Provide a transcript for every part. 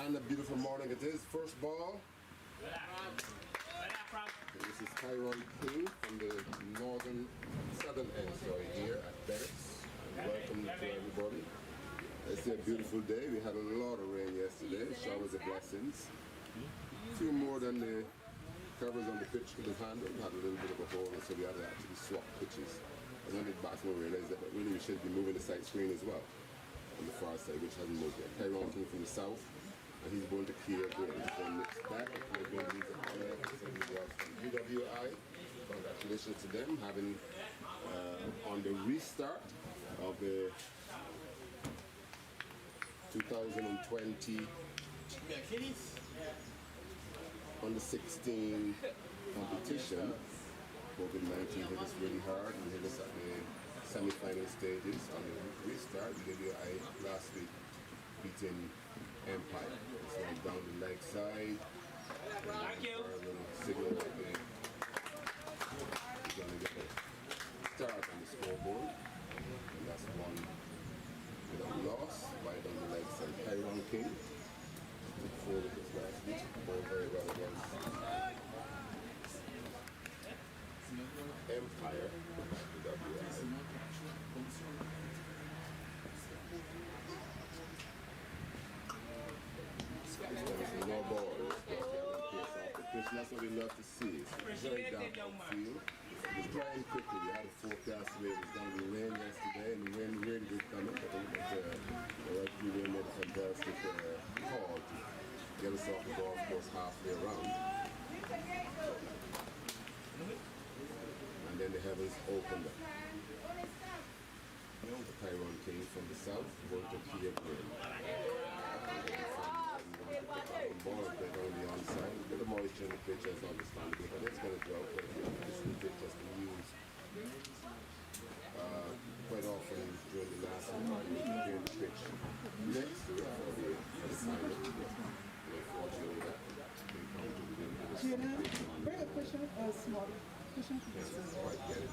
And a beautiful morning it is. First ball. This is Tyrone King from the southern end, here at Berks. Welcome to everybody. It's a beautiful day. We had a lot of rain yesterday. Showers of blessings. A few more than the covers on the pitch could have handled. We had a little bit of a hole, so we had to actually swap pitches. And when the batsman realized that, but really we should be moving the side screen as well on the far side, which hasn't moved yet. Tyrone King from the south. And he's going to clear again. He's going to mix back. They're going to use the honor from UWI. Congratulations to them having on the restart of the 2020 under 16 competition. COVID-19 hit us really hard and hit us at the semi-final stages. On the restart, UWI last week beating Empire. So down the leg side. Thank you. Signal that we're going to get a start on the scoreboard. And that's one without loss. Right down the leg side. Tyrone King. Took 4 wickets last week. Bowled very well against Empire at UWI. No ball. That's what we love to see. It's very dark outfield. It's drying quickly. We had a forecast where it was going to be rain yesterday, and the rain really did come in. I think that the referee really made a fantastic call to get us off the golf course halfway around. And then the heavens opened up. Tyrone King from the south, going to Kia Green. Ball played on the onside. A bit of moisture in the pitch as understandable, but it's going to drop. But this is the pitch has been used quite often during the last during the pitch. Next to it for the final. Unfortunately, that they come to the end of the season. Bring a cushion, a small cushion.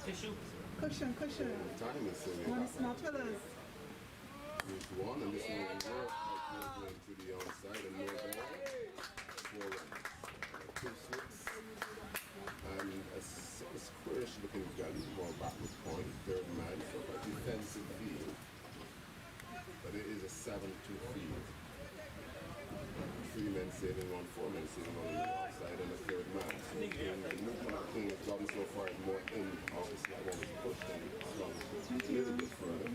Tissue. Cushion. Time is so One small fellas. Here's one, and this one will work. Going to the onside and no ball. 4 runs. 2 slips. And a squarish looking gully, more backward point, third man from a defensive field. But it is a 7-2 field. 3 men saving one, 4 men saving one on the outside, and a third man. So the movement of King has gotten so far more in, obviously I want to push them a little bit further.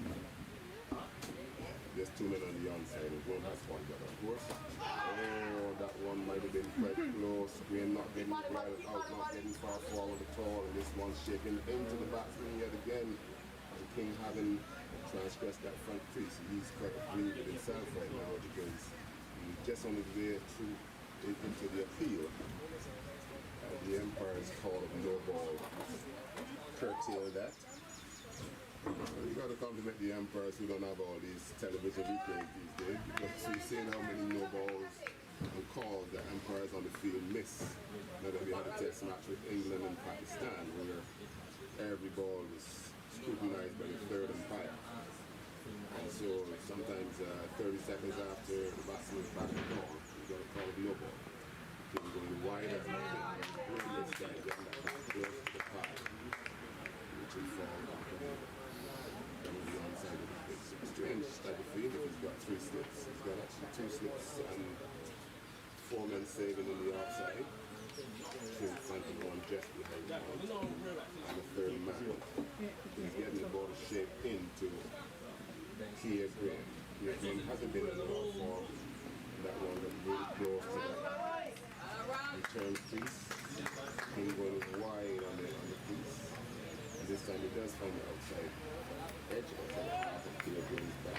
There's 2 men on the onside, and one has one got, of course. Oh, that one might have been quite close. Green not getting right out, not getting far forward at all, and this one shaking into the batsman yet again. And King having transgressed that front crease. He's quite aggrieved with himself right now because he's just on his way through into the appeal. The umpire's call of no ball curtailed that. You got to compliment the umpires who don't have all these television replays these days, because we've seen how many no balls and calls that umpires on the field miss. Now that we had a test match with England and Pakistan where every ball was scrutinized by the third umpire. And so sometimes 30 seconds after the batsman's back at ball, you got to call it no ball. People going wider, really this guy getting that back close to the pie, which will fall down the onside of the pitch. It's a strange type of field if he's got 3 slips. He's got actually 2 slips and 4 men saving in the outside. 2 in front of one just behind him. And the third man. He's getting the ball shaped into Kia Green. Kia Green hasn't been in the ball form. That one got really close to that return crease. King going wide on the crease. And this time he does find the outside edge of the half of Kia Green's back.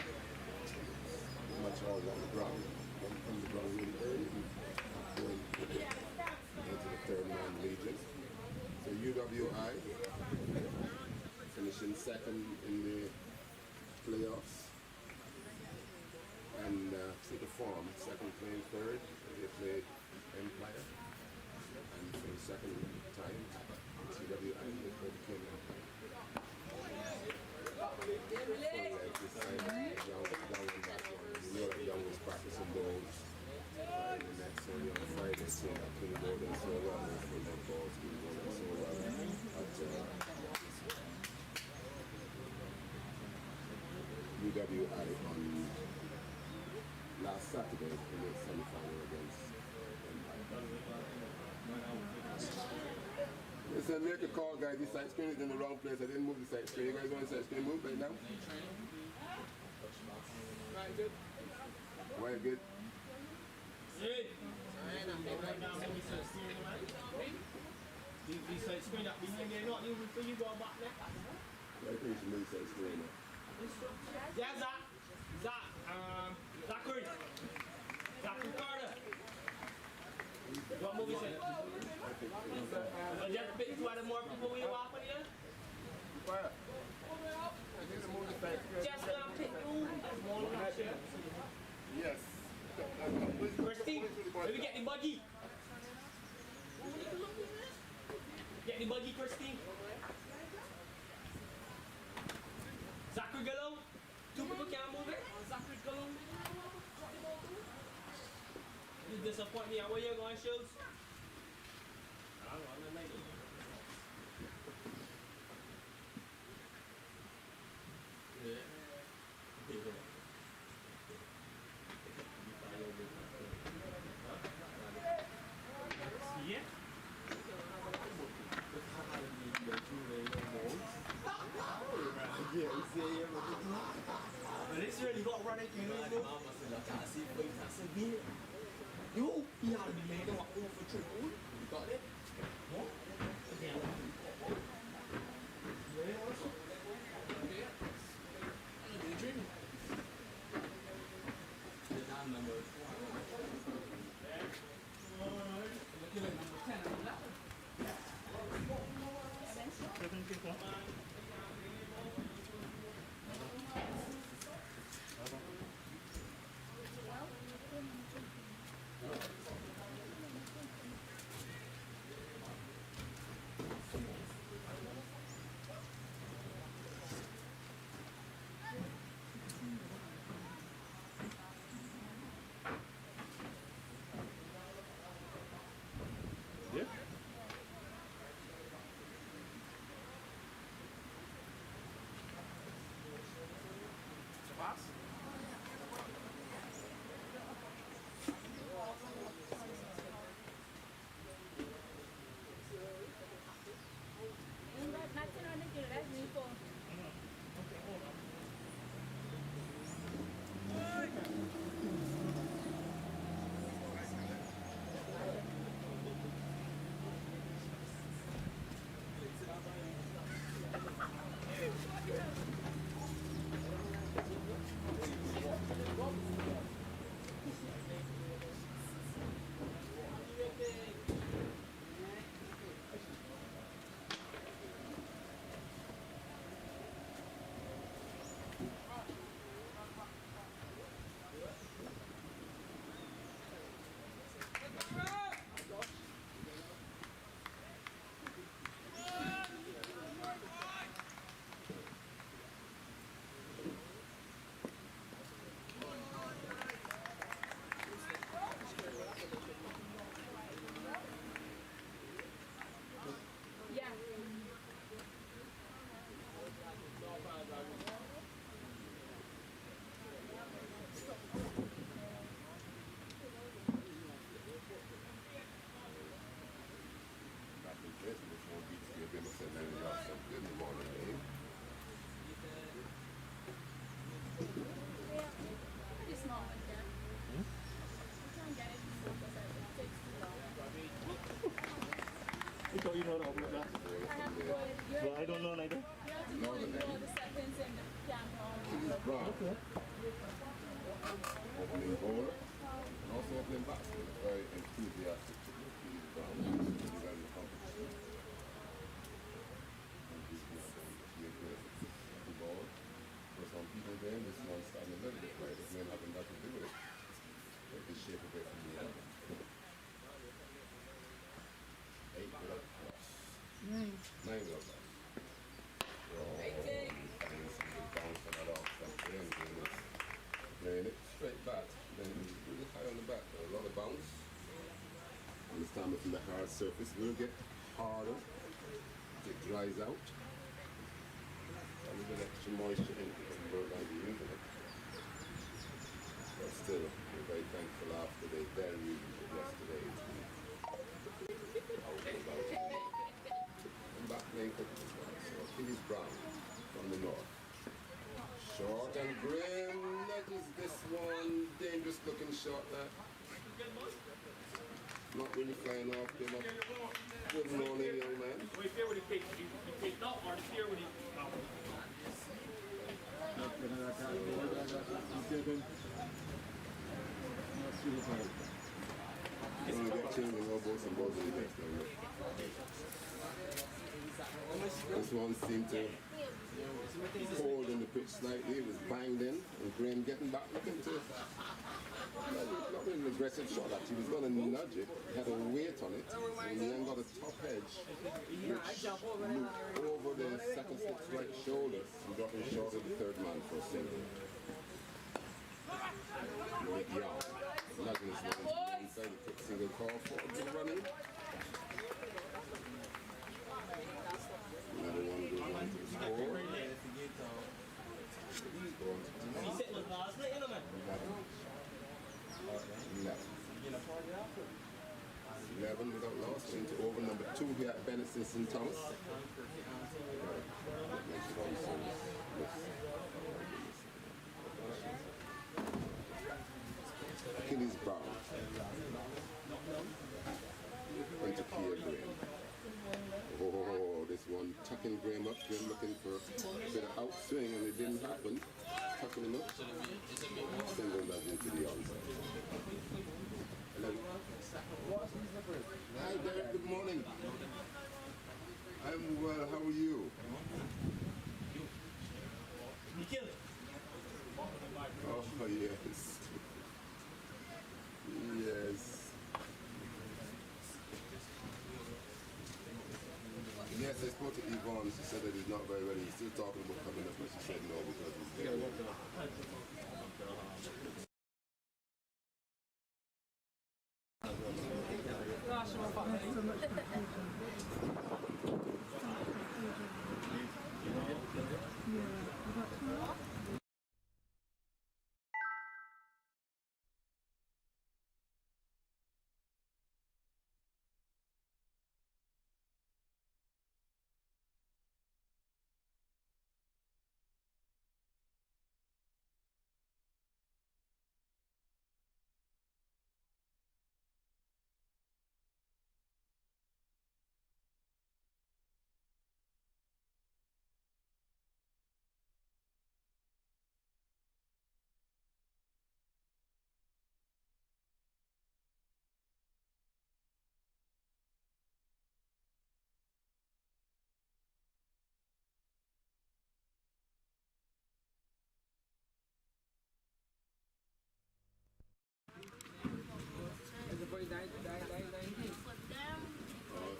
Much all along the ground. From the ground really early. Going into the third man legion. So UWI finishing second in the playoffs. And see the form, second playing third, they played Empire. And for the second time, UWI they overcame Empire. This side, down and back one. You know that Young was practicing those in the next only on Friday, seeing that King Golden so well, and for that balls, King Golden so well at UWI on last Saturday in the semi-final against Empire. Listen, make a call, guys. This side screen is in the wrong place. I didn't move the side screen. You guys want the side screen move right now? Right, good. Why good? The side screen up behind there, not even for you go back there. I think you should move the side screen now. Yeah, Zachary Carter. You want to move it? Just a bit to more people we walk on here? Where? Just gonna pick you. Yes. Christine, let me get the buggy. Get the buggy, Christine. Zachary Gallo. 2 people can't move it. Zachary Gallo. You disappoint me. Where you going, shoes? I don't know. running in the room. You, he had to be made over for triple. You got it? No? Again. Number 10 and 11. You know that about that? But I don't know neither. He's brown. Okay. Opening bowler and also opening batsman. Very enthusiastic. He's brown. He's very competition. And he's going to be a good ball. For some people there, this one starting a little bit right. It may have nothing to do with it. But the shape of it from the other. 8 without loss. 9 without loss. Bouncing it off something and playing it straight back. Then really high on the back. A lot of bounce. And this time it's in the hard surface. It will get harder as it dries out. A little bit extra moisture in it because we're going to be using it. But still, we're very thankful after they buried yesterday. I'm back playing cricket as well. So Phillies Brown from the north. Short and grim. That is this one. Dangerous looking shot that. Not really flying off. Good morning, young man. Wait, here with the cake. You take that or here with the Only get changing elbows and balls in the next time. This one seemed to hold in the pitch slightly. It was banged in, and Graham getting back looking to not really an aggressive shot actually. He was going to nudge it. He had a weight on it, and then got a top edge, which looped over the second slip's right shoulder and dropping short of the third man for a single. Yeah. Nudging his line inside the quick single call for good running. Another one goes on to the score. He said was last night, you know, man. 11 without loss into over number 2 here at Bennett Simpson Thomas. Achilles Brown. Into Pierre Graham. Oh, this one tucking Graham up, Graham looking for a bit of outswing, and it didn't happen. Tucking him up, sending him back into the outside. Hi Derek, good morning. I'm well, how are you? Oh, yes. Yes. Yes, I spoke to Yvonne. She said that he's not very ready. He's still talking about coming up, but she said no because he's there.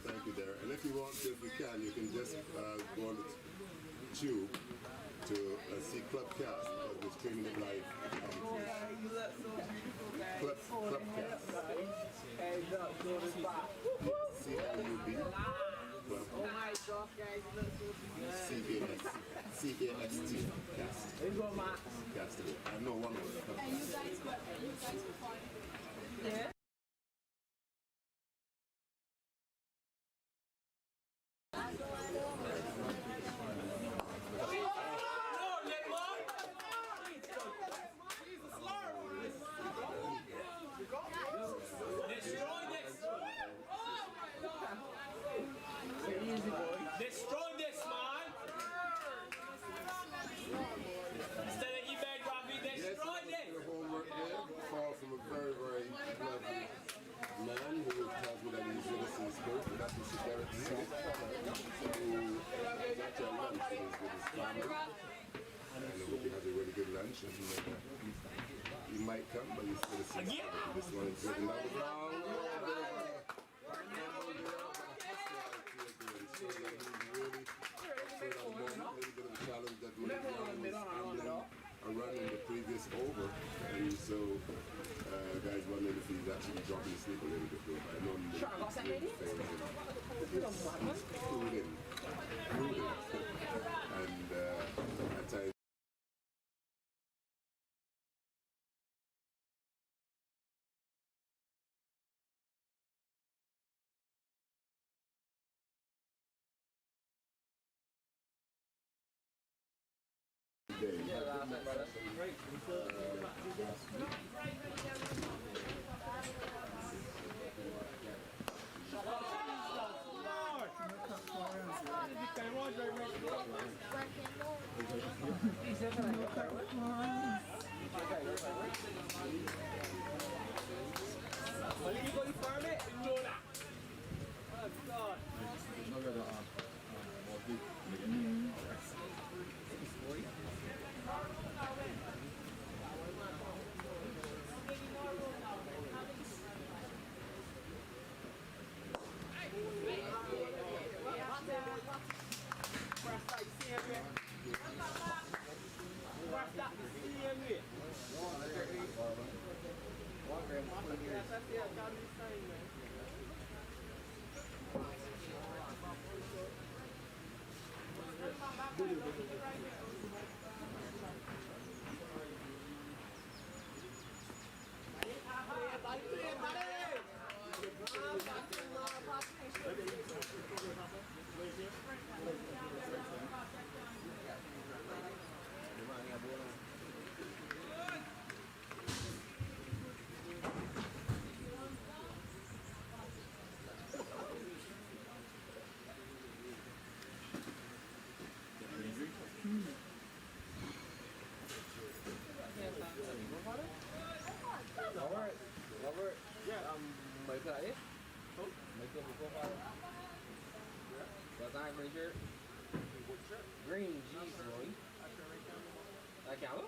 Thank you, Derek. And if you want to, if you can, you can just go on the tube to see Club Cast because we're streaming it live. You look so beautiful, guys. Club Cast. Hey, look, so the spot. C-L-U-B. Oh my gosh, guys, you look so beautiful. C-A-S-T. Cast. There you go, Max. Cast. I know one of them. And you guys were fun. Yeah. Destroy this, man! Instead of eBay Robbie, destroy this! Your homework there. Call from a very, very lovely man who tells me that he's innocent spirit, but that's Mr. Derek Smith, who got your lunch with his family. And I hope he has a really good lunch. And he might come, but he's still a spirit. This one is driven down the ground. A run in the previous over, and so guys wondering if he's actually dropping asleep a little bit. But I know he's prudent, and at times. Sign green shirt. Green jeans, boy. That count?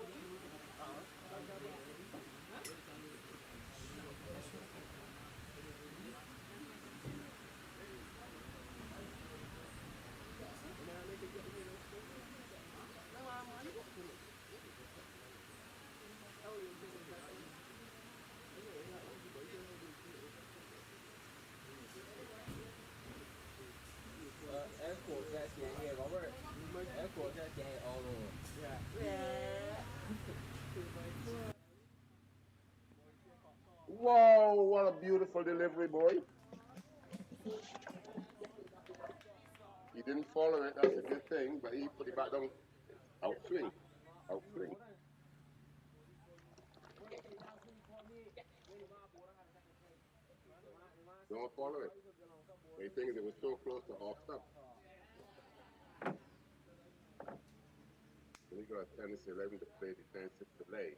Escort that shit here, Robert. Escort that shit all over. Whoa, what a beautiful delivery, boy. He didn't follow it, that's a good thing, but he put it back down. Outswing. Outswing. Don't follow it. The thing is, it was so close to off stump. Then he got a tendency 11 to play defensive delay.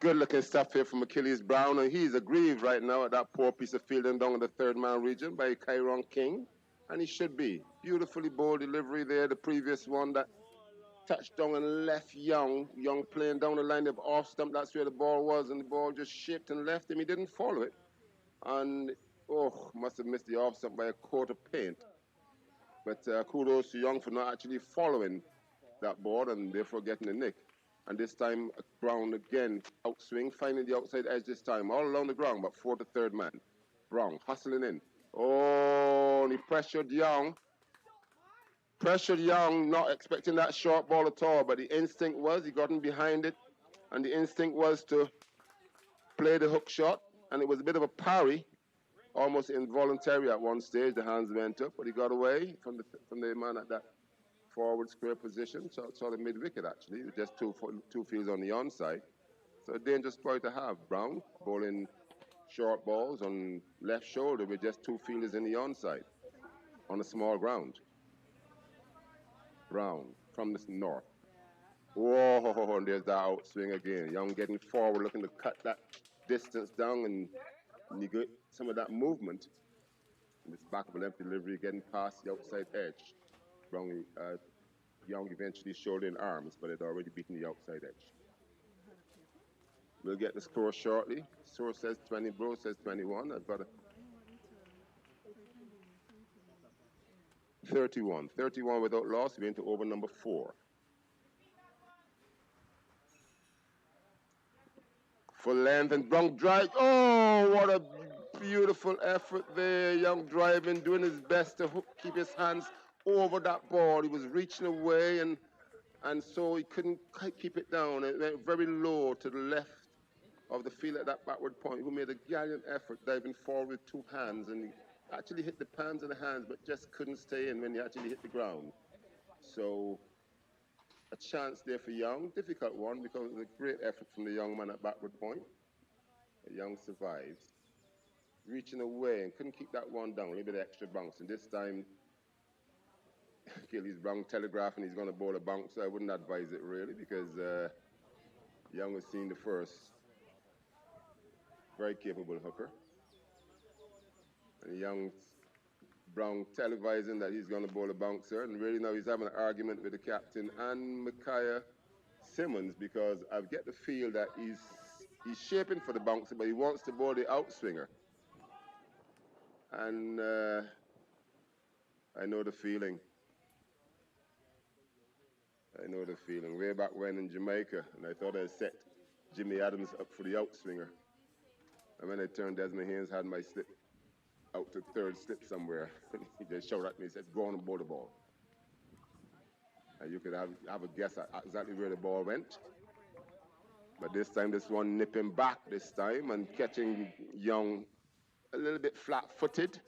Good looking stuff here from Achilles Brown, and he's aggrieved right now at that poor piece of fielding down in the third man region by Chiron King, and he should be. Beautifully bowled delivery there, the previous one that touched down and left Young playing down the line of off stump, that's where the ball was, and the ball just shaped and left him. He didn't follow it, and must have missed the off stump by a quarter paint. But kudos to Young for not actually following that ball and therefore getting the nick. And this time, Brown again, outswing, finding the outside edge this time, all along the ground, but for the third man. Brown hustling in. Oh, and he pressured Young. Pressured Young, not expecting that short ball at all, but the instinct was, he got in behind it, and the instinct was to play the hook shot, and it was a bit of a parry, almost involuntary at one stage. The hands went up, but he got away from the man at that forward square position, so the mid-wicket actually, with just two fields on the onside. So a dangerous boy to have. Brown bowling short balls on left shoulder with just two fielders in the onside on a small ground. Brown from the north. Whoa, and there's that outswing again. Young getting forward, looking to cut that distance down and negate some of that movement. And this back of a left delivery getting past the outside edge. Brown, Young eventually showed in arms, but had already beaten the outside edge. We'll get the score shortly. Source says 20, Bro says 21. I've got a 31. 31 without loss. We're into over number 4. For length and Brown drive. Oh, what a beautiful effort there. Young driving, doing his best to keep his hands over that ball. He was reaching away, and so he couldn't keep it down. It went very low to the left of the field at that backward point, who made a gallant effort diving forward with two hands, and he actually hit the palms of the hands, but just couldn't stay in when he actually hit the ground. So a chance there for Young, difficult one because it was a great effort from the young man at backward point. Young survives, reaching away and couldn't keep that one down, a little bit of extra bounce. And this time, Achilles Brown telegraphing he's going to bowl a bounce, so I wouldn't advise it really because Young was seen the first. Very capable hooker. And Young Brown televising that he's going to bowl a bouncer, and really now he's having an argument with the captain and Micaiah Simmons because I get the feel that he's shaping for the bouncer, but he wants to bowl the outswinger. And I know the feeling. I know the feeling. Way back when in Jamaica, and I thought I'd set Jimmy Adams up for the outswinger. And when I turned, Desmond Haynes had my slip out to third slip somewhere. He just shouted at me and said, go on and bowl the ball. And you could have a guess at exactly where the ball went. But this time, this one nipping back this time and catching Young a little bit flat-footed.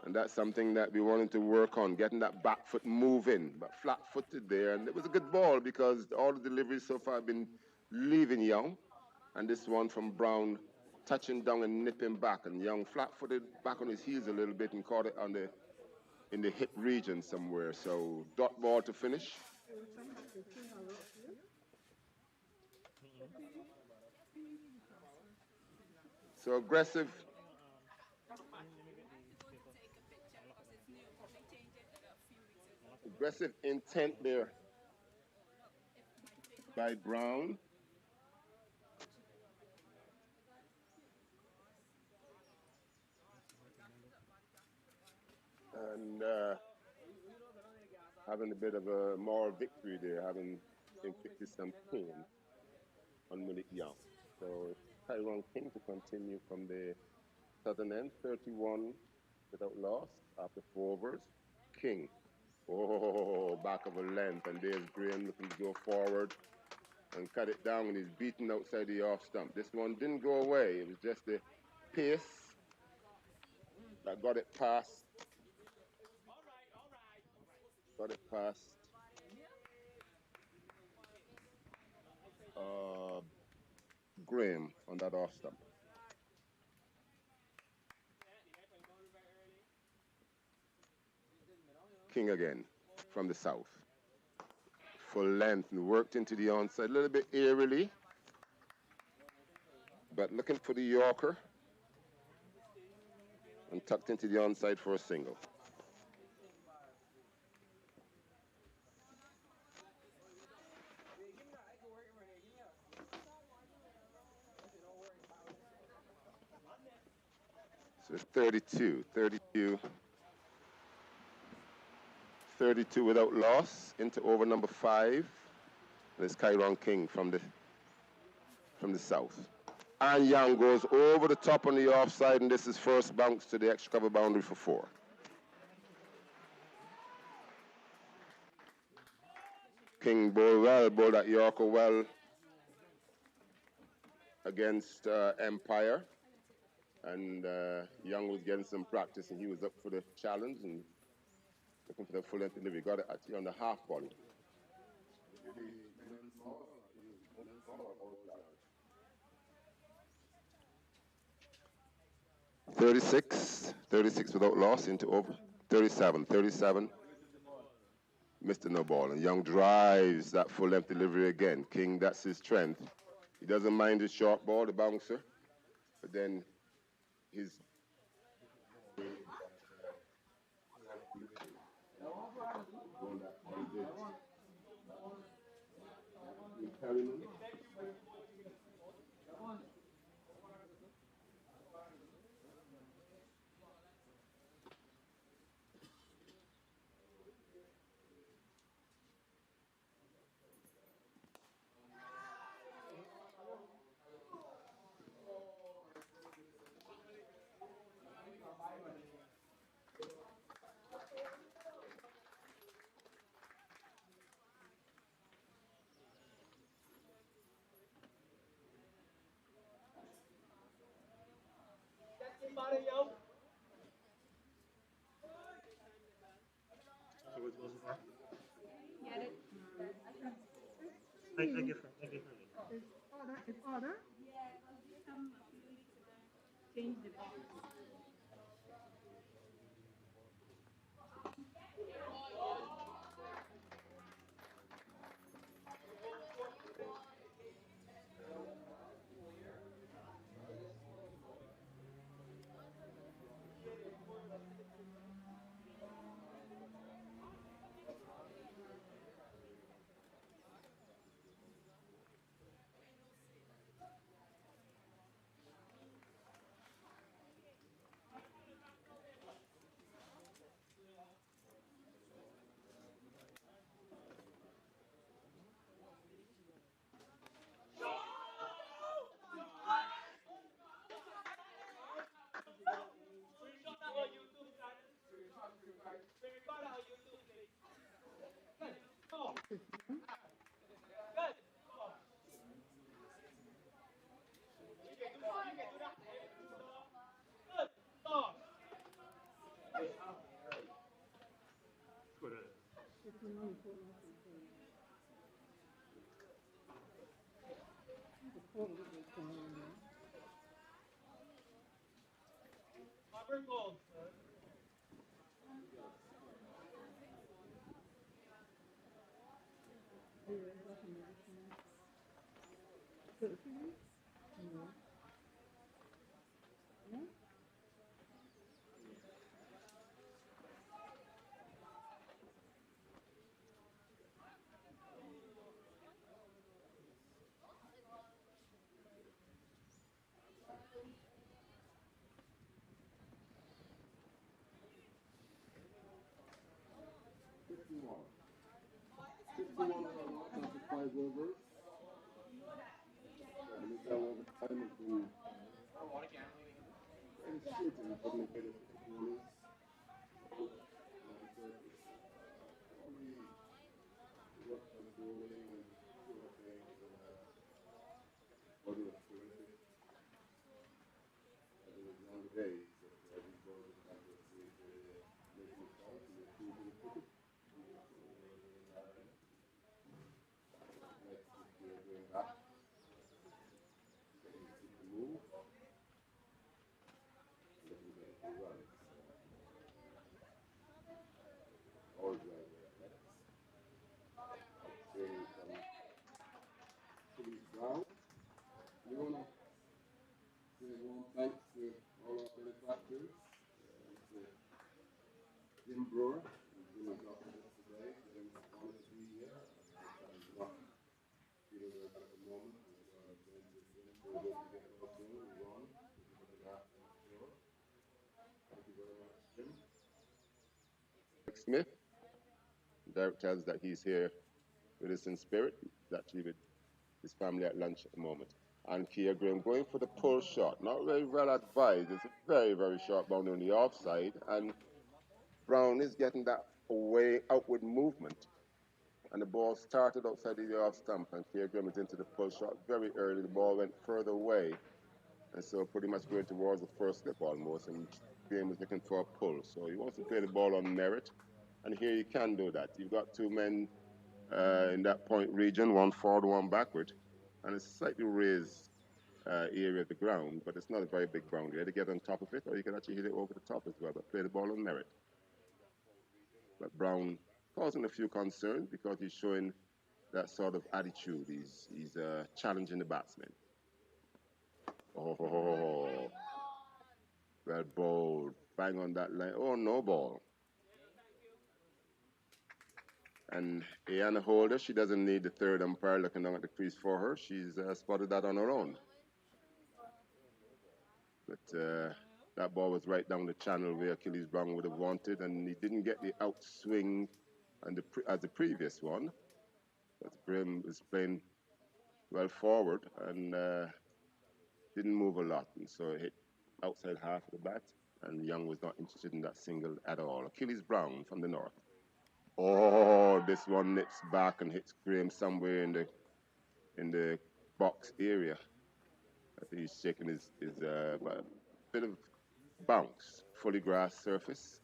And that's something that we wanted to work on, getting that back foot moving, but flat-footed there. And it was a good ball because all the deliveries so far have been leaving Young. And this one from Brown touching down and nipping back. And Young flat-footed back on his heels a little bit and caught it on the in the hip region somewhere. So dot ball to finish. So aggressive. Aggressive intent there by Brown. And having a bit of a moral victory there, having inflicted some pain on Malik Young. So Tyrone King to continue from the southern end, 31 without loss after 4 overs. King, oh, back of a length, and there's Graham looking to go forward and cut it down, and he's beaten outside the off stump. This one didn't go away. It was just the pace that got it past. Got it past Graham on that off stump. King again from the south. Full length and worked into the onside a little bit airily, but looking for the Yorker and tucked into the onside for a single. So 32 without loss into over number 5. There's Kyron King from the south. And Young goes over the top on the offside, and this is first bounce to the extra cover boundary for 4. King bowled that Yorker well against Empire. And Young was getting some practice, and he was up for the challenge and looking for the full length delivery. Got it actually on the half volley. 36 without loss into over. 37. Mr. No ball, and Young drives that full length delivery again. King, that's his strength. He doesn't mind his short ball, the bouncer, but then his Get it? I give her. It's order? Change the box. 51. 51 after 5 overs. And it's over time has been very shooting, but we get it to the bowlers. Only work on the bowling and two of things and body was terrific. And it was young days that these bowlers had to see making it out and they're shooting the cricket. Next week we're going back. Getting to move. Looking at the runs. All driver effects. Training from police down. We want to say warm thanks to all our benefactors. Jim Brewer, who's been with us today. Jim's honored to be here. And not feeling very good at the moment. We're going to finish for a little bit of soon. Ron, for the last floor. Thank you very much, Jim. Smith, Derek tells that he's here with us in spirit. He's actually with his family at lunch at the moment. And Kia Graham going for the pull shot. Not very well advised. It's a very, very short boundary on the offside. And Brown is getting that away outward movement. And the ball started outside the off stump. And Kia Graham is into the pull shot very early. The ball went further away. And so pretty much going towards the first slip almost. And Graham was looking for a pull. So he wants to play the ball on merit. And here you can do that. You've got two men in that point region, one forward, one backward. And it's slightly raised area of the ground, but it's not a very big boundary. You had to get on top of it, or you can actually hit it over the top as well, but play the ball on merit. But Brown causing a few concerns because he's showing that sort of attitude. He's challenging the batsman. Oh, well bowled. Bang on that line. Oh, no ball. And Anna Holder, she doesn't need the third umpire looking down at the crease for her. She's spotted that on her own. But that ball was right down the channel where Achilles Brown would have wanted, and he didn't get the outswing and as the previous one. But Graham was playing well forward and didn't move a lot, and so it hit outside half of the bat, and Young was not interested in that single at all. Achilles Brown from the north. Oh, this one nips back and hits Graham somewhere in the box area. I think he's shaking his bit of bounce, fully grass surface.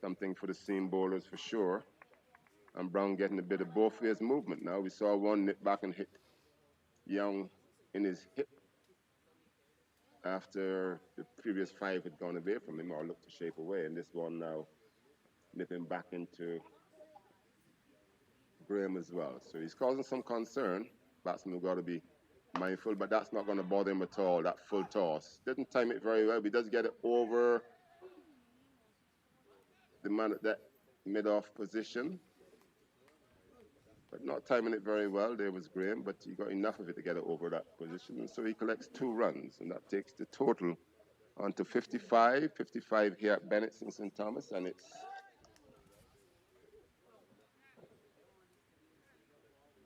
Something for the seam bowlers for sure. And Brown getting a bit of both ways movement now. We saw one nip back and hit Young in his hip after the previous 5 had gone away from him or looked to shape away. And this one now nipping back into Graham as well. So he's causing some concern. Batsmen have got to be mindful, but that's not going to bother him at all, that full toss. Didn't time it very well, but he does get it over the man at that mid-off position. But not timing it very well. There was Graham, but he got enough of it to get it over that position. And so he collects 2 runs, and that takes the total onto 55. 55 here at Bennett's in St. Thomas, and it's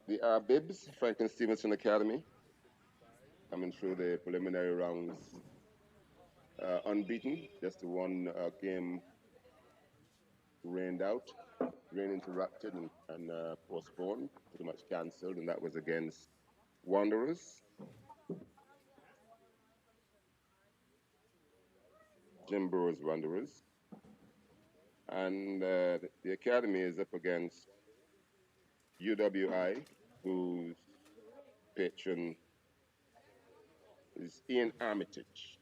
the Bibs, Franklin Stevenson Academy, coming through the preliminary rounds unbeaten. Just the one game rained out, rain interrupted and postponed, pretty much cancelled, and that was against Wanderers. Jim Brewer's Wanderers. And the academy is up against UWI, whose patron is Ian Armitage.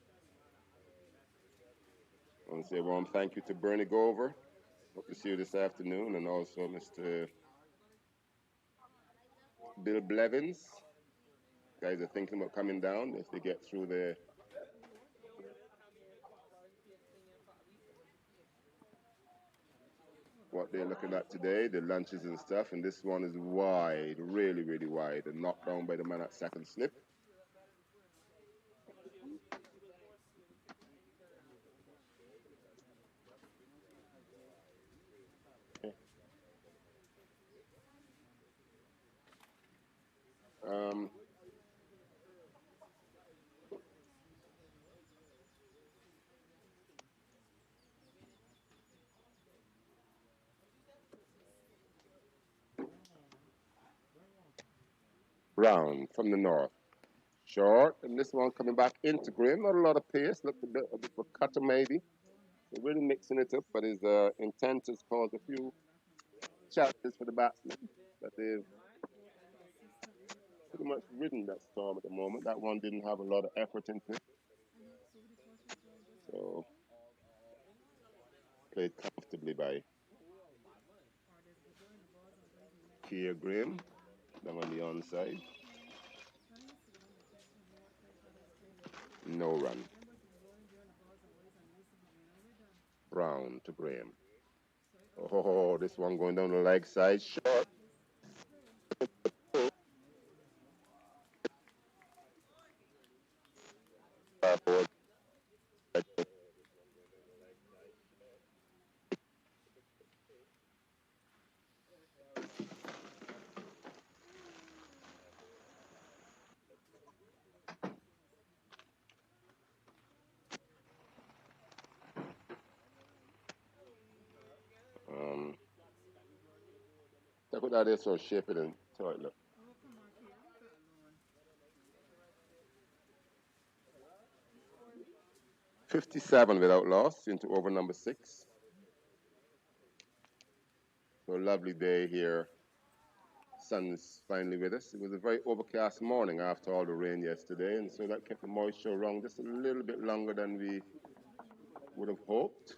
I want to say a warm thank you to Bernie Gover. Hope to see you this afternoon, and also Mr. Bill Blevins Guys are thinking about coming down if they get through the what they're looking at today, the lunches and stuff, and this one is wide, really, really wide, and knocked down by the man at second slip. Um, Brown from the north. Short, and this one coming back into Graham. Not a lot of pace, looked a bit of a cutter maybe. So really mixing it up, but his intent has caused a few challenges for the batsmen. But they've pretty much ridden that storm at the moment. That one didn't have a lot of effort into it. So played comfortably by Kia Graham, down on the onside. No run. Brown to Graham. Oh, this one going down the leg side, short. Look at that, they're so shaping and toilet. 57 without loss into over number 6. So a lovely day here. Sun's finally with us. It was a very overcast morning after all the rain yesterday, and so that kept the moisture around just a little bit longer than we would have hoped.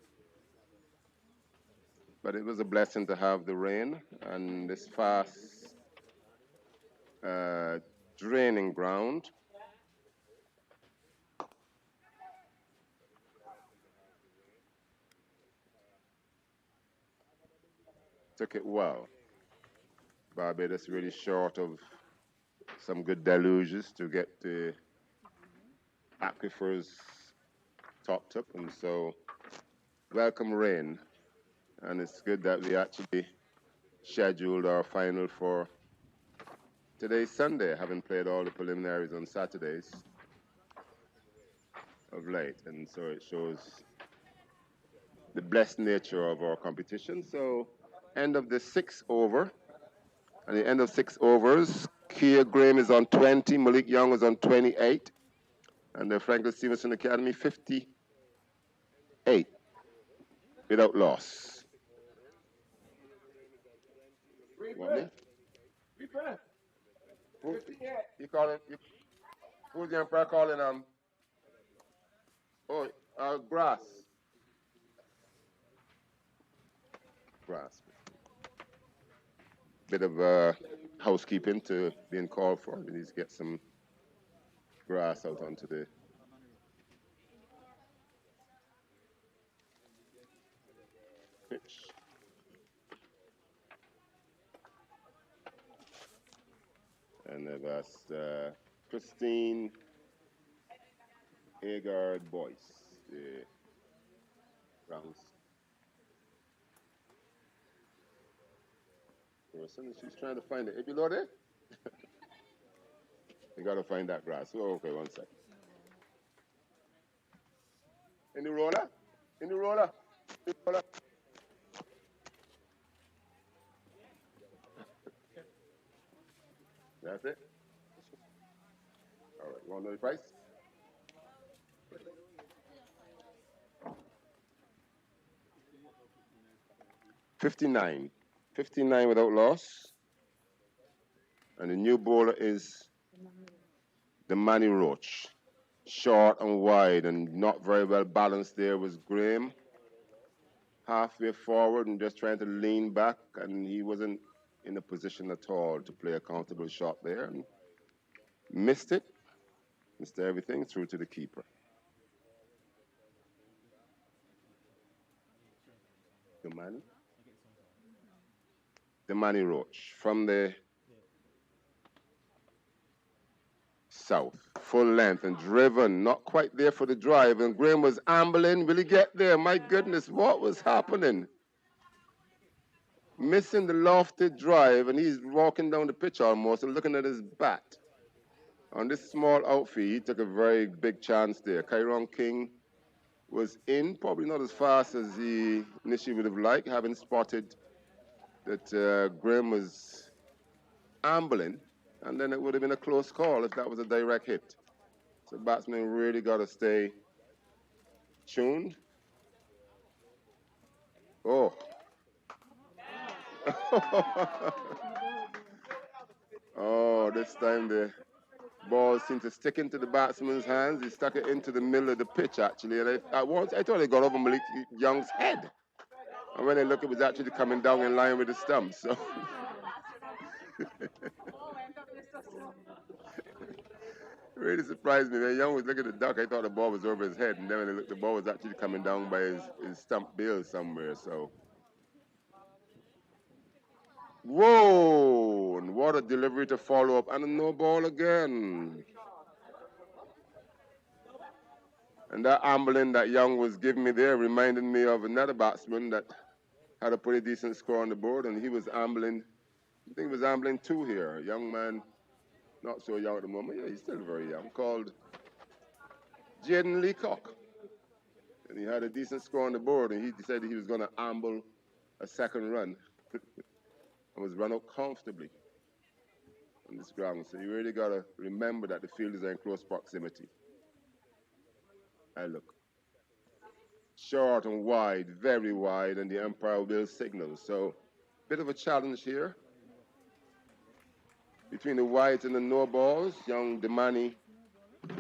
But it was a blessing to have the rain and this fast draining ground. Took it well. Barbados really short of some good deluges to get the aquifers topped up, and so welcome rain. And it's good that we actually scheduled our final for today's Sunday, having played all the preliminaries on Saturdays of late, and so it shows the blessed nature of our competition. So end of the 6th over. At the end of 6 overs, Kia Graham is on 20, Malik Young is on 28, and the Franklin Stevenson Academy 58 without loss. Want me? You calling? Who's the umpire calling? Grass. Grass. Bit of housekeeping to being called for. We need to get some grass out onto the pitch. And they've asked Christine Agard Boyce, the Browns person. She's trying to find it. If you know it, you got to find that grass. Oh, okay, one sec. In the roller? In the roller? In the roller? That's it? All right, you want to know the price? $59. $59 without loss. And the new bowler is the Manny Roach. Short and wide and not very well balanced there was Graham. Halfway forward and just trying to lean back, and he wasn't in a position at all to play a comfortable shot there. And Missed it. Missed everything through to the keeper. Damani Roach from the south. Full length and driven. Not quite there for the drive. And Graham was ambling. Will he get there? My goodness, what was happening? Missing the lofted drive, and he's walking down the pitch almost and looking at his bat. On this small outfield, he took a very big chance there. Kyron King was in, probably not as fast as he initially would have liked, having spotted that Graham was ambling, and then it would have been a close call if that was a direct hit. So batsmen really got to stay tuned. Oh. Oh, this time the ball seemed to stick into the batsman's hands. He stuck it into the middle of the pitch, actually. And I thought it got over Malik Young's head. And when I look, it was actually coming down in line with the stump. So really surprised me. When Young was looking at the duck, I thought the ball was over his head. And then when I looked, the ball was actually coming down by his stump bill somewhere. So, whoa! And what a delivery to follow up. And a no ball again. And that ambling that Young was giving me there reminded me of another batsman that had a pretty decent score on the board, and he was ambling. I think he was ambling too here. A young man, not so young at the moment. Yeah, he's still very young, called Jaden Leacock. And he had a decent score on the board, and he decided he was going to amble a second run and was run out comfortably on this ground. So you really got to remember that the fielders are in close proximity. And look. Short and wide, very wide, and the umpire will signal. So, bit of a challenge here between the wides and the no balls. Young Damani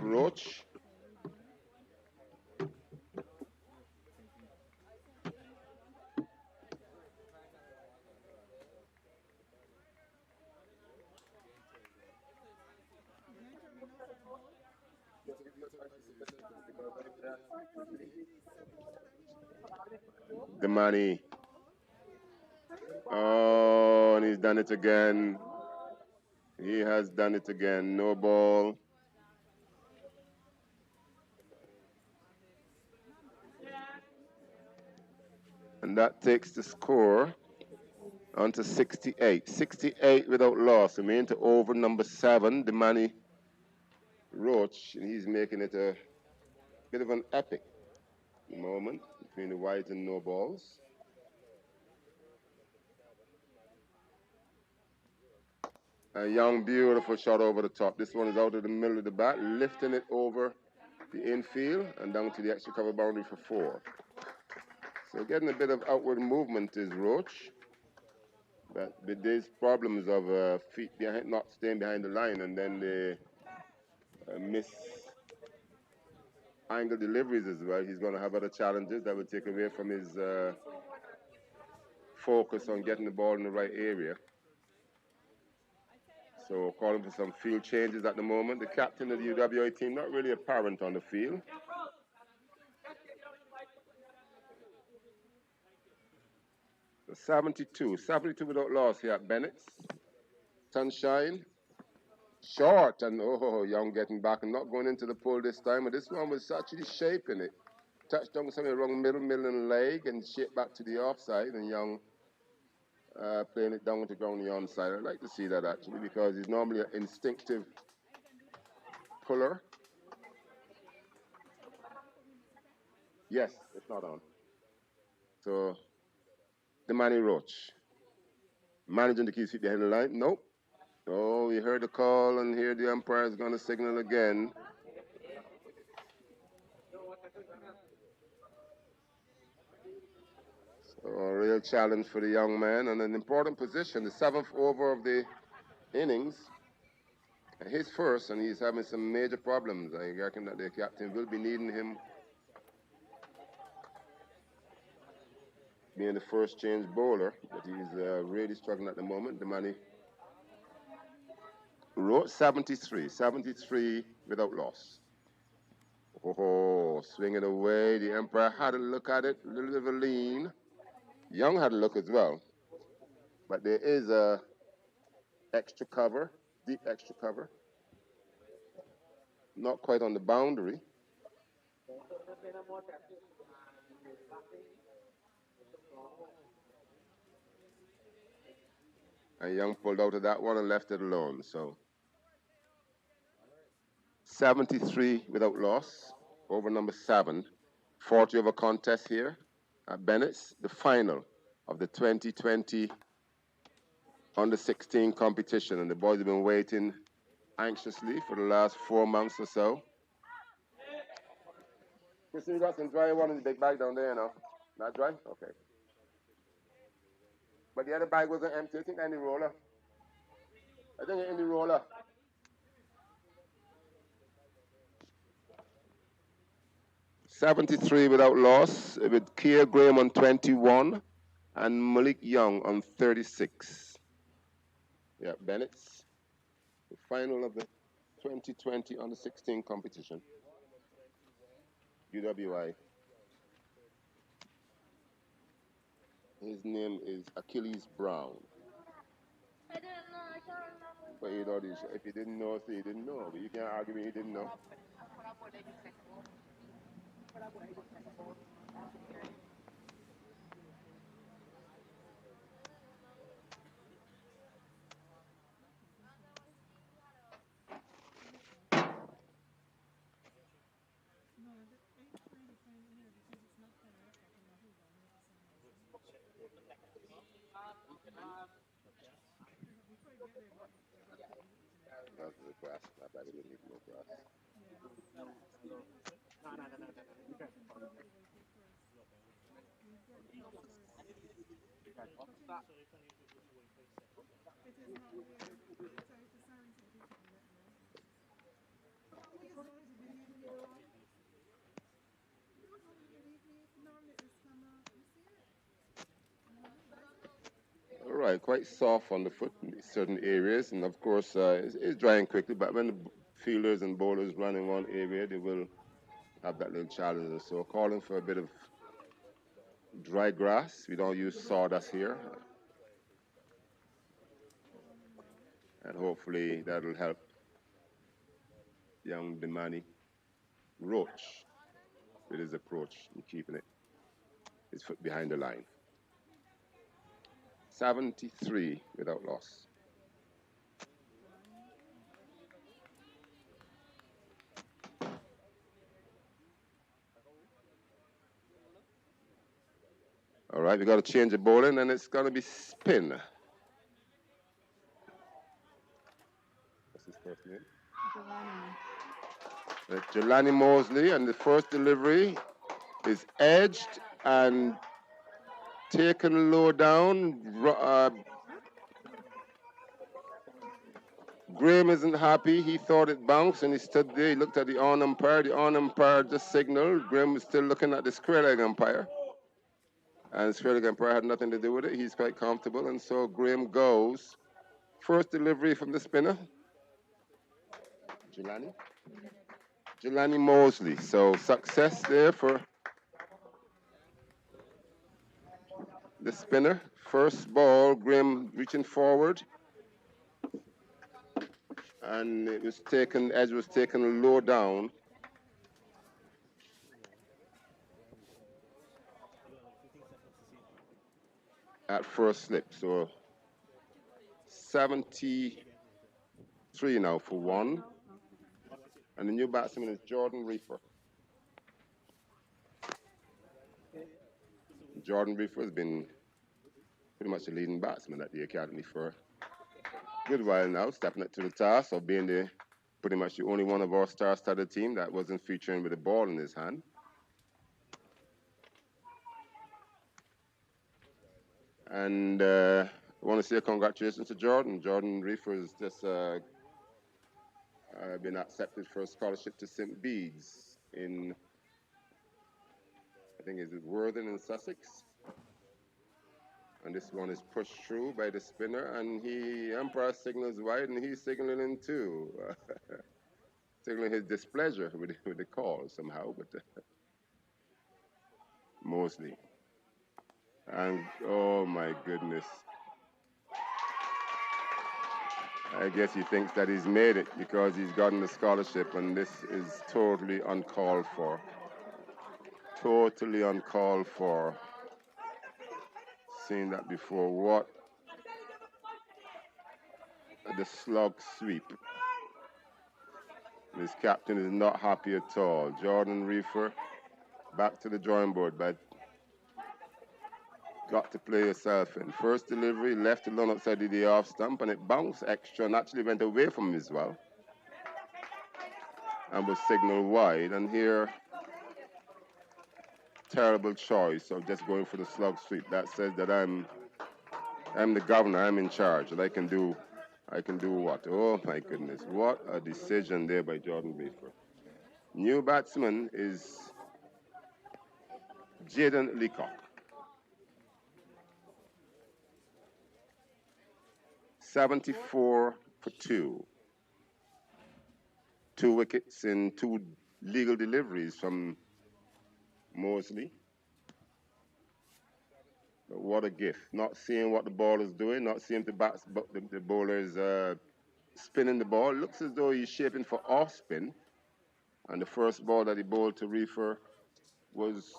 Roach. Damani. Oh, and he's done it again. He has done it again. No ball. And that takes the score on to 68. 68 without loss. I mean, to over number 7, Damani Roach. And he's making it a bit of an epic moment between the wides and no balls. A Young, beautiful shot over the top. This one is out of the middle of the bat, lifting it over the infield and down to the extra cover boundary for 4. So getting a bit of outward movement is Roach. But with these problems of feet behind, not staying behind the line, and then the miss angle deliveries as well, he's going to have other challenges that will take away from his focus on getting the ball in the right area. So calling for some field changes at the moment. The captain of the UWI team not really apparent on the field. So 72 without loss here at Bennett's. Sunshine. Short, and oh, Young getting back and not going into the pull this time. But this one was actually shaping it. Touched down somewhere wrong middle and leg and shaped back to the offside, and Young playing it down to the ground on the onside. I'd like to see that actually, because he's normally an instinctive puller. Yes, it's not on. So, Damani Roach. Managing to keep his feet behind the line. Nope. Oh, we heard the call, and here the umpire is going to signal again. So a real challenge for the young man, and an important position, the 7th over of the innings. His first, and he's having some major problems. I reckon that the captain will be needing him being the first change bowler, but he's really struggling at the moment. Damani Roach 73 without loss. Oh, swinging away. The umpire had a look at it, a little bit of a lean. Young had a look as well. But there is a extra cover, deep extra cover. Not quite on the boundary. And Young pulled out of that one and left it alone. So 73 without loss over number 7. 40 over contest here at Bennett's, the final of the 2020 under 16 competition. And the boys have been waiting anxiously for the last 4 months or so. Christian, you got some dry one in the big bag down there, you know? Not dry? Okay. But the other bag wasn't empty. I think in the roller. I think in the roller. $73 without loss, with Kia Graham on 21 and Malik Young on 36. Yeah, Bennett's, the final of the 2020 under 16 competition. UWI. His name is Achilles Brown. I didn't know. I can't remember. But you know, if you didn't know, say you didn't know. But you can't argue me, you didn't know. That's the grass. I bet it didn't need no grass. All right, quite soft on the foot in certain areas, and of course it's drying quickly. But when the fielders and bowlers run in one area, they will have that little challenge. So calling for a bit of dry grass. We don't use sawdust here, and hopefully that'll help young Demani Roach with his approach in keeping his foot behind the line. 73 without loss. All right, we got to change the bowling, and it's going to be spin. What's his first name? Jelani Mosley, and the first delivery is edged and taken low down. Graham isn't happy. He thought it bounced, and he stood there. He looked at the on umpire. The on umpire just signaled. Graham was still looking at the square leg umpire. And square leg umpire had nothing to do with it. He's quite comfortable, and so Graham goes. First delivery from the spinner. Jelani Mosley. So success there for the spinner. First ball, Graham reaching forward. And it was taken, edge was taken low down. At first slip. So 73 now for 1. And the new batsman is Jordan Reefer. Jordan Reefer has been pretty much the leading batsman at the academy for a good while now, stepping up to the task of being pretty much the only one of our star-studded team that wasn't featuring with a ball in his hand. And I want to say congratulations to Jordan. Jordan Reefer has just been accepted for a scholarship to St. Bede's in, I think, is it Worthing in Sussex? And this one is pushed through by the spinner, and umpire signals wide, and he's signaling in too. Signaling his displeasure with the call somehow, but Mosley. And oh my goodness. I guess he thinks that he's made it because he's gotten a scholarship, and this is totally uncalled for. Totally uncalled for. Seen that before. What? The slug sweep. This captain is not happy at all. Jordan Reefer, back to the drawing board, but got to play yourself in. First delivery, left alone outside the off stump, and it bounced extra and actually went away from him as well. And was signaled wide. And here, terrible choice of just going for the slug sweep. That says that I'm the governor, I'm in charge, and I can do what? Oh my goodness, what a decision there by Jordan Reefer. New batsman is Jaden Leacock. 74 for 2. 2 wickets in 2 legal deliveries from Mosley. But what a gift. Not seeing what the ball is doing, not seeing the bowler's spinning the ball. Looks as though he's shaping for off spin. And the first ball that he bowled to Reefer was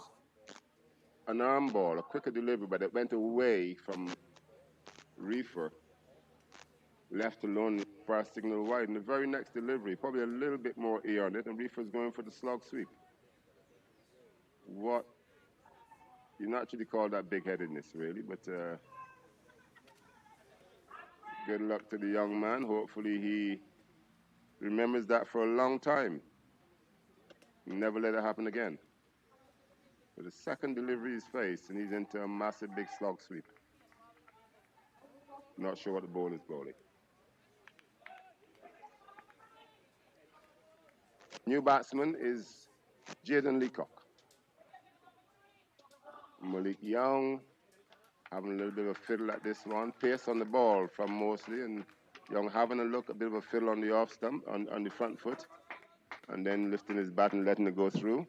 an arm ball, a quicker delivery, but it went away from Reefer. Left alone, fast signal wide. In the very next delivery, probably a little bit more air on it, and Reefer's going for the slog sweep. What? You naturally call that big-headedness, really, but good luck to the young man. Hopefully he remembers that for a long time. Never let it happen again. But the second delivery is faced, and he's into a massive big slog sweep. Not sure what the ball is bowling. New batsman is Jaden Leacock. Malik Young having a little bit of a fiddle at this one. Pace on the ball from Mosley, and Young having a look, a bit of a fiddle on the off stump, on the front foot, and then lifting his bat and letting it go through.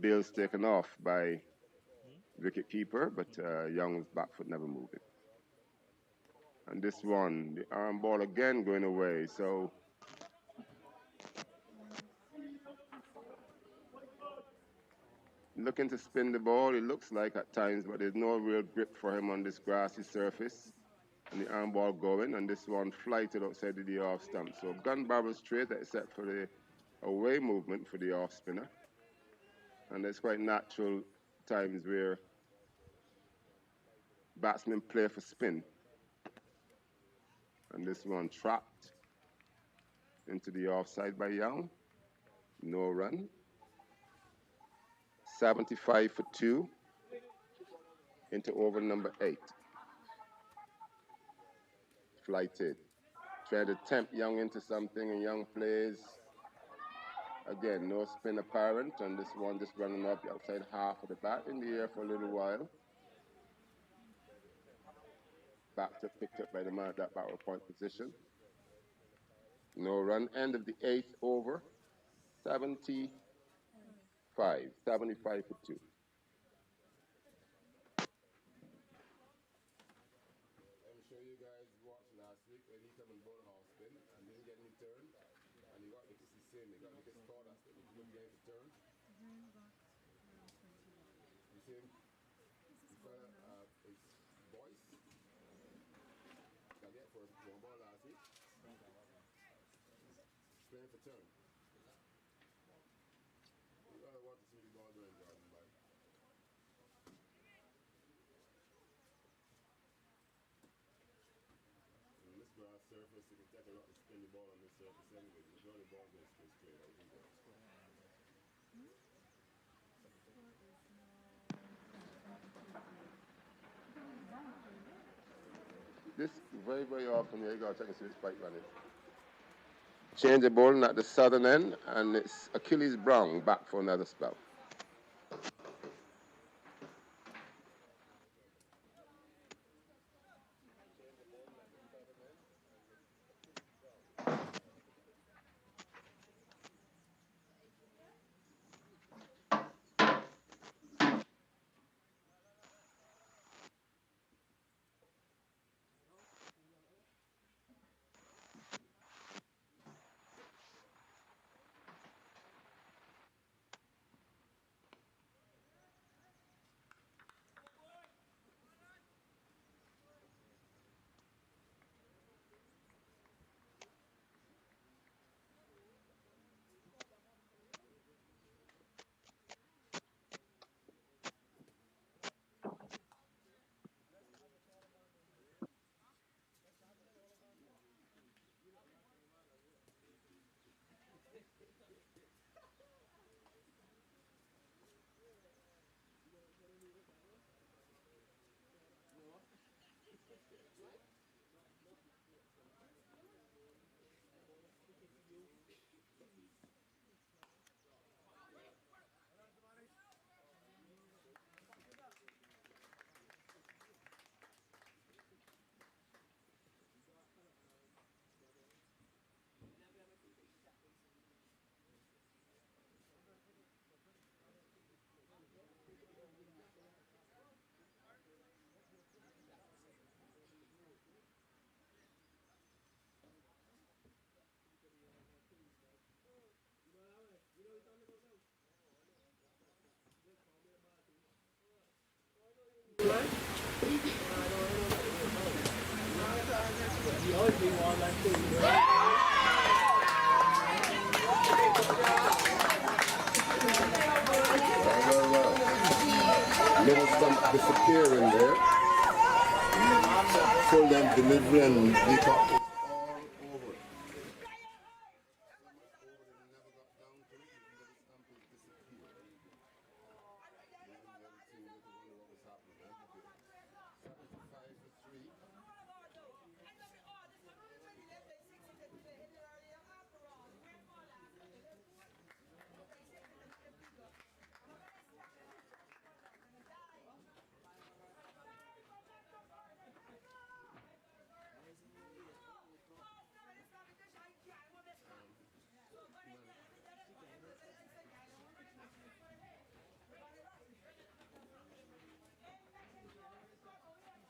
Bill's taken off by wicket keeper, but Young's back foot never moving. And this one, the arm ball again going away, so looking to spin the ball, it looks like at times, but there's no real grip for him on this grassy surface. And the arm ball going, and this one flighted outside the off stump. So gun barrel straight, except for the away movement for the off spinner. And there's quite natural times where batsmen play for spin. And this one trapped into the offside by Young. No run. 75 for 2 into over number 8. Flighted. Try to tempt Young into something, and Young plays. Again, no spin apparent, and this one just running up the outside half of the bat in the air for a little while. Back to picked up by the man at that backward point position. No run. End of the 8th over. 75 for 2. I'm sure you guys watched last week when he come and bowled half spin and didn't get any turn, and he got wickets the same. He got wickets caught us. He couldn't get any turn. You see him? His voice. Got get first one ball last week. Playing for turn. You gotta want to see the ball doing, Jordan, but on this grass surface, you can take a lot to spin the ball on this surface anyway. You know the ball goes straight out. This very, very often, yeah, you gotta check and see this pipe running. Change the bowling at the southern end, and it's Achilles Brown back for another spell. Little stump disappearing there. Full length delivery and decock all over it. Never got down to it. Little stump is disappeared. Everything was wonder what was happening.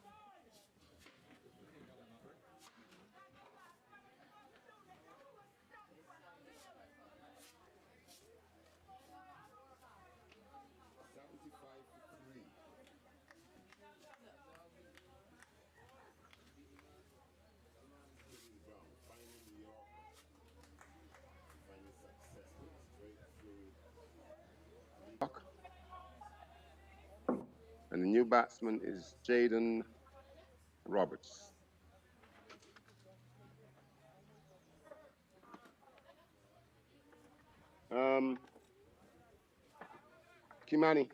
75 for 3. And the new batsman is Jaden Roberts. Kimani.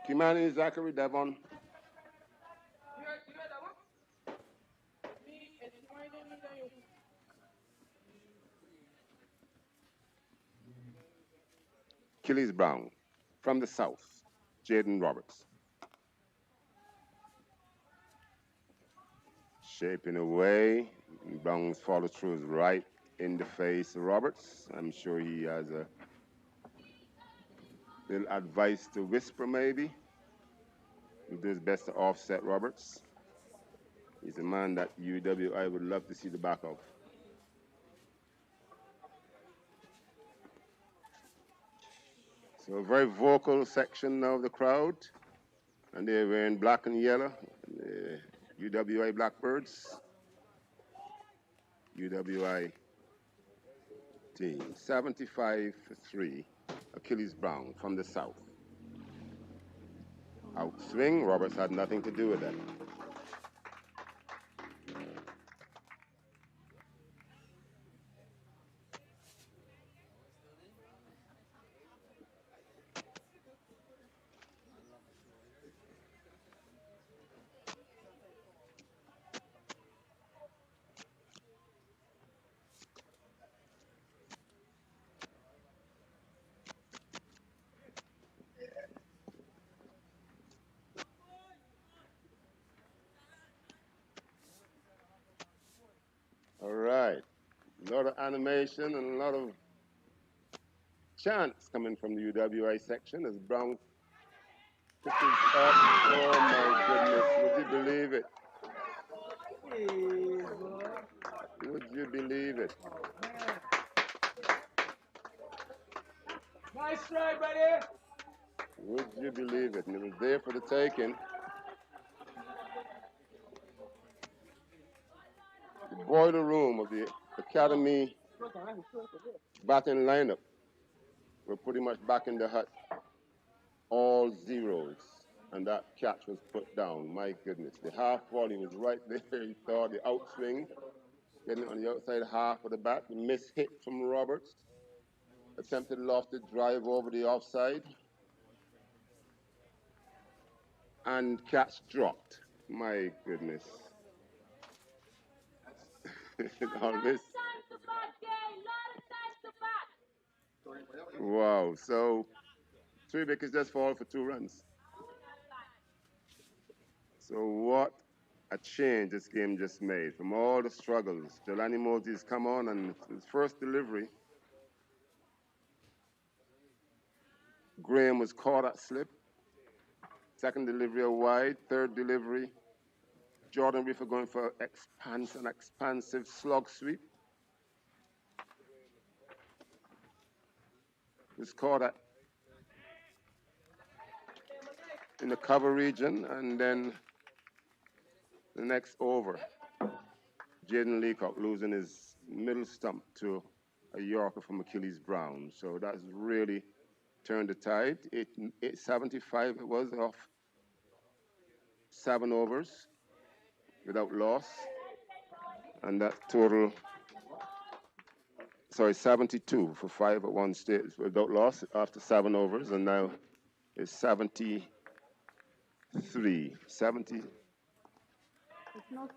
Kimani, Zachary, Devon. Achilles Brown. From the south, Jaden Roberts. Shaping away. Brown's follow through is right in the face of Roberts. I'm sure he has a little advice to whisper, maybe. He'll do his best to offset Roberts. He's a man that UWI would love to see the back of. So a very vocal section of the crowd. And they're wearing black and yellow. The UWI Blackbirds. UWI team. 75 for 3. Achilles Brown from the south. Outswing. Roberts had nothing to do with that. All right. A lot of animation and a lot of chants coming from the UWI section as Brown pitches up. Oh my goodness, would you believe it? Would you believe it? Nice try, buddy. Would you believe it? And it was there for the taking. The boiler room of the academy batting lineup were pretty much back in the hut. All zeros. And that catch was put down. My goodness. The half volley was right there. He saw the outswing, getting on the outside half of the bat. The miss hit from Roberts. Attempted lofted drive over the offside. And catch dropped. My goodness. All this. Wow. So 3 wickets just fall for 2 runs. So what a change this game just made from all the struggles. Jelani Moses come on, and his first delivery, Graham was caught at slip. Second delivery a wide. Third delivery, Jordan Riffer going for an expansive slog sweep. Was caught at in the cover region, and then the next over, Jaden Leacock losing his middle stump to a Yorker from Achilles Brown. So that's really turned the tide. 875 it was off 7 overs without loss. And that total, 72 for 5 at one stage without loss after 7 overs. And now it's 73,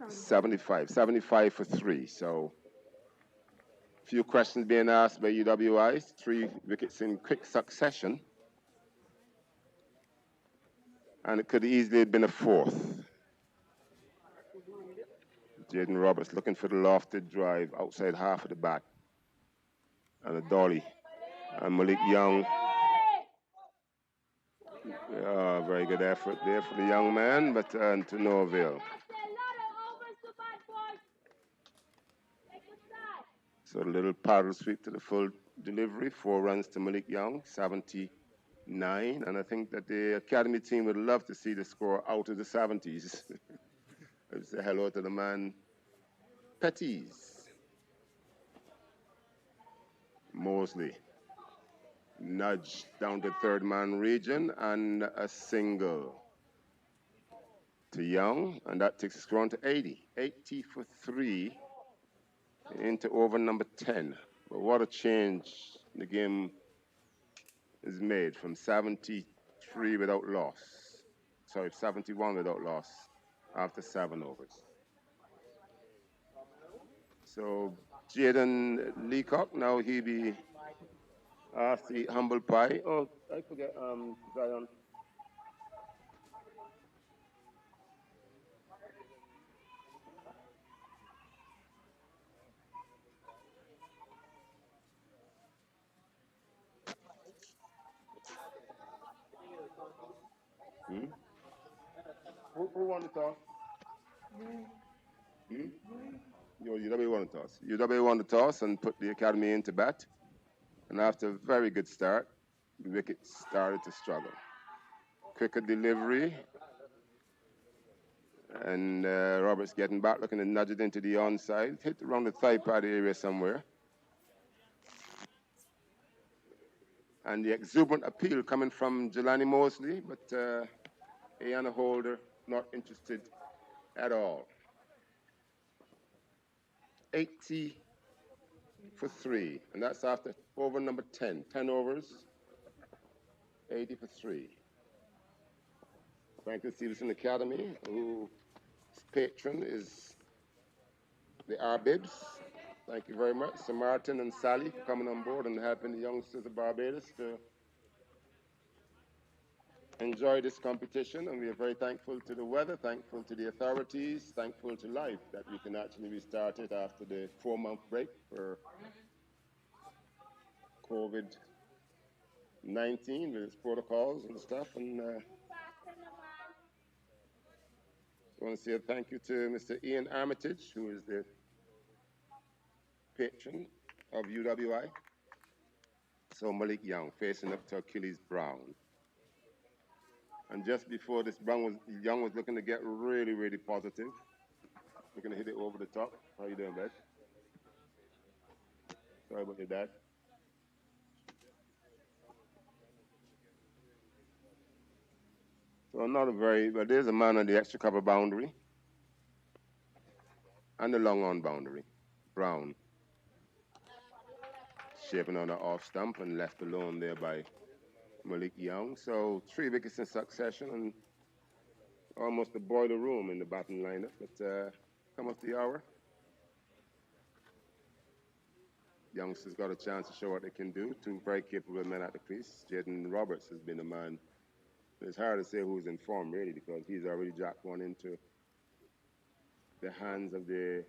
75 for 3. So a few questions being asked by UWI, 3 wickets in quick succession. And it could easily have been a 4th. Jaden Roberts looking for the lofted drive outside half of the bat. And a dolly. And Malik Young. Very good effort there for the young man, but to no avail. So a little paddle sweep to the full delivery, 4 runs to Malik Young, 79. And I think that the academy team would love to see the score out of the 70s. I'd say hello to the man, Petties. Mosley. Nudge down to third man region and a single to Young, and that takes the score on to 80. 80 for 3 into over number 10. But what a change the game is made from 73 without loss. 71 without loss after 7 overs. So Jaden Leacock, now he be asked the humble pie. Oh, I forget, Zion. Who won the toss? UW won the toss. UW won the toss and put the academy into bat. And after a very good start, the wickets started to struggle. Quicker delivery. And Roberts getting back, looking to nudge it into the onside. Hit around the thigh pad area somewhere. And the exuberant appeal coming from Jelani Mosley, but Ayanna Holder not interested at all. 80 for 3, and that's after over number 10. 10 overs, 80 for 3. Franklin Stevenson Academy, whose patron is the Arbibs. Thank you very much, Sir Martin and Sally, for coming on board and helping the youngsters of Barbados to enjoy this competition. And we are very thankful to the weather, thankful to the authorities, thankful to life that we can actually restart it after the 4-month break for COVID-19 with its protocols and stuff. And I want to say a thank you to Mr. Ian Armitage, who is the patron of UWI. So Malik Young facing up to Achilles Brown. And just before this, Young was looking to get really, really positive. Looking to hit it over the top. How you doing, bud? Sorry about your dad. So but there's a man on the extra cover boundary and the long on boundary. Brown. Shaping on the off stump and left alone there by Malik Young. So 3 wickets in succession and almost a boiler room in the batting lineup. But come up the hour. Youngsters got a chance to show what they can do. 2 very capable men at the crease. Jaden Roberts has been a man. It's hard to say who's in form, really, because he's already jacked one into the hands of the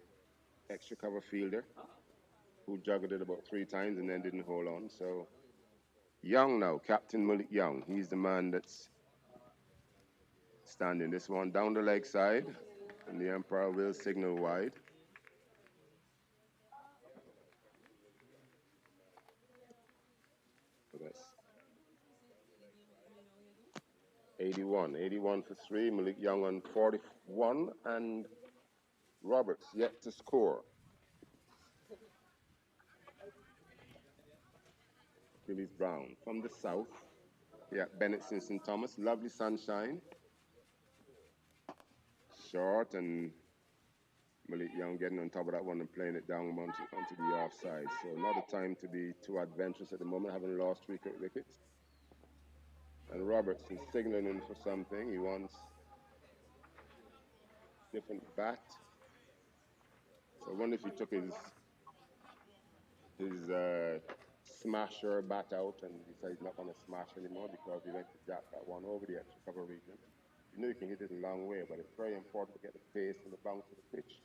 extra cover fielder, who juggled it about 3 times and then didn't hold on. So Young now, Captain Malik Young. He's the man that's standing. This one down the leg side, and the umpire will signal wide. So that's 81 for 3. Malik Young on 41, and Roberts yet to score. Achilles Brown from the south. Yeah, Bennett Simpson Thomas. Lovely sunshine. Short, and Malik Young getting on top of that one and playing it down onto the offside. So not a time to be too adventurous at the moment, having lost 3 quick wickets. And Roberts is signaling for something. He wants different bat. So I wonder if he took his smasher bat out and decided he's not going to smash anymore because he went to jack that one over the extra cover region. You know you can hit it a long way, but it's very important to get the pace and the bounce of the pitch.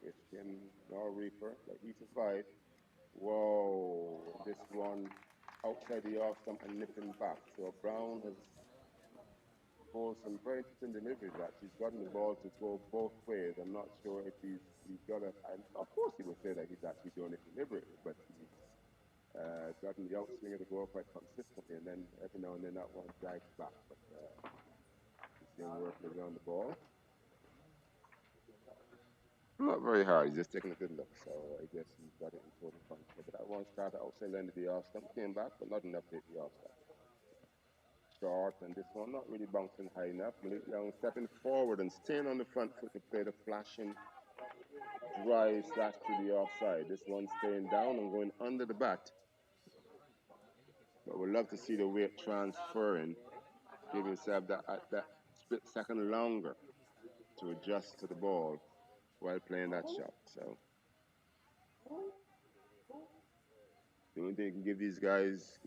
With him, no Reaper, but he survived. Whoa, this one outside the off stump and nipping back. So Brown has posed some very interesting deliveries. Actually, he's gotten the ball to go both ways. I'm not sure if he's got it. And of course, he would say that he's actually doing it deliberately, but he's gotten the outswinger to go quite consistently, and then every now and then that one drags back. But he's still working around the ball. Not very hard. He's just taking a good look. So I guess he's got it in total control. But that one started outside the end of the off stump, came back, but not enough to hit the off stump. Short, and this one not really bouncing high enough. Malik Young stepping forward and staying on the front foot to play the flashing drive slash to the offside. This one staying down and going under the bat. But we'd love to see the weight transferring, give himself that split second longer to adjust to the ball while playing that shot. So the only thing you can give these guys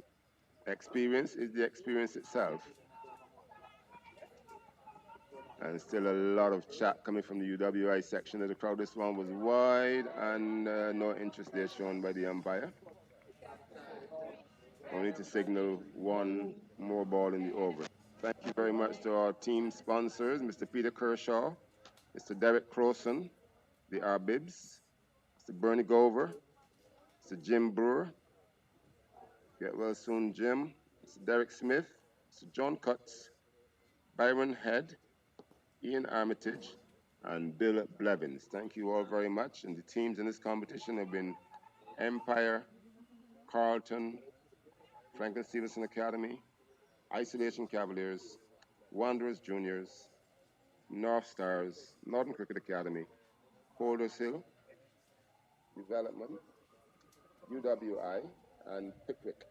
experience is the experience itself. And still a lot of chat coming from the UWI section of the crowd. This one was wide and no interest there shown by the umpire. Only to signal one more ball in the over. Thank you very much to our team sponsors, Mr. Peter Kershaw, Mr. Derek Crowson, the Arbibs, Mr. Bernie Gover, Mr. Jim Brewer, get well soon Jim, Mr. Derek Smith, Mr. John Cutts, Byron Head, Ian Armitage, and Bill Blevins. Thank you all very much. And the teams in this competition have been Empire, Carlton, Franklin Stevenson Academy, Isolation Cavaliers, Wanderers Juniors, North Stars, Northern Cricket Academy, Holders Hill, Development, UWI, and Pickwick.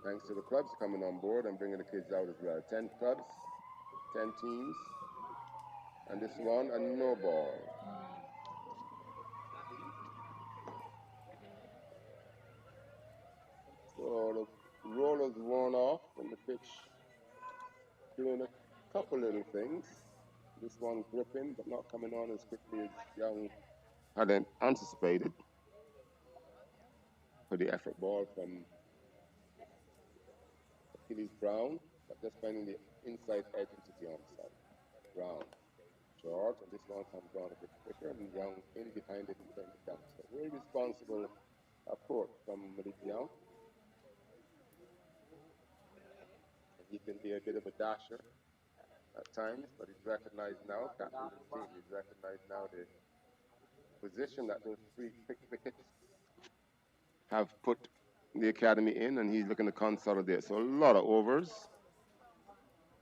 Thanks to the clubs coming on board and bringing the kids out as well. 10 clubs, 10 teams, and this one, a no ball. So the roller's worn off and the pitch doing a couple little things. This one gripping, but not coming on as quickly as Young had anticipated for the effort ball from Achilles Brown, but just finding the inside edge into the onside. Brown, short, and this one comes down a bit quicker, and Young in behind it and turns it down. So very responsible approach from Malik Young. And he can be a bit of a dasher at times, but he's recognized now, captain of the team, he's recognized now the position that those three quick wickets have put the academy in, and he's looking to consolidate. So a lot of overs.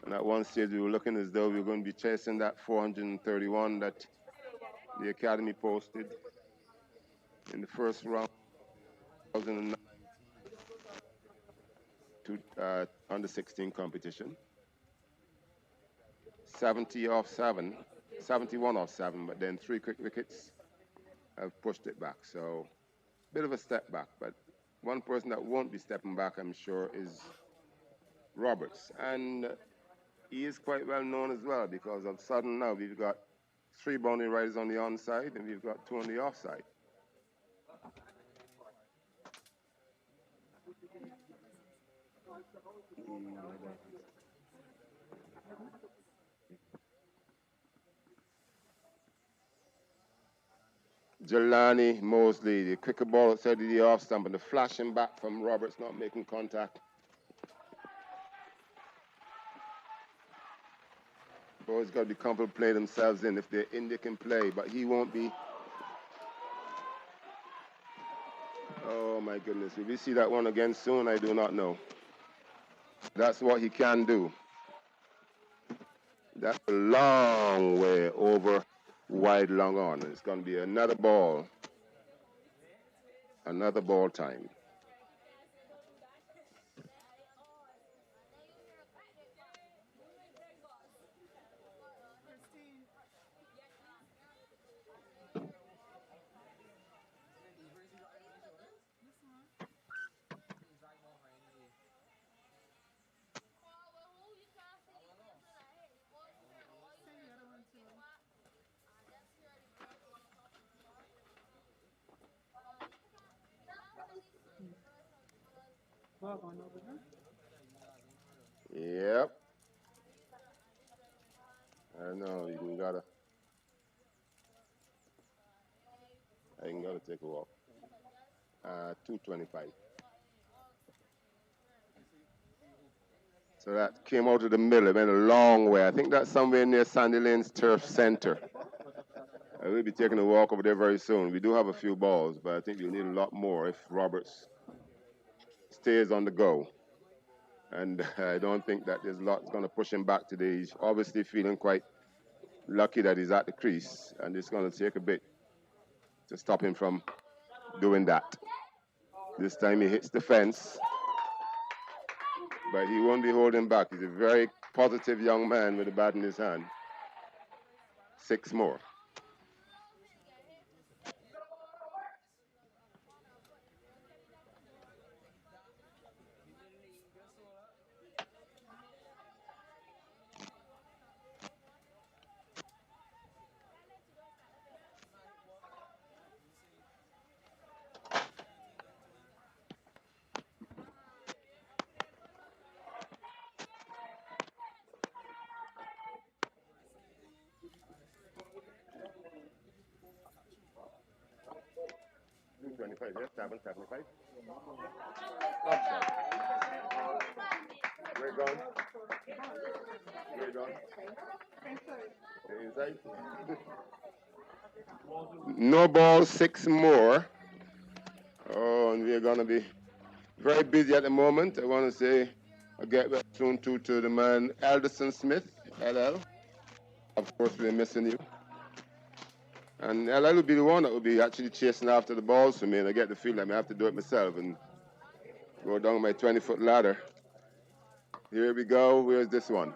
And at one stage, we were looking as though we were going to be chasing that 431 that the academy posted in the first round of 2019 to under 16 competition. 70 off 7, 71 off 7, but then 3 quick wickets have pushed it back. So bit of a step back, but one person that won't be stepping back, I'm sure, is Roberts. And he is quite well known as well, because of sudden now we've got 3 boundary riders on the onside and we've got 2 on the offside. Jelani Mosley, the quicker ball outside of the off stump, and the flashing back from Roberts, not making contact. Boys got to be comfortable playing themselves in. If they're in, they can play, but he won't be. Oh my goodness, will we see that one again soon? I do not know. That's what he can do. That's a long way over, wide, long on. It's going to be another ball time. Yep. I know, I gotta take a walk. 225. So that came out of the middle. It went a long way. I think that's somewhere near Sandy Lane's turf center. I will be taking a walk over there very soon. We do have a few balls, but I think you'll need a lot more if Roberts stays on the go. And I don't think that there's a lot that's going to push him back today. He's obviously feeling quite lucky that he's at the crease, and it's going to take a bit to stop him from doing that. This time he hits the fence, but he won't be holding back. He's a very positive young man with a bat in his hand. 6 more. Yes, 775. Where you going? Where you going? Inside. No ball, 6 more. Oh, and we're going to be very busy at the moment. I want to say I'll get back soon to the man, Alderson Smith, LL. Of course, we're missing you. And LL will be the one that will be actually chasing after the balls for me, and I get the feeling I have to do it myself and go down my 20-foot ladder. Here we go. Where's this one?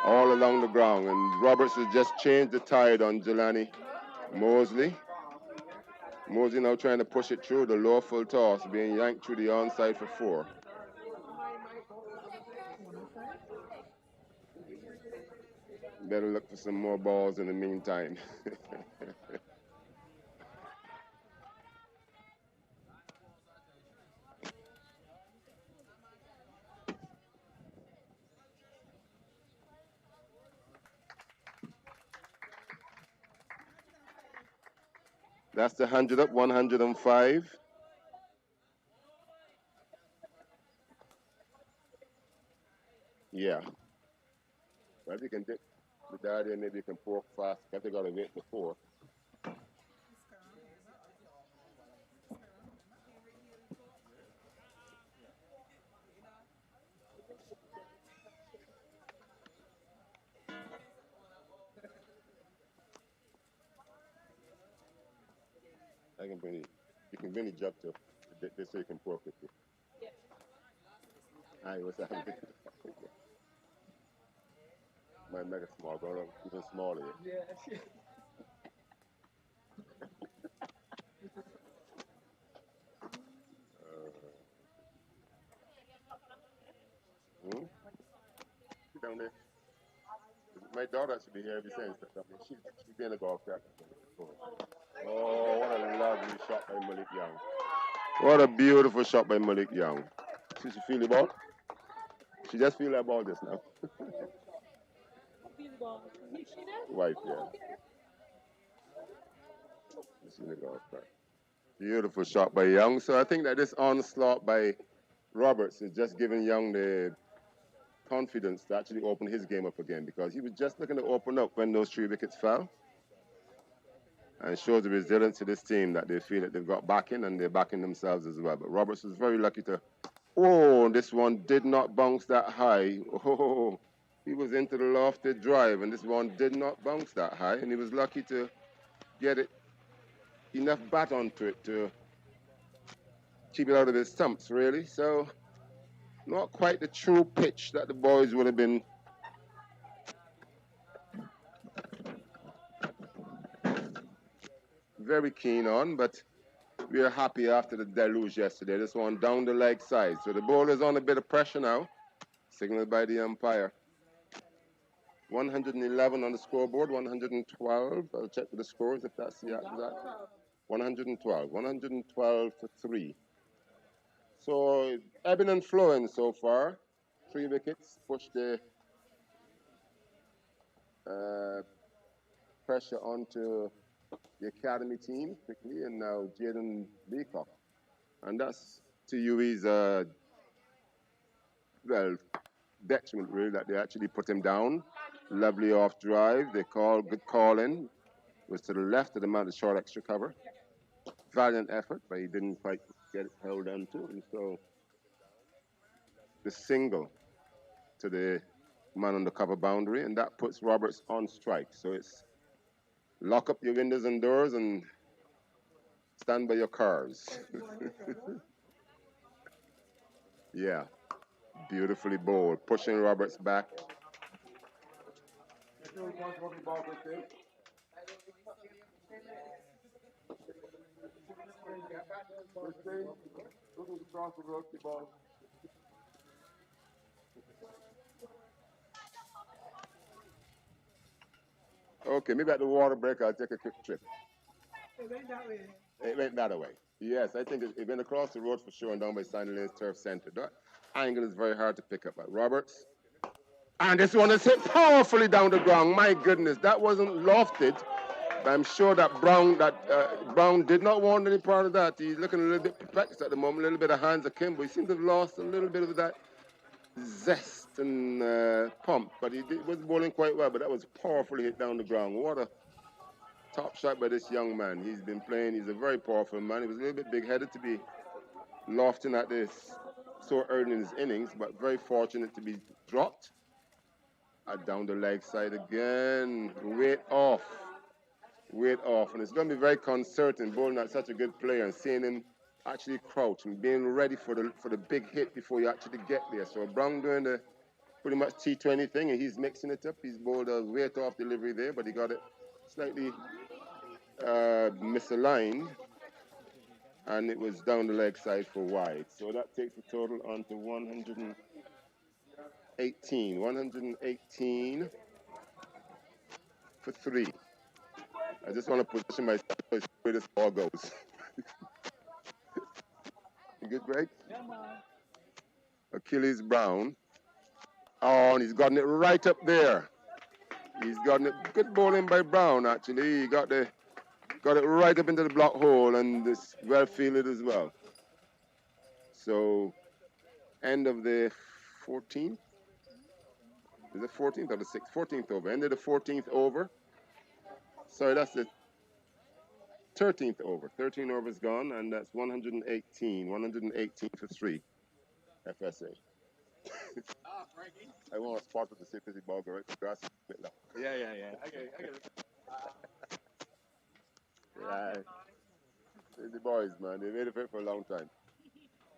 All along the ground. And Roberts has just changed the tide on Jelani Mosley. Mosley now trying to push it through the low full toss, being yanked through the onside for 4. Better look for some more balls in the meantime. That's the 100 up, 105. Yeah. But if you can dip the idea, maybe you can pork fast. If you got to wait before. I can bring it. You can bring the jug to this so you can pork with you. Aye, what's that? My mega small, bro. Even smaller. Yes. Hmm? Sit down there. My daughter should be here every since. I mean, she's been a golf practice before. Oh, what a lovely shot by Malik Young. What a beautiful shot by Malik Young. She feel the ball? She just feel that ball just now. Wife, yeah. She's in the golf practice. Beautiful shot by Young. So I think that this onslaught by Roberts is just giving Young the confidence to actually open his game up again because he was just looking to open up when those 3 wickets fell. And it shows the resilience of this team that they feel that they've got backing and they're backing themselves as well. But Roberts was very lucky to. Oh, this one did not bounce that high. Oh, he was into the lofted drive and this one did not bounce that high. And he was lucky to get it enough bat onto it to keep it out of his stumps, really. So, not quite the true pitch that the boys would have been very keen on, but we are happy after the deluge yesterday. This one down the leg side. So the ball is on a bit of pressure now, signaled by the umpire. 111 on the scoreboard, 112. I'll check the scores if that's the exact. 112. 112 to 3. So ebbing and flowing so far. 3 wickets push the pressure onto the academy team quickly, and now Jaden Leacock. And that's to UWI's, well, detriment really that they actually put him down. Lovely off drive. They call good calling. Was to the left of the man, the short extra cover. Valiant effort, but he didn't quite get it held onto. And so the single to the man on the cover boundary, and that puts Roberts on strike. So it's lock up your windows and doors and stand by your cars. Yeah, beautifully bowled, pushing Roberts back. Okay, maybe at the water break, I'll take a quick trip. It went that way. It went that way. Yes, I think it went across the road for sure and down by Sandy Lane's turf center. That angle is very hard to pick up at Roberts. And this one is hit powerfully down the ground. My goodness, that wasn't lofted. But I'm sure that Brown did not want any part of that. He's looking a little bit perplexed at the moment, a little bit of hands akimbo. He seemed to have lost a little bit of that zest and pump, but he was bowling quite well, but that was powerfully hit down the ground. What a top shot by this young man. He's been playing, he's a very powerful man. He was a little bit big-headed to be lofting at this so early in his innings, but very fortunate to be dropped. Down the leg side again, weight off. And it's going to be very concerning bowling at such a good player and seeing him actually crouch and being ready for the big hit before you actually get there. So Brown doing the pretty much T20 thing, and he's mixing it up. He's bowled a weight off delivery there, but he got it slightly misaligned, and it was down the leg side for wide. So that takes the total on to 118. 118 for 3. I just want to position myself to see where this ball goes. You good, Greg? Yeah, man. Achilles Brown. Oh, and he's gotten it right up there. He's gotten it. Good bowling by Brown, actually. He got it right up into the block hole, and it's well fielded as well. So, end of the 14th. Is it 14th or the 6th? 14th over. Ended the 14th over. Sorry, that's the 13th over. 13 overs gone, and that's 118. 118 for 3. FSA. I want to spot with the safety ball go right to grass. Yeah. I get it. Yeah. The boys, man, they made it for a long time.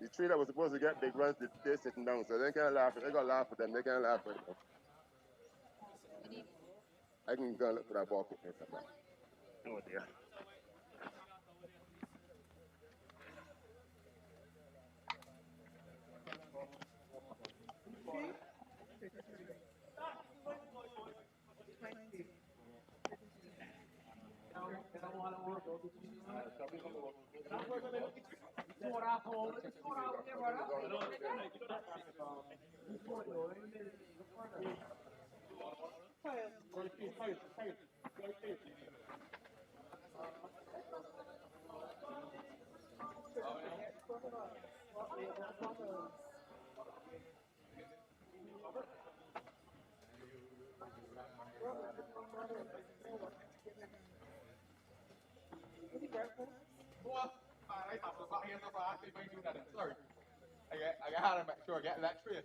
The three that was supposed to get big runs, they're sitting down, so they can't laugh. They got to laugh at them. They can't laugh at them. I can go and look for that ball quick and come back. Oh dear. Sorry. I got to make sure I get that tree.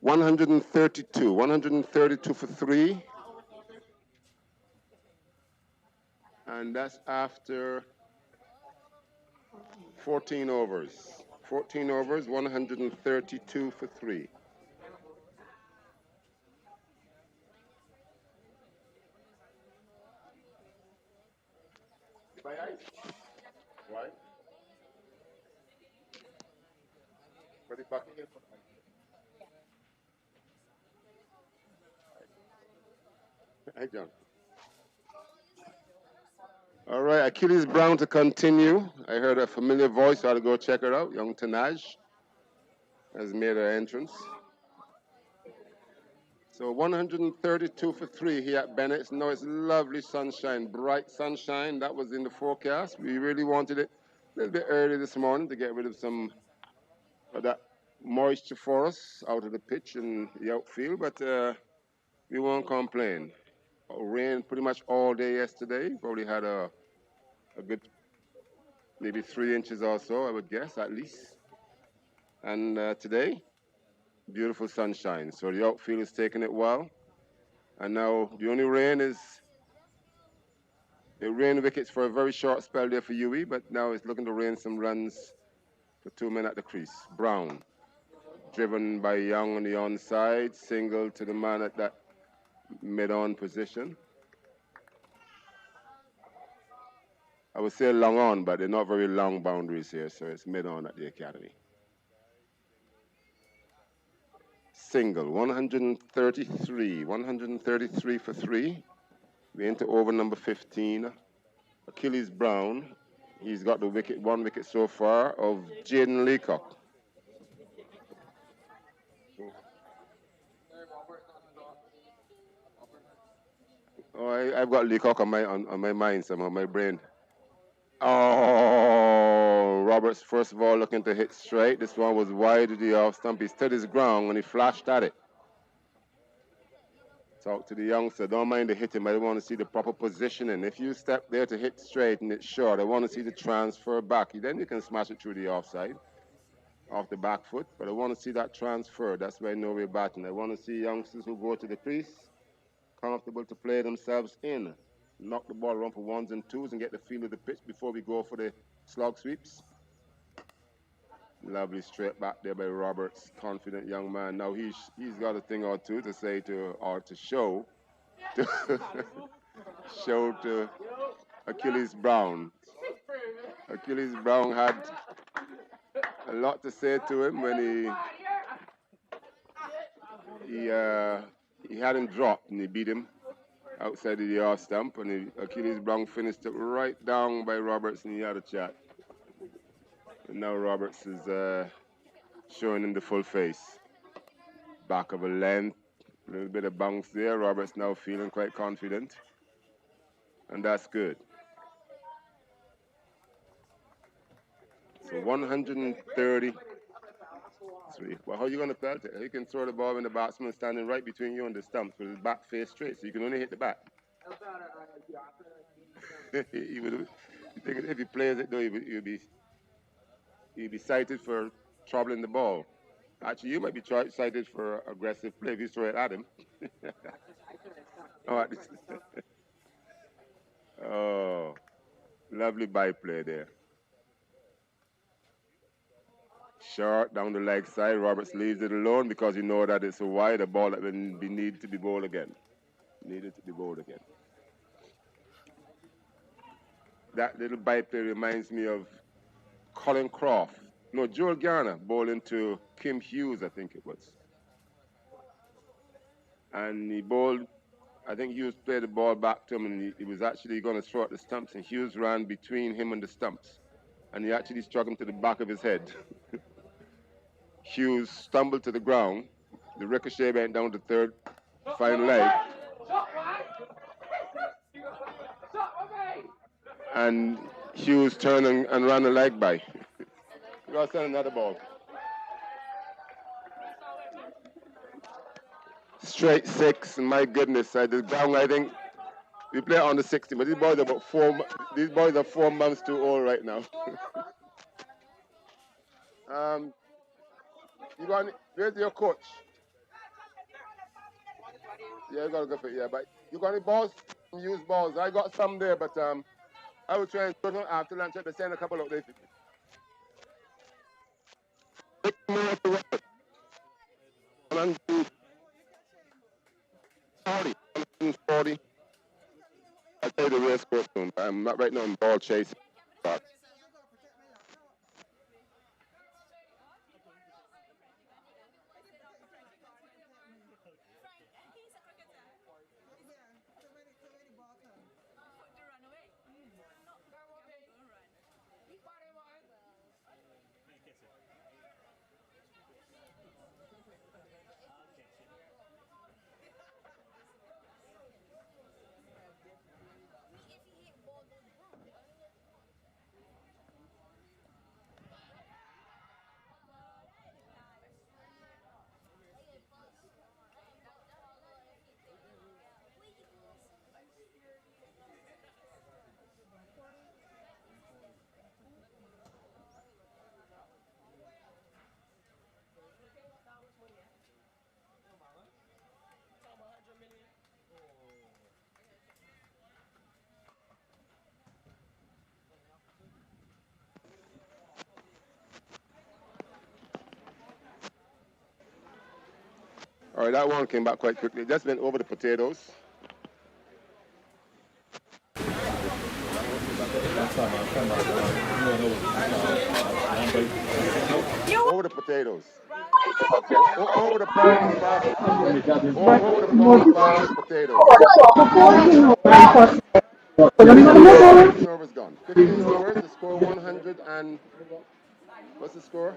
132 for 3. And that's after 14 overs. 14 overs, 132 for 3. Why? Put it back in. Hey, John. All right, Achilles Brown to continue. I heard a familiar voice, so I'll go check her out. Young Tanaj has made her entrance. So 132 for 3 here at Bennett's. No, it's lovely sunshine, bright sunshine. That was in the forecast. We really wanted it a little bit early this morning to get rid of some of that moisture for us out of the pitch and the outfield, but we won't complain. Rain pretty much all day yesterday. Probably had a good maybe 3 inches or so, I would guess, at least. And today, beautiful sunshine. So the outfield is taking it well. And now the only rain is, it rained wickets for a very short spell there for UWI, but now it's looking to rain some runs for 2 men at the crease. Brown, driven by Young on the onside, single to the man at that mid-on position. I would say long on, but they're not very long boundaries here, so it's mid-on at the academy. Single, 133 for 3. We're into over number 15. Achilles Brown, he's got the wicket, 1 wicket so far of Jaden Leacock. Oh, I've got Leacock on my mind somehow, my brain. Oh, Roberts, first of all, looking to hit straight. This one was wide of the off stump. He stood his ground when he flashed at it. Talk to the youngster. Don't mind the hitting, but I want to see the proper positioning. If you step there to hit straight and it's short, I want to see the transfer back. Then you can smash it through the offside, off the back foot. But I want to see that transfer. That's why I know we're batting. I want to see youngsters who go to the crease, comfortable to play themselves in. Knock the ball around for 1s and 2s and get the feel of the pitch before we go for the slog sweeps. Lovely straight back there by Roberts, confident young man. Now he's got a thing or two to say to, or to show to Achilles Brown. Achilles Brown had a lot to say to him when he had him dropped and he beat him outside of the off stump, and Achilles Brown finished it right down by Roberts, and he had a chat. And now Roberts is showing him the full face. Back of a length, a little bit of bounce there. Roberts now feeling quite confident, and that's good. So 133. Well, how are you going to pelt it? You can throw the ball when the batsman is standing right between you and the stumps with his back face straight, so you can only hit the bat. If he plays it, though, he'll be cited for troubling the ball. Actually, you might be cited for aggressive play if you throw it at him. Oh, lovely byplay there. Short down the leg side. Roberts leaves it alone because you know that it's a wide, a ball that will need to be bowled again. Needed to be bowled again. That little byplay reminds me of Colin Croft. No, Joel Garner bowling to Kim Hughes, I think it was. And he bowled, I think Hughes played the ball back to him, and he was actually going to throw at the stumps, and Hughes ran between him and the stumps. And he actually struck him to the back of his head. Hughes stumbled to the ground. The ricochet went down the third, final leg. And Hughes turned and ran the leg by. Go send another ball. Straight 6, and my goodness, the ground, I think we play on the 60, but these boys are 4 months too old right now. You got any, where's your coach? Yeah, you gotta go for it. Yeah, but you got any balls? Use balls. I got some there, but I will try and go after lunch. They send a couple out there. 140, 140. I'll tell you the race course soon. I'm not right now. I'm ball chasing. But all right, that one came back quite quickly. Just went over the potatoes. Over the potatoes. Over the prawns, mashed over the prawns, mashed potatoes. 15 overs gone. 15 overs. The score 100 and what's the score?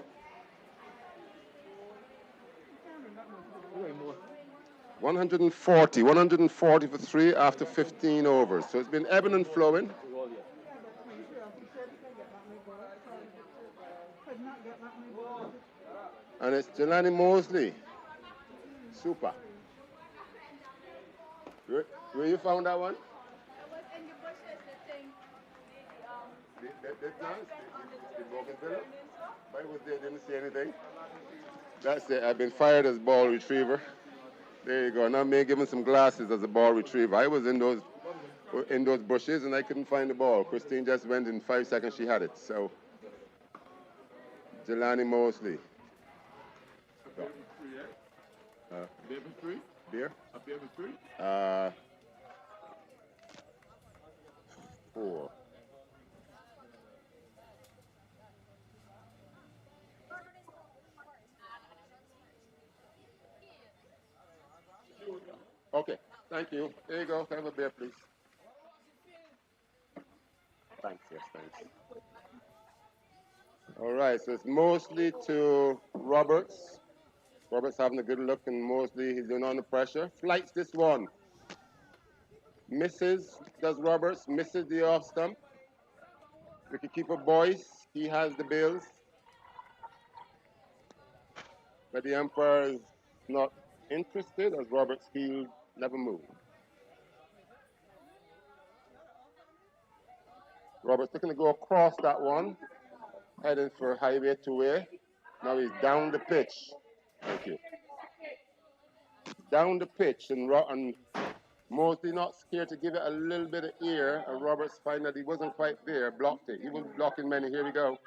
140. 140 for 3 after 15 overs. So it's been ebbing and flowing. And it's Jelani Mosley. Super. Where you found that one? I was in the bushes, the thing. The plants? The bougainvillea? I was there, didn't see anything. That's it. I've been fired as ball retriever. There you go. Now me giving some glasses as a ball retriever. I was in those bushes and I couldn't find the ball. Christine just went in 5 seconds. She had it. So Jelani Mosley. Beer for free? Beer? A beer for free? 4. Okay, thank you. There you go. Have a beer, please. Thanks, yes, thanks. All right, so it's mostly to Roberts. Roberts having a good look, and mostly he's doing on the pressure. Flights this one. Misses, does Roberts, misses the off stump. Wicketkeeper Boyce, he has the bills. But the umpire is not interested as Roberts' field never moved. Roberts looking to go across that one, heading for highway 2A. Now he's down the pitch. Thank you. Down the pitch, and mostly not scared to give it a little bit of ear. And Roberts find that he wasn't quite there, blocked it. He was blocking many. Here we go.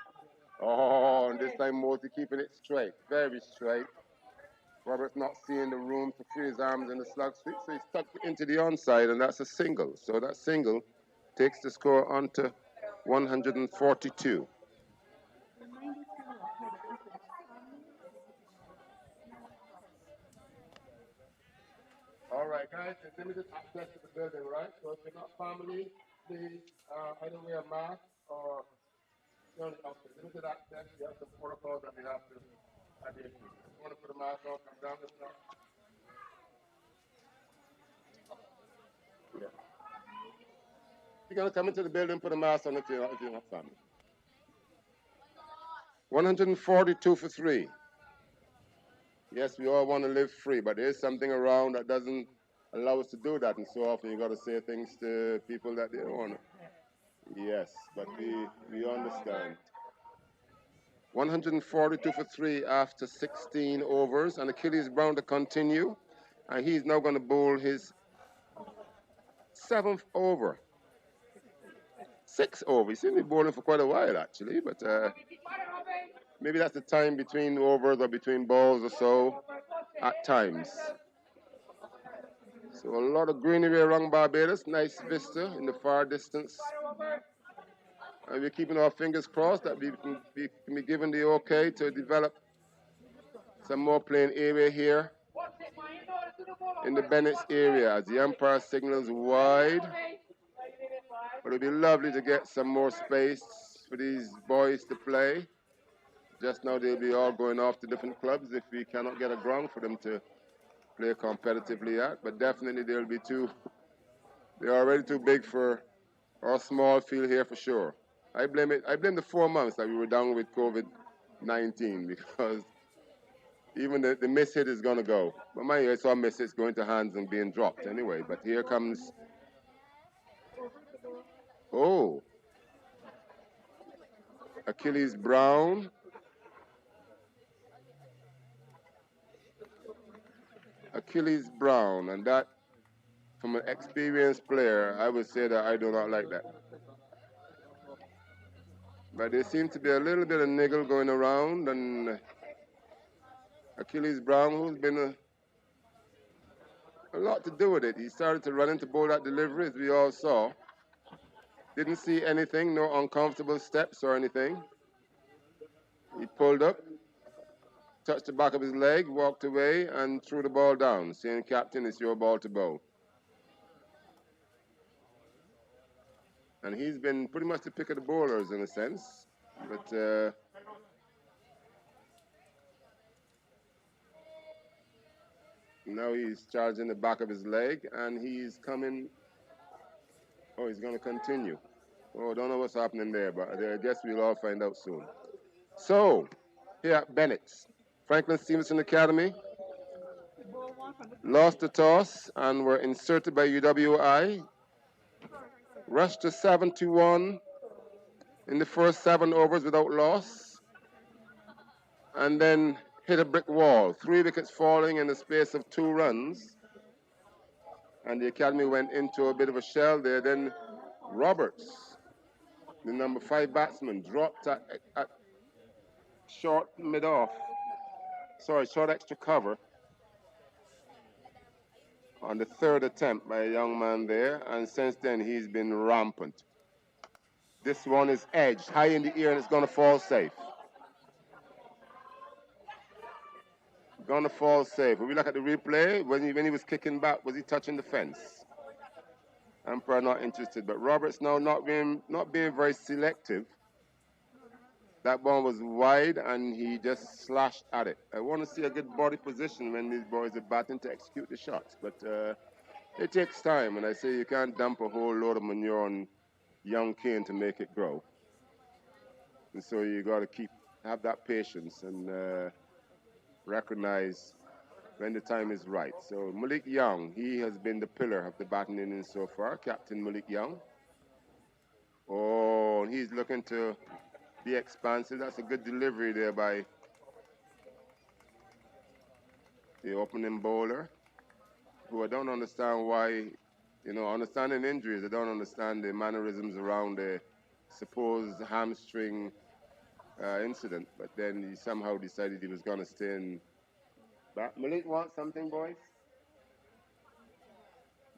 Oh, and this time Mosey keeping it straight, very straight. Roberts not seeing the room to free his arms in the slug sweep, so he's tucked into the onside, and that's a single. So that single takes the score on to 142. All right, guys, there's limited access to the building, right? So if you're not family, please either wear a mask or limited access. We have some protocols that we have to adhere to. If you want to put a mask on, come down this way. Yeah. You're going to come into the building, put a mask on if you're not family. 142 for 3. Yes, we all want to live free, but there's something around that doesn't allow us to do that, and so often you got to say things to people that they don't want to. Yes, but we understand. 142 for 3 after 16 overs, and Achilles Brown to continue. And he's now going to bowl his 7th over. 6 over. He's seen me bowling for quite a while, actually, but maybe that's the time between overs or between balls or so at times. So a lot of greenery around Barbados. Nice vista in the far distance. And we're keeping our fingers crossed that we can be given the okay to develop some more playing area here in the Bennett's area as the umpire signals wide. But it'd be lovely to get some more space for these boys to play. Just now they'll be all going off to different clubs if we cannot get a ground for them to play competitively at. But definitely they're already too big for our small field here for sure. I blame the 4 months that we were down with COVID-19 because even the miss hit is going to go. But mind you, I saw miss hits going to hands and being dropped anyway. But here comes, Achilles Brown. Achilles Brown, and that, from an experienced player, I would say that I do not like that. But there seems to be a little bit of niggle going around, and Achilles Brown, who's been a lot to do with it. He started to run into bowl that delivery, as we all saw. Didn't see anything, no uncomfortable steps or anything. He pulled up, touched the back of his leg, walked away, and threw the ball down, saying, "Captain, it's your ball to bowl." And he's been pretty much the pick of the bowlers in a sense. But now he's charging the back of his leg, and he's coming. Oh, he's going to continue. Oh, don't know what's happening there, but I guess we'll all find out soon. So, here at Bennett's, Franklin Stevenson Academy, lost the toss and were inserted by UWI. Rushed to 7-1 in the first 7 overs without loss. And then hit a brick wall. 3 wickets falling in the space of 2 runs. And the Academy went into a bit of a shell there. Then Roberts, the number 5 batsman, dropped at short extra cover on the 3rd attempt by a young man there. And since then, he's been rampant. This one is edged high in the air and it's going to fall safe. Going to fall safe. When we look at the replay, when he was kicking back, was he touching the fence? Umpire not interested, but Roberts now not being very selective. That ball was wide and he just slashed at it. I want to see a good body position when these boys are batting to execute the shots, but it takes time, and I say you can't dump a whole load of manure on young cane to make it grow. And so you got to have that patience and recognize when the time is right. So Malik Young, he has been the pillar of the batting innings so far, Captain Malik Young. Oh, he's looking to be expansive. That's a good delivery there by the opening bowler, who I don't understand why, understanding injuries, I don't understand the mannerisms around the supposed hamstring incident, but then he somehow decided he was going to stay in. But Malik wants something, boys?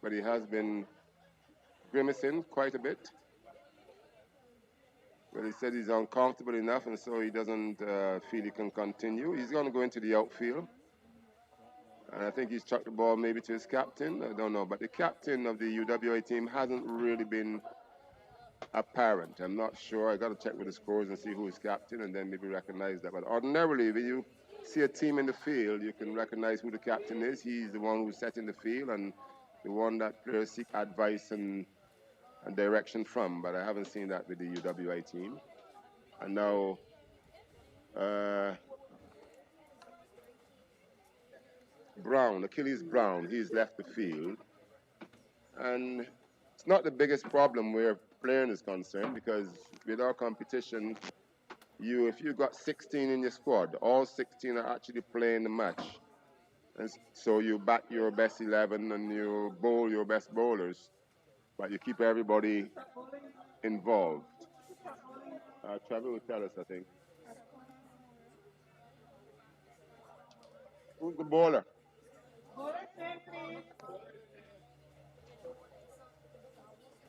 But he has been grimacing quite a bit. Well, he said he's uncomfortable enough, and so he doesn't feel he can continue. He's going to go into the outfield. And I think he's chucked the ball maybe to his captain. I don't know. But the captain of the UWI team hasn't really been apparent. I'm not sure. I got to check with the scores and see who is captain and then maybe recognize that. But ordinarily, when you see a team in the field, you can recognize who the captain is. He's the one who's setting the field and the one that players seek advice and direction from. But I haven't seen that with the UWI team. And now Achilles Brown, he's left the field. And it's not the biggest problem where playing is concerned, because with our competition, if you got 16 in your squad, all 16 are actually playing the match. And so you bat your best 11 and you bowl your best bowlers, but you keep everybody involved. Trevor will tell us, I think. Who's the bowler?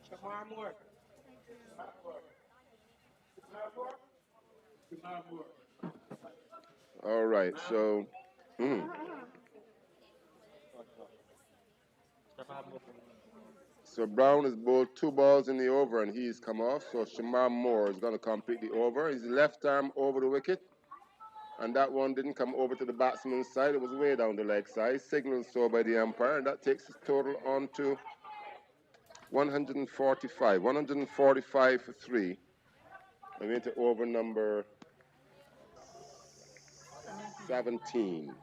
Shamar Moore. All right, so so Brown has bowled 2 balls in the over and he's come off. So Shamar Moore is going to complete the over. His left arm over the wicket, and that one didn't come over to the batsman's side. It was way down the leg side, signaled so by the umpire, and that takes his total on to 145. 145 for 3. I'm into over number 17.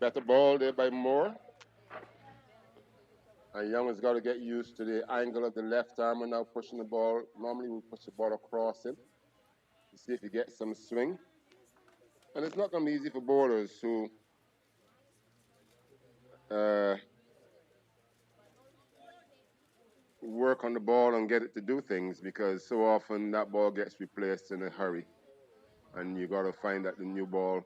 Better ball there by Moore. And Young has got to get used to the angle of the left arm and now pushing the ball. Normally we push the ball across him to see if he gets some swing. And it's not going to be easy for bowlers who work on the ball and get it to do things, because so often that ball gets replaced in a hurry. And you got to find that the new ball,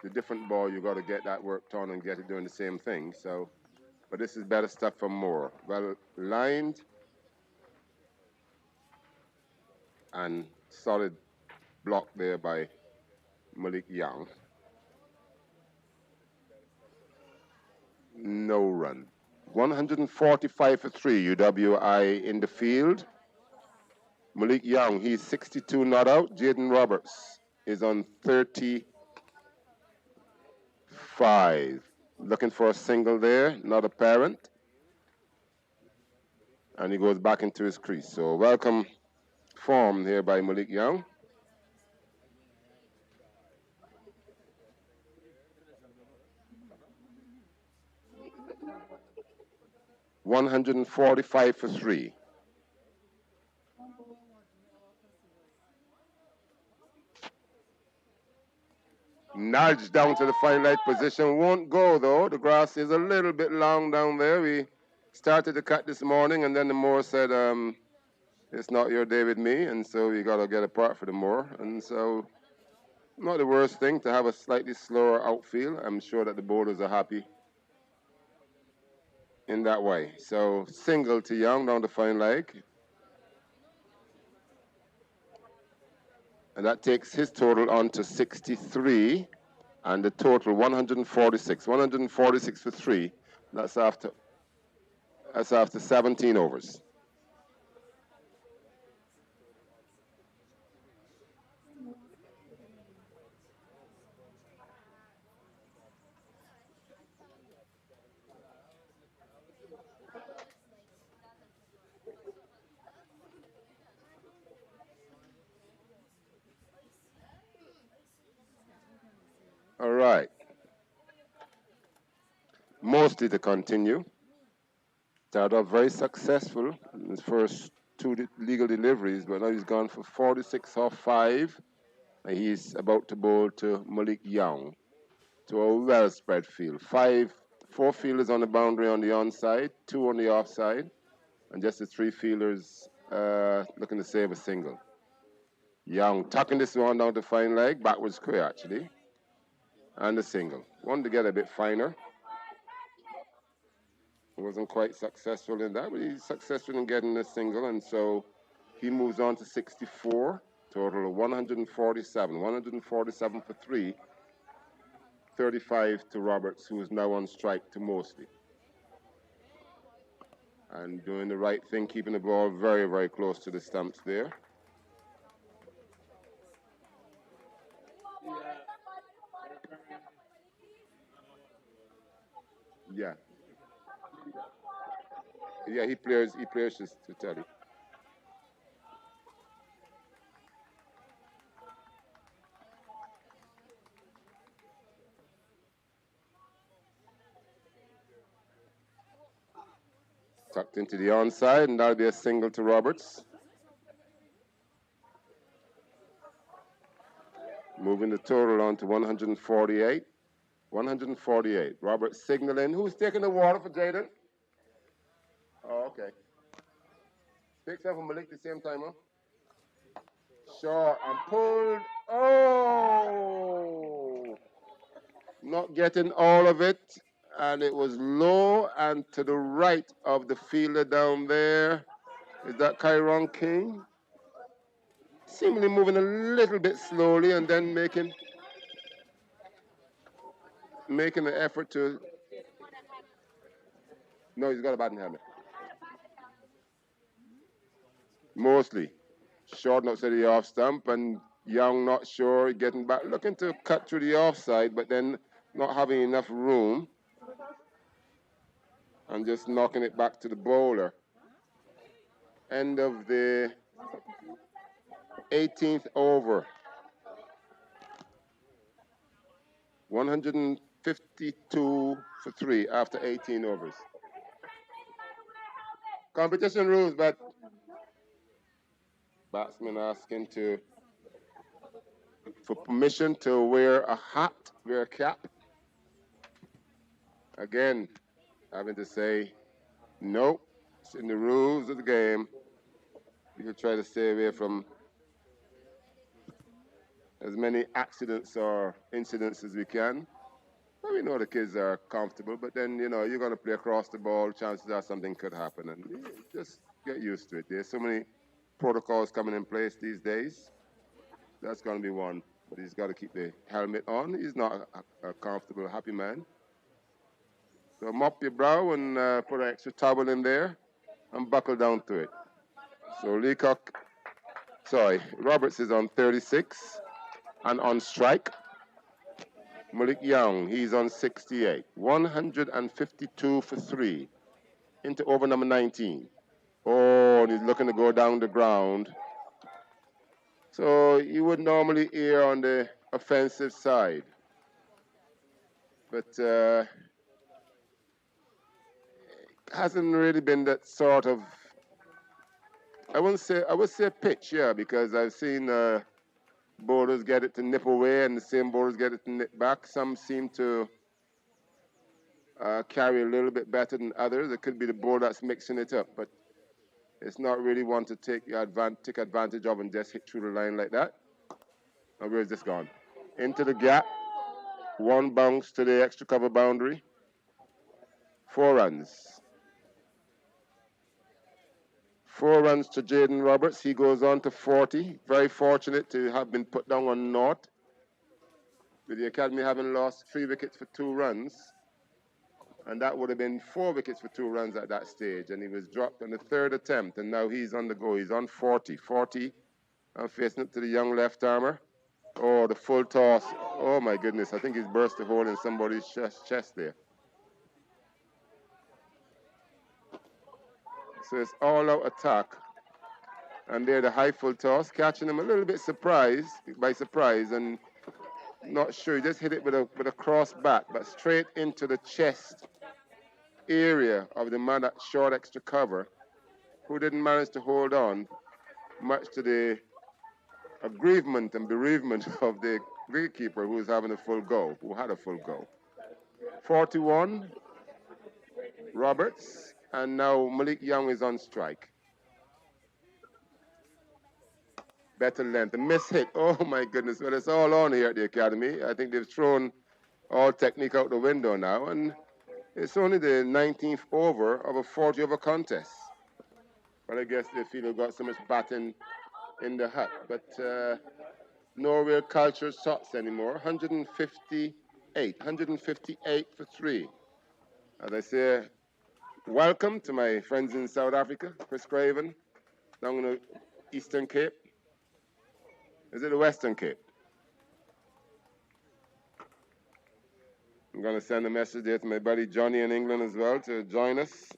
the different ball, you got to get that worked on and get it doing the same thing. So, but this is better stuff from Moore. Well lined and solid block there by Malik Young. No run. 145 for 3, UWI in the field. Malik Young, he's 62 not out. Jaden Roberts is on 35. Looking for a single there, not apparent. And he goes back into his crease. So welcome form here by Malik Young. $145 for 3. Nudge down to the fine leg position. Won't go though. The grass is a little bit long down there. We started the cut this morning and then the Moore said, it's not your day with me. And so we got to get apart for the Moore. And so not the worst thing to have a slightly slower outfield. I'm sure that the bowlers are happy in that way. So single to Young down the fine leg. And that takes his total on to 63. And the total 146. 146 for 3. That's after 17 overs. All right. Mostly to continue. Started off very successful in his first 2 legal deliveries, but now he's gone for 46 off 5. And he's about to bowl to Malik Young to a well-spread field. 4 fielders on the boundary on the onside, 2 on the offside, and just the 3 fielders looking to save a single. Young tucking this one down to fine leg, backwards square actually, and a single. Wanted to get a bit finer. Wasn't quite successful in that, but he's successful in getting a single, and so he moves on to 64. Total of 147. 147 for 3. 35 to Roberts, who is now on strike to Mosley. And doing the right thing, keeping the ball very, very close to the stumps there. Yeah. Yeah, he plays to Teddy. Tucked into the onside, and that'll be a single to Roberts. Moving the total on to 148. 148. Roberts signaling. Who's taking the water for Jaden? Oh, okay. Picks up from Malik the same time, huh? Short and pulled. Oh! Not getting all of it. And it was low and to the right of the fielder down there. Is that Kyron King? Seemingly moving a little bit slowly and then making an effort to. No, he's got a batting helmet. Mostly. Short not to the off stump, and Young not sure, getting back, looking to cut through the offside, but then not having enough room. And just knocking it back to the bowler. End of the 18th over. 152 for 3 after 18 overs. Competition rules, but batsman asking for permission to wear a hat, wear a cap. Again, having to say, no, it's in the rules of the game. We should try to stay away from as many accidents or incidents as we can. Well, we know the kids are comfortable, but then, you know, you're going to play across the ball, chances are something could happen, and just get used to it. There's so many protocols coming in place these days. That's going to be one, but he's got to keep the helmet on. He's not a comfortable, happy man. So mop your brow and put an extra towel in there and buckle down to it. So Roberts is on 36 and on strike. Malik Young, he's on 68. 152 for 3 into over number 19. Oh, and he's looking to go down the ground. So you would normally err on the offensive side. But hasn't really been that sort of, I would say pitch, yeah, because I've seen bowlers get it to nip away and the same bowlers get it to nip back. Some seem to carry a little bit better than others. It could be the bowler that's mixing it up, but it's not really one to take advantage of and just hit through the line like that. Now where's this gone? Into the gap. One bounce to the extra cover boundary. 4 runs. 4 runs to Jaden Roberts. He goes on to 40. Very fortunate to have been put down on naught, with the Academy having lost 3 wickets for 2 runs. And that would have been 4 wickets for 2 runs at that stage. And he was dropped on the 3rd attempt. And now he's on the go. He's on 40. 40. I'm facing it to the young left armer. Oh, the full toss. Oh, my goodness. I think he's burst a hole in somebody's chest there. So it's all-out attack. And there the high full toss, catching him a little bit by surprise, and not sure. He just hit it with a cross bat, but straight into the chest area of the man at short extra cover, who didn't manage to hold on, much to the aggrievement and bereavement of the wicketkeeper who had a full go. 41, Roberts, and now Malik Young is on strike. Better length, a miss hit. Oh my goodness, well, it's all on here at the Academy. I think they've thrown all technique out the window now, and it's only the 19th over of a 40-over contest. But I guess they feel they've got so much batting in the hut. But no real culture shots anymore. 158 for 3. As I say, welcome to my friends in South Africa, Chris Craven, down in the Eastern Cape. Is it the Western Cape? I'm going to send a message there to my buddy Johnny in England as well to join us.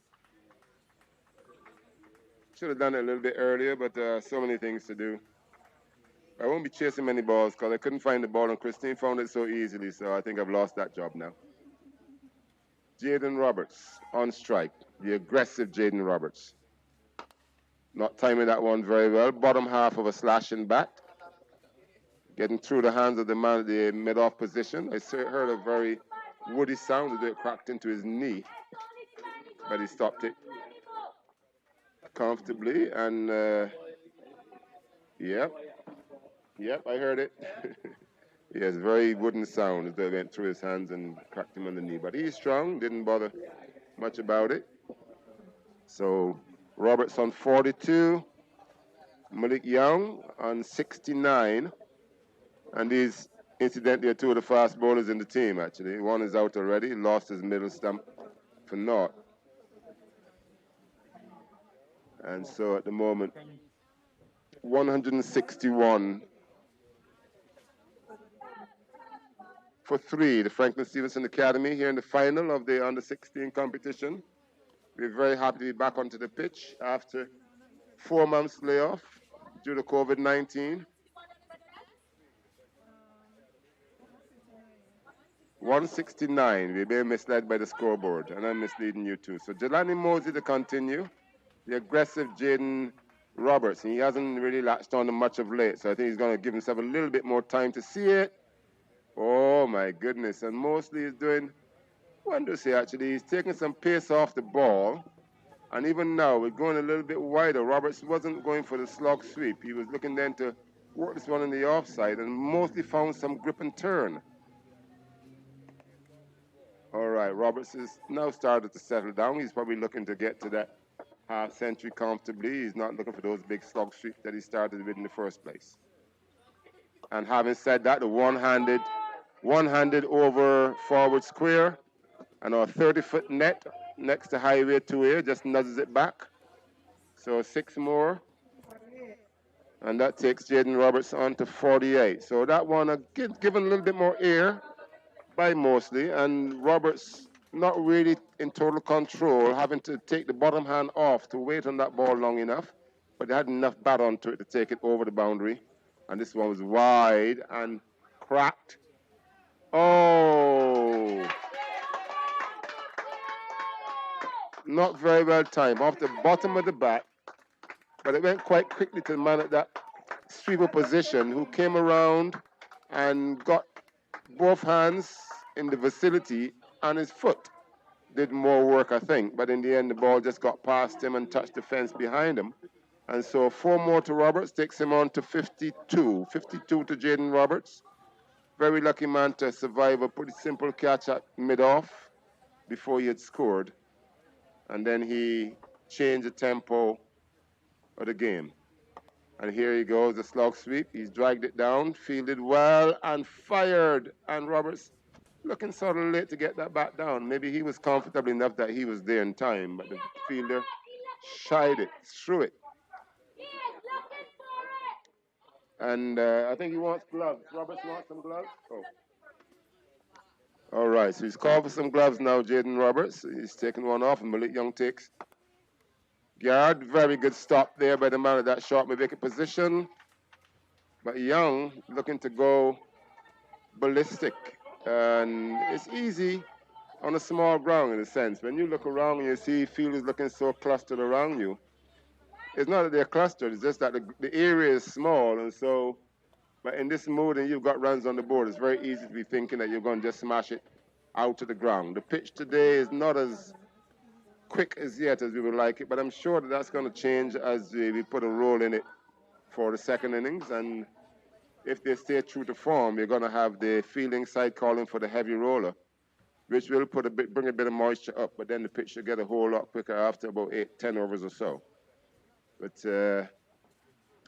Should have done it a little bit earlier, but so many things to do. I won't be chasing many balls because I couldn't find the ball, and Christine found it so easily, so I think I've lost that job now. Jaden Roberts on strike. The aggressive Jaden Roberts. Not timing that one very well. Bottom half of a slashing bat. Getting through the hands of the man at the mid-off position. I heard a very woody sound as it cracked into his knee. But he stopped it comfortably. And yep, I heard it. Yes, very wooden sound as they went through his hands and cracked him on the knee. But he's strong, didn't bother much about it. So Roberts on 42, Malik Young on 69. And these, incidentally, are two of the fast bowlers in the team, actually. One is out already, lost his middle stump for naught. And so at the moment, 161 for 3, the Franklin Stevenson Academy here in the final of the under-16 competition. We're very happy to be back onto the pitch after 4 months layoff due to COVID-19. 169, we're being misled by the scoreboard, and I'm misleading you too. So Jelani Mosey to continue. The aggressive Jaden Roberts, and he hasn't really latched on to much of late, so I think he's going to give himself a little bit more time to see it. Oh my goodness, and mostly he's doing wonders here actually. He's taking some pace off the ball, and even now we're going a little bit wider. Roberts wasn't going for the slog sweep. He was looking then to work this one in the offside and mostly found some grip and turn. All right, Roberts is now started to settle down. He's probably looking to get to that half century comfortably. He's not looking for those big slog sweeps that he started with in the first place. And having said that, the one-handed over forward square and our 30-foot net next to highway 2A just nudges it back. So 6 more. And that takes Jaden Roberts on to 48. So that one given a little bit more air by Mosley, and Roberts not really in total control, having to take the bottom hand off to wait on that ball long enough, but they had enough bat onto it to take it over the boundary. And this one was wide and cracked. Oh! Not very well timed, off the bottom of the bat, but it went quite quickly to the man at that sweeper position who came around and got both hands in the vicinity, and his foot did more work, I think. But in the end, the ball just got past him and touched the fence behind him. And so 4 more to Roberts takes him on to 52. 52 to Jaden Roberts. Very lucky man to survive a pretty simple catch at mid-off before he had scored. And then he changed the tempo of the game. And here he goes, the slog sweep. He's dragged it down, fielded well, and fired. And Roberts looking sort of late to get that bat down. Maybe he was comfortable enough that he was there in time, but the fielder shied it, threw it. And I think he wants gloves. Roberts wants some gloves? Oh. All right, so he's called for some gloves now, Jaden Roberts. He's taking one off, and Malik Young takes guard. Very good stop there by the man at that short mid-wicket position. But Young looking to go ballistic. And it's easy on a small ground in a sense. When you look around and you see fielders looking so clustered around you, it's not that they're clustered, it's just that the area is small. And so, but in this mood and you've got runs on the board, it's very easy to be thinking that you're going to just smash it out to the ground. The pitch today is not as quick as yet as we would like it, but I'm sure that that's going to change as we put a roll in it for the second innings. And if they stay true to form, you're going to have the fielding side calling for the heavy roller, which will bring a bit of moisture up, but then the pitch should get a whole lot quicker after about 8-10 overs or so. But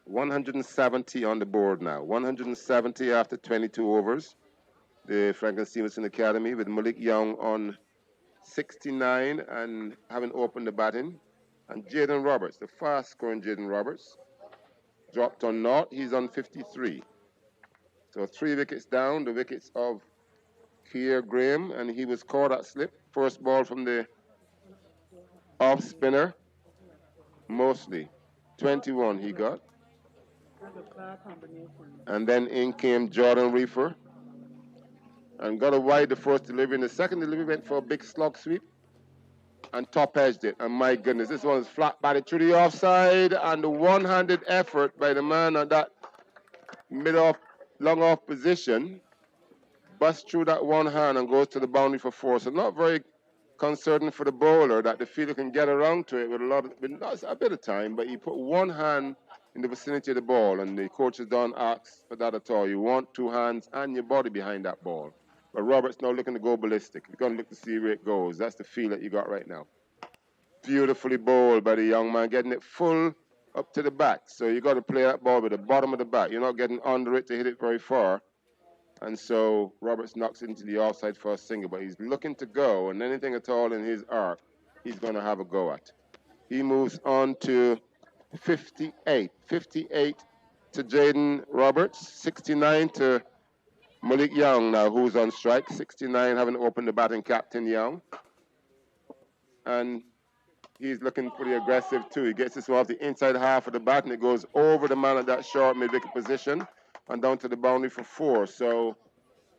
170 on the board now. 170 after 22 overs. The Franklin Stevenson Academy with Malik Young on 69 and having opened the batting. And Jaden Roberts, the fast-scoring Jaden Roberts, dropped on naught. He's on 53. So 3 wickets down, the wickets of Kier Graham, and he was caught at slip. First ball from the off spinner, Mosley. 21 he got. And then in came Jordan Reefer. and got a wide the first delivery. And the second delivery went for a big slog sweep and top edged it. And my goodness, this one was flat batted through the offside, and the one-handed effort by the man on that mid-off, long-off position busts through that one hand and goes to the boundary for 4. So not very concerning for the bowler that the fielder can get around to it with not a bit of time, but he put one hand in the vicinity of the ball, and the coaches don't ask for that at all. You want 2 hands and your body behind that ball. But Roberts now looking to go ballistic. He's going to look to see where it goes. That's the feel that you got right now. Beautifully bowled by the young man, getting it full up to the bat. So you got to play that ball with the bottom of the bat. You're not getting under it to hit it very far. And so Roberts knocks into the offside for a single, but he's looking to go, and anything at all in his arc, he's going to have a go at. He moves on to 58. 58 to Jaden Roberts, 69 to Malik Young now, who's on strike. 69 having opened the batting captain Young. And he's looking pretty aggressive too. He gets this one off the inside half of the bat, and it goes over the man at that short mid-wicket position and down to the boundary for 4. So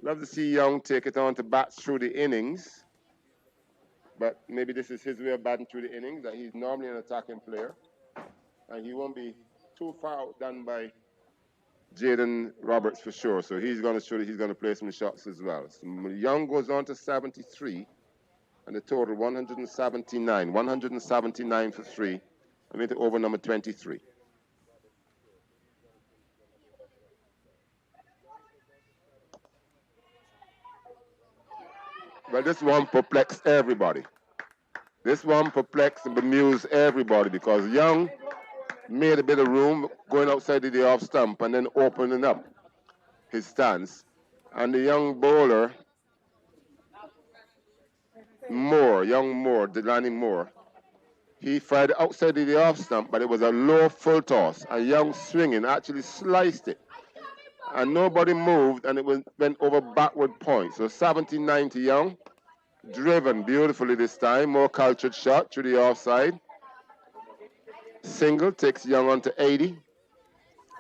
love to see Young take it on to bats through the innings. But maybe this is his way of batting through the innings, that he's normally an attacking player. And he won't be too far outdone by Jaden Roberts for sure. So he's going to show that he's going to play some shots as well. So Young goes on to 73, and the total 179. 179 for 3. I made it over number 23. Well, this one perplexed everybody. This one perplexed and bemused everybody because Young made a bit of room going outside of the off stump and then opening up his stance. And the young bowler, Delaney Moore, he fired outside of the off stump, but it was a low full toss. A Young swinging actually sliced it. And nobody moved, and it went over backward point. So 79 to Young. Driven beautifully this time. More cultured shot through the offside. Single takes Young on to 80.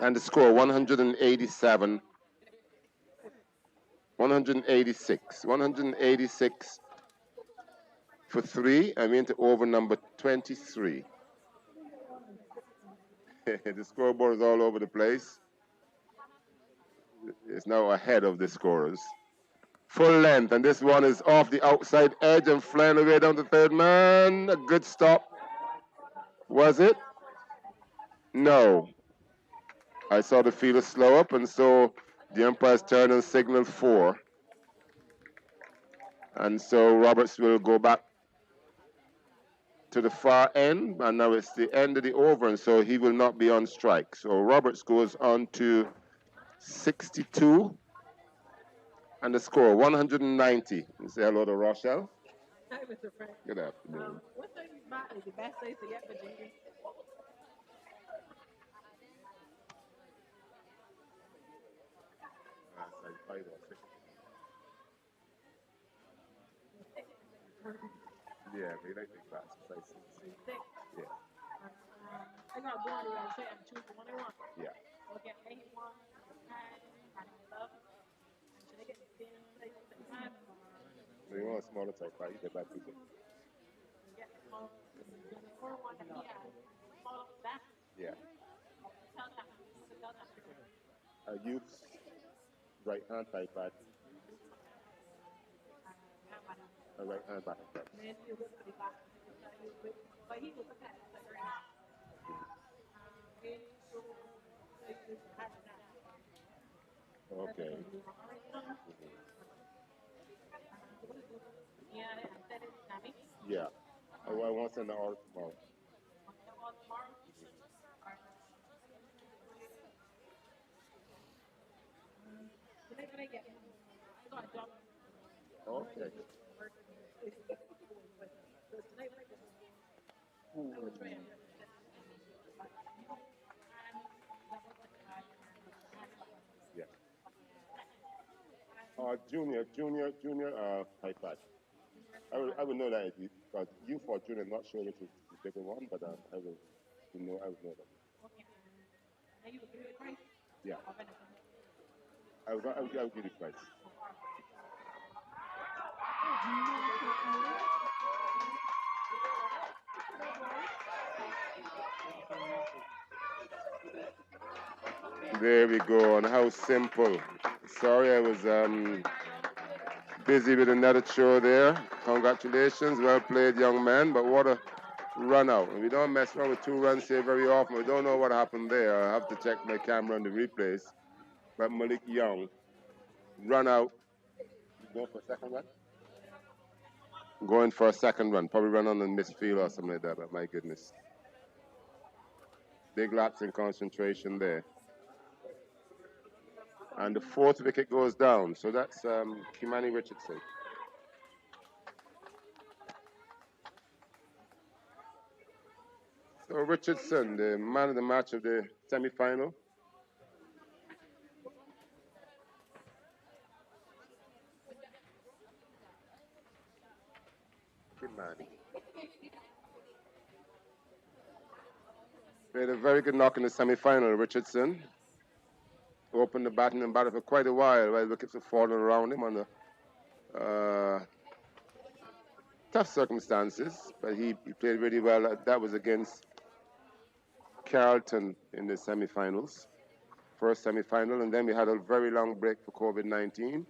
And the score 187. 186. 186 for 3. I'm into over number 23. The scoreboard is all over the place. It's now ahead of the scorers. Full length, and this one is off the outside edge and flying away down to third man. A good stop. Was it? No. I saw the fielder slow up, and so the umpires turned and signaled 4. And so Roberts will go back to the far end, and now it's the end of the over, and so he will not be on strike. So Roberts goes on to 62. And the score, 190. You say hello to Rochelle. Hi, Mr. Frank. Good afternoon. What day you buy? Is it best days to get for Junior? Like 5 or 6. Yeah, we like big bats. Like 6. Yeah. I got one. You gotta say I'm choosing one I want. Yeah. Okay, anyone, I love. Should I get the same place at the time? So you want a smaller type, right? You get that too big. Get the small one that he has. Small that. Yeah. Tell that. Tell that. A youth right hand type bat. A right hand back. Man, you look pretty back. But he was a pet. Okay. Yeah. I want to send the order tomorrow. Okay. Yeah. Junior iPad. I would know that because you for junior, I'm not sure which is the bigger one, but I would know that. Yeah. I would give you price. There we go, and how simple. Sorry, I was busy with another chore there. Congratulations, well played, young man, but what a run out. And we don't mess around with 2 runs here very often. We don't know what happened there. I have to check my camera on the replays. But Malik Young, run out. Going for a second run? Going for a second run. Probably run on the misfield or something like that, but my goodness. Big lapse in concentration there. And the 4th wicket goes down. So that's Kimani Richardson. So Richardson, the man of the match of the semi-final. Kimani. Made a very good knock in the semi-final, Richardson. Opened the batting and batted for quite a while wickets were falling around him on the tough circumstances, but he played really well. That was against Carlton in the semi-finals, first semi-final, and then we had a very long break for COVID-19.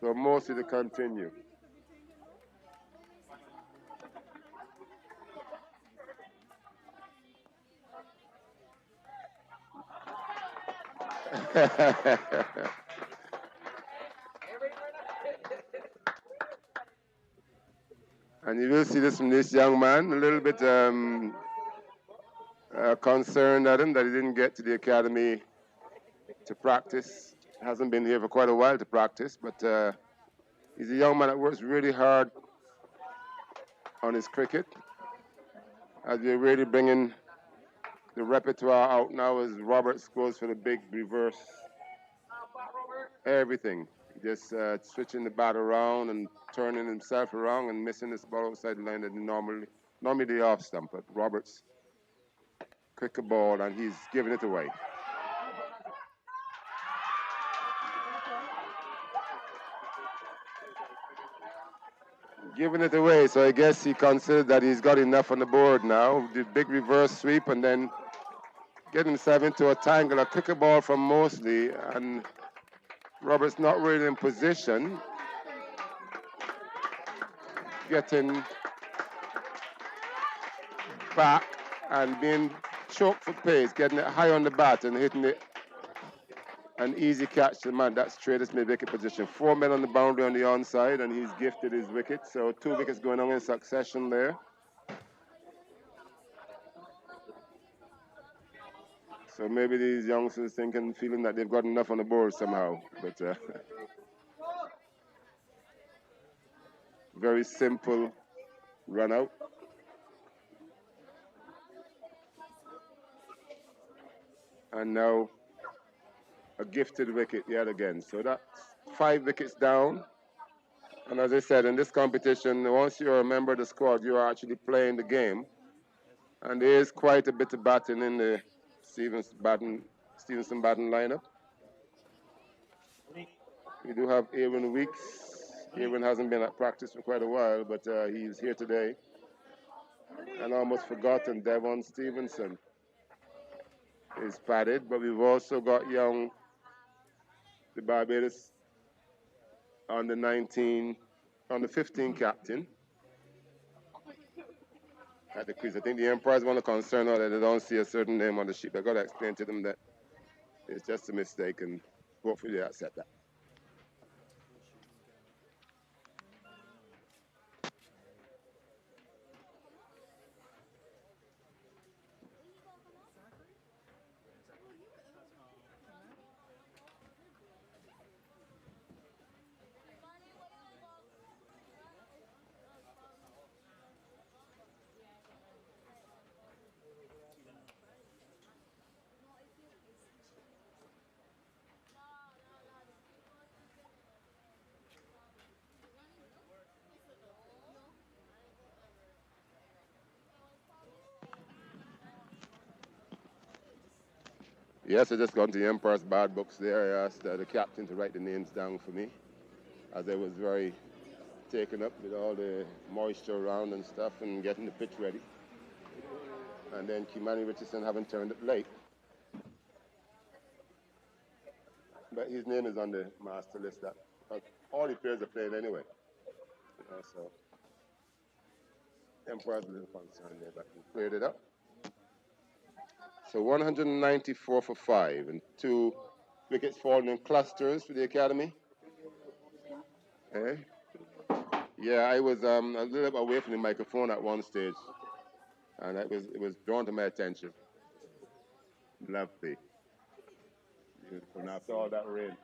So mostly to continue. And you will see this from this young man, a little bit concerned at him that he didn't get to the academy to practice. Hasn't been here for quite a while to practice, but he's a young man that works really hard on his cricket. As we're really bringing the repertoire out now as Roberts goes for the big reverse. Everything. Just switching the bat around and turning himself around and missing this ball outside the line that normally the off stump, but Roberts quicker ball and he's giving it away. Giving it away, so I guess he considered that he's got enough on the board now. The big reverse sweep and then get himself into a tangle, a quicker ball from Mosley, and Roberts not really in position. Getting back and being choked for pace, getting it high on the bat and hitting it. An easy catch to the man. That's Traders mid-wicket position. 4 men on the boundary on the onside, and he's gifted his wicket. So 2 wickets going on in succession there. So maybe these youngsters feeling that they've got enough on the board somehow. But very simple run out. And now a gifted wicket yet again. So that's 5 wickets down. And as I said, in this competition, once you're a member of the squad, you are actually playing the game. And there is quite a bit of batting in the Stevenson batting lineup. We do have Aaron Weeks. Aaron hasn't been at practice for quite a while, but he's here today. And almost forgotten, Devon Stevenson is padded, but we've also got young, the Barbados on the 15 captain at the crease. I think the umpires want to concern her that they don't see a certain name on the sheet. I've got to explain to them that it's just a mistake and hopefully they accept that. Yes, I just got into the Emperor's Bad Books there. I asked the captain to write the names down for me, as I was very taken up with all the moisture around and stuff and getting the pitch ready. And then Kimani Richardson having turned up late. But his name is on the master list. That all the players are playing anyway. So Emperor's a little concerned there, but we cleared it up. So 194 for 5 and 2 wickets falling in clusters for the academy. Eh? Yeah, I was a little away from the microphone at one stage, and it was drawn to my attention. Lovely. Beautiful. And after all that rain.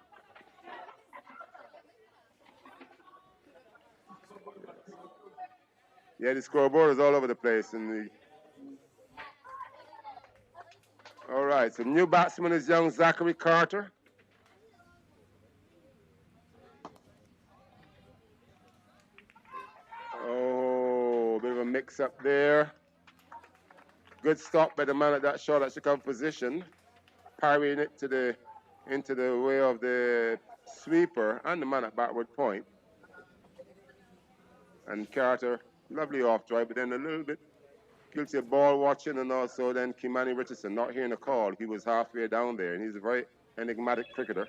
Yeah, the scoreboard is all over the place. All right, so new batsman is young Zachary Carter. Oh, bit of a mix-up there. Good stop by the man at that shot. That should come position, parrying it into the way of the sweeper and the man at backward point. And Carter, lovely off drive, but then a little bit guilty of ball watching, and also then Kimani Richardson not hearing the call. He was halfway down there, and he's a very enigmatic cricketer.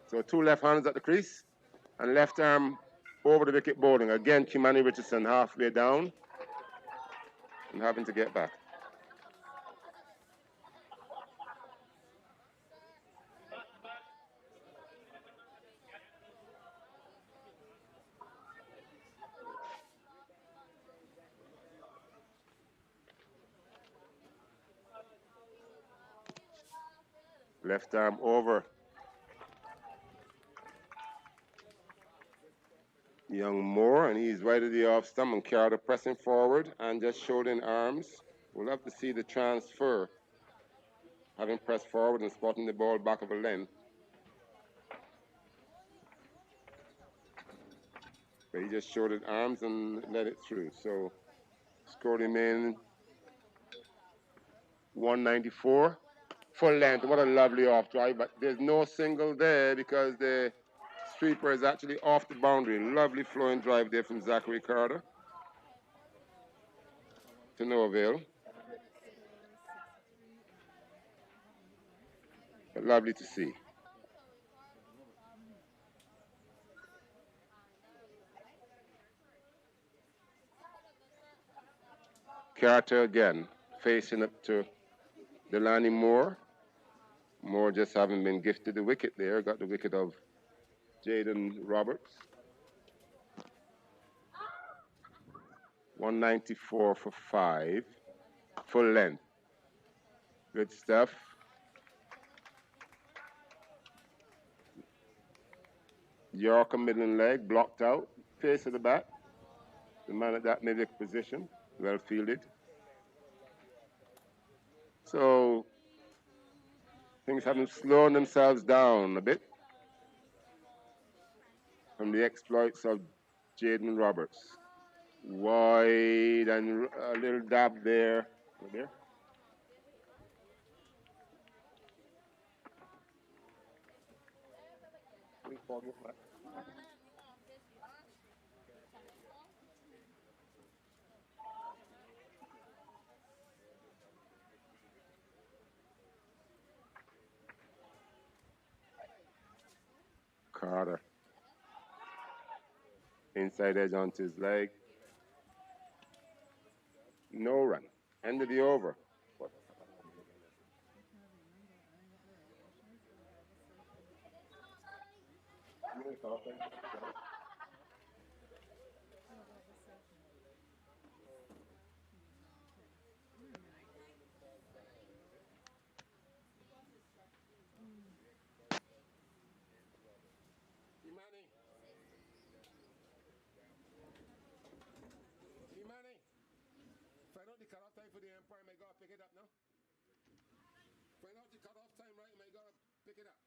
So 2 left hands at the crease, and left arm over the wicket bowling. Again, Kimani Richardson halfway down and having to get back. Left arm over. Young Moore, and he's right at the off stump, and Carter pressing forward and just shouldering arms. We'll have to see the transfer, having pressed forward and spotting the ball back of a length. But he just shouldered arms and let it through. So score remaining 194. Full length. What a lovely off drive, but there's no single there because the sweeper is actually off the boundary. Lovely flowing drive there from Zachary Carter. To no avail. But lovely to see. Carter again, facing up to Delaney Moore. Moore just having been gifted the wicket there. Got the wicket of Jaden Roberts. 194 for 5. Full length. Good stuff. Yorker middle leg, blocked out. Face of the bat. The man at that middle position. Well fielded. So things haven't slowed themselves down a bit from the exploits of Jaden Roberts. Wide and a little dab there. Right there. Carter. Inside edge onto his leg. No run. End of the over. Find out the cut-off time for the Empire. May God pick it up now. Find out the cut-off time, right? May God pick it up.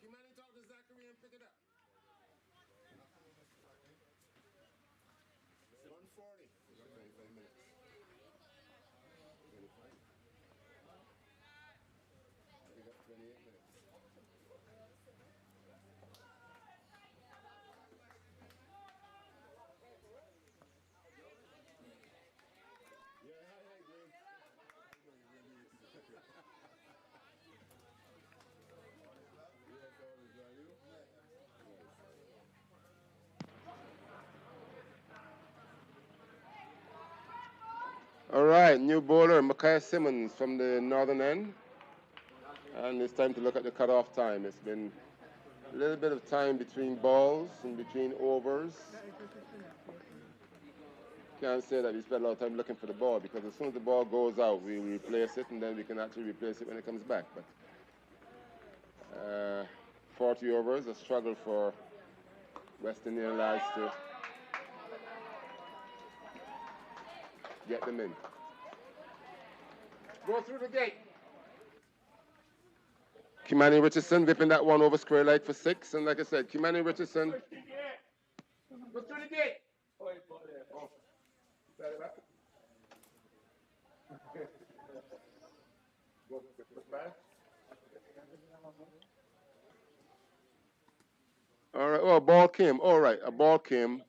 Kimani, talk to Zachary and pick it up. 140. 25 minutes. 25. We got 28 minutes. Yeah, hi, Glenn. Yes, always value. All right, new bowler, Micaiah Simmons from the northern end. And it's time to look at the cutoff time. It's been a little bit of time between balls and between overs. Can't say that we spent a lot of time looking for the ball because as soon as the ball goes out, we replace it and then we can actually replace it when it comes back. But 40 overs, a struggle for West Indian lads to get them in. Go through the gate. Kimani Richardson whipping that one over square leg for 6. And like I said, Kimani Richardson. Go through the gate. Oh. All right. Oh, a ball came. All right. A ball came.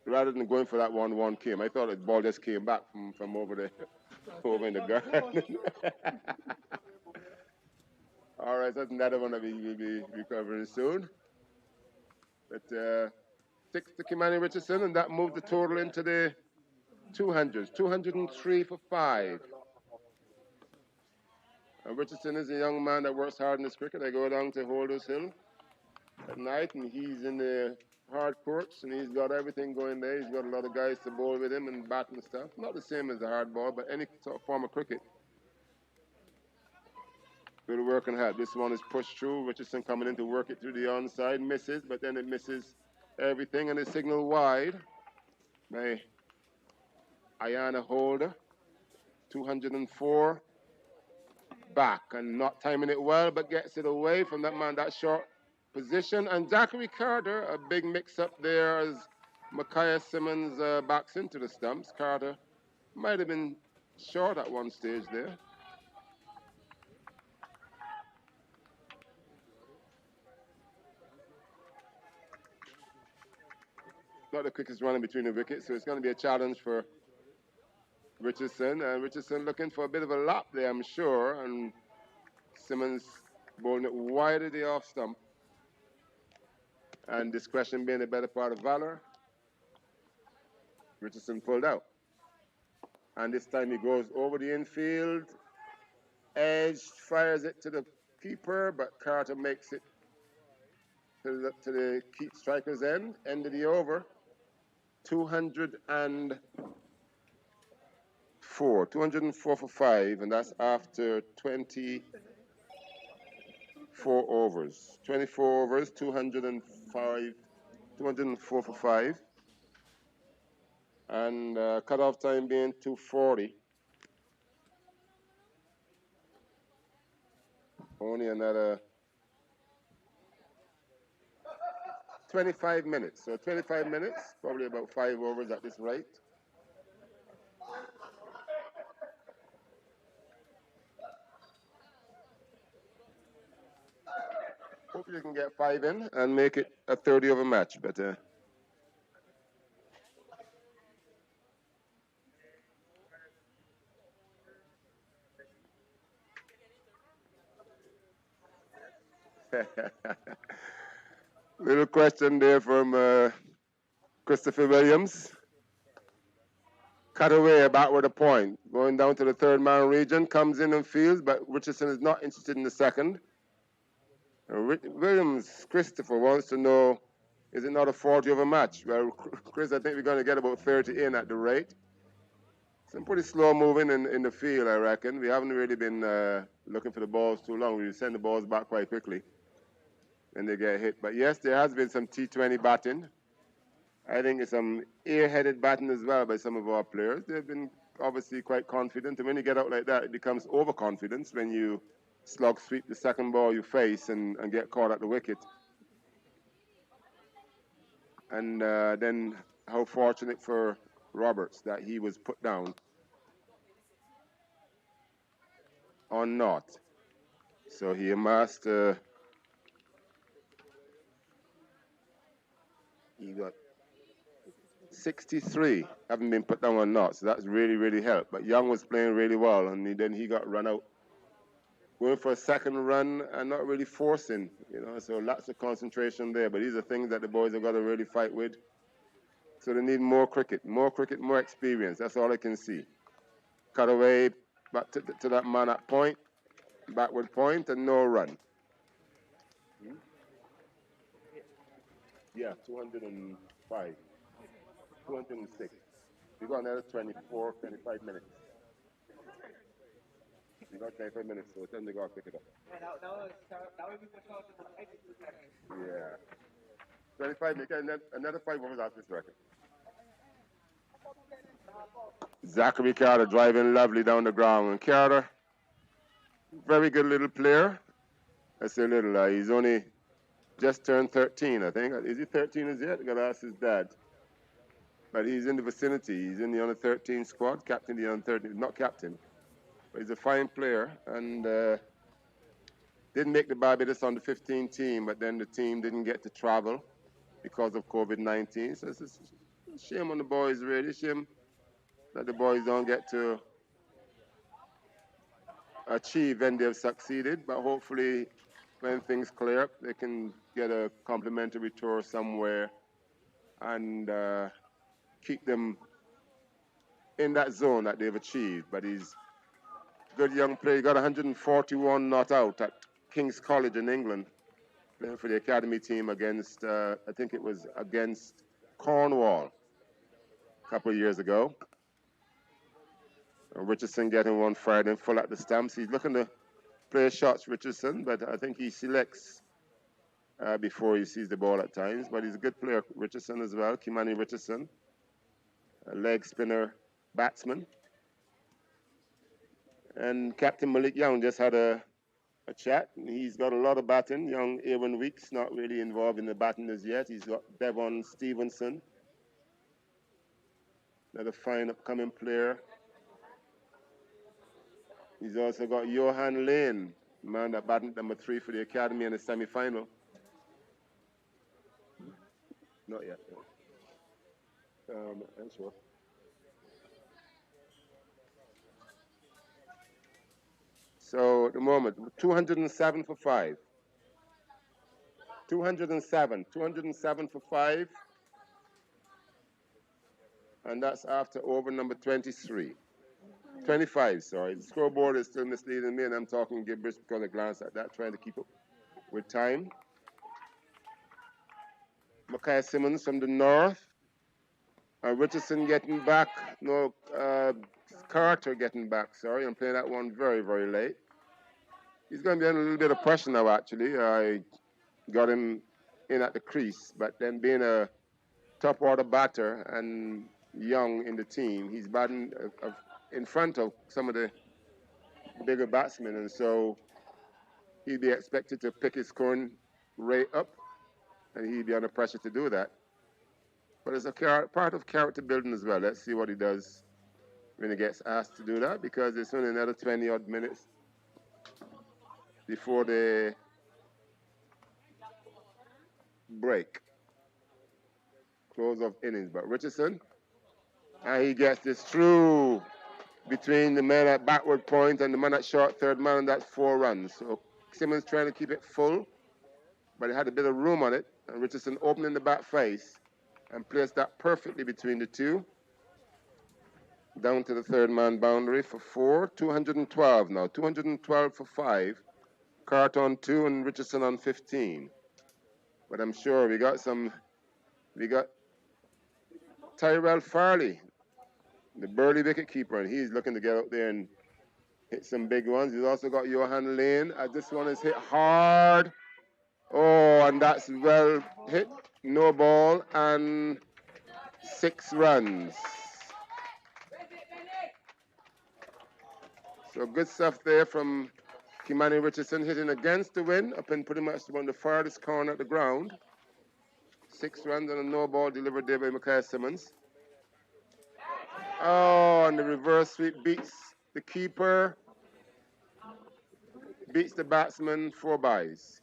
Rather than going for that 1-1 came. I thought the ball just came back from over there, over in the garden. All right. That's another one that we will be recovering soon. But 6 to Kimani Richardson, and that moved the total into the 200s. 203 for 5. Richardson is a young man that works hard in this cricket. I go down to Holders Hill at night, and he's in the hard courts, and he's got everything going there. He's got a lot of guys to bowl with him and bat and stuff. Not the same as the hard ball, but any sort of form of cricket. Good work and hat. This one is pushed through. Richardson coming in to work it through the onside. Misses, but then it misses everything, and it's signaled wide by Ayana Holder. 204. Back and not timing it well, but gets it away from that man, that short position. And Zachary Carter, a big mix-up there as Micaiah Simmons backs into the stumps. Carter might have been short at one stage there. Not the quickest running between the wickets, so it's going to be a challenge for Richardson. And Richardson looking for a bit of a lap there, I'm sure. And Simmons bowling it wide of the off stump. And discretion being the better part of valor. Richardson pulled out. And this time he goes over the infield. Edge fires it to the keeper, but Carter makes it to the striker's end of the over. 204. 204 for 5, and that's after 24 overs. 24 overs, 205, 204 for 5. And cutoff time being 240. Only another 25 minutes. So 25 minutes, probably about 5 overs at this rate. Hopefully you can get 5 in and make it a 30 over match. But little question there from Christopher Williams. Cut away backward a point. Going down to the third man region, comes in and fields, but Richardson is not interested in the second. Williams, Christopher wants to know, is it not a 40 over match? Well, Chris, I think we're going to get about 30 in at the rate. Some pretty slow moving in the field, I reckon. We haven't really been looking for the balls too long. We send the balls back quite quickly and they get hit. But yes, there has been some T20 batting. I think it's some air-headed batting as well by some of our players. They've been obviously quite confident. And when you get out like that, it becomes overconfidence when you slog sweep the second ball you face and get caught at the wicket. And then how fortunate for Roberts that he was put down on naught. So he amassed, he got 63, having been put down on naught. So that's really, really helped. But Young was playing really well, and then he got run out. Going for a second run and not really forcing, you know, so lots of concentration there. But these are things that the boys have got to really fight with. So they need more cricket, more experience. That's all I can see. Cut away back to that man at point, backward point, and no run. Yeah, 205, 206. We got another 24, 25 minutes. We got 25 minutes, so it's time to go pick it up. Yeah. 25 minutes, another 5 overs after this record. Zachary Carter driving lovely down the ground. And Carter, very good little player. I say little, he's only just turned 13, I think. Is he 13 as yet? I gotta ask his dad. But he's in the vicinity. He's in the under 13 squad, captain the under 13, not captain. But he's a fine player and didn't make the Barbados under 15 team, but then the team didn't get to travel because of COVID-19. So it's a shame on the boys, really. Shame that the boys don't get to achieve when they've succeeded, but hopefully when things clear up, they can get a complimentary tour somewhere and keep them in that zone that they've achieved. But he's a good young player. He got 141 not out at King's College in England, playing for the academy team against, I think it was against Cornwall a couple of years ago. Richardson getting one Friday and full at the stumps. He's looking to play shots, Richardson, but I think he selects before he sees the ball at times. But he's a good player, Richardson as well, Kimani Richardson, a leg spinner batsman. And Captain Malik Young just had a chat. He's got a lot of batting. Young Aaron Weeks not really involved in the batting as yet. He's got Devon Stevenson, another fine upcoming player. He's also got Johan Lane, man that batted number 3 for the academy in the semi-final. Not yet. I'm sure. So at the moment, 207 for 5. 207 for 5. And that's after over number 23. 25, sorry. The scoreboard is still misleading me, and I'm talking gibberish because I glance at that, trying to keep up with time. Mackay Simmons from the north. Richardson getting back. No, Carter getting back, sorry. I'm playing that one very, very late. He's going to be under a little bit of pressure now, actually. I got him in at the crease, but then being a top order batter and young in the team, he's batting in front of some of the bigger batsmen, and so he'd be expected to pick his scoring rate up, and he'd be under pressure to do that. But it's a part of character building as well. Let's see what he does when he gets asked to do that, because it's only another 20-odd minutes before the break. Close of innings. But Richardson, and he gets this through between the man at backward point and the man at short third man, and that's 4 runs. So Simmons trying to keep it full, but he had a bit of room on it, and Richardson opening the back face and placed that perfectly between the two. Down to the third man boundary for 4. 212 now. 212 for 5. Carter on 2 and Richardson on 15. But I'm sure we got Tyrell Farley, the Burley wicket keeper, and he's looking to get out there and hit some big ones. He's also got Johan Lane. This one is hit hard. Oh, and that's well hit. No ball and 6 runs. So good stuff there from Kimani Richardson hitting against the wind up in pretty much one of the farthest corner at the ground. 6 runs and a no ball delivered there by Micaiah Simmons. Oh, and the reverse sweep beats the keeper, beats the batsman, 4 byes.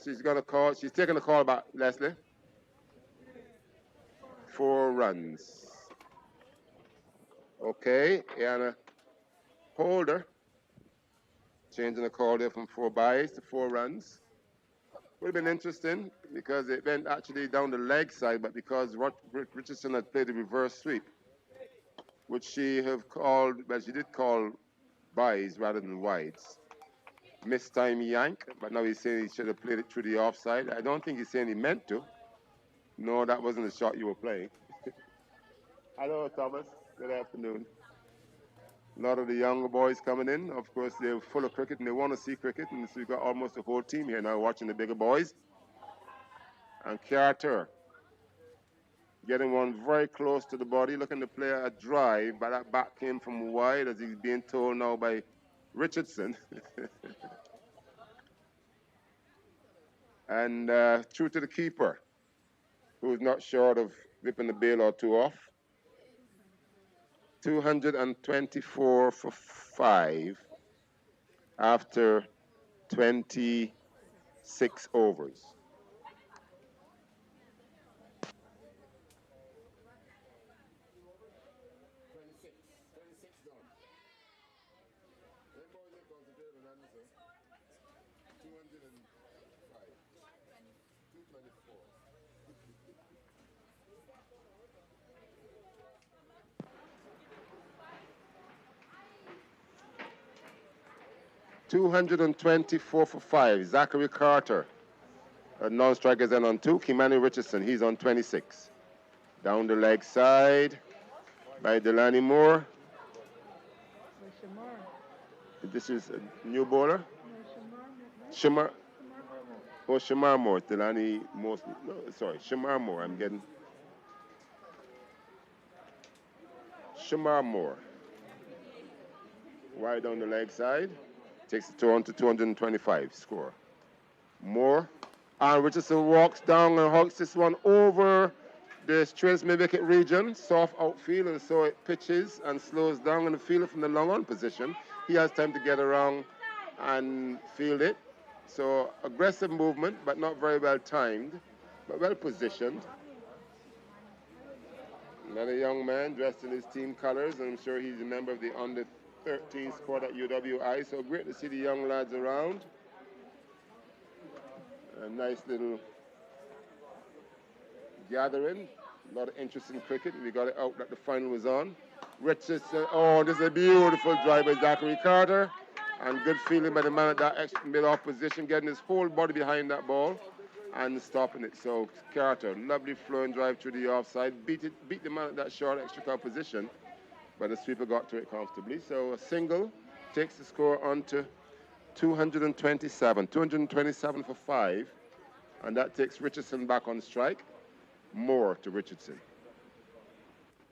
She's taking a call back, Leslie. 4 runs. Okay, Anna Holder changing the call there from 4 byes to 4 runs. Would have been interesting because it went actually down the leg side, but because Richardson had played the reverse sweep, which she have called, well, she did call byes rather than wides. Missed time yank, but now he's saying he should have played it through the offside. I don't think he's saying he meant to. No, that wasn't the shot you were playing. Hello, Thomas. Good afternoon. A lot of the younger boys coming in. Of course, they're full of cricket and they want to see cricket. And so we've got almost the whole team here now watching the bigger boys. And Carter getting one very close to the body, looking to play a drive, but that bat came from wide as he's being told now by Richardson. And through to the keeper, who's not short of ripping the bail or 2 off. 224 for 5 after 26 overs. $224 for 5. Zachary Carter. Non-strikers and on 2. Kimani Richardson, he's on 26. Down the leg side by Delaney Moore. This is a new bowler. Shamar. Oh, Shamar Moore. Delaney mostly. No, sorry, Shamar Moore. I'm getting. Shamar Moore. Wide down the leg side. Takes it on to 225 score. Moore. And Richardson walks down and hugs this one over the Strathmore wicket region, soft outfield, and so it pitches and slows down in the field from the long on position. He has time to get around and field it. So aggressive movement, but not very well timed, but well positioned. Another young man dressed in his team colors, and I'm sure he's a member of the under 13 squad at UWI. So great to see the young lads around. A nice little gathering. A lot of interest in cricket. We got it out that the final was on. Richardson, oh, this is a beautiful drive by Zachary Carter. And good feeling by the man at that extra mid-off position, getting his whole body behind that ball and stopping it. So Carter, lovely flowing drive through the offside. Beat the man at that short extra cover position. But the sweeper got to it comfortably. So a single takes the score on to 227. 227 for 5. And that takes Richardson back on strike. Moore to Richardson.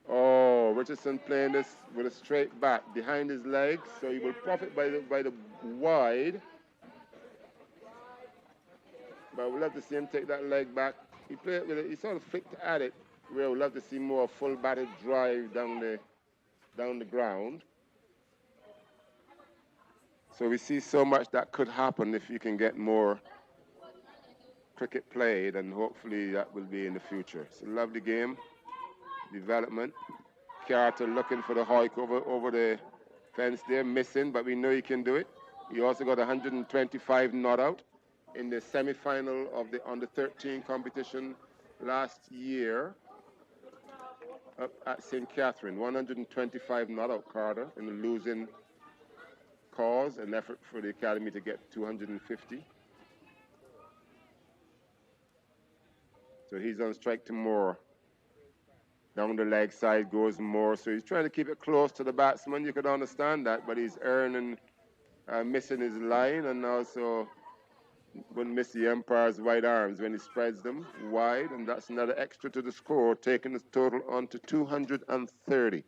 Oh, Richardson playing this with a straight bat behind his legs, so he will profit by the wide. But we'll love to see him take that leg back. He played with it, he sort of flicked at it. We'll love to see more full batted drive down the ground. So we see so much that could happen if you can get more cricket played, and hopefully that will be in the future. It's a lovely game. Development. Carter looking for the hike over the fence there, missing, but we know he can do it. He also got 125 not out in the semi-final of the under 13 competition last year up at St. Catherine. 125 not out, Carter, in the losing cause, an effort for the academy to get 250. So he's on strike to Moore. Down the leg side goes Moore. So he's trying to keep it close to the batsman. You could understand that, but he's missing his line, and also wouldn't miss the umpire's wide arms when he spreads them wide, and that's another extra to the score, taking the total on to 230.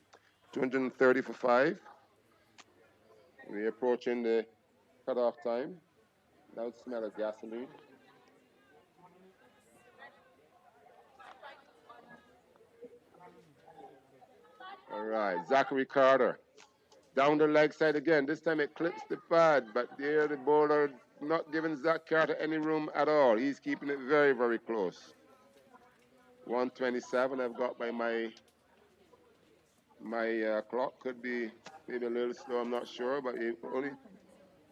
230 for 5. We're approaching the cut-off time. Now it smells of gasoline. All right, Zachary Carter. Down the leg side again. This time it clips the pad, but there the bowler not giving Zach Carter any room at all. He's keeping it very, very close. 127 I've got by my clock. Could be maybe a little slow, I'm not sure, but only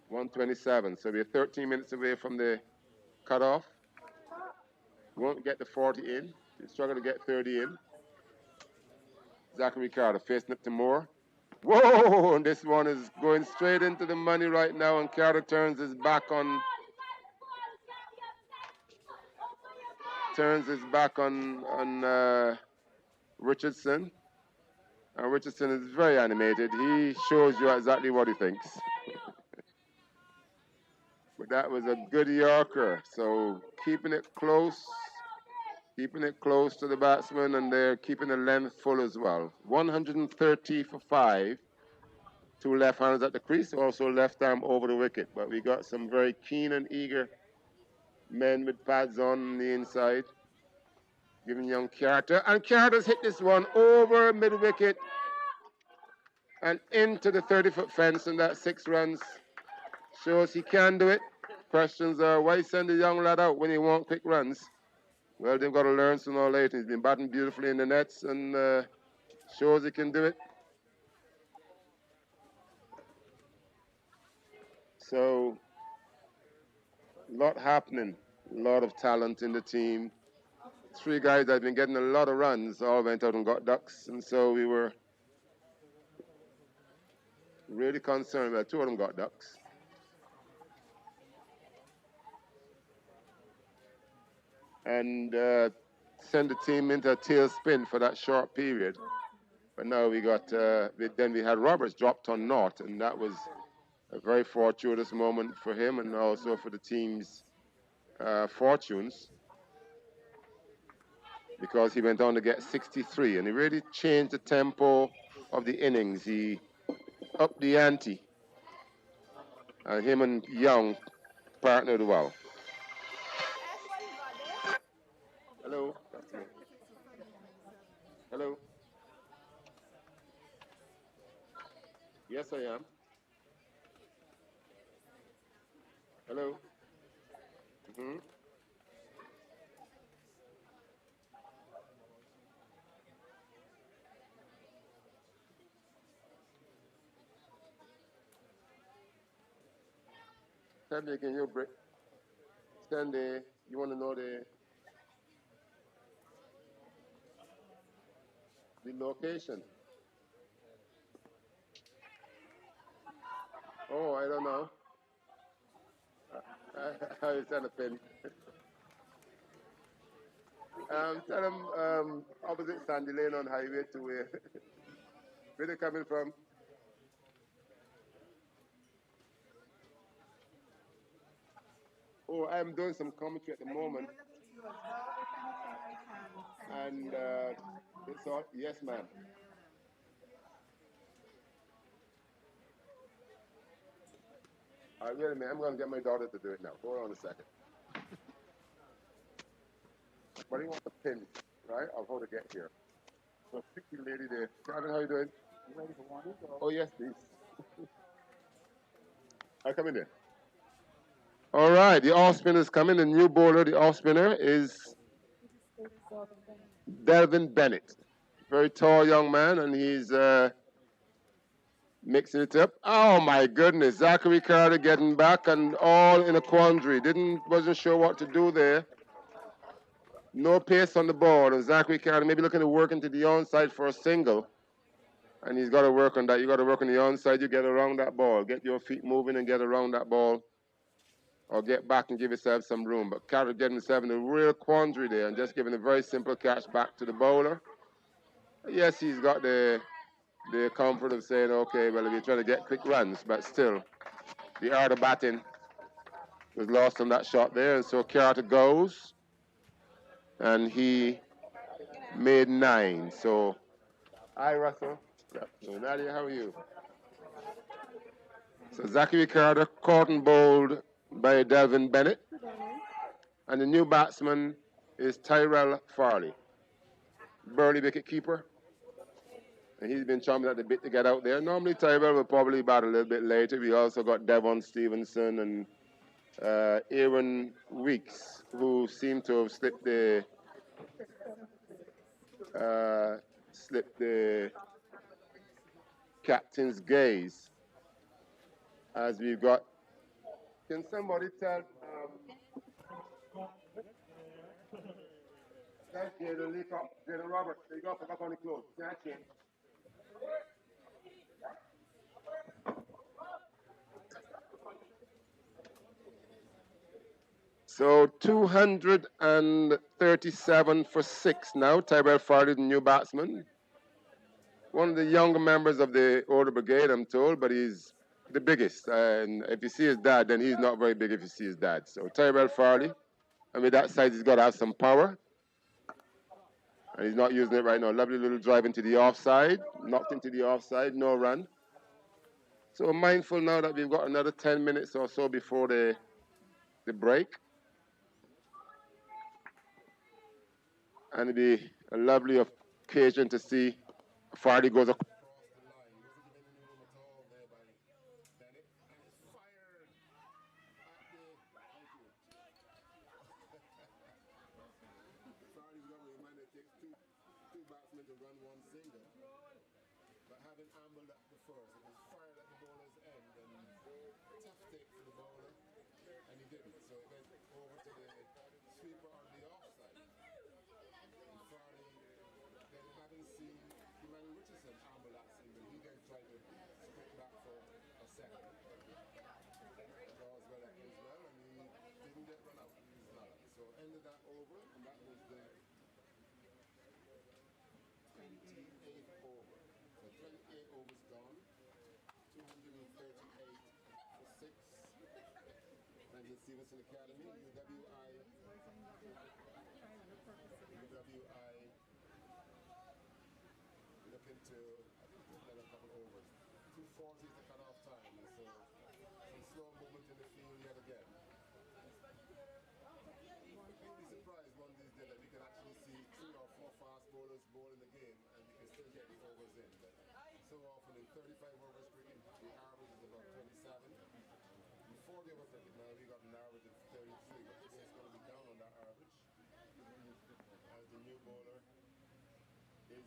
127. So we're 13 minutes away from the cutoff. Won't get the 40 in. We struggle to get 30 in. Zachary Carter facing up to Moore. Whoa! And this one is going straight into the money right now, and Carter turns his back on Richardson. And Richardson is very animated. He shows you exactly what he thinks. But that was a good Yorker. So keeping it close to the batsman, and they're keeping the length full as well. 130 for 5. 2 left-handers at the crease, also left arm over the wicket. But we got some very keen and eager men with pads on the inside, giving young Carter. And Carter's hit this one over mid-wicket and into the 30-foot fence, and that's 6 runs. Shows he can do it. Questions are, why send the young lad out when he won't quick runs? Well, they've got to learn sooner or later. He's been batting beautifully in the nets, and shows he can do it. So, a lot happening. A lot of talent in the team. 3 guys that have been getting a lot of runs all went out and got ducks, and so we were really concerned that 2 of them got ducks. And send the team into a tailspin for that short period. But now we got, then we had Roberts dropped on naught, and that was a very fortuitous moment for him and also for the team's fortunes, because he went on to get 63, and he really changed the tempo of the innings. He upped the ante, and him and Young partnered well. Hello. Hello. Yes, I am. Hello. Mm-hmm. Tell me again, you want to know the location? Oh, I don't know. I send a pin. Tell them opposite Sandy Lane on Highway 2. Where they coming from? Oh, I'm doing some commentary at the moment. And it's all, yes, ma'am. All right, wait a minute. I'm going to get my daughter to do it now. Hold on a second. But he wants a pin, right, of how to get here. So, pick the lady there. Kevin, how you doing? You ready for one? Oh, yes, please. I'll come in there. All right, the off spinner is coming. The new bowler, the off spinner, is Delvin Bennett. Very tall young man, and he's mixing it up. Oh my goodness, Zachary Carter getting back and all in a quandary. Wasn't sure what to do there. No pace on the ball, and Zachary Carter maybe looking to work into the onside for a single. And he's got to work on that. You got to work on the onside. You get around that ball. Get your feet moving and get around that ball. Or get back and give yourself some room. But Carter getting himself in a real quandary there and just giving a very simple catch back to the bowler. Yes, he's got the comfort of saying, okay, well, if you're trying to get quick runs, but still, the art of batting was lost on that shot there. And so Carter goes, and he made 9. So, hi, Russell. So, Nadia, how are you? So Zachary Carter caught and bowled by Delvin Bennett. And the new batsman is Tyrell Farley, Burley wicket keeper. And he's been chomping at the bit to get out there. Normally Tyrell will probably bat a little bit later. We also got Devon Stevenson and Aaron Weeks, who seem to have slipped the captain's gaze. As we've got, can somebody tell Jaden Lee up, Jaden Roberts, they got to on the clothes. Thank you. So 237 for 6 now. Tyrell Farley, the new batsman. One of the younger members of the older brigade, I'm told, but he's the biggest. And if you see his dad, then he's not very big if you see his dad. So Tyrell Farley, and with that size, he's got to have some power. And he's not using it right now. Lovely little drive into the offside. Knocked into the offside, no run. So mindful now that we've got another 10 minutes or so before the break. And it'll be a lovely occasion to see Farley goes across the line. He wasn't given any room at all there by Bennett. And it's fired at the... Thank you. Farley's got to remind it takes two batsmen to run one single. But having ambled at the first, it was fired at the bowler's end. And tough take for the bowler. And he didn't. So it went over to the sweeper on the offside. Farley, then having seen Emmanuel Richardson amble that single, he then tried to sprint back for a second. Draws well at Israel, and he didn't get run out. So ended that over, and that was the 28th over. So 28 overs gone, 238 for 6. Thank you, Stevenson Academy, UWI looking to, I think there's another couple overs. 240 is the cut-off time, so some slow movement in the field yet again. You'll be surprised one of these days that we can actually see 3 or 4 fast bowlers bowl in the game and we can still get the overs in. But so often in 35 overs cricket, the average is about 27. In 40 over cricket now, we got an average of 33, but today it's going to be down on that average. As the new bowler is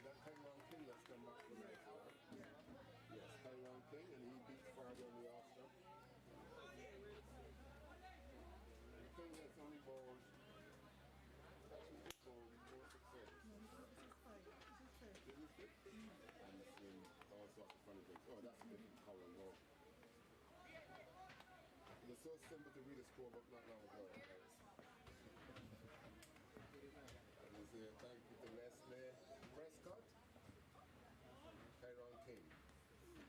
that Tyrone King that's come back from that. Yes, Tyrone King, and he beat Farley on the off stump. The King has only bowled, actually he bowled 4 6 overs. Didn't he? And it's been all sorts of funny things. Oh, that's a different color, no. It was so simple to read a scorebook not long ago. Thank you to Leslie Prescott. Tyrone King.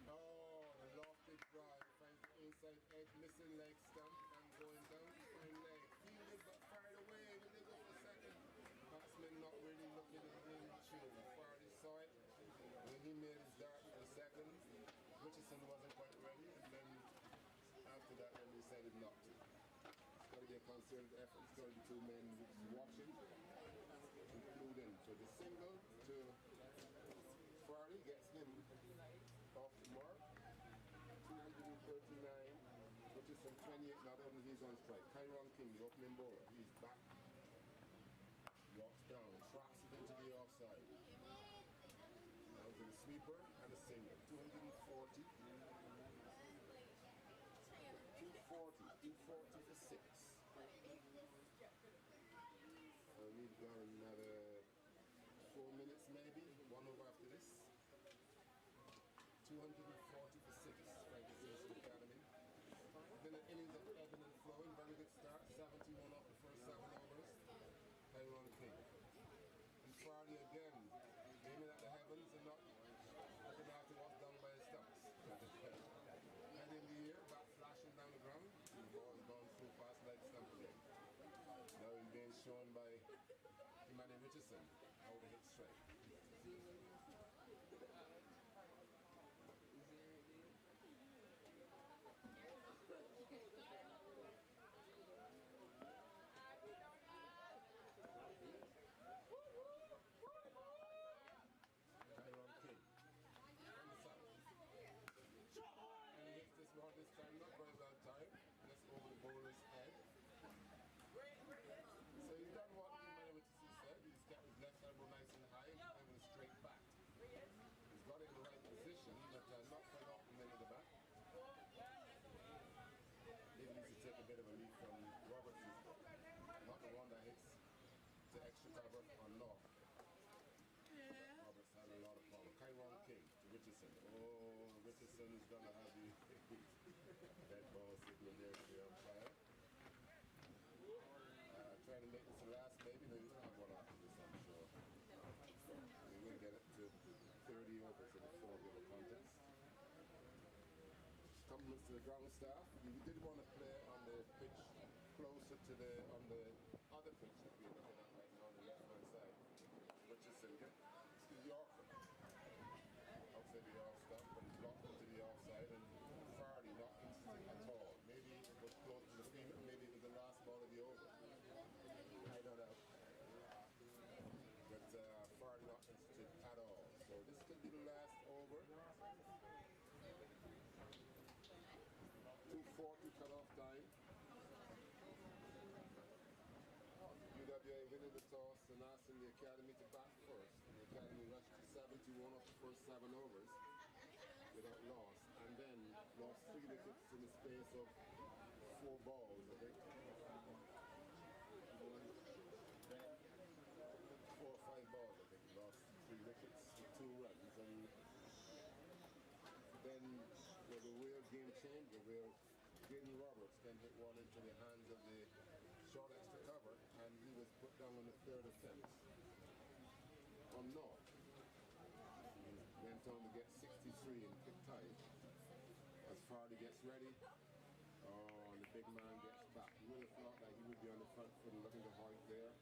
Oh, the lofted drive. Finds the inside edge, missing leg stump and going down to find leg. Fielded but fired away. Will they go for second? Batsman not really looking in tune. Farley saw it when he made his dart for the second. Richardson wasn't quite ready, and then after that, when he decided not to. It's got to be a concerted effort. It's got to be 2 men watching. Including so the single to Farley gets him off the mark. 239, Richardson 28, not only he's on strike. Tyrone King, the opening bowler, he's back. Walks down, tracks it into the offside. Now to the sweeper and the single. 240. 240 for 6. We've got another 4 minutes maybe, 1 over after this. 240 for 6, Frankie Stevenson Academy. Then an innings of ebbing and flowing, very good start, 71 off the first 7 overs. Tyrone King. And Farley again, aiming at the heavens and not looking after what's done by his stumps. Head in the air, back flashing down the ground, and the ball has gone through past leg stump again. Now he's being shown by Emmanuel Richardson how to hit straight. extra cover or not. Roberts had a lot of power. Kyron King to Richardson. Oh, Richardson is gonna have the dead ball signal there to the umpire. Trying to make this the last, maybe. No, he's not one after this, I'm sure. We will get it to 30 overs in a 4-game contest. Compliments to the ground staff. We did want to play on the pitch closer to the other pitch that we're looking at right now on the left-hand side, which is Yorker. Outside the off stump, but he's blocked into the offside, and Fardy not insisting at all. Maybe it was close to the field, maybe it was the last ball of the over. I don't know. But Fardy not interested at all. So this could be the last over. 2:40 cut-off time. UWI winning the toss and asking the Academy to bat first. The Academy rushed to 71 off the first 7 overs without loss, and then lost 3 wickets in the space of 4 balls, I think. 4 or 5 balls, I think. Lost 3 wickets with 2 runs, and then was a real game changer where Jaden Roberts then hit one into the hands of the short extra cover, and he was put down on the 3rd attempt. Or not. He went on to get 63 in quick time. As Fardy gets ready, and the big man gets back. You would have thought that he would be on the front foot and looking to Hoyt there.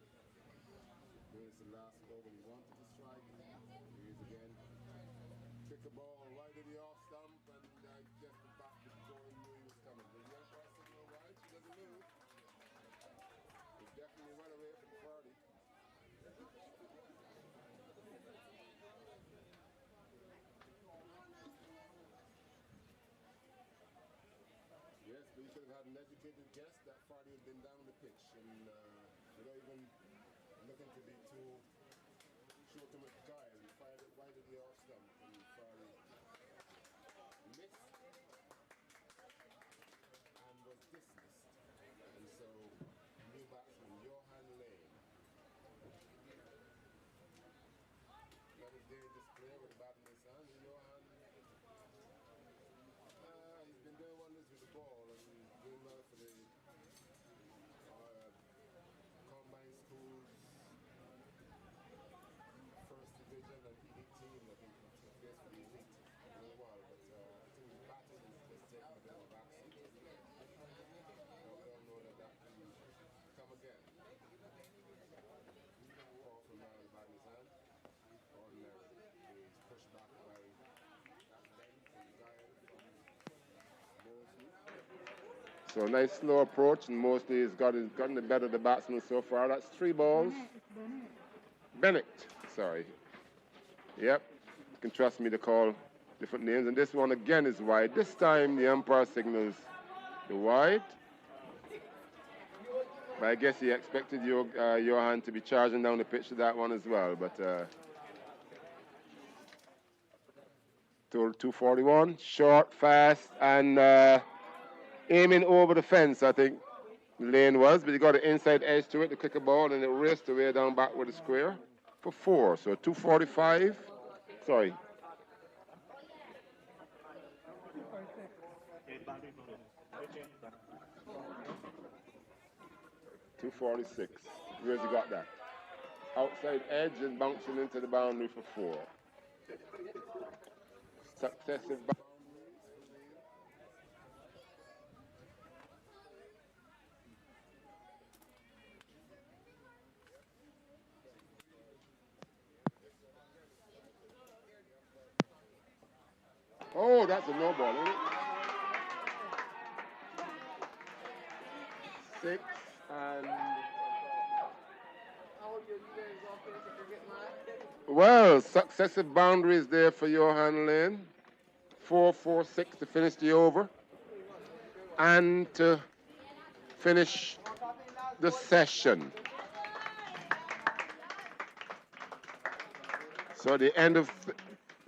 Here's the last ball when he wanted to strike. Here he is again. Kick a ball right to the off stump, and just the back before he knew he was coming. The young person all right, she doesn't move. He definitely went away from Fardy. Yes, but you could have had an educated guess that Fardy had been down the pitch, and without even looking to be too much tired, he fired it right at the off stump, and Fardy missed and was dismissed. And so, new batsman Johan Lane. Another dangerous player with a bat in his hand. Johan, he's been doing wonders with the ball and doing well for the combine schools, first division and elite team. I think he took this for the elite in a while, but I think the batting is taking a bit of a backseat. We all know that can come again. Call from the bat in his hand. Ordinarily, he's pushed back by that length and guile from Mosley. So nice slow approach, and Mosley has gotten the better of the batsman so far. That's 3 balls. Bennett, sorry. Yep, you can trust me to call different names. And this one again is wide. This time the umpire signals the wide. But I guess he expected Johan to be charging down the pitch to that one as well. But 241, short, fast, and aiming over the fence, I think Lane was. But he got an inside edge to it to kick a ball, and it raced away down back with the square for 4. So 245. Sorry. 246. Where's he got that? Outside edge and bouncing into the boundary for 4. Successive boundaries. Oh, that's a no ball, isn't it? 6 and... Well, successive boundaries there for Johan Lane. 4-4-6 to finish the over. And to finish the session. So the end of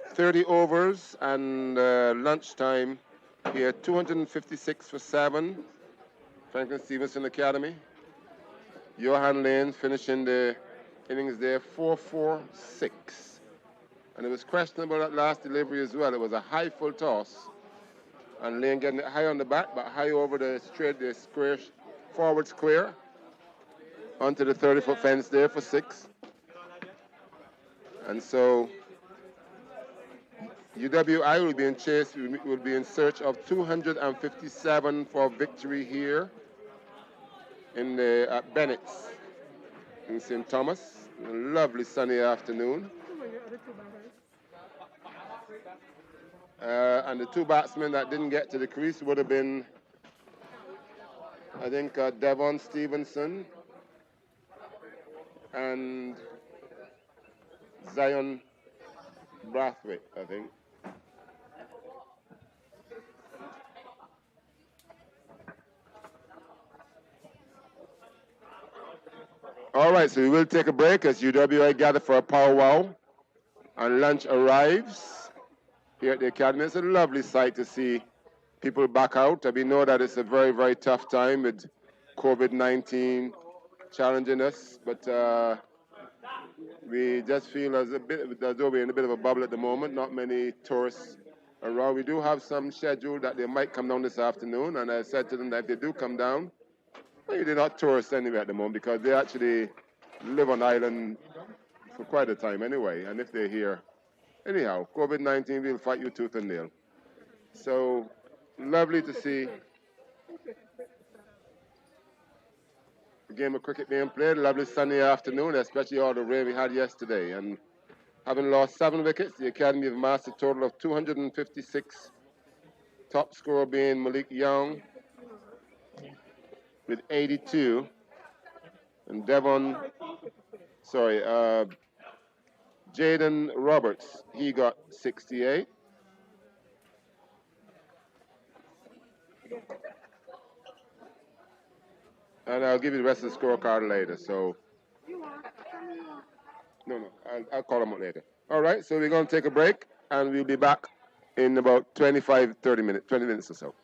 30 overs and lunchtime here, 256 for 7. Franklin Stevenson Academy. Johan Lane finishing the innings there, 4-4-6. And it was questionable that last delivery as well. It was a high full toss. And Lane getting it high on the bat, but high over the straight, the square, forward square, onto the 30-foot fence there for 6. And so UWI will be in chase, will be in search of 257 for victory here in the at Bennett's in St. Thomas. A lovely sunny afternoon. And the two batsmen that didn't get to the crease would have been, I think, Devon Stevenson and Zion Brathwaite, I think. All right, so we will take a break as UWI gather for a powwow, and lunch arrives here at the Academy. It's a lovely sight to see people back out. We know that it's a very, very tough time with COVID-19 challenging us, but we just feel as though we're in a bit of a bubble at the moment. Not many tourists around. We do have some scheduled that they might come down this afternoon, and I said to them that if they do come down, well, they're not tourists anyway at the moment because they actually live on the island for quite a time anyway. And if they're here, anyhow, COVID-19 will fight you tooth and nail. So lovely to see a game of cricket being played. Lovely sunny afternoon, especially all the rain we had yesterday. And having lost 7 wickets, the Academy have amassed a total of 256. Top scorer being Malik Young with 82. And Jaden Roberts, he got 68. And I'll give you the rest of the scorecard later. So, no, I'll call them out later. All right, so we're going to take a break, and we'll be back in about 20 minutes or so.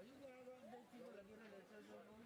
But you got those people that get in their church over.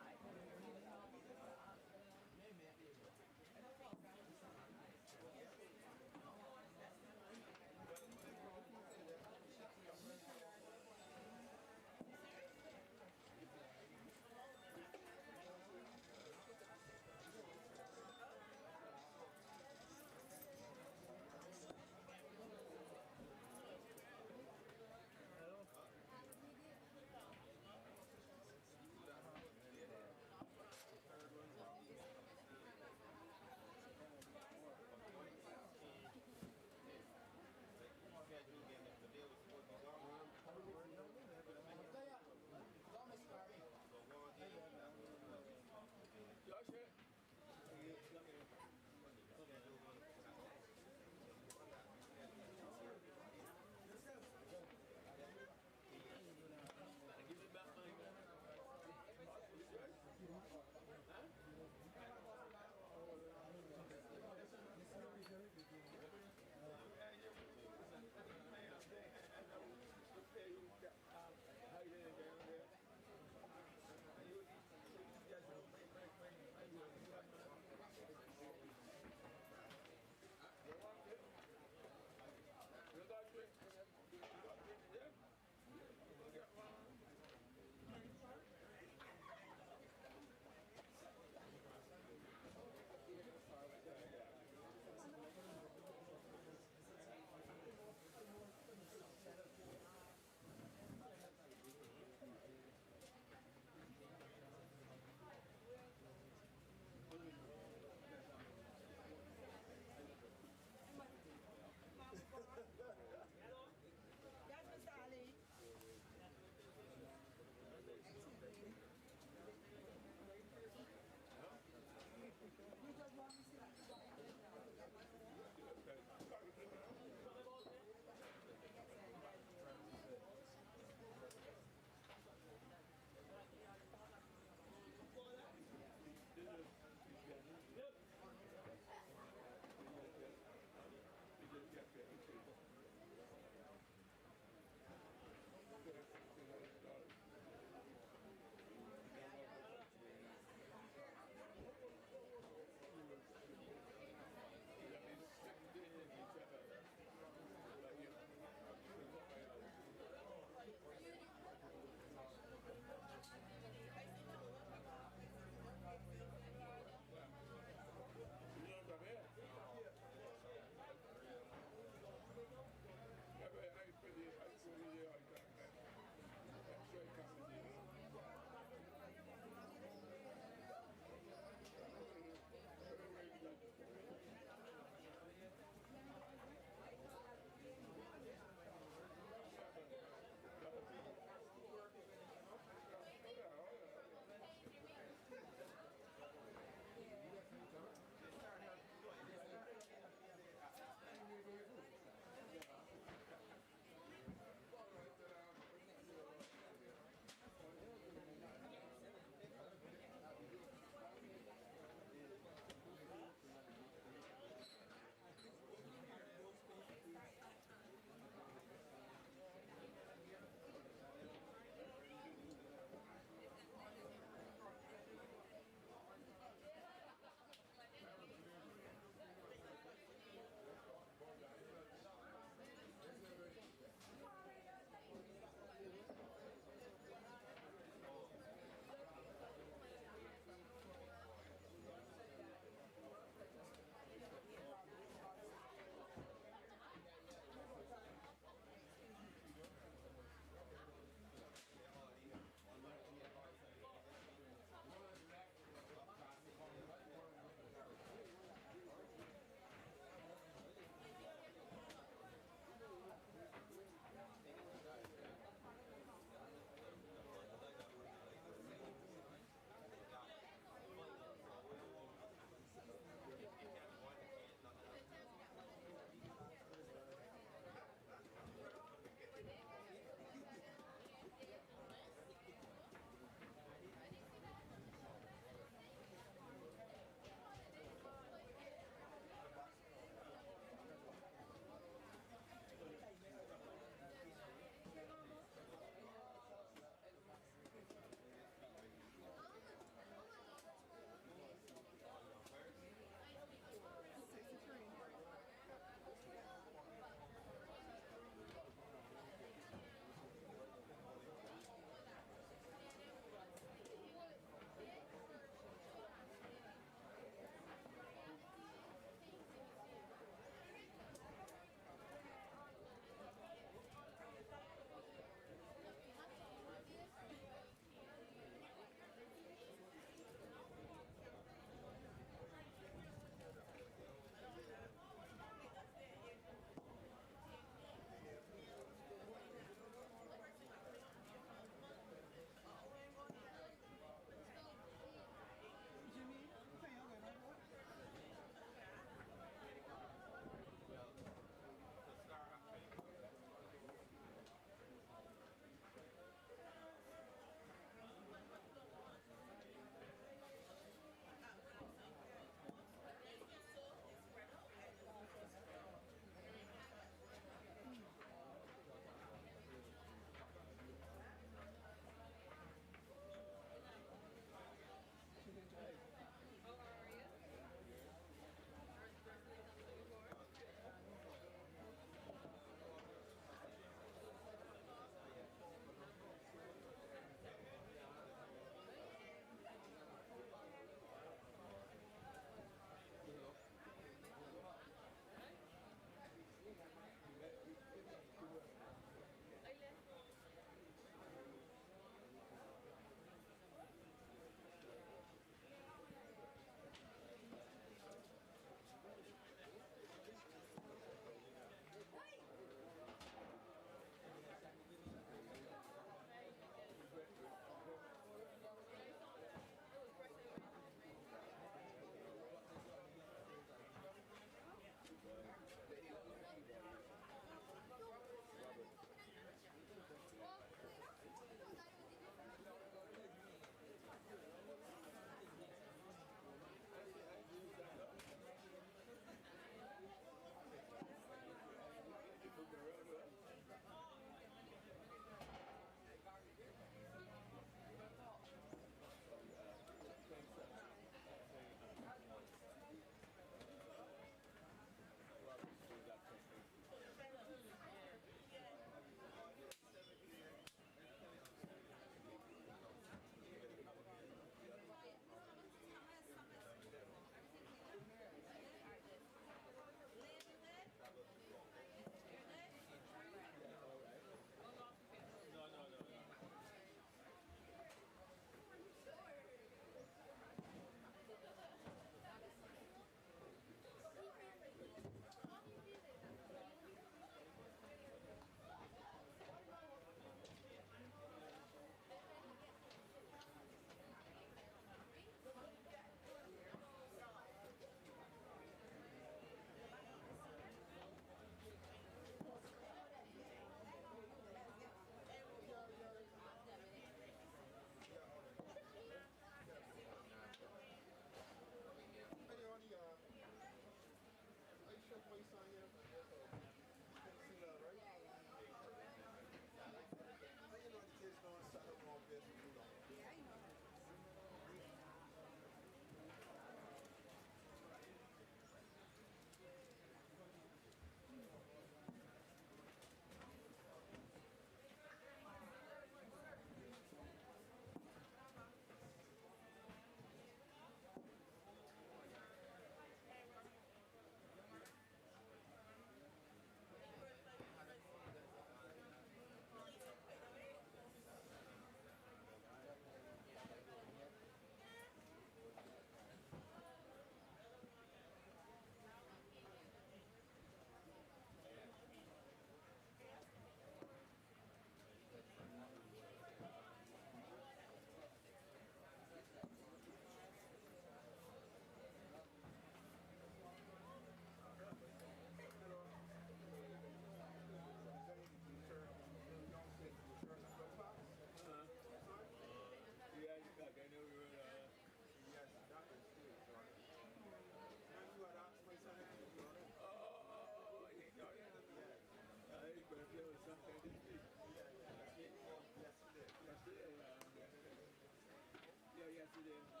yesterday.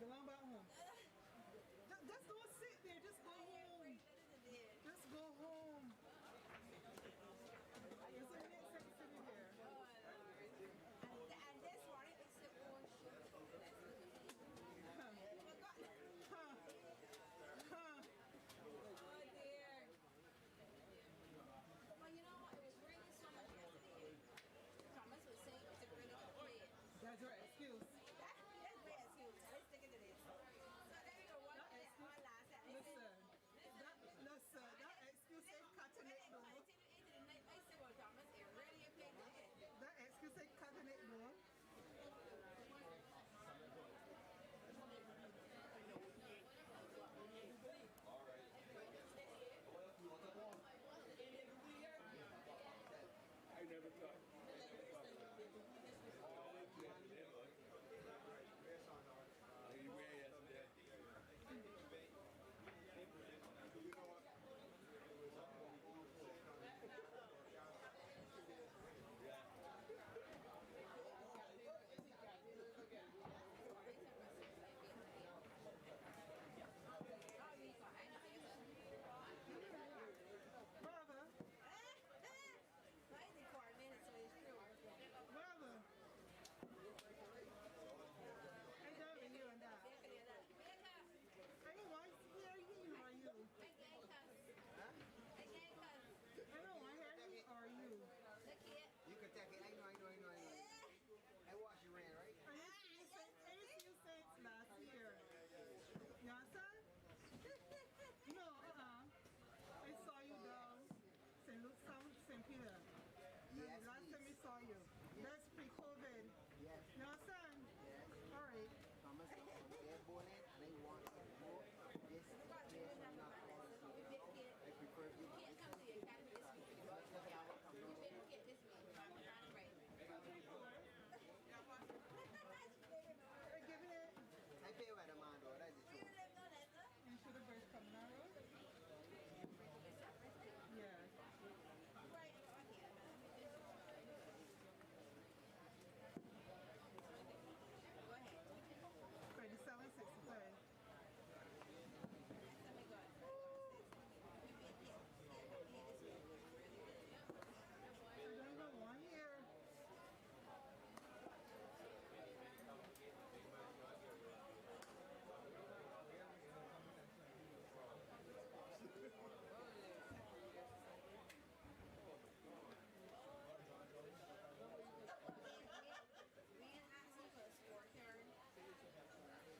Go on back home. Just don't sit there. Just go home. Just go home. There's a minute sitting there. And this one is the old shoe. Huh. Huh. Oh dear. Well, you know what? It was raining so much yesterday. Thomas was saying it's a really good play. That's your excuse. That's my excuse. Let's stick it to this. So there we go. One last set. Listen, that excuse ain't cutting it though. I said, well, Thomas, it really a big hit. That excuse ain't cutting it though. I never thought. You wear yesterday. Brother, Why is it 4 minutes so it's true? brother. I don't hear you on that. I don't want to hear you or you. I don't want to hear me or you. You can take it. I know. I watched you ran, right? I didn't see you since last year. You understand? No, I saw you down St. Peter. Yes, Last time I saw you. That's pre-COVID. Yes. You understand? Yes. All right. Thomas, they're born in and they want to go. This place is not I prefer You can't come to the academy this week. You can't get this week. I'm not right. They're giving it. I pay by the man though, that's the truth. You should have been coming out. Yeah. Right. Go ahead. 27.63. I don't even want here.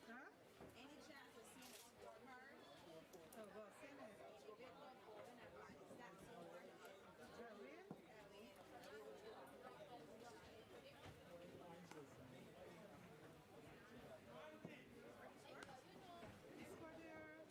Huh? Any chance of seeing a scorecard? Oh, well, seen it. If it look good and everybody's that score. Really? It's for there.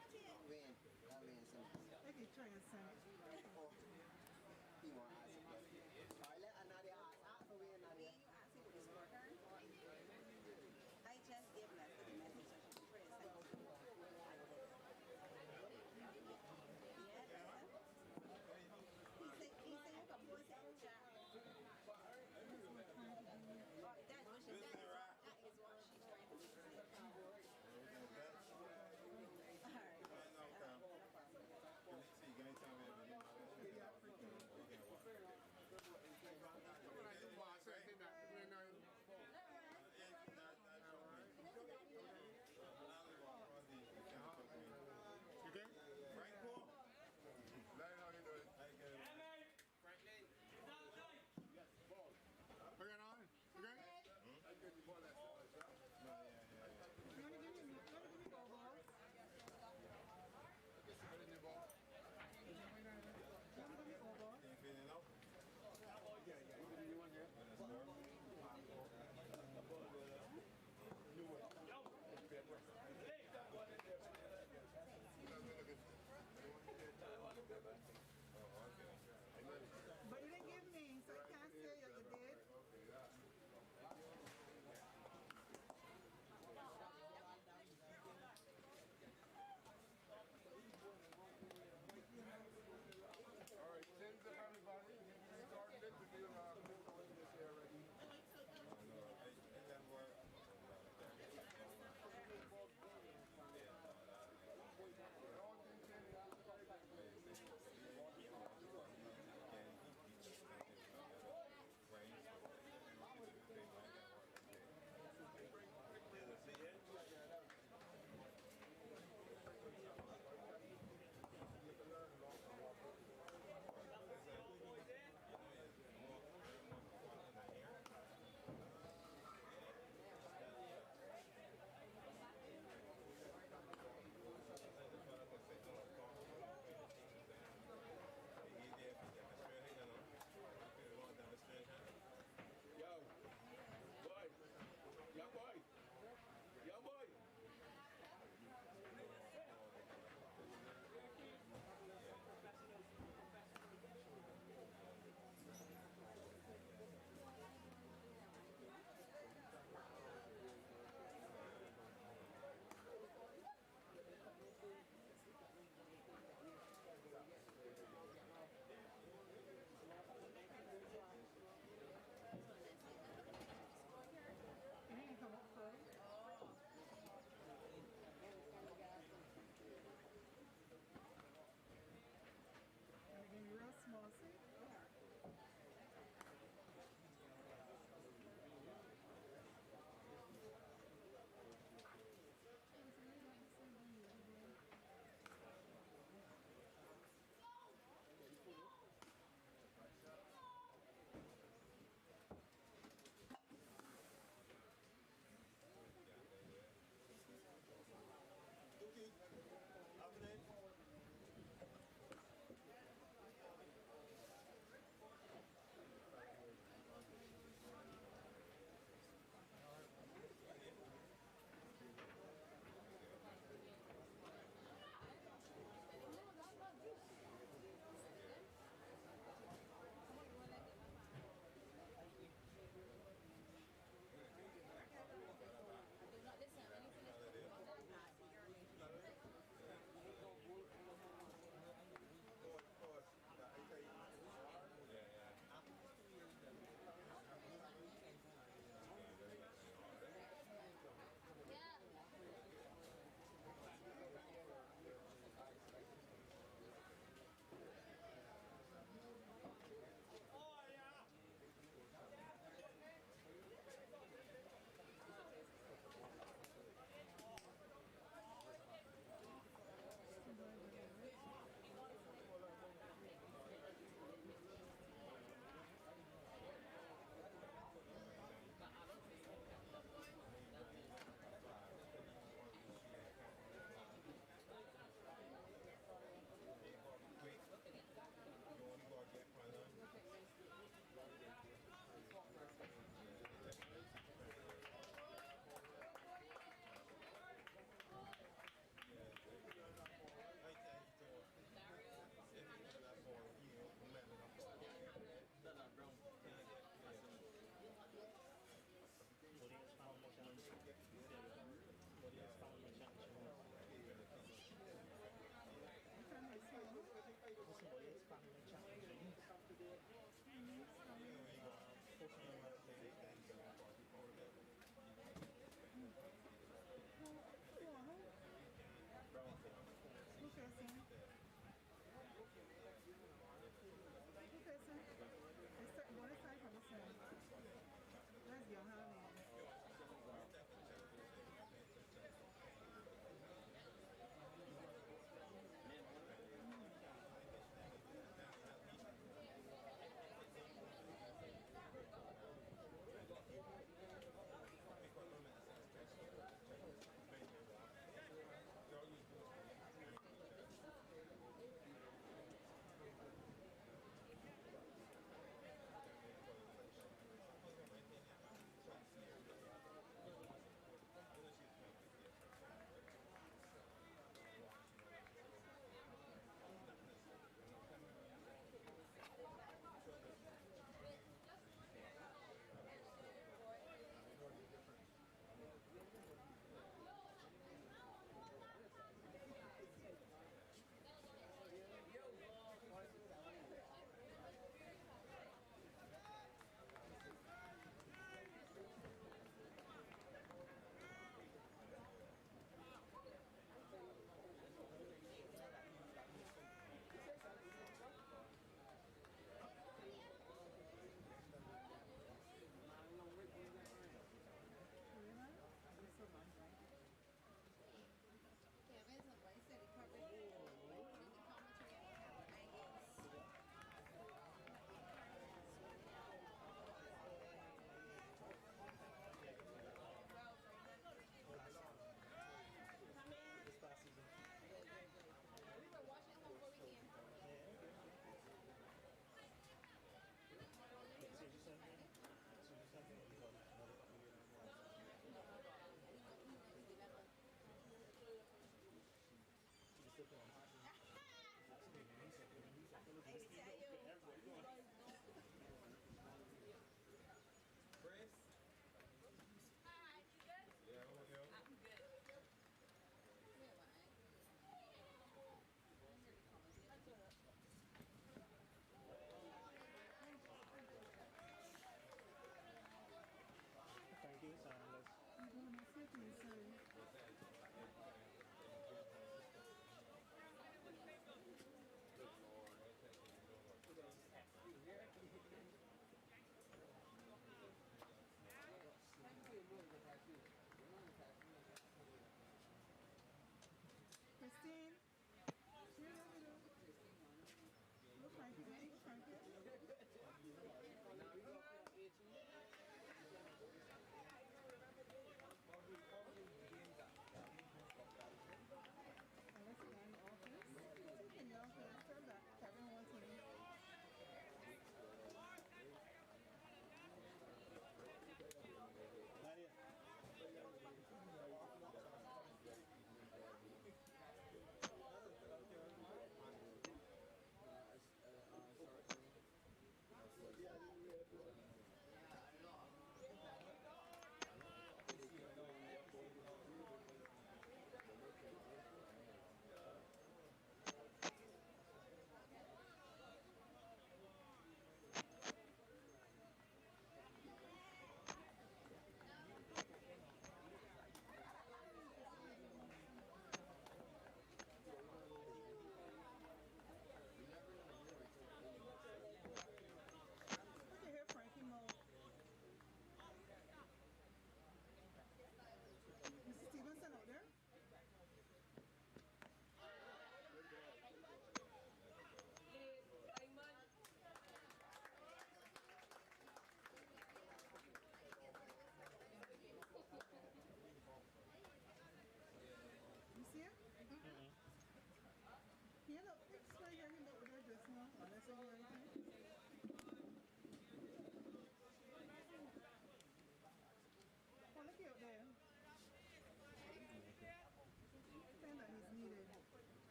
Win. That win something. They can try and send it. Oh, he want to ask a question. All right, let another ask for win another. You ask me for the scorecard? I just gave Leslie the message so she can pray a second. Yeah, he said you can post it in chat. Oh, that's what she said. That is what she's trying to do.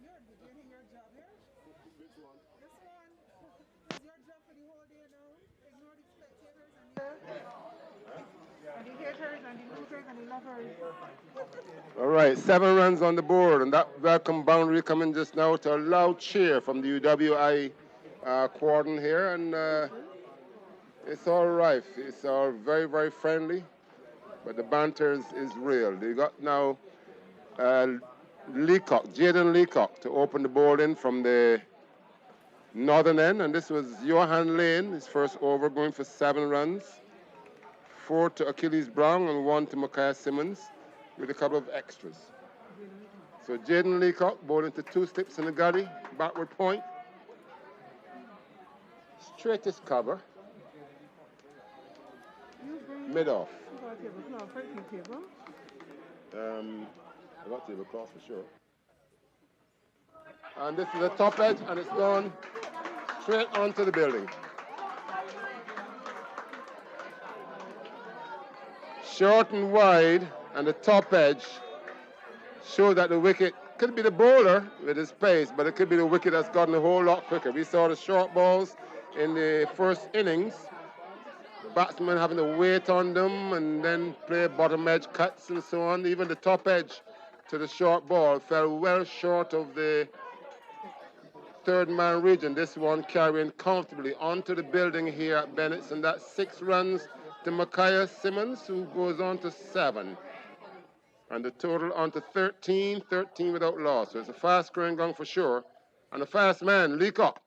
You're beginning your job here? Which one? This one. It's your job for the whole day now. Ignore the spectators and the haters and the looters and the lovers. All right, 7 runs on the board, and that welcome boundary coming just now to a loud cheer from the UWI cordon here, and it's all right. It's all very, very friendly, but the banter is real. They got now Leacock, Jaden Leacock, to open the ball in from the northern end, and this was Johan Lane, his first over, going for 7 runs. 4 to Achilles Brown and 1 to Micaiah Simmons with a couple of extras. So Jaden Leacock bowling to 2 slips in the gully, backward point. Straightest cover. Mid off. I got tablecloth for sure. And this is the top edge, and it's gone straight onto the building. Short and wide, and the top edge show that the wicket could be the bowler with his pace, but it could be the wicket that's gotten a whole lot quicker. We saw the short balls in the first innings, batsmen having to wait on them and then play bottom edge cuts and so on. Even the top edge to the short ball fell well short of the third man region. This one carrying comfortably onto the building here at Bennett's, and that's 6 runs to Micaiah Simmons, who goes on to 7. And the total on to 13 without loss. So it's a fast growing gun for sure. And a fast man, Leacock.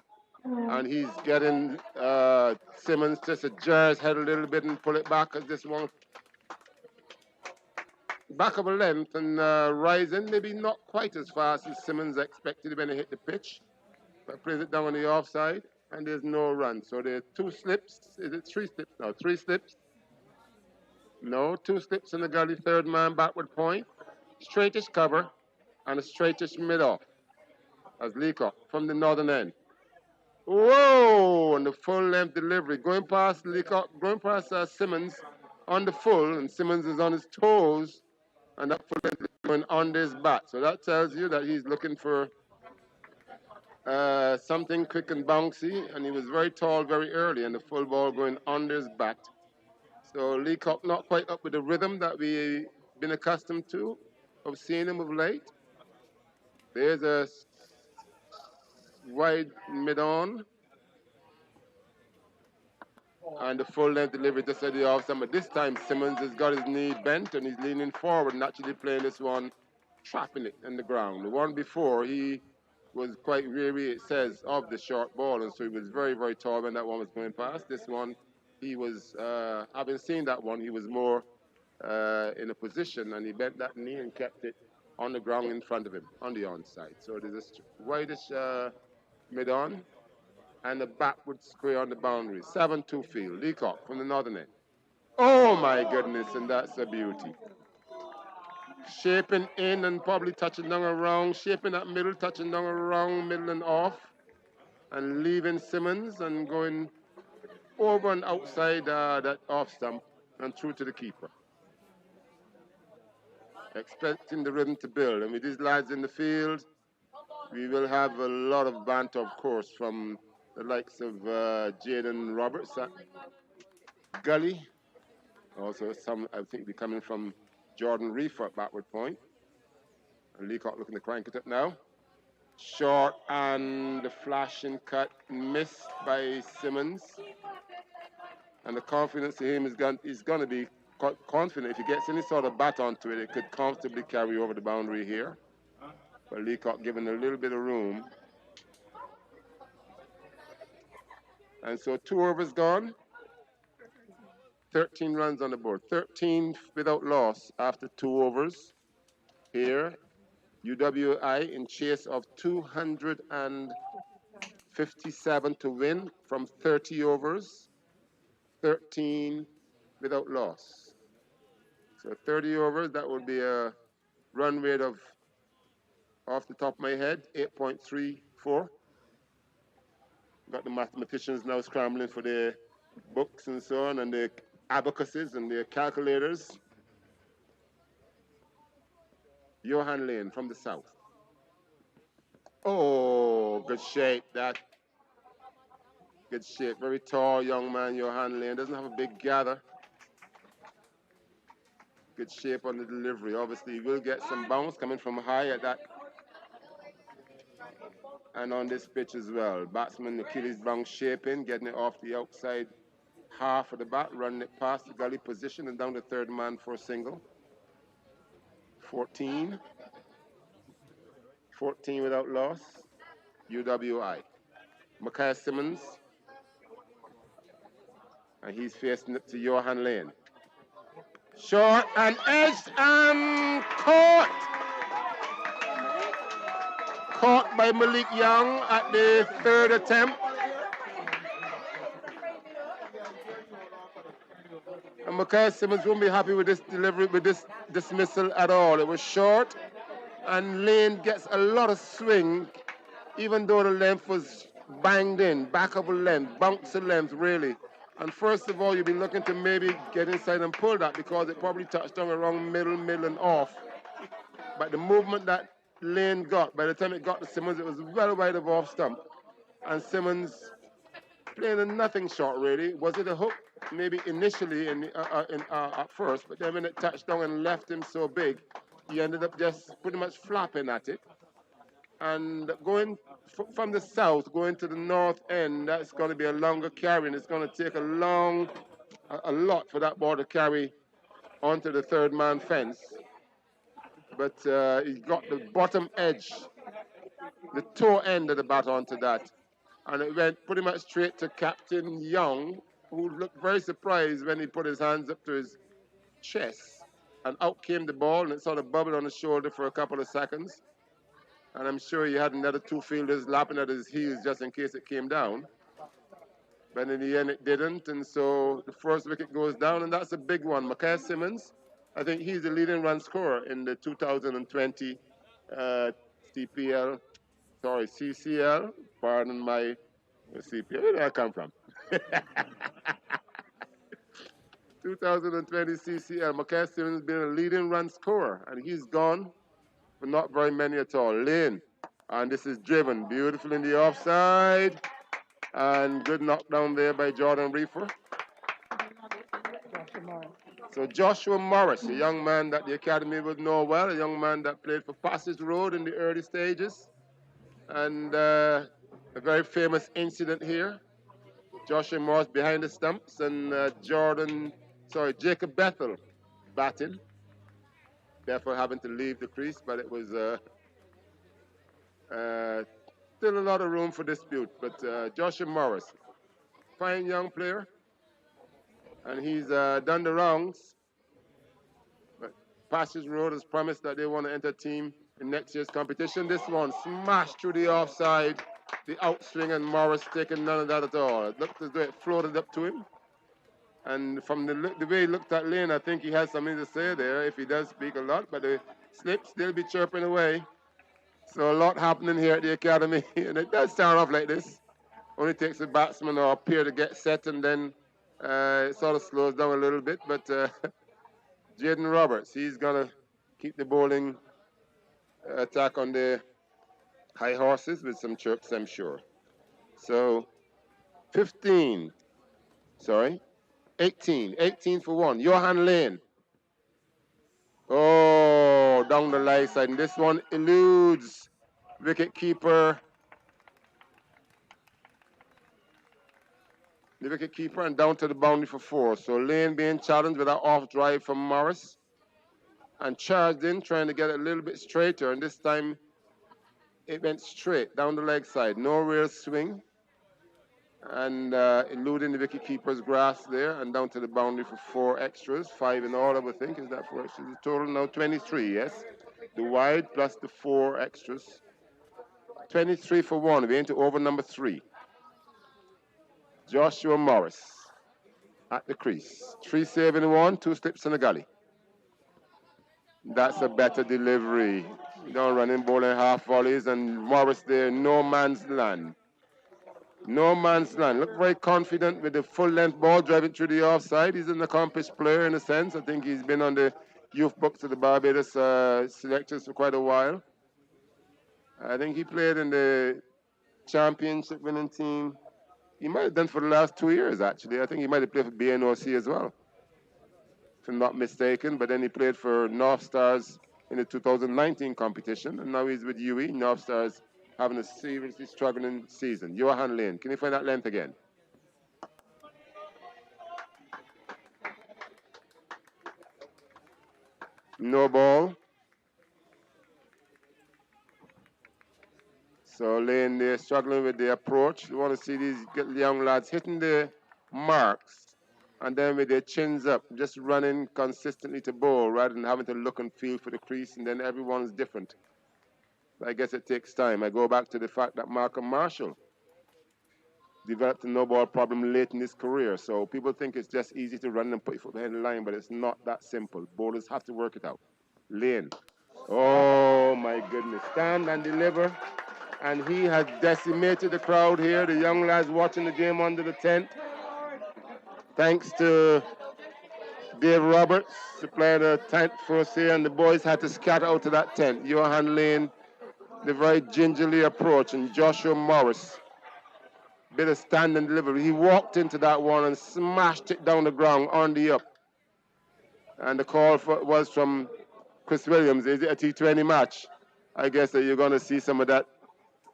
And he's getting Simmons just to jar his head a little bit and pull it back as this one back of a length and rising, maybe not quite as fast as Simmons expected when he hit the pitch. But plays it down on the offside, and there's no run. So there are 2 slips. Is it 3 slips now? 3 slips. No, 2 slips in the gully, third man backward point. Straightest cover and a straightest mid-off as Leacock from the northern end. Whoa! And the full length delivery. Going past Leacock, going past Simmons on the full, and Simmons is on his toes, and that full length is going under his bat. So that tells you that he's looking for something quick and bouncy, and he was very tall very early, and the full ball going under his bat. So Leacock not quite up with the rhythm that we've been accustomed to of seeing him of late. There's a wide mid-on, and the full length delivery just at the offside. But this time Simmons has got his knee bent and he's leaning forward and actually playing this one, trapping it in the ground. The one before he was quite weary, it says, of the short ball, and so he was very, very tall when that one was going past. This one, he was, having seen that one, he was more in a position, and he bent that knee and kept it on the ground in front of him, on the onside. So there's a whitish mid-on, and a backward square on the boundary. 7-2 field. Leacock from the northern end. Oh my goodness, and that's a beauty. Shaping in and probably touching down around, shaping that middle, touching down around, middle and off, and leaving Simmons and going over and outside that off stump and through to the keeper. Expecting the rhythm to build. And with these lads in the field, we will have a lot of banter, of course, from the likes of Jaden Roberts at Gully. Also, some, I think, be coming from Jordan Reefer at backward point. And Leacock looking to crank it up now. Short and the flashing cut missed by Simmons. And the confidence in him is going to be confident. If he gets any sort of bat onto it, it could comfortably carry over the boundary here. But Leacock given a little bit of room. And so 2 overs gone. 13 runs on the board. 13 without loss after 2 overs. Here, UWI in chase of 257 to win from 30 overs. 13 without loss. So 30 overs, that would be a run rate of, off the top of my head, 8.34. Got the mathematicians now scrambling for their books and so on, and their abacuses and their calculators. Johan Lane from the south. Oh, good shape, that. Good shape, very tall young man, Johan Lane. Doesn't have a big gather. Good shape on the delivery. Obviously, he will get some bounce coming from high at that. And on this pitch as well. Batsman Achilles bounce shaping, getting it off the outside half of the bat, running it past the gully position and down the third man for a single. 14 without loss. UWI. Mackay Simmons. And he's facing it to Johan Lane. Short and edged and caught. Caught by Malik Young at the 3rd attempt. And Mackay Simmons won't be happy with this delivery, with this dismissal at all. It was short, and Lane gets a lot of swing, even though the length was banged in, back of a length, bounce of length, really. And first of all, you've been looking to maybe get inside and pull that because it probably touched down around middle and off. But the movement that Lane got, by the time it got to Simmons, it was well wide of off stump. And Simmons playing a nothing shot, really. Was it a hook? Maybe initially at first, but then when it touched down and left him so big, he ended up just pretty much flapping at it. And going from the south, going to the north end, that's going to be a longer carry, and it's going to take a lot for that ball to carry onto the third man fence. But he got the bottom edge, the toe end of the bat onto that. And it went pretty much straight to Captain Young, who looked very surprised when he put his hands up to his chest. And out came the ball, and it sort of bubbled on his shoulder for a couple of seconds. And I'm sure he had another 2 fielders lapping at his heels just in case it came down. But in the end, it didn't, and so the first wicket goes down, and that's a big one. Mackay Simmons, I think he's the leading run scorer in the 2020 CCL. Pardon my CPL. Where did I come from? 2020 CCL. Mackay Simmons been a leading run scorer, and he's gone, but not very many at all. Lane, and this is driven. Beautiful in the offside. And good knockdown there by Jordan Reefer. So Joshua Morris, a young man that the academy would know well, a young man that played for Passage Road in the early stages. And a very famous incident here. Joshua Morris behind the stumps and Jacob Bethel batting. Therefore having to leave the crease, but it was still a lot of room for dispute, but Joshua Morris, fine young player, and he's done the rounds. But Pastures Road has promised that they want to enter team in next year's competition. This one smashed through the offside, the outswing, and Morris taking none of that at all. It looked as though it floated up to him. And from the way he looked at Lane, I think he has something to say there, if he does speak a lot, but the slips still be chirping away. So a lot happening here at the academy, and it does start off like this. Only takes a batsman or a pair to get set, and then it sort of slows down a little bit. But Jaden Roberts, he's going to keep the bowling attack on the high horses with some chirps, I'm sure. So 18 for 1. Johan Lane. Oh, down the line side. And this one eludes wicket keeper. The wicket keeper and down to the boundary for 4. So Lane being challenged with an off drive from Morris. And charged in, trying to get it a little bit straighter. And this time it went straight down the leg side. No real swing. And eluding the wicket keeper's grasp there and down to the boundary for 4 extras, 5 in all, I would think. Is that 4 extras? The total now 23, yes? The wide plus the 4 extras. 23 for 1. We're into over number 3. Joshua Morris at the crease. 3 saving 1, 2 slips in the gully. That's a better delivery. You don't run in bowling half volleys, and Morris there, no man's land. No man's land. Look very confident with the full-length ball driving through the offside. He's an accomplished player in a sense. I think he's been on the youth books of the Barbados selectors for quite a while. I think he played in the championship winning team. He might have done for the last 2 years, actually. I think he might have played for BNOC as well, if I'm not mistaken. But then he played for North Stars in the 2019 competition, and now he's with UWI. North Stars having a seriously struggling season. Johan Lane, can you find that length again? No ball. So Lane, they're struggling with the approach. You want to see these young lads hitting the marks and then with their chins up, just running consistently to bowl rather than having to look and feel for the crease, and then everyone's different. I guess it takes time. I go back to the fact that Malcolm Marshall developed a no-ball problem late in his career. So people think it's just easy to run and put your foot behind the line, but it's not that simple. Bowlers have to work it out. Lane. Oh, my goodness. Stand and deliver. And he has decimated the crowd here. The young lads watching the game under the tent. Thanks to Dave Roberts, supplying the tent for us here, and the boys had to scatter out of that tent. Johan Lane, the very gingerly approach, and Joshua Morris, bit of stand and delivery. He walked into that one and smashed it down the ground on the up. And the call was from Chris Williams. Is it a T20 match? I guess that you're going to see some of that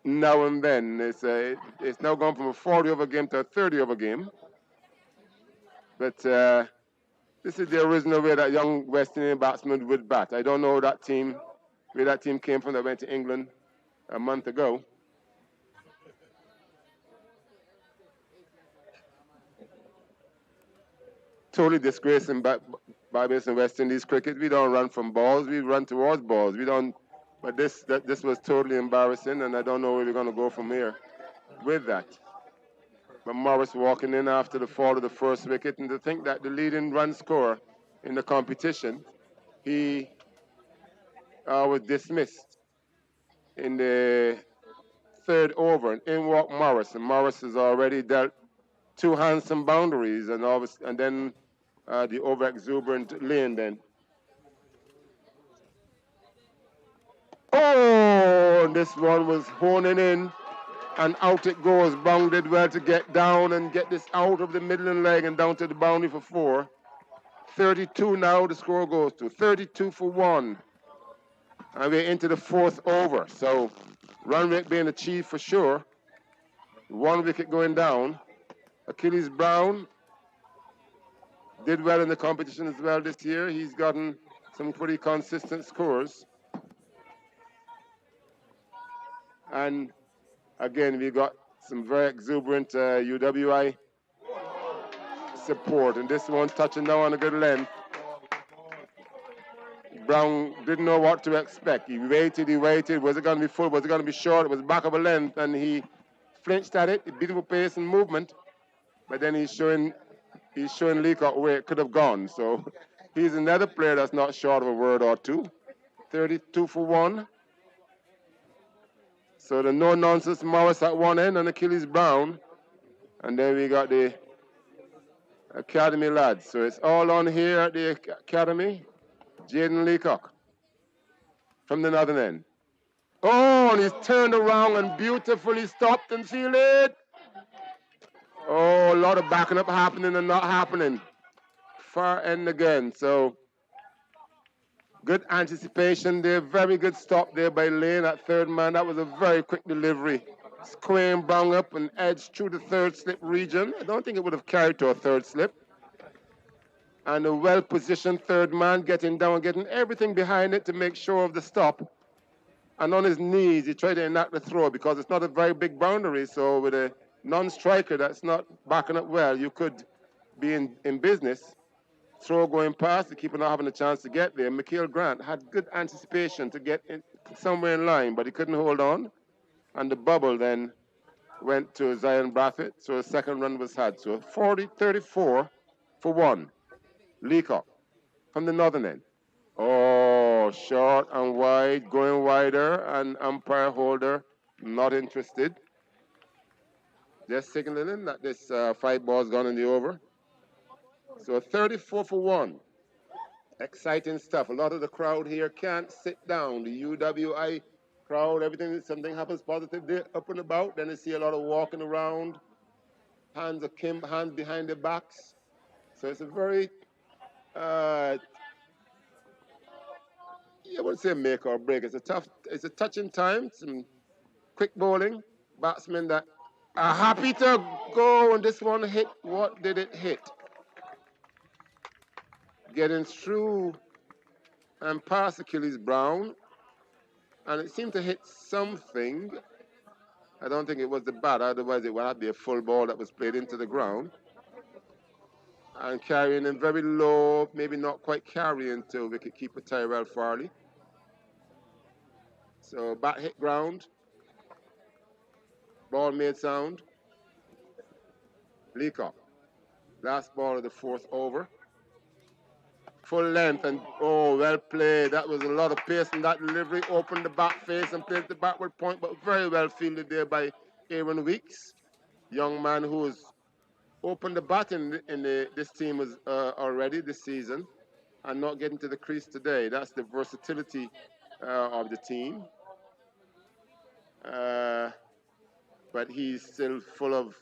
now and then. It's now gone from a 40-over game to a 30-over game. But this is the original way that young West Indian batsman would bat. I don't know where that team came from that went to England a month ago. Totally disgracing Barbados and West Indies cricket. We don't run from balls, we run towards balls. We don't. But this was totally embarrassing, and I don't know where we're going to go from here with that. But Morris walking in after the fall of the first wicket, and to think that the leading run scorer in the competition, he was dismissed in the 3rd over, and in walked Morris, and Morris has already dealt 2 handsome boundaries, and then the over-exuberant Lane then. Oh, this one was honing in, and out it goes. Bounded well to get down and get this out of the middle leg and down to the boundary for 4. 32 now the score goes to. 32 for 1. And we're into the 4th over. So run rate being achieved for sure. 1 wicket going down. Achilles Brown did well in the competition as well this year. He's gotten some pretty consistent scores. And again, we got some very exuberant UWI support, and this one touching down on a good length. Brown didn't know what to expect. He waited. Was it going to be full? Was it going to be short? It was back of a length, and he flinched at it. Beautiful pace and movement, but then he's showing Leacock where it could have gone. So he's another player that's not short of a word or two. 32 for 1. So the no-nonsense Morris at one end and Achilles Brown, and then we got the Academy lads. So it's all on here at the Academy. Jaden Leacock from the northern end. Oh, and he's turned around and beautifully stopped and fielded. Oh, a lot of backing up happening and not happening. Far end again. So good anticipation there. Very good stop there by Lane at third man. That was a very quick delivery. Square and Brown up and edged through the third slip region. I don't think it would have carried to a third slip. And a well-positioned third man getting down, getting everything behind it to make sure of the stop. And on his knees, he tried to enact the throw because it's not a very big boundary. So with a non-striker that's not backing up well, you could be in business. Throw going past, the keeper not having a chance to get there. Mikhail Grant had good anticipation to get in somewhere in line, but he couldn't hold on. And the bubble then went to Zion Braffett, so a second run was had. So 34 for 1. Leacock from the northern end. Oh, short and wide, going wider, and umpire holder not interested. Just signaling that this 5 ball's gone in the over. So 34 for 1. Exciting stuff. A lot of the crowd here can't sit down. The UWI crowd, something happens positive, they're up and about. Then you see a lot of walking around, hands behind their backs. So it's a very, I wouldn't say make or break. It's a touching time. Some quick bowling. Batsmen that are happy to go, and this one hit. What did it hit? Getting through and past Achilles Brown, and it seemed to hit something. I don't think it was the bat, otherwise it would have been a full ball that was played into the ground. And carrying him very low, maybe not quite carrying to wicketkeeper Tyrell Farley. So bat hit ground, ball made sound. Leacock, last ball of the 4th over. Full length and well played. That was a lot of pace in that delivery. Opened the back face and played the backward point, but very well fielded there by Aaron Weeks, young man who has opened the bat in this team was already this season, and not getting to the crease today. That's the versatility of the team. But he's still full of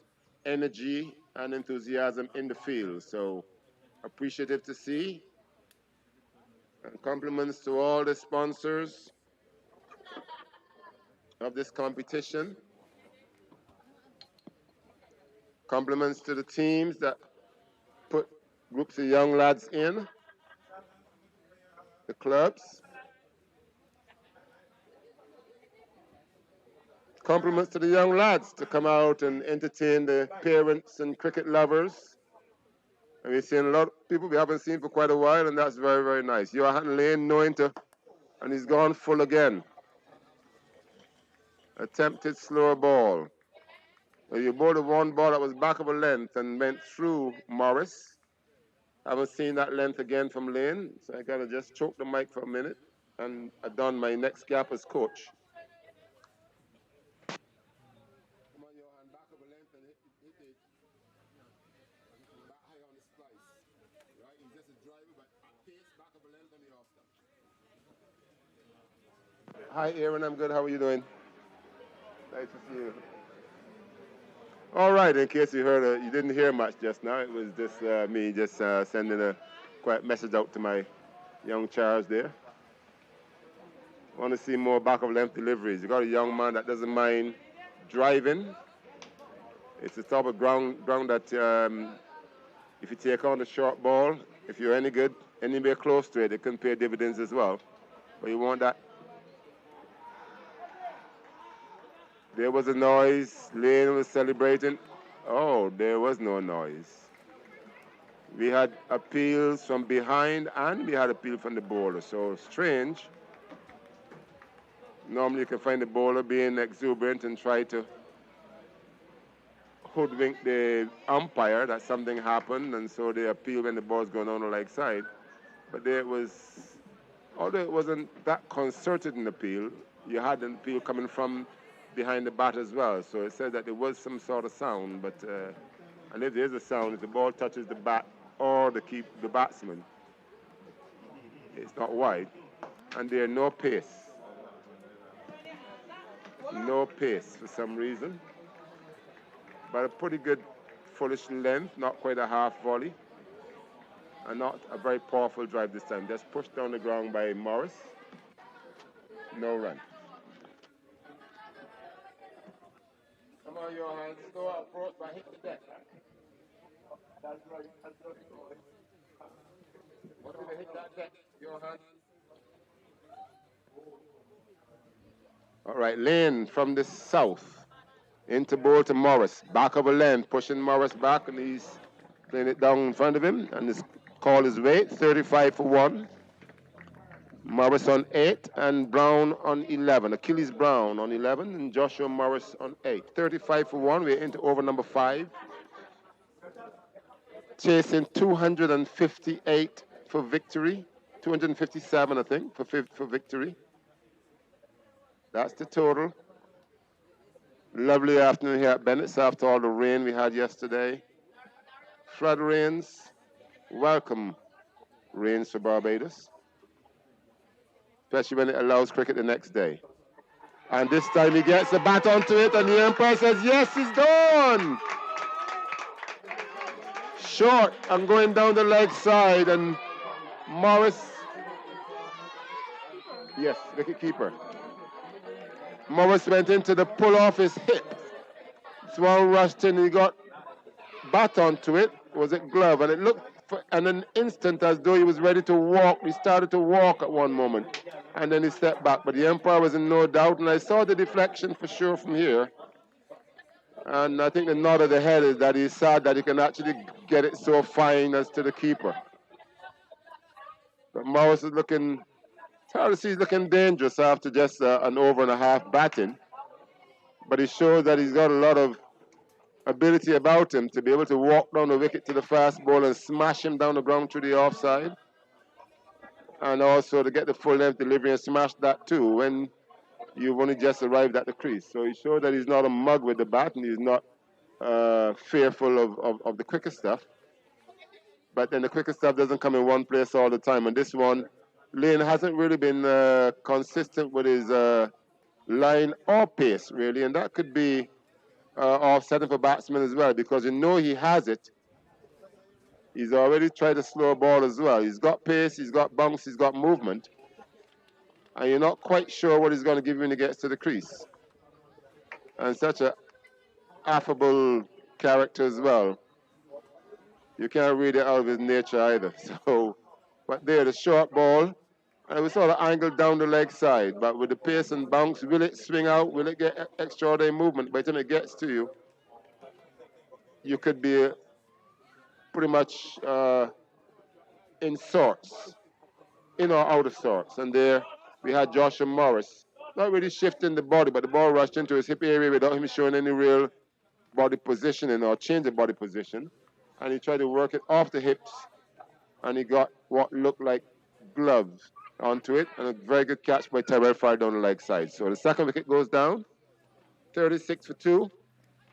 energy and enthusiasm in the field. So appreciative to see. And compliments to all the sponsors of this competition. Compliments to the teams that put groups of young lads in, the clubs. Compliments to the young lads to come out and entertain the parents and cricket lovers. And we've seen a lot of people we haven't seen for quite a while, and that's very, very nice. Johan Lane knowing to, and he's gone full again. Attempted slower ball. You bowled a one ball that was back of a length and went through Morris. I haven't seen that length again from Lane, so I gotta just choke the mic for a minute, and I've done my next gap as coach. Come on, Johan, back of a length and hit it. Back high on the splice. Right, he's just a driver, but pace back of a length on the off stump. Hi, Aaron, I'm good. How are you doing? Nice to see you. All right, in case you heard, you didn't hear much just now, it was just me just sending a quiet message out to my young Charles there. Want to see more back of length deliveries. You got a young man that doesn't mind driving. It's the type of ground that if you take on the short ball, if you're any good, anywhere close to it, it can pay dividends as well. But you want that There was a noise. Lane was celebrating. Oh, there was no noise. We had appeals from behind and we had appeal from the bowler. So strange. Normally you can find the bowler being exuberant and try to hoodwink the umpire that something happened, and so they appeal when the ball's going on the leg side. But there was, although it wasn't that concerted an appeal, you had an appeal coming from behind the bat as well. So it said that there was some sort of sound, but and if there's a sound, if the ball touches the bat or the batsman, it's not wide, and there's no pace. No pace for some reason, but a pretty good fullish length, not quite a half volley, and not a very powerful drive this time. Just pushed down the ground by Morris. No run. Come on, Johan, go out approach by hitting the deck. What did they hit that deck, Johan? All right, Lane from the south into ball to Morris. Back of a length, pushing Morris back, and he's playing it down in front of him, and his call is weight, 35 for 1. Morris on 8 and Brown on 11. Achilles Brown on 11 and Joshua Morris on 8. 35 for 1. We're into over number 5. Chasing 258 for victory. 257, I think, for victory. That's the total. Lovely afternoon here at Bennett's after all the rain we had yesterday. Flood rains. Welcome rains for Barbados, especially when it allows cricket the next day. And this time he gets the bat onto it, and the umpire says, yes, it's done. Short and going down the leg side, and Morris, yes, wicket keeper. Morris went into the pull off his hip. Swan rushed in, and he got bat onto it. Was it glove? And it looked for an instant as though he was ready to walk. He started to walk at one moment, and then he stepped back. But the umpire was in no doubt, and I saw the deflection for sure from here. And I think the nod of the head is that he's sad that he can actually get it so fine as to the keeper. But Morris is looking, it's hard to see he's looking dangerous after just an over and a half batting. But he shows that he's got a lot of ability about him to be able to walk down the wicket to the fast ball and smash him down the ground through the offside. And also to get the full length delivery and smash that too when you've only just arrived at the crease. So he showed that he's not a mug with the bat and he's not fearful of the quicker stuff. But then the quicker stuff doesn't come in one place all the time. And this one, Lane hasn't really been consistent with his line or pace, really. And that could be offsetting for batsmen as well, because you know he has it. He's already tried to slow a ball as well. He's got pace, he's got bounce, he's got movement. And you're not quite sure what he's going to give you when he gets to the crease. And such a affable character as well. You can't read it out of his nature either. So, but there, the short ball, and it was sort of angled down the leg side, but with the pace and bounce, will it swing out? Will it get extraordinary movement? By the time it gets to you, you could be pretty much in sorts, in or out of sorts. And there we had Joshua Morris, not really shifting the body, but the ball rushed into his hip area without him showing any real body positioning or change of body position. And he tried to work it off the hips, and he got what looked like gloves onto it, and a very good catch by Tyrell Fry down the leg side. So the second wicket goes down, 36 for 2,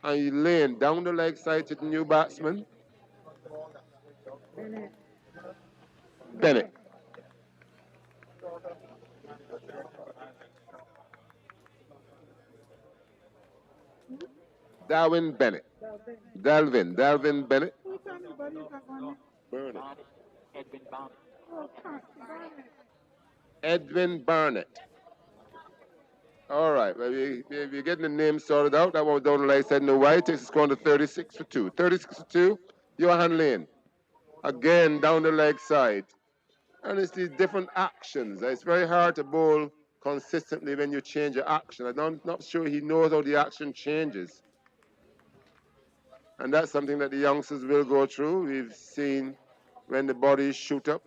and he laying down the leg side to the new batsman, Bennett. Darwin Bennett. Delvin Bennett. Burnett. Edwin Barnett. All right, well, we're getting the name sorted out. That one was down the leg side in the white. Takes the score to 36 for 2. 36 for 2, Johan Lane. Again, down the leg side. And it's these different actions. It's very hard to bowl consistently when you change your action. I'm not sure he knows how the action changes. And that's something that the youngsters will go through. We've seen when the bodies shoot up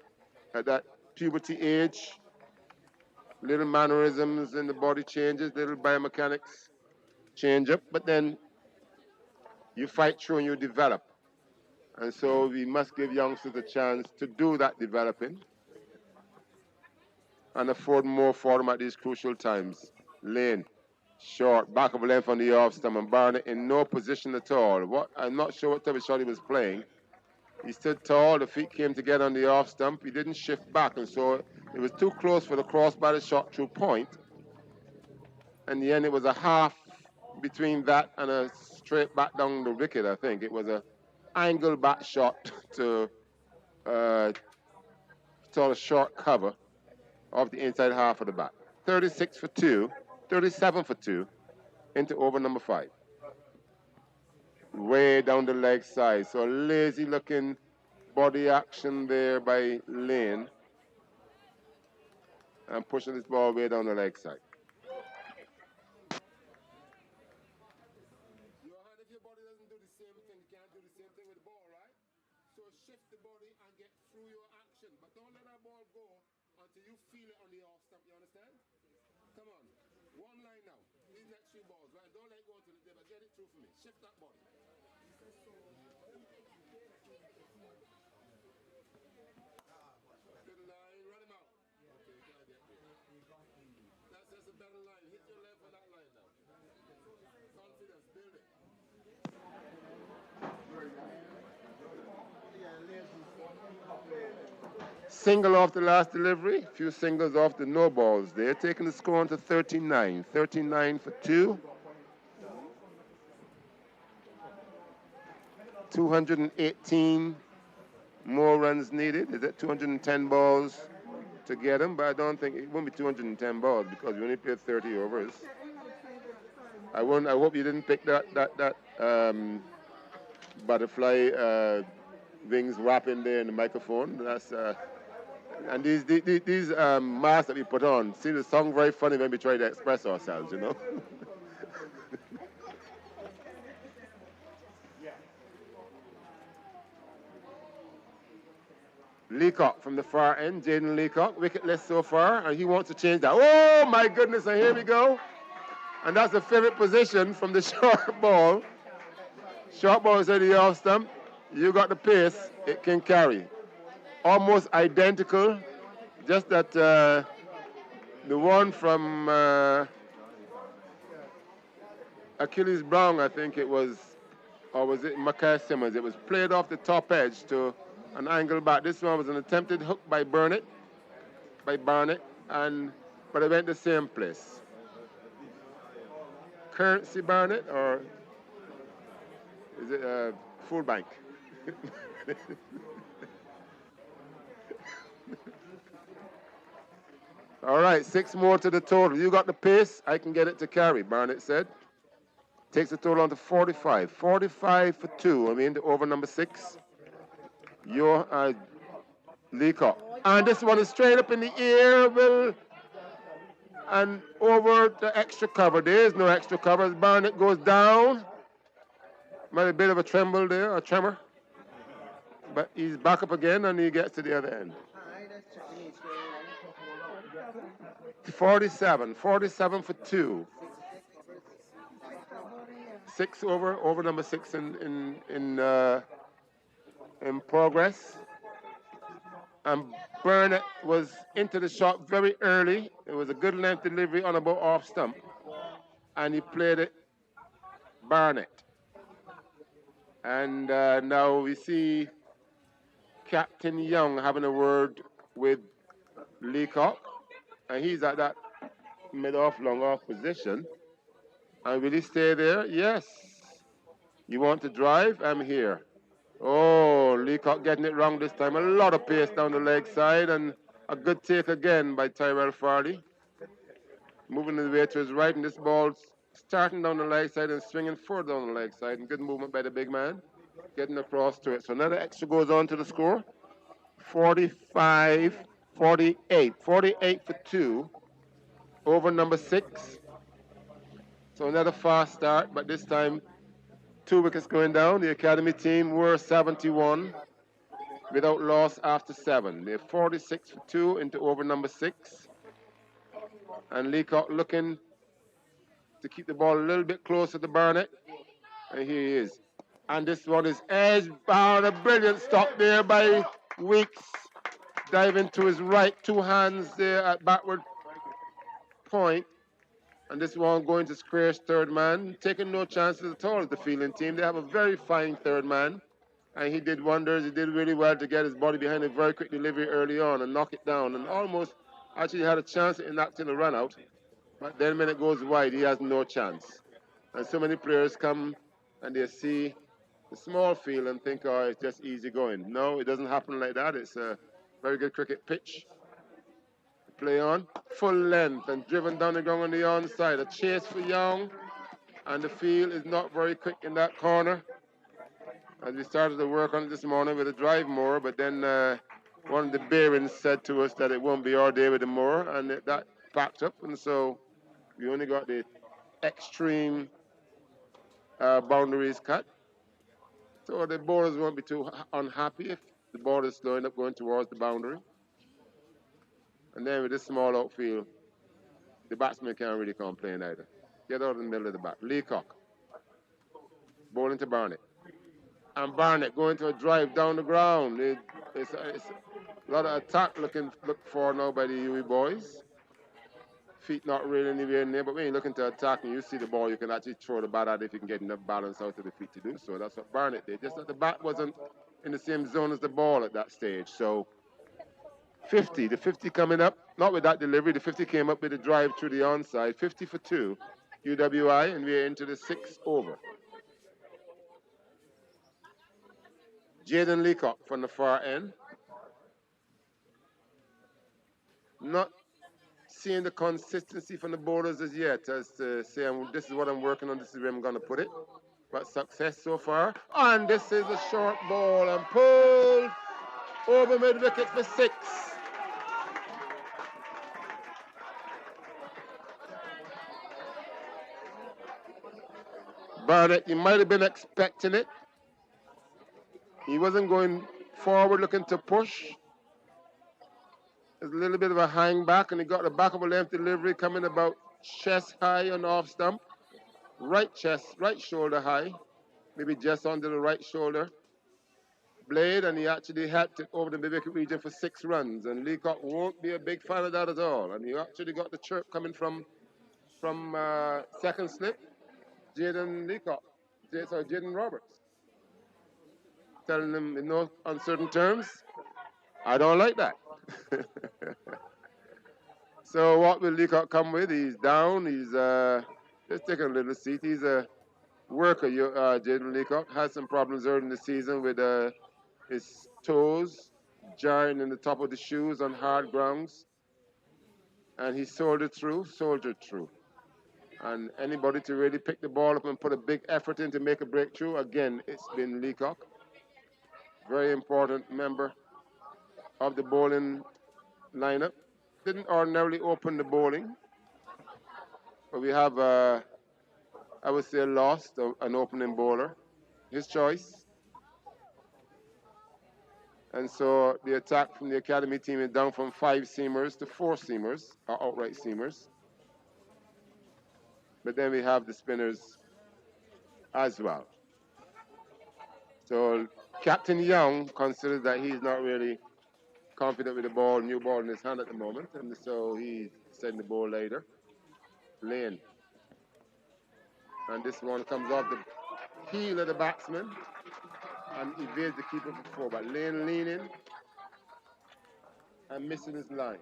at that puberty age, little mannerisms in the body changes, little biomechanics change up, but then you fight through and you develop. And so we must give youngsters a chance to do that developing and afford more for them at these crucial times. Lane, short, back of length on the off stump, and Barnett in no position at all. I'm not sure what type of shot he was playing. He stood tall, the feet came together on the off stump. He didn't shift back, and so it was too close for the crossbar shot through point. In the end, it was a half between that and a straight back down the wicket, I think. It was a angle back shot to sort of short cover of the inside half of the bat. 36 for 2, 37 for 2 into over number 5. Way down the leg side. So lazy looking body action there by Lane. And pushing this ball way down the leg side. Your hand, if your body doesn't do the same thing, you can't do the same thing with the ball, right? So shift the body and get through your action. But don't let that ball go until you feel it on the off stump, you understand? Come on. One line now. These next 3 balls, right? Don't let it go until the but get it through for me. Shift that body. Good line, run him out. Okay, you can't get there. That's a better line. Hit your left on that line now. Confidence, build it. Single off the last delivery, few singles off the no balls there, taking the score on to 39. 39 for 2. 218 more runs needed. Is it 210 balls to get him? But I don't think it won't be 210 balls because we only played 30 overs. I hope you didn't pick that butterfly wings wrapping there in the microphone. That's and these masks that we put on. See, the song very funny when we try to express ourselves, you know. Leacock from the far end, Jaden Leacock, wicketless so far, and he wants to change that. Oh my goodness, and here we go. And that's a favorite position from the short ball. Short ball is at the off stump. You got the pace, it can carry. Almost identical, just that the one from Achilles Brown, I think it was, or was it Mackay Simmons? It was played off the top edge to an angle back. This one was an attempted hook by Barnett, but it went the same place. Currency Barnett, or is it Full Bank? All right, 6 more to the total. You got the pace, I can get it to carry, Barnett said. Takes the total on to 45. 45 for 2, I mean, the over number 6. Your Leacock. And this one is straight up in the air, and over the extra cover. There is no extra cover. As Barnett goes down, might be a bit of a tremble there, a tremor. But he's back up again, and he gets to the other end. 47 for 2. 6 over number 6 in progress. And Barnett was into the shot very early. It was a good length delivery on about off stump. And he played it Barnett. And now we see Captain Young having a word with Leacock. And he's at that mid-off, long-off position. And will he stay there? Yes. You want to drive? I'm here. Oh, Leacock getting it wrong this time. A lot of pace down the leg side, and a good take again by Tyrell Farley. Moving his way to his right, and this ball starting down the leg side and swinging further down the leg side. And good movement by the big man, getting across to it. So another extra goes on to the score. 45, 48. 48 for 2. over number 6. So another fast start, but this time 2 wickets going down. The academy team were 71 without loss after 7. They're 46 for 2 into over number 6. And Leacock looking to keep the ball a little bit closer to Barnett. And here he is. And this one is edge bound. A brilliant stop there by Weeks. Diving to his right, 2 hands there at backward point. And this one going to Square's third man, taking no chances at all as the fielding team. They have a very fine third man. And he did wonders. He did really well to get his body behind a very quick delivery early on and knock it down. And almost actually had a chance at enacting a run out. But then when it goes wide, he has no chance. And so many players come and they see the small field and think, oh, it's just easy going. No, it doesn't happen like that. It's a very good cricket pitch. Play on, full length and driven down the ground on the onside. A chase for Young, and the field is not very quick in that corner. As we started to work on it this morning with a drive more, but then one of the bearings said to us that it won't be our day with the more, and that packed up, and so we only got the extreme boundaries cut. So the bowlers won't be too unhappy if the ball is slowing up going towards the boundary. And then with this small outfield, the batsman can't really complain either. Get out in the middle of the bat. Leacock, bowling to Barnett. And Barnett going to a drive down the ground. It's a lot of attack look for now by the UWI boys. Feet not really anywhere near, but when you look into attack and you see the ball, you can actually throw the bat at it if you can get enough balance out of the feet to do so. That's what Barnett did. Just that the bat wasn't in the same zone as the ball at that stage. So 50, the 50 coming up, not with that delivery, the 50 came up with a drive through the onside, 50 for 2, UWI, and we're into the 6th over. Jaden Leacock from the far end. Not seeing the consistency from the bowlers as yet, as to say, this is what I'm working on, this is where I'm going to put it. But success so far. And this is a short ball and pulled over mid-wicket for 6. Barnett, you might have been expecting it. He wasn't going forward looking to push. There's a little bit of a hang back, and he got the back of a length delivery coming about chest high on the off stump. Right chest, right shoulder high. Maybe just under the right shoulder blade, and he actually helped it over the mid-wicket region for 6 runs. And Leacock won't be a big fan of that at all. And he actually got the chirp coming from second slip, Jaden Roberts. Telling him in no uncertain terms, I don't like that. So what will Leacock come with? He's down. He's just taking a little seat. He's a worker. Jaden Leacock had some problems early in the season with his toes jarring in the top of the shoes on hard grounds, and he soldiered through. And anybody to really pick the ball up and put a big effort in to make a breakthrough, again, it's been Leacock. Very important member of the bowling lineup. Didn't ordinarily open the bowling, but we have, I would say, lost an opening bowler. His choice. And so the attack from the academy team is down from 5 seamers to 4 seamers, or outright seamers. But then we have the spinners as well. So Captain Young considers that he's not really confident with the ball, new ball in his hand at the moment, and so he's sending the ball later. Lane. And this one comes off the heel of the batsman and evades the keeper for 4. But Lane leaning and missing his line.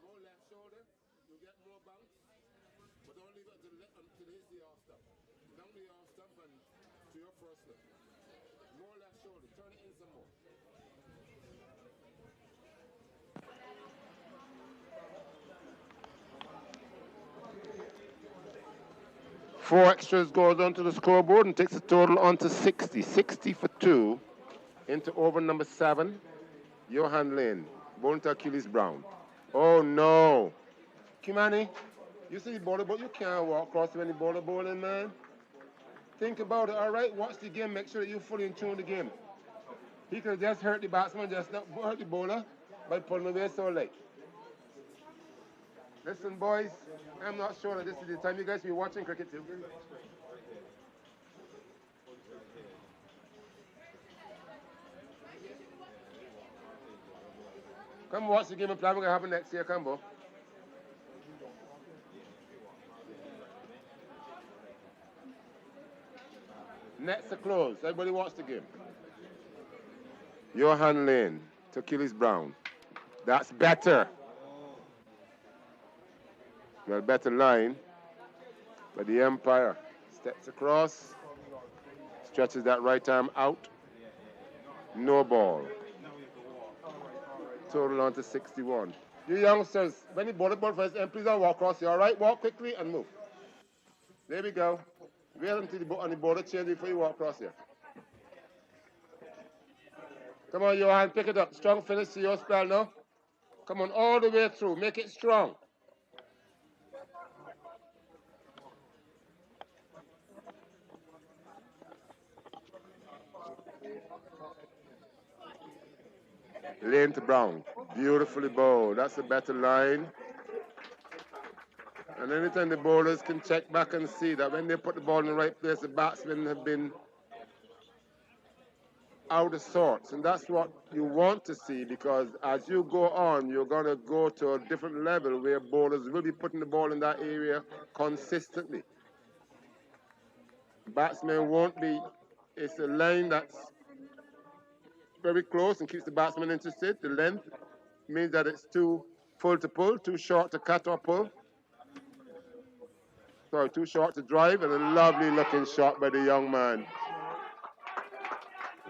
More left shoulder, you get more bounce, but don't leave it until it hits the off stump. to your first look. More left shoulder. Turn it in some more. Four extras goes onto the scoreboard and takes the total onto 60. 60 for 2 into over number 7. Johan Lane. Bowling to Achilles Brown. Oh no. Kimani, you see the bowler, but you can't walk across when the bowler bowling, man. Think about it, all right? Watch the game. Make sure that you're fully in tune with the game. He could have just hurt the batsman, just not hurt the bowler by pulling away so late. Listen, boys, I'm not sure that this is the time you guys be watching cricket too. Come watch the game and plan we're going to have it next year, Cambo. Nets are closed. Everybody watch the game. Johan Lane to Achilles Brown. That's better. Well, better line. But the umpire steps across, stretches that right arm out. No ball. Total on to 61. You youngsters, when you ball the ball first, and please don't walk across. You all right? Walk quickly and move. There we go. Wait until the ball on the border change before you walk across here. Come on, Johan, pick it up. Strong finish to your spell now. Come on, all the way through. Make it strong. Lane to Brown. Beautifully bowled. That's a better line. And anytime the bowlers can check back and see that when they put the ball in the right place, the batsmen have been out of sorts. And that's what you want to see, because as you go on, you're going to go to a different level where bowlers will be putting the ball in that area consistently. Batsmen won't be. It's a line that's very close and keeps the batsman interested. The length means that it's too full to pull, too short to cut or pull. Sorry, too short to drive, and a lovely looking shot by the young man.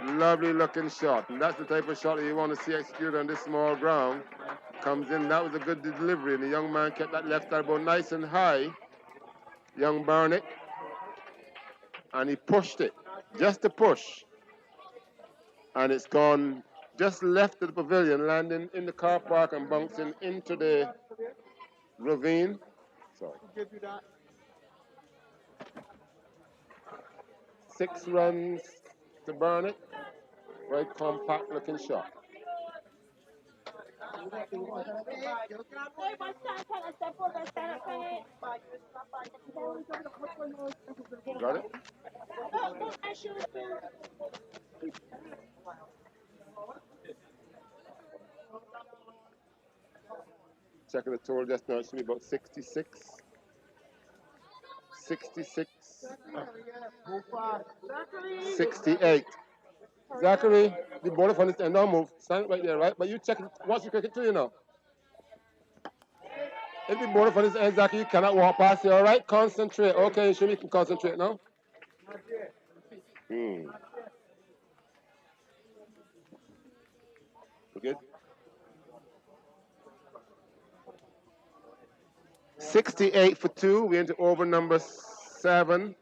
Lovely looking shot, and that's the type of shot that you want to see executed on this small ground. Comes in, that was a good delivery, and the young man kept that left elbow nice and high, young Barnett, and he pushed it, just to push. And it's gone just left of the pavilion, landing in the car park and bouncing into the ravine. Sorry. 6 runs to Barnett. Right compact looking shot. Got it? Checking the total just now, it should be about 66. 66. 68. Zachary, the ball from this end, don't move. Stand right there, right? But you check, watch the cricket too, you know. If the ball from this end, Zachary, you cannot walk past you, all right? Concentrate. Okay, you should be concentrate now. Okay. 68 for 2. We're into over number 7.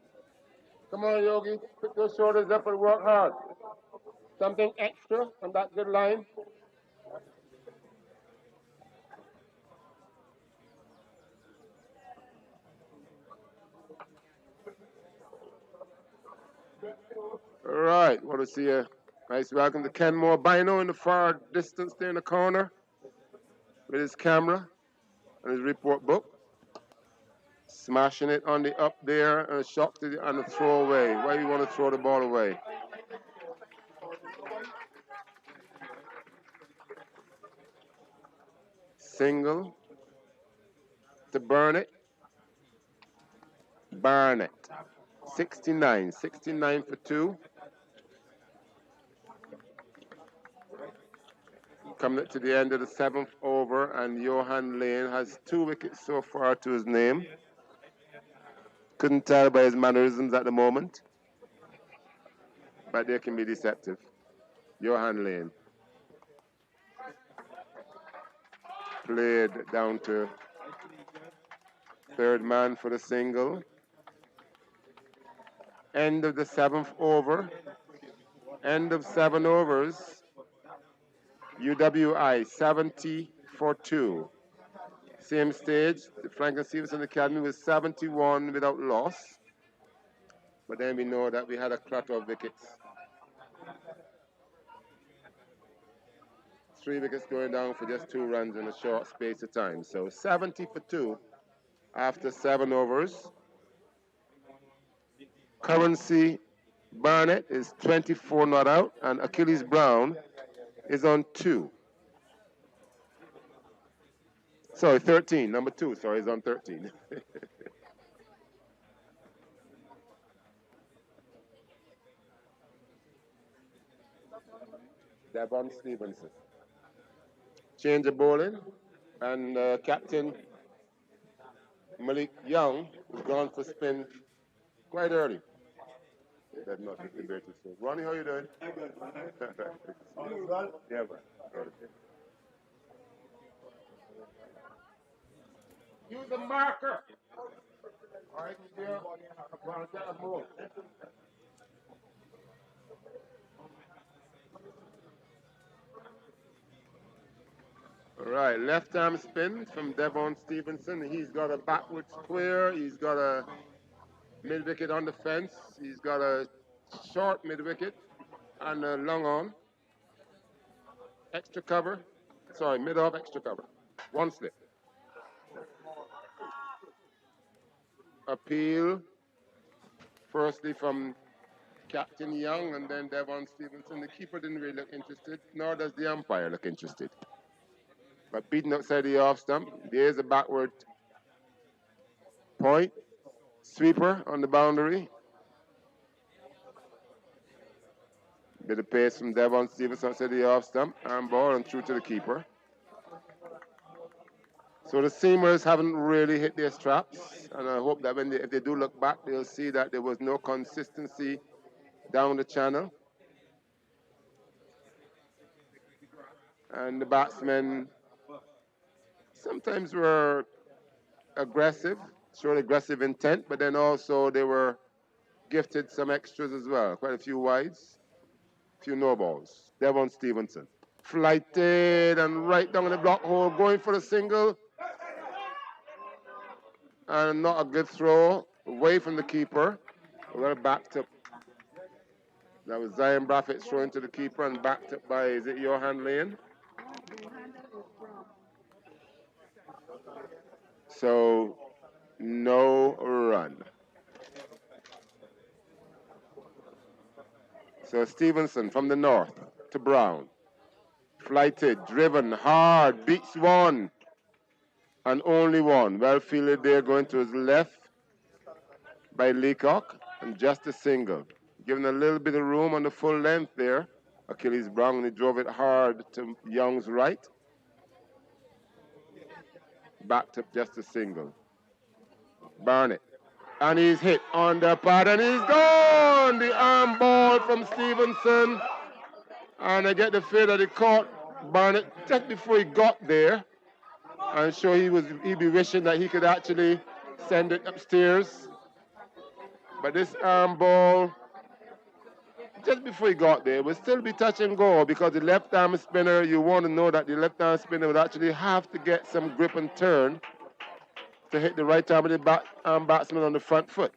Come on, Yogi. Put your shoulders up and work hard. Something extra on that good line. All right, want to see a nice welcome to Kenmore Bino in the far distance there in the corner with his camera and his report book. Smashing it on the up there and a shot to the, and a throw away. Why do you want to throw the ball away? Single to Barnett. Barnett. 69. 69 for 2. Coming to the end of the 7th over, and Johan Lane has 2 wickets so far to his name. Couldn't tell by his mannerisms at the moment. but they can be deceptive. Johan Lane. Played down to third man for the single. End of the 7th over. End of 7 overs. UWI 70 for 2. Same stage. The Franklin Stevenson Academy was 71 without loss. But then we know that we had a clutter of wickets. 3 wickets going down for just 2 runs in a short space of time. So 70 for 2 after 7 overs. Currency Barnett is 24 not out, and Achilles Brown is on 2. Sorry, 13, number 2, sorry, is on 13. Devon Stevenson. Change of bowling, and Captain Malik Young is gone for spin quite early. That's not the better say. Ronnie, how you doing? Yeah, man. Use the marker. All right, yeah. All right, left arm spin from Devon Stevenson. He's got a backward square. He's got a mid wicket on the fence. He's got a short mid wicket and a long on. Extra cover. Sorry, mid off, extra cover. 1 slip. Appeal. Firstly from Captain Young and then Devon Stevenson. The keeper didn't really look interested, nor does the umpire look interested. But beaten outside the off stump. There's a backward point. Sweeper on the boundary. Bit of pace from Devon Stevenson outside the off stump. Arm ball and through to the keeper. So the seamers haven't really hit their straps. And I hope that if they do look back, they'll see that there was no consistency down the channel. And the batsmen sometimes were aggressive, showed aggressive intent, but then also they were gifted some extras as well. Quite a few wides, a few no balls. Devon Stevenson. Flighted and right down in the block hole, going for the single. And not a good throw, away from the keeper. Well backed up. That was Zion Braffett throwing to the keeper and backed up by, is it Johan Lane? So, no run. So Stevenson from the north to Brown. Flighted, driven, hard, beats one. And only one. Well fielded there, going to his left by Leacock. And just a single. Given a little bit of room on the full length there. Achilles Brown, and he drove it hard to Young's right. Backed up just a single. Barnett. And he's hit on the pad and he's gone! The arm ball from Stevenson. And I get the feel that he caught Barnett just before he got there. I'm sure he'd be wishing that he could actually send it upstairs. But this arm ball, just before he got there, would still be touch and go because the left arm spinner, you want to know that the left arm spinner would actually have to get some grip and turn to hit the right arm of the batsman on the front foot.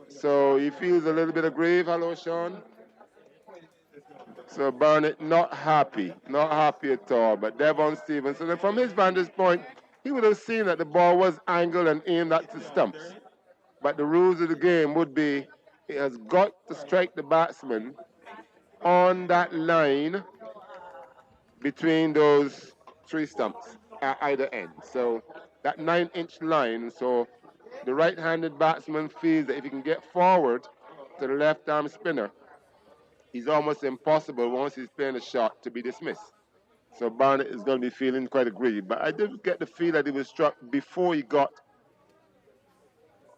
So he feels a little bit aggrieved. Hello, Sean. So Barnett not happy at all. But Devon Stevenson, and from his vantage point, he would have seen that the ball was angled and aimed at the stumps. But the rules of the game would be, it has got to strike the batsman on that line between those 3 stumps at either end. So that 9-inch line, so the right-handed batsman feels that if he can get forward to the left-arm spinner, it's almost impossible once he's playing a shot to be dismissed. So Barnett is going to be feeling quite aggrieved. But I did get the feel that he was struck before he got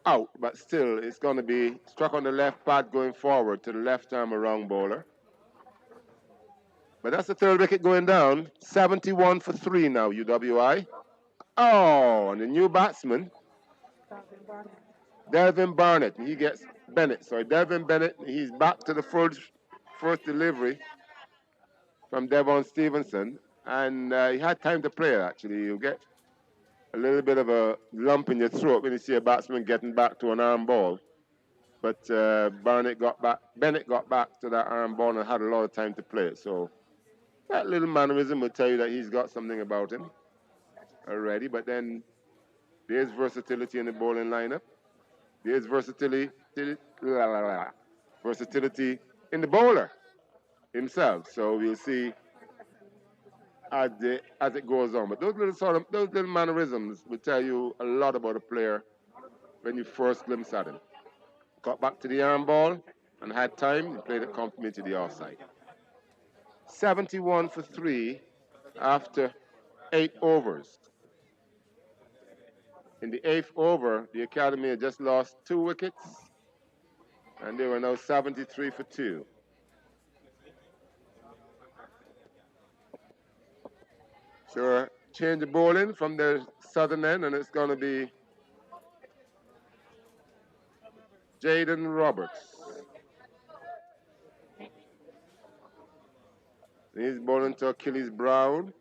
out, but still it's going to be struck on the left pad going forward to the left arm around bowler. But that's the third wicket going down. 71 for 3 now, UWI. Oh, and the new batsman, Delvin Barnett. He gets Bennett. Sorry, Delvin Bennett. He's back to the first delivery from Devon Stevenson. And he had time to play, actually. You get a little bit of a lump in your throat when you see a batsman getting back to an arm ball. But Bennett got back to that arm ball and had a lot of time to play it. So that little mannerism will tell you that he's got something about him already. But then there's versatility in the bowling lineup. There's versatility in the bowler himself. So we'll see as it goes on. But those little mannerisms will tell you a lot about a player when you first glimpse at him. Got back to the arm ball and had time. He played it comfortably to the offside. 71 for 3 after 8 overs. In the 8th over, the Academy had just lost 2 wickets, and they were now 73 for 2. So change the bowling from the southern end, and it's going to be Jaden Roberts. He's bowling to Achilles Brown.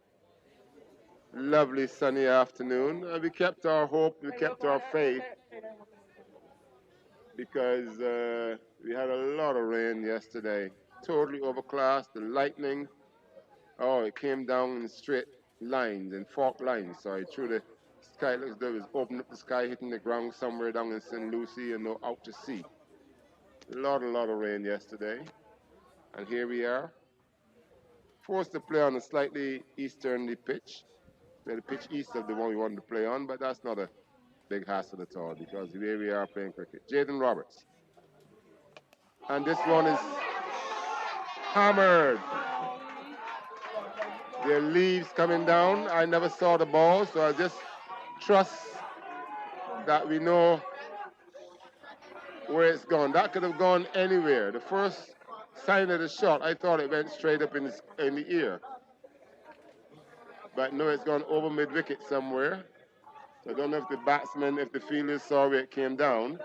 Lovely sunny afternoon. We kept our hope, we kept our faith, because we had a lot of rain yesterday. Totally overcast. The lightning, it came down in straight lines, in forked lines. Sorry, through the sky. It looks like it was opening up the sky, hitting the ground somewhere down in St. Lucie and out to sea. A lot of rain yesterday. And here we are, forced to play on a slightly easterly pitch. The pitch east of the one we wanted to play on, but that's not a big hassle at all, because here we are playing cricket. Jaden Roberts. And this one is hammered. There are leaves coming down. I never saw the ball, so I just trust that we know where it's gone. That could have gone anywhere. The first sign of the shot, I thought it went straight up in the ear. But no, it's gone over mid-wicket somewhere. So I don't know if the batsman, if the fielders saw where it came down.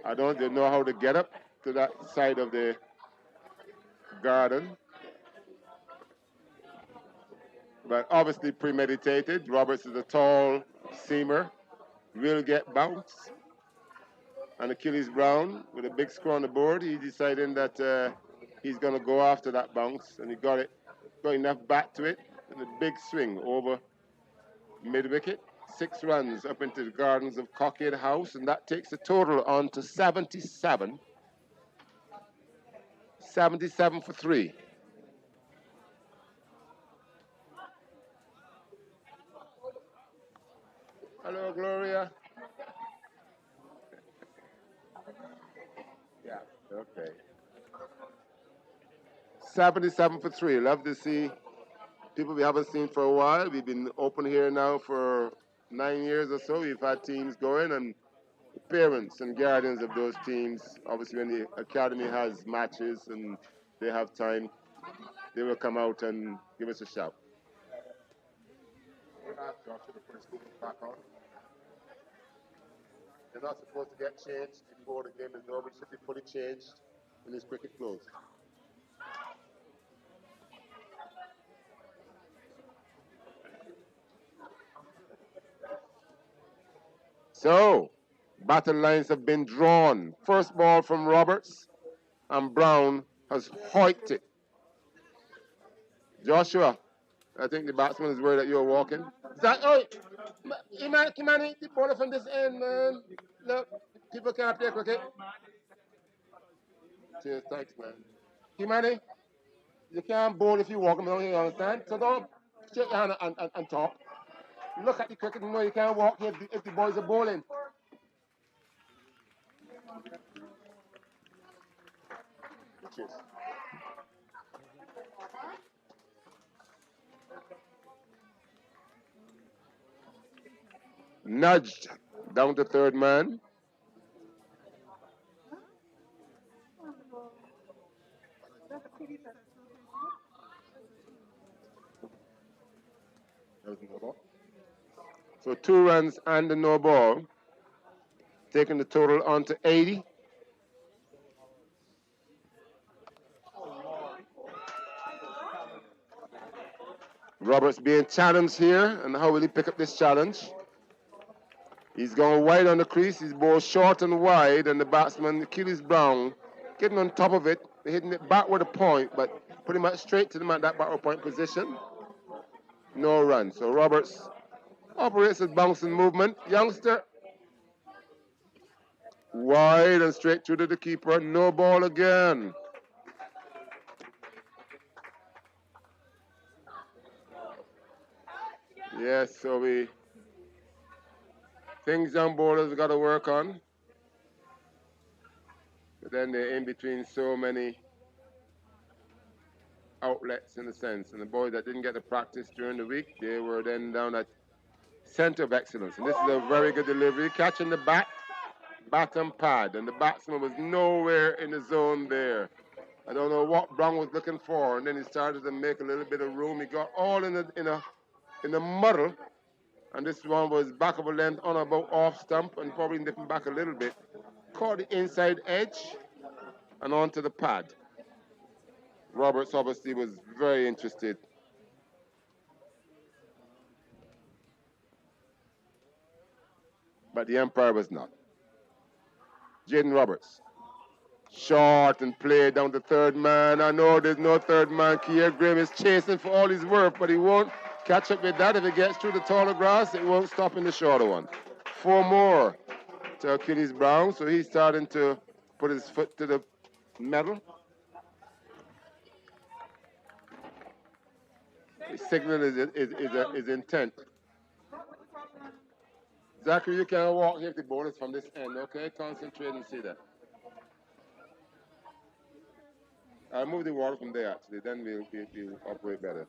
I don't know how to get up to that side of the garden. But obviously premeditated. Roberts is a tall seamer. Will get bounce. And Achilles Brown, with a big score on the board, he's deciding that he's going to go after that bounce. And he got enough bat to it. And a big swing over mid-wicket. 6 runs up into the gardens of Cockade House. And that takes the total on to 77. 77 for 3. Hello, Gloria. Yeah, okay. 77 for 3. Love to see people we haven't seen for a while. We've been open here now for 9 years or so. We've had teams going, and parents and guardians of those teams, obviously when the academy has matches and they have time, they will come out and give us a shout. They're not supposed to get changed before the game is over. It should be fully changed when this cricket closes. So, battle lines have been drawn. First ball from Roberts, and Brown has hoiked it. Joshua, I think the batsman is worried that you're walking. Kimani, the bowler from this end, man. Look, people can't play cricket. Cheers, thanks, man. Kimani, you can't bowl if you walk along, you understand? So don't shake your hand and talk. Look at the cricket and know you can't walk here if the boys are bowling. Cheers. Nudged Down to third man. So 2 runs and a no ball, taking the total on to 80. Roberts being challenged here, and how will he pick up this challenge? He's going wide on the crease. He's bowled short and wide, and the batsman, Achilles Brown, getting on top of it, hitting it backward a point, but pretty much straight to that backward point position. No run. So Roberts operates a bouncing movement. Youngster, wide and straight through to the keeper. No ball again. Yes, so things young bowlers got to work on. But then they're in between so many outlets in a sense. And the boys that didn't get the practice during the week, they were then down at center of excellence. And this is a very good delivery, catching the bat and pad. And the batsman was nowhere in the zone there. I don't know what Brown was looking for. And then he started to make a little bit of room. He got all in a muddle. And this one was back of a length on about off stump and probably nipping back a little bit. Caught the inside edge and onto the pad. Roberts obviously was very interested. But the umpire was not. Jaden Roberts. Short and played down the third man. I know there's no third man. Kier Graham is chasing for all his worth, but he won't catch up with that. If it gets through the taller grass, it won't stop in the shorter one. 4 more to Achilles Brown, so he's starting to put his foot to the metal. His signal is intent. Zachary, you can walk here if the ball is from this end, okay? Concentrate and see that. I'll move the water from there, actually. Then we'll operate better.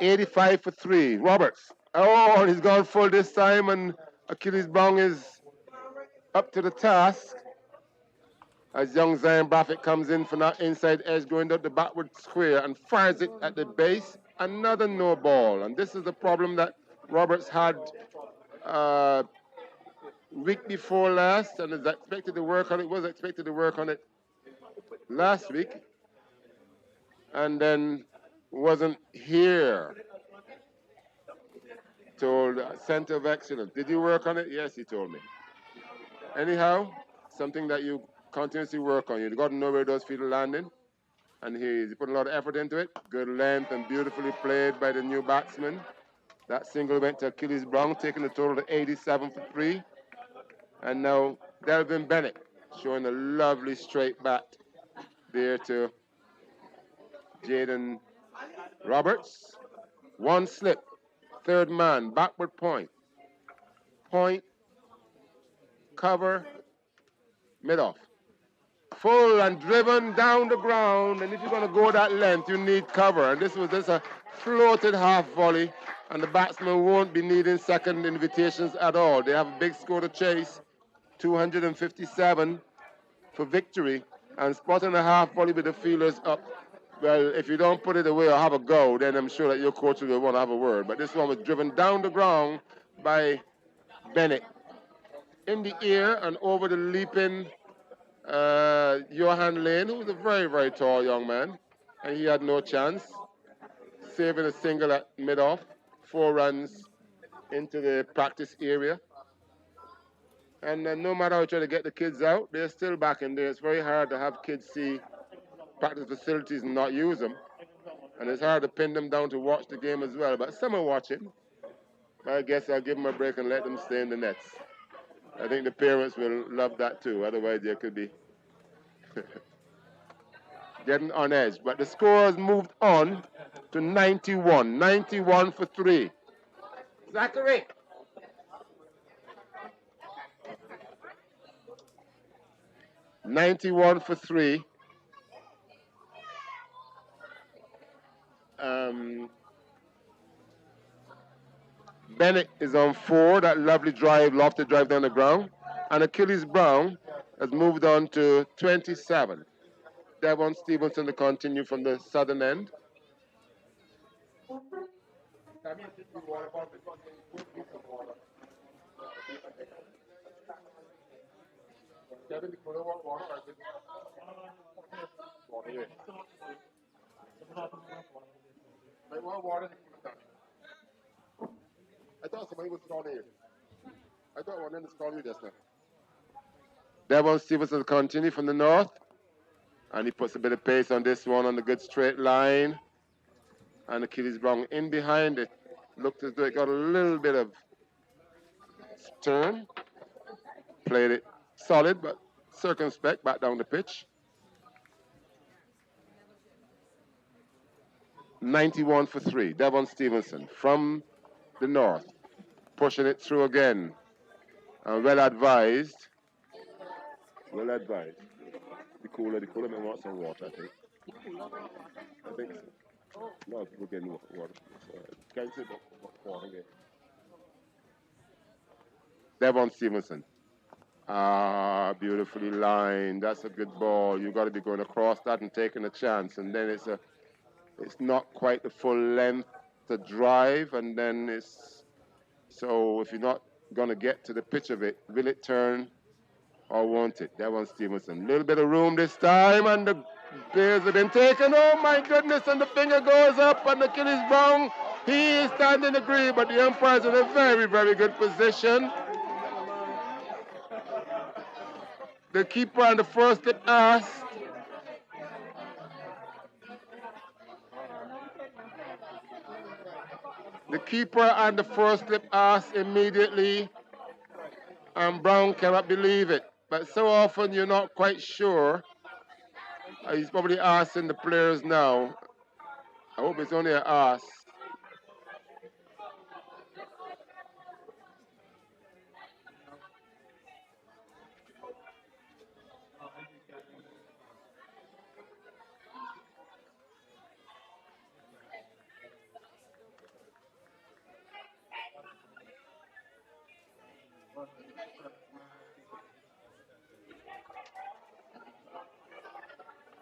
$85 for 3. Roberts. Oh, he's gone full this time, and Achilles Brown is up to the task. As young Zion Braffett comes in from that inside edge, going up the backward square and fires it at the base. Another no ball. And this is the problem that Roberts had week before last, and is expected to work on it, was expected to work on it last week, and then wasn't here. Told Center of Excellence. Did you work on it? Yes, he told me. Anyhow, something that you continuously work on. You've got to know where those feet are landing. And he's put a lot of effort into it. Good length and beautifully played by the new batsman. That single went to Achilles Brown, taking the total to 87 for 3. And now Delvin Bennett showing a lovely straight bat there to Jaden Roberts. One slip. Third man, backward point. Point, cover, mid-off. Full and driven down the ground, and if you're going to go that length, you need cover. And this was just a floated half volley, and the batsman won't be needing second invitations at all. They have a big score to chase, 257 for victory, and spotting a half volley with the feelers up. Well, if you don't put it away or have a go, then I'm sure that your coach will want to have a word. But this one was driven down the ground by Bennett. In the air and over the leaping Johan Lane, who was a very, very tall young man, and he had no chance. Saving a single at mid-off, 4 runs into the practice area. And no matter how you try to get the kids out, they're still back in there. It's very hard to have kids see practice facilities and not use them. And it's hard to pin them down to watch the game as well. But some are watching. I guess I'll give them a break and let them stay in the nets. I think the parents will love that too. Otherwise, they could be getting on edge. But the score has moved on to 91. 91 for 3. Zachary. 91 for 3. Bennett is on 4. That lovely drive, lofted drive down the ground. And Achilles Brown has moved on to 27. Devon Stevenson to continue from the southern end. I thought somebody was calling you. I thought one was calling you just now. Devon Stevenson continue from the north. And he puts a bit of pace on this one on the good straight line. And Achilles Brown in behind it. Looked as though it got a little bit of turn. Played it solid, but circumspect back down the pitch. 91 for 3. Devon Stevenson from the north. Pushing it through again. Well advised. Well advised. The cooler may want some water, I think. I think so. A lot of people getting water. So, can you see water here? Devon Stevenson. Beautifully lined. That's a good ball. You got to be going across that and taking a chance. And then it's not quite the full length to drive. And then so if you're not going to get to the pitch of it, will it turn or won't it? Devon Stevenson. A little bit of room this time, and the Bears have been taken. Oh my goodness, and the finger goes up, and Achilles Brown, he is standing the green, but the umpire's in a very, very good position. The keeper on the first slip asked. The keeper on the first slip asked immediately, and Brown cannot believe it. But so often you're not quite sure. He's probably asking the players now. I hope it's only an ask.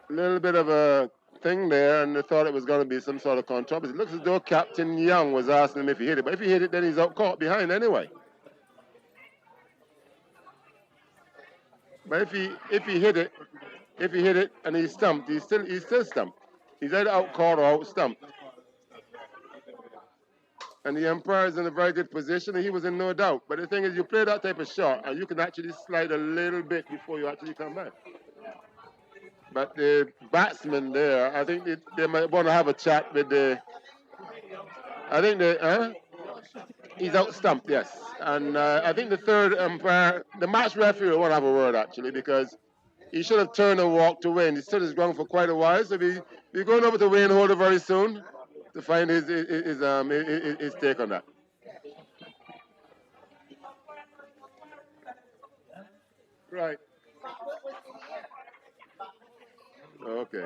A little bit of a thing there, and they thought it was going to be some sort of controversy. It looks as though Captain Young was asking him if he hit it, but if he hit it, then he's out caught behind anyway. But if he hit it and he's stumped, he's still stumped. He's either out caught or out stumped. And the umpire is in a very good position, and he was in no doubt. But the thing is, you play that type of shot, and you can actually slide a little bit before you actually come back. But the batsman there, I think they might want to have a chat with the. I think he's out stumped, yes. And I think the third umpire, the match referee, will want to have a word actually, because he should have turned and walked away, and he stood his ground for quite a while. So we're going over to Wayne Holder very soon to find his take on that. Right. Okay.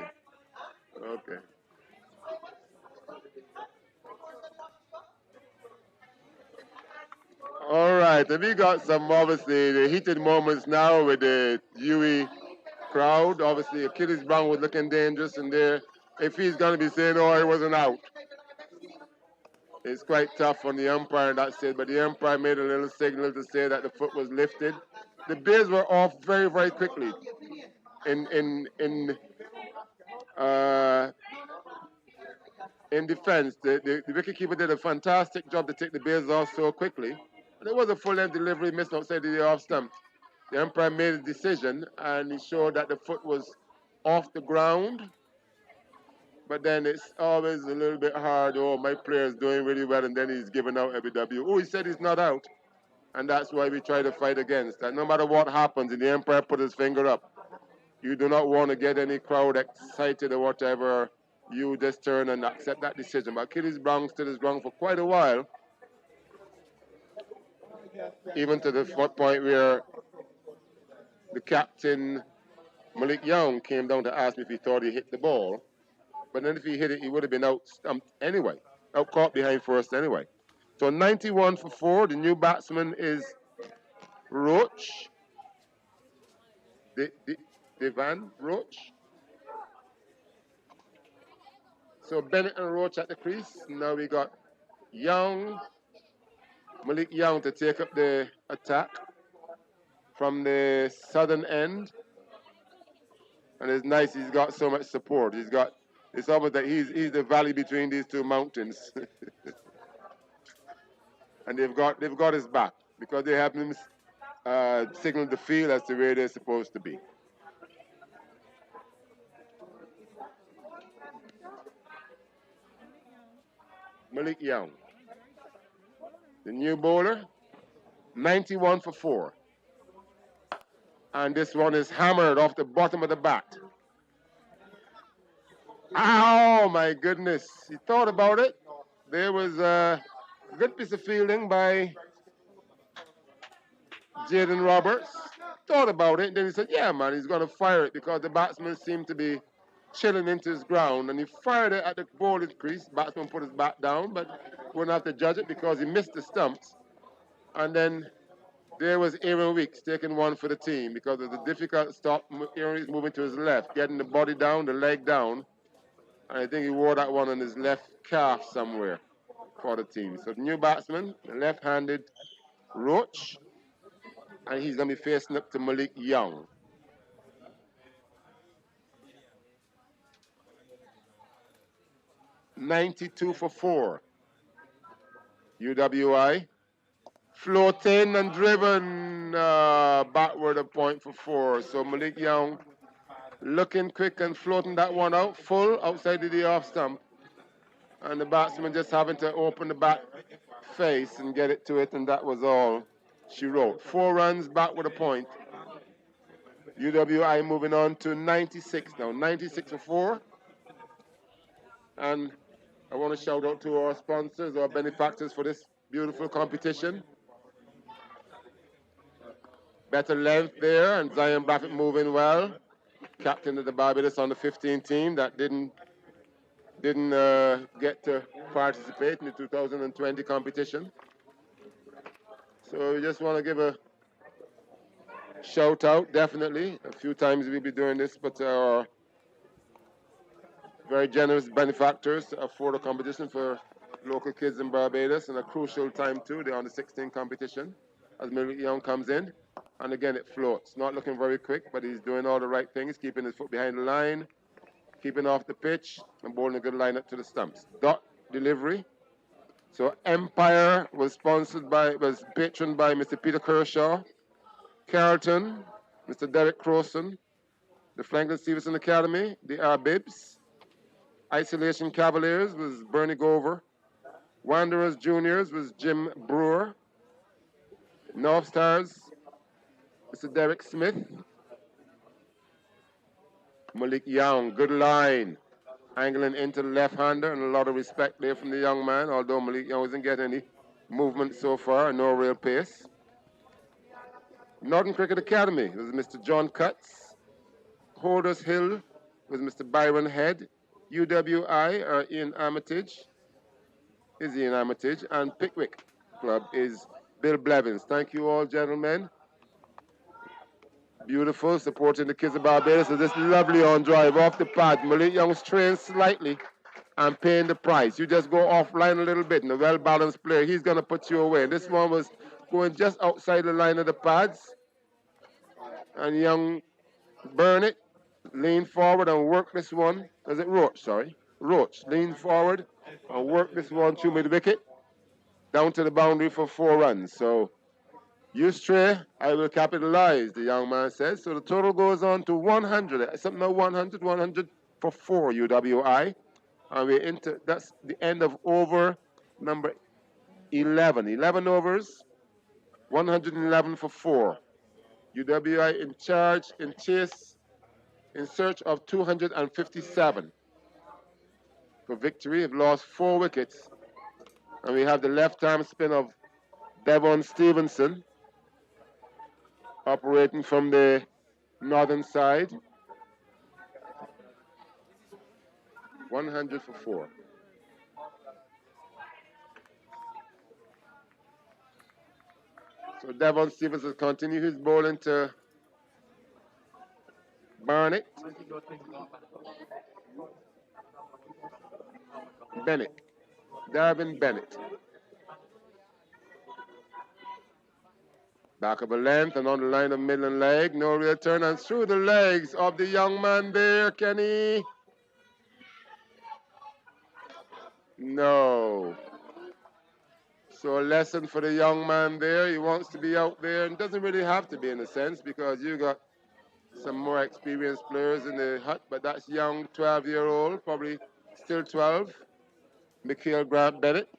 All right, and we got some obviously the heated moments now with the UWI crowd. Obviously, Achilles Brown was looking dangerous in there. If he's going to be saying, oh, he wasn't out, it's quite tough on the umpire in that state. But the umpire made a little signal to say that the foot was lifted. The Bears were off very, very quickly. In defense, the wicketkeeper did a fantastic job to take the Bears off so quickly. And it was a full-length delivery missed outside the off stump. The umpire made a decision, and he showed that the foot was off the ground. But then it's always a little bit hard. Oh, my player is doing really well, and then he's giving out every W. Oh, he said he's not out. And that's why we try to fight against that. No matter what happens, and the umpire put his finger up, you do not want to get any crowd excited or whatever. You just turn and accept that decision. But Achilles Brown stood his ground for quite a while, even to the point where the captain Malik Young came down to ask me if he thought he hit the ball. But then if he hit it, he would have been out stumped anyway. Out caught behind first anyway. So 91 for 4. The new batsman is Roach. Devan Roach. So Bennett and Roach at the crease. Now we got Young, Malik Young to take up the attack from the southern end. And it's nice, he's got so much support. It's almost that he's the valley between these two mountains. And they've got his back because they have him signal the field as the way they're supposed to be. Malik Young, the new bowler, 91 for 4. And this one is hammered off the bottom of the bat. Oh my goodness, he thought about it. There was a good piece of fielding by Jaden Roberts. Thought about it, then he said, yeah man, he's going to fire it because the batsman seemed to be chilling into his ground, and he fired it at the bowling crease. Batsman put his bat down, but wouldn't have to judge it because he missed the stumps. And then there was Aaron Weeks taking one for the team because of the difficult stop. Aaron Weeks moving to his left, getting the body down, the leg down. And I think he wore that one on his left calf somewhere for the team. So the new batsman, the left-handed Roach, and he's going to be facing up to Malik Young. $92 for 4. UWI. Floating and driven backward a point for 4. So Malik Young looking quick and floating that one out full outside of the off stump. And the batsman just having to open the back face and get it to it, and that was all she wrote. 4 runs back with a point. UWI moving on to 96 now. 96 for 4. And I want to shout out to our sponsors, our benefactors for this beautiful competition. Better length there, and Zion Buffett moving well. Captain of the Barbados on the 15 team that didn't get to participate in the 2020 competition. So we just want to give a shout out, definitely. A few times we'll be doing this, but our very generous benefactors to afford a competition for local kids in Barbados, and a crucial time too. They're on the 16 competition as Malik Young comes in. And again, it floats. Not looking very quick, but he's doing all the right things, keeping his foot behind the line, keeping off the pitch, and bowling a good line up to the stumps. Dot delivery. So Empire was patroned by Mr. Peter Kershaw, Carlton, Mr. Derek Crowson, the Franklin Stevenson Academy, the Arbibs, Isolation Cavaliers was Bernie Gover, Wanderers Juniors was Jim Brewer, North Stars, Mr. Derek Smith, Malik Young, good line. Angling into the left-hander, and a lot of respect there from the young man, although Malik Young doesn't get any movement so far, no real pace. Northern Cricket Academy was Mr. John Cutts. Holders Hill was Mr. Byron Head. UWI are Ian Armitage, and Pickwick Club is Bill Blevins. Thank you all, gentlemen. Beautiful, supporting the kids of Barbados. So this lovely on drive off the pad. Malik Young's trained slightly and paying the price. You just go offline a little bit, and a well-balanced player, he's going to put you away. This one was going just outside the line of the pads. And Young burn it, lean forward and work this one. Is it Roach? Sorry. Roach. Lean forward and work this one through mid-wicket down to the boundary for 4 runs. So, you stray, I will capitalize, the young man says. So the total goes on to 100. Something like 100 for 4 UWI. And we're into, that's the end of over number 11. 11 overs, 111 for 4. UWI in charge, in chase, in search of 257 for victory. Have lost 4 wickets. And we have the left-arm spin of Devon Stevenson operating from the northern side. 100 for 4. So Devon Stevens will continue his bowling to Barnett. Bennett. Darvin Bennett. Back of a length and on the line of middle and leg. No real turn and through the legs of the young man there, Kenny. No. So a lesson for the young man there. He wants to be out there and doesn't really have to be in a sense because you got some more experienced players in the hut, but that's young 12-year-old, probably still 12. Mikhail Grant Bennett.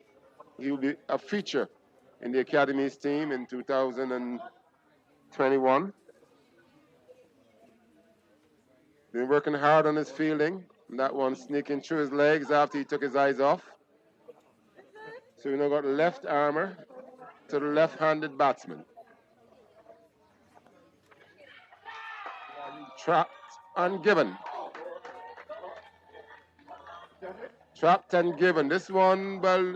He will be a feature in the Academy's team in 2021. Been working hard on his fielding. And that one sneaking through his legs after he took his eyes off. So we now got left armor to the left-handed batsman. Trapped and given. Trapped and given. This one, well,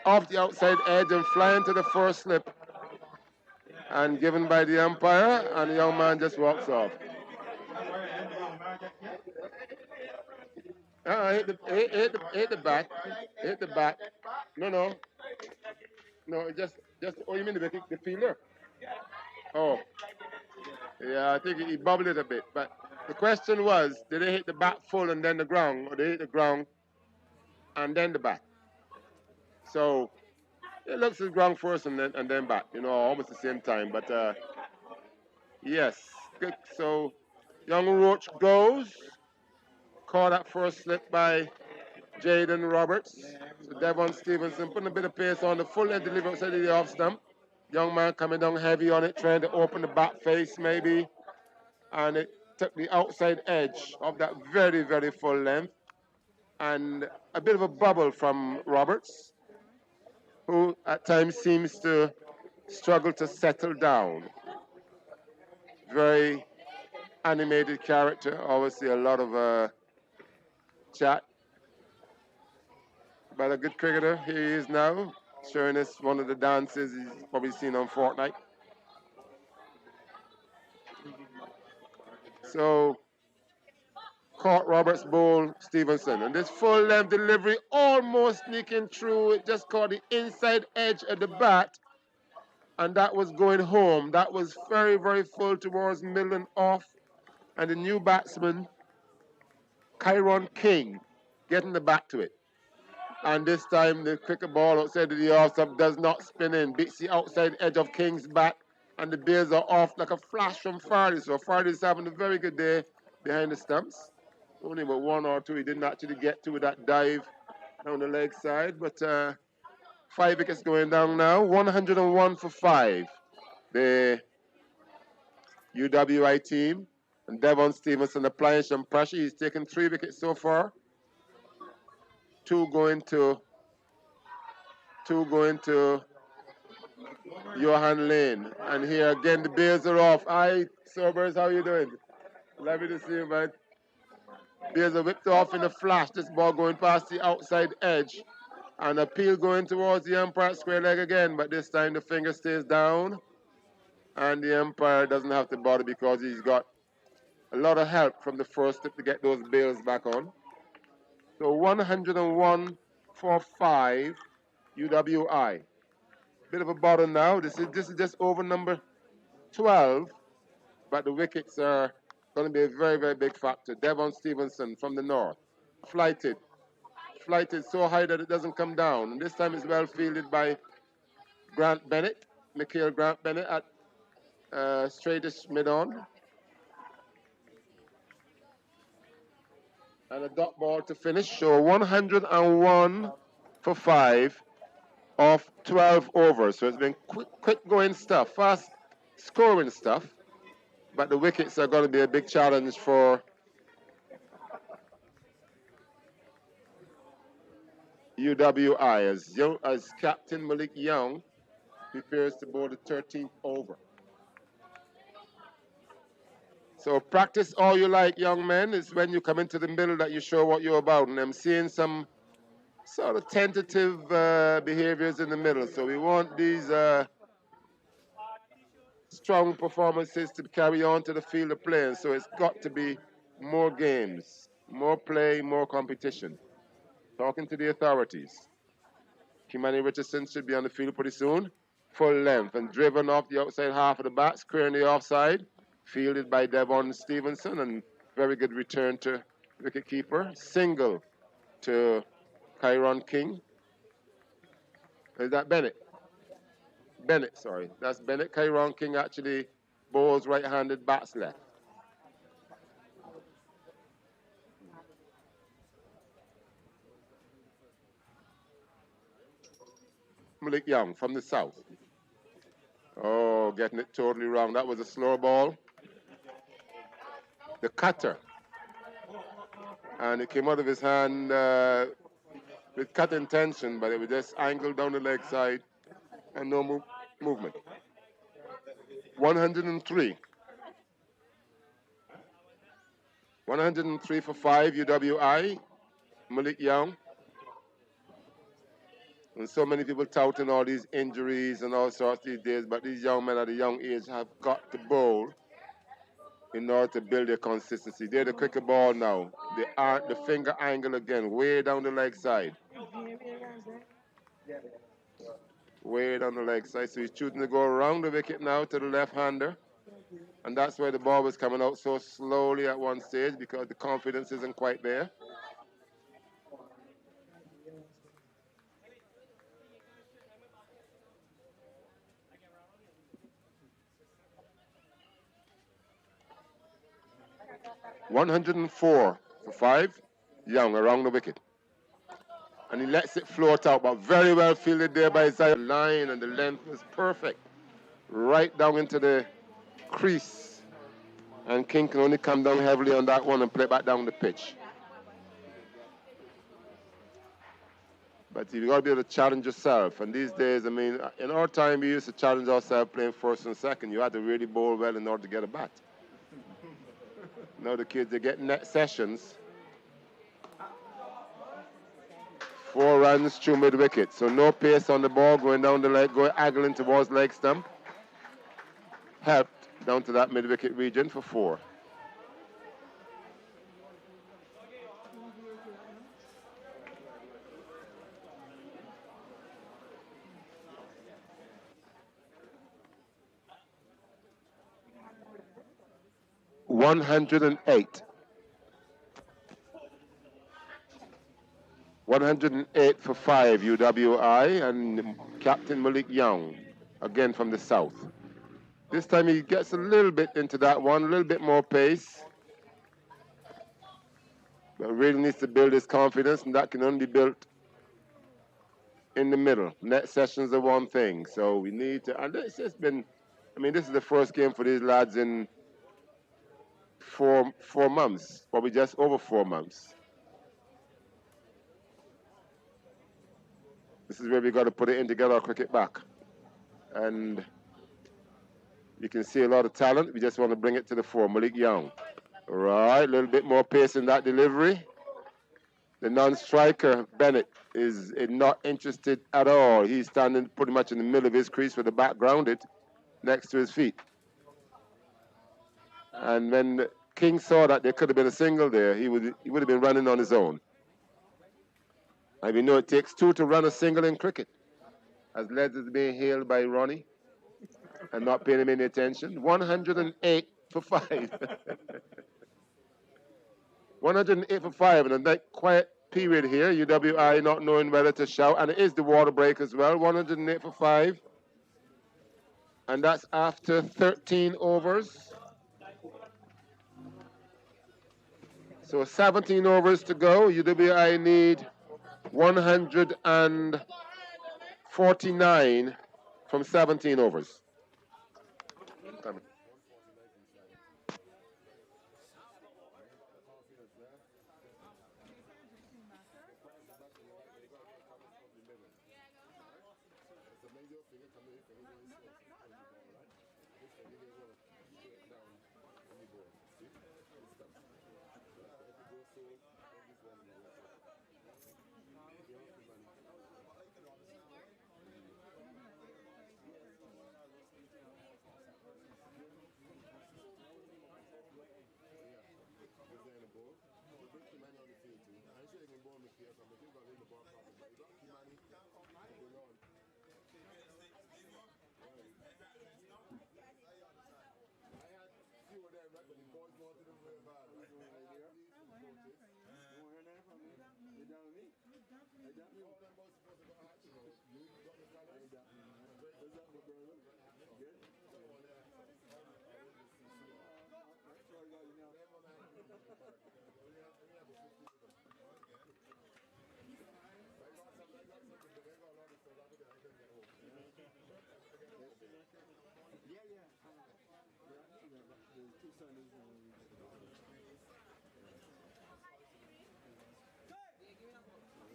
off the outside edge and flying to the first slip. And given by the umpire, and the young man just walks off. Hit the bat. Hit the bat. No, just. Oh, you mean the fielder? Oh, yeah. I think he bobbled it a bit. But the question was, did they hit the bat full and then the ground, or they hit the ground and then the bat? So it looks at ground first and then bat. You know, almost the same time. But yes, good. So young Roach goes. Caught that first slip by Jaden Roberts. So Devon Stevenson putting a bit of pace on the full end delivery outside of the off stump. Young man coming down heavy on it, trying to open the back face maybe. And it took the outside edge of that very, very full length. And a bit of a bubble from Roberts, who at times seems to struggle to settle down. Very animated character, obviously a lot of chat. But a good cricketer, here he is now, showing us one of the dances he's probably seen on Fortnite. So, caught Roberts bowl Stevenson. And this full length delivery almost sneaking through. It just caught the inside edge of the bat. And that was going home. That was very, very full towards middle and off. And the new batsman, Kyron King, getting the bat to it. And this time the cricket ball outside of the off stump does not spin in. Beats the outside edge of King's bat. And the Bears are off like a flash from Farley. So Farley's having a very good day behind the stumps. Only about one or two he didn't actually get to with that dive down the leg side. But 5 wickets going down now. 101 for 5. The UWI team. And Devon Stevenson applying some pressure. He's taken 3 wickets so far. 2 going to Johan Lane. And here again the Bears are off. Hi, Sobers, how you doing? Lovely to see you, man. Bears are whipped off in a flash. This ball going past the outside edge. And appeal going towards the umpire square leg again. But this time the finger stays down. And the umpire doesn't have to bother because he's got a lot of help from the first tip to get those bails back on. So 101 for 5 UWI. Bit of a bottom now. This is just over number 12. But the wickets are going to be a very, very big factor. Devon Stevenson from the north. Flighted so high that it doesn't come down. And this time it's well fielded by Grant Bennett, Mikhail Grant Bennett at straightish mid-on. And a dot ball to finish. So 101 for 5 of 12 overs. So it's been quick going stuff, fast scoring stuff. But the wickets are going to be a big challenge for UWI as Captain Malik Young prepares to bowl the 13th over. So practice all you like, young men. It's when you come into the middle that you show what you're about. And I'm seeing some sort of tentative behaviors in the middle. So we want these strong performances to carry on to the field of play. And so it's got to be more games, more play, more competition. Talking to the authorities. Kimani Richardson should be on the field pretty soon. Full length and driven off the outside half of the bats, clearing the offside. Fielded by Devon Stevenson and very good return to wicketkeeper. Single to Kyron King. Is that Bennett? Bennett, sorry. That's Bennett. Kyron King actually bowls right-handed, bats left. Malik Young from the south. Oh, getting it totally wrong. That was a slow ball. The cutter. And it came out of his hand with cut intention, but it was just angled down the leg side and no movement. 103. 103 for 5, UWI. Malik Young. And so many people touting all these injuries and all sorts these days, but these young men at a young age have got to bowl in order to build their consistency. They're the quicker ball now. The finger angle again, way down the leg side. Way down the leg side. So he's choosing to go around the wicket now to the left-hander. And that's why the ball was coming out so slowly at one stage, because the confidence isn't quite there. $104 for 5, Young around the wicket. And he lets it float out, but very well fielded there by his line, and the length was perfect. Right down into the crease. And King can only come down heavily on that one and play back down the pitch. But you've got to be able to challenge yourself. And these days, I mean, in our time, we used to challenge ourselves playing first and second. You had to really bowl well in order to get a bat. Now the kids are getting net sessions. 4 runs through mid-wicket. So no pace on the ball, going down the leg, going angling towards leg stump. Helped down to that mid-wicket region for 4. $108. 108 for 5, UWI, and Captain Malik Young, again from the south. This time he gets a little bit into that one, a little bit more pace. But really needs to build his confidence, and that can only be built in the middle. Net sessions are one thing, so we need to, and it's just been, I mean, this is the first game for these lads in four months, probably just over 4 months. This is where we got to put it in to get our cricket back. And you can see a lot of talent. We just want to bring it to the fore. Malik Young. All right, a little bit more pace in that delivery. The non-striker, Bennett, is not interested at all. He's standing pretty much in the middle of his crease with the bat grounded next to his feet. And when King saw that there could have been a single there, he would have been running on his own. And we know it takes 2 to run a single in cricket. As Les is being hailed by Ronnie and not paying him any attention. 108 for 5. 108 for 5, and a nice quiet period here. UWI not knowing whether to shout, and it is the water break as well. 108 for 5. And that's after 13 overs. So 17 overs to go. UWI need 149 from 17 overs. soon. And this one will also. Yeah, Kimani. Yeah, he's there in the ball. We bring Kimani on the field too. I'm sure he can ball me here, so I'm going to leave the ball probably. But we got Kimani to bring on. I had few of them, right, but the boys wanted them real bad. Right? You want to hear that from me? You done with me? You done with me? All them boys supposed to go out, you know. You got the colors? I ain't done with me, man. What's up, my brother? Good? That's all I got, you know. Yeah, yeah. The two Sundays when we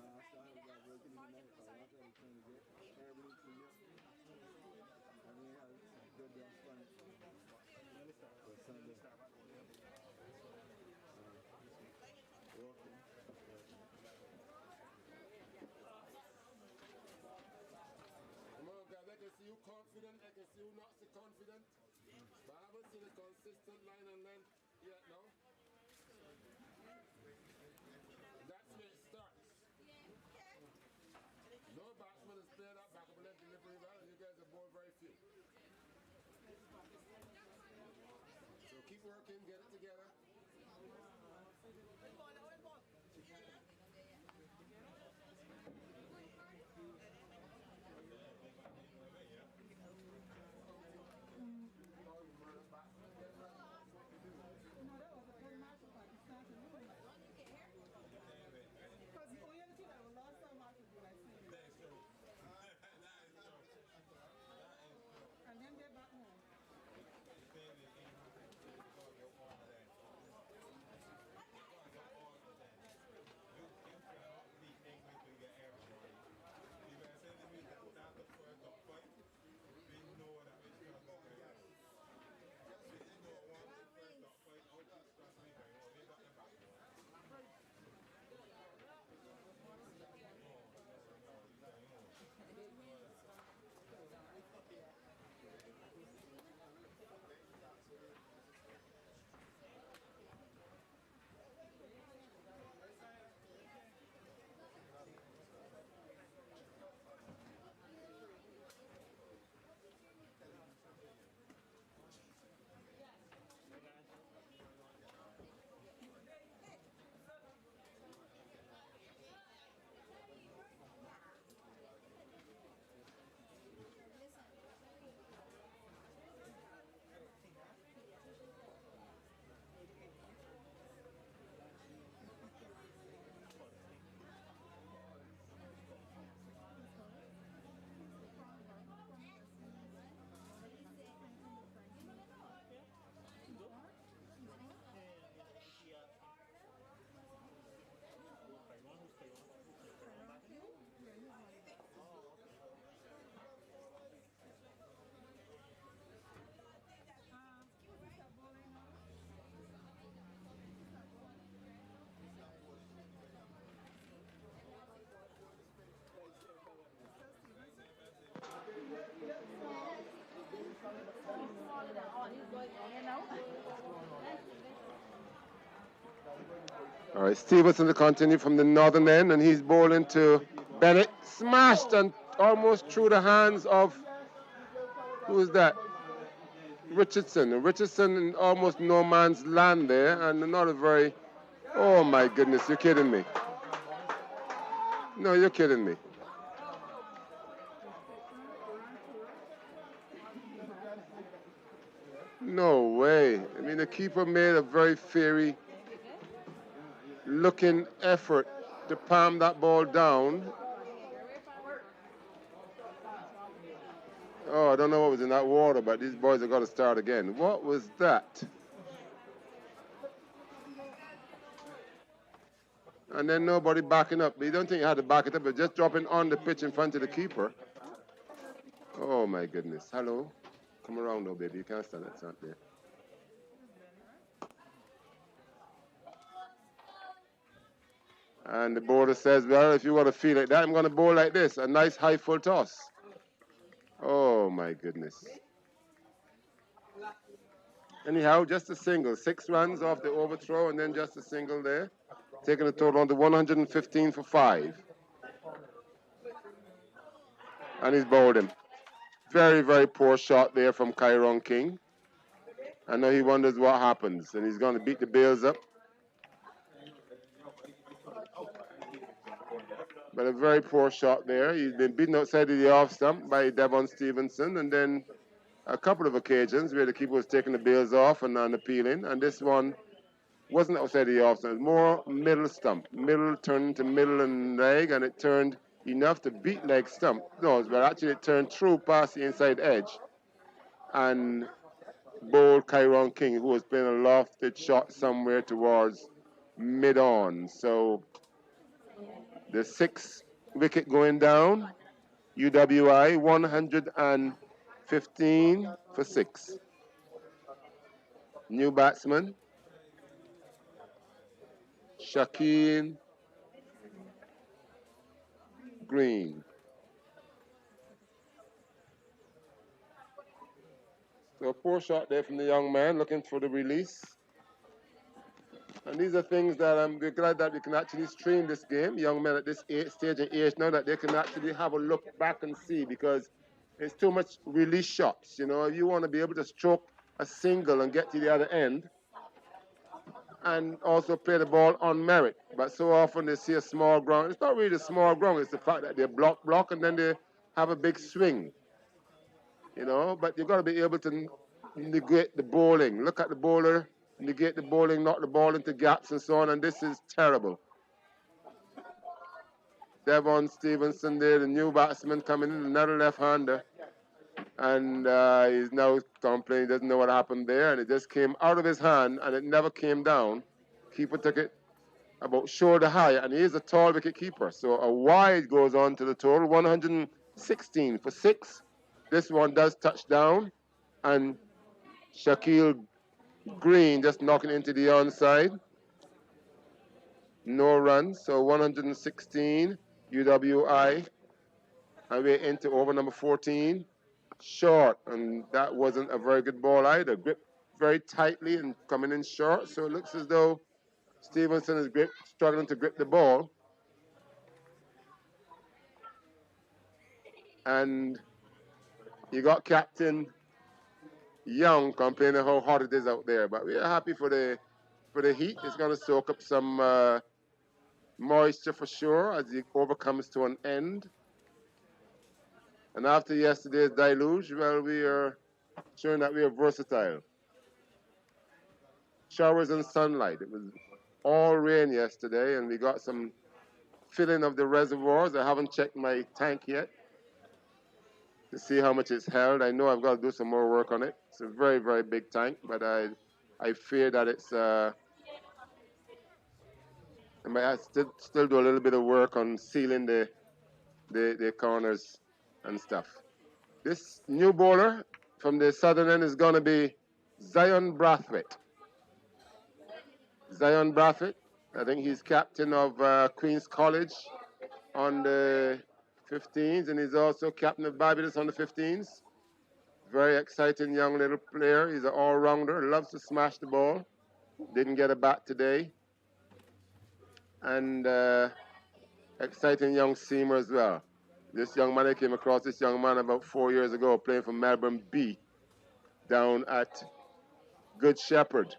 last time we got working in the night, so I'm trying to get everything to you. I mean, I was good down fun. For Sunday. Walking. Come on, guys, I can see you confident, I can see you not so confident. But I haven't seen a consistent line and length yet, no? That's where it starts. No batsman has played that back up and let delivery well, and you guys have bowled very few. So keep working, get it together. No, that was a good match for Pakistan to lose. Because the only other team that will last time match would be like Syria. And then they're back home. All right, Stevenson to continue from the northern end, and he's bowling to Bennett. Smashed and almost through the hands of, who is that? Richardson. And Richardson in almost no man's land there, and not a very, oh my goodness, you're kidding me. No, you're kidding me. No way. I mean, the keeper made a very fairy looking effort to palm that ball down. Oh, I don't know what was in that water, but these boys have got to start again. What was that? And then nobody backing up. You don't think you had to back it up, but just dropping on the pitch in front of the keeper. Oh my goodness. Hello? Come around though, baby. You can't stand that there. And the bowler says, well, if you want to feel like that, I'm going to bowl like this. A nice high full toss. Oh, my goodness. Anyhow, just a single. 6 runs off the overthrow and then just a single there. Taking a total on to 115 for 5. And he's bowled him. Very, very poor shot there from Kyron King. I know he wonders what happens. And he's going to beat the Bears up. But a very poor shot there. He's been beaten outside of the off stump by Devon Stevenson. And then a couple of occasions where the keeper was taking the Bears off and appealing. And this one wasn't outside the off stump. It was more middle stump. Middle turned to middle and leg. And it turned enough to beat leg stump. No, but actually it turned through past the inside edge. And bowled Kyron King, who was playing a lofted shot somewhere towards mid-on. So the 6th wicket going down. UWI 115 for 6. New batsman, Shaquille Green. So a poor shot there from the young man looking for the release. And these are things that I'm glad that we can actually stream this game. Young men at this stage and age now that they can actually have a look back and see, because it's too much release shots. You know, you want to be able to stroke a single and get to the other end and also play the ball on merit. But so often they see a small ground. It's not really a small ground. It's the fact that they block, and then they have a big swing. You know, but you've got to be able to negate the bowling. Look at the bowler, negate the bowling, knock the ball into gaps and so on, and this is terrible. Devon Stevenson there, the new batsman coming in, another left-hander, and he's now complaining, doesn't know what happened there, and it just came out of his hand, and it never came down. Keeper took it about shoulder high, and he is a tall wicket keeper, so a wide goes on to the total, 116 for 6. This one does touch down, and Shaquille Green just knocking into the onside. No runs, so 116 UWI. And we're into over number 14. Short, and that wasn't a very good ball either. Gripped very tightly and coming in short, so it looks as though Stevenson is struggling to grip the ball. And you got Captain Young complaining how hot it is out there, but we are happy for the heat. It's going to soak up some moisture for sure as it overcomes to an end. And after yesterday's deluge, well, we are showing that we are versatile. Showers and sunlight. It was all rain yesterday, and we got some filling of the reservoirs. I haven't checked my tank yet to see how much it's held. I know I've got to do some more work on it. It's a very, very big tank, but I fear that it's I might have to still do a little bit of work on sealing the corners and stuff. This new bowler from the southern end is going to be Zion Brathwaite. Zion Brathwaite, I think he's captain of Queen's College on the 15s, and he's also captain of Barbados on the 15s. Very exciting young little player. He's an all-rounder, loves to smash the ball. Didn't get a bat today. And exciting young seamer as well. This young man, I came across this young man about 4 years ago playing for Melbourne B down at Good Shepherd.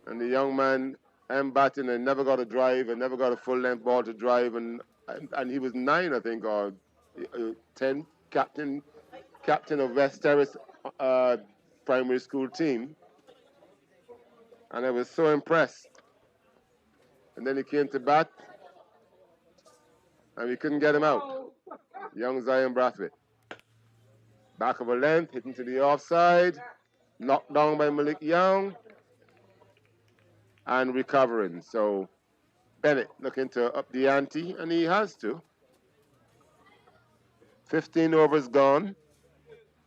And the young man, I'm batting and never got a drive and never got a full-length ball to drive. And he was 9, I think, or 10, captain of West Terrace primary school team. And I was so impressed. And then he came to bat, and we couldn't get him out. Young Zion Brathwaite. Back of a length, hitting to the offside, knocked down by Malik Young, and recovering. So Bennett looking to up the ante, and he has to. 15 overs gone,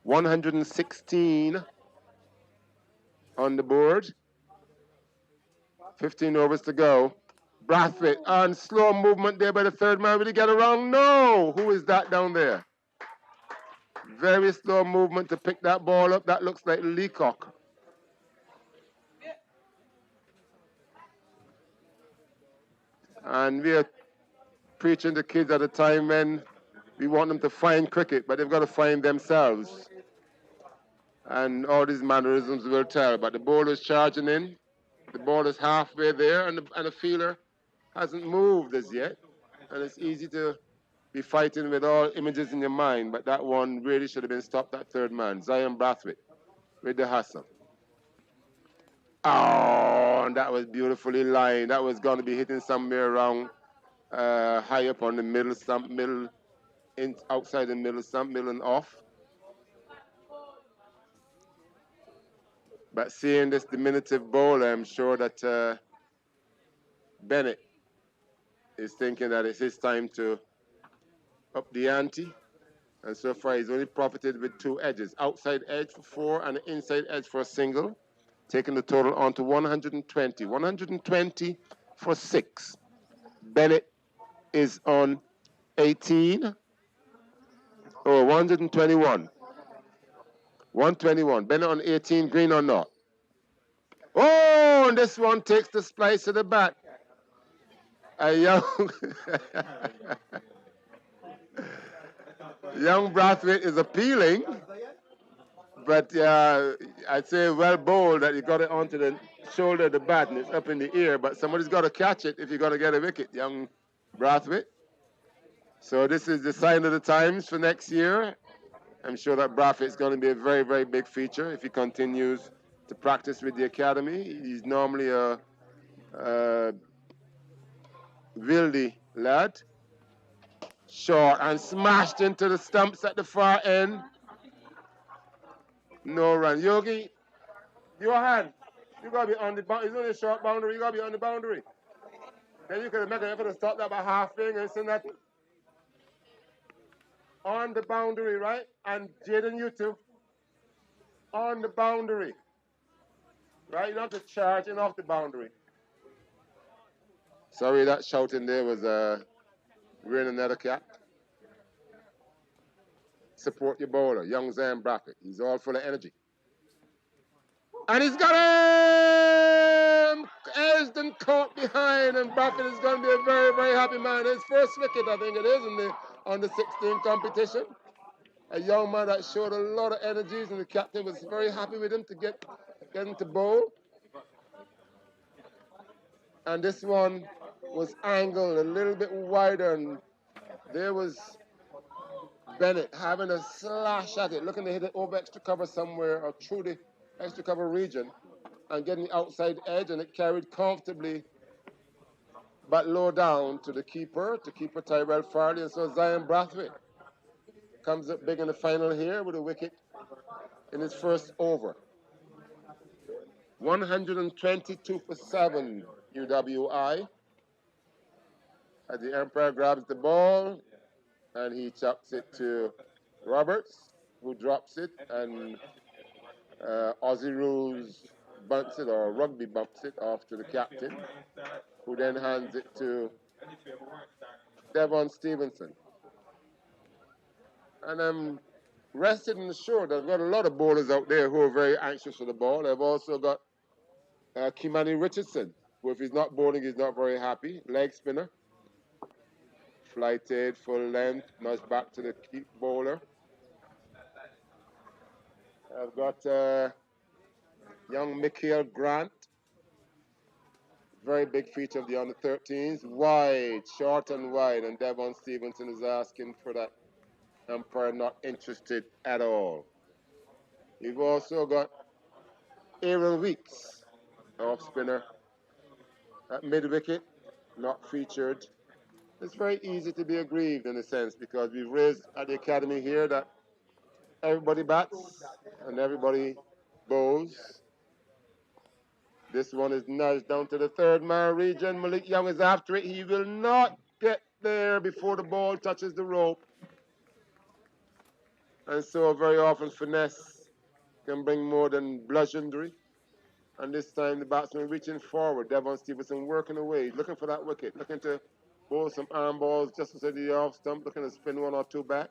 116 on the board. 15 overs to go. Brathwaite on slow movement there by the third man. Will he get around? No! Who is that down there? Very slow movement to pick that ball up. That looks like Leacock. And we are preaching to kids at a time when we want them to find cricket, but they've got to find themselves. And all these mannerisms will tell. But the ball is charging in. The ball is halfway there, and the fielder hasn't moved as yet. And it's easy to be fighting with all images in your mind, but that one really should have been stopped, that third man, Zion Brathwaite, with the hustle. Oh, and that was beautifully lined. That was going to be hitting somewhere around high up on the middle stump, outside the middle stump, middle and off. But seeing this diminutive bowler, I'm sure that Bennett is thinking that it's his time to up the ante. And so far, he's only profited with 2 edges. Outside edge for 4 and an inside edge for a single, taking the total on to 120. 120 for 6. Bennett is on 18. Oh, 121. 121. Bennett on 18, green or not. Oh, and this one takes the splice of the bat. A young young Brathwaite is appealing, but I'd say well bowled that you got it onto the shoulder of the bat and it's up in the air, but somebody's got to catch it if you're going to get a wicket, young Brathwaite. So this is the sign of the times for next year. I'm sure that Brathwaite's going to be a very, very big feature if he continues to practice with the academy. He's normally a wieldy lad. Short and smashed into the stumps at the far end. No run. Yogi, your hand. You got to be on the boundary. It's only a short boundary. You got to be on the boundary. Then you could make an effort to stop that by half thing and send that on the boundary, right? And Jaden, you too. On the boundary. Right? You don't have to charge in off the boundary. Sorry, that shouting there was wearing another cap. Support your bowler, young Zion Brathwaite. He's all full of energy. And he's got him! Elsden caught behind, and Brathwaite is going to be a very, very happy man. His first wicket, I think it is, in the under 16 competition. A young man that showed a lot of energies, and the captain was very happy with him to get him to bowl. And this one was angled a little bit wider, and there was Bennett having a slash at it, looking to hit it over extra cover somewhere or through the extra cover region and getting the outside edge, and it carried comfortably but low down to the keeper Tyrell Farley. And so Zion Brathwaite comes up big in the final here with a wicket in his first over. 122 for 7 UWI. As the umpire grabs the ball and he chucks it to Roberts, who drops it, and Aussie Rules bunts it, or Rugby bumps it off to the captain, who then hands it to Devon Stevenson. And I'm rested and assured that I've got a lot of bowlers out there who are very anxious for the ball. I've also got Kimani Richardson, who if he's not bowling, he's not very happy. Leg spinner. Flighted, full length, nudge back to the keep bowler. I've got young Mikhail Grant. Very big feature of the under-13s. Wide, short and wide, and Devon Stevenson is asking for that. Umpire not interested at all. You've also got Aaron Weeks, off spinner at mid-wicket, not featured. It's very easy to be aggrieved in a sense because we've raised at the academy here that everybody bats and everybody bowls. This one is nudged down to the third man region. Malik Young is after it. He will not get there before the ball touches the rope. And so very often finesse can bring more than bludgeonry. And this time the batsman reaching forward. Devon Stevenson working away, looking for that wicket, looking to bowl some arm balls just beside the off stump, looking to spin one or two back.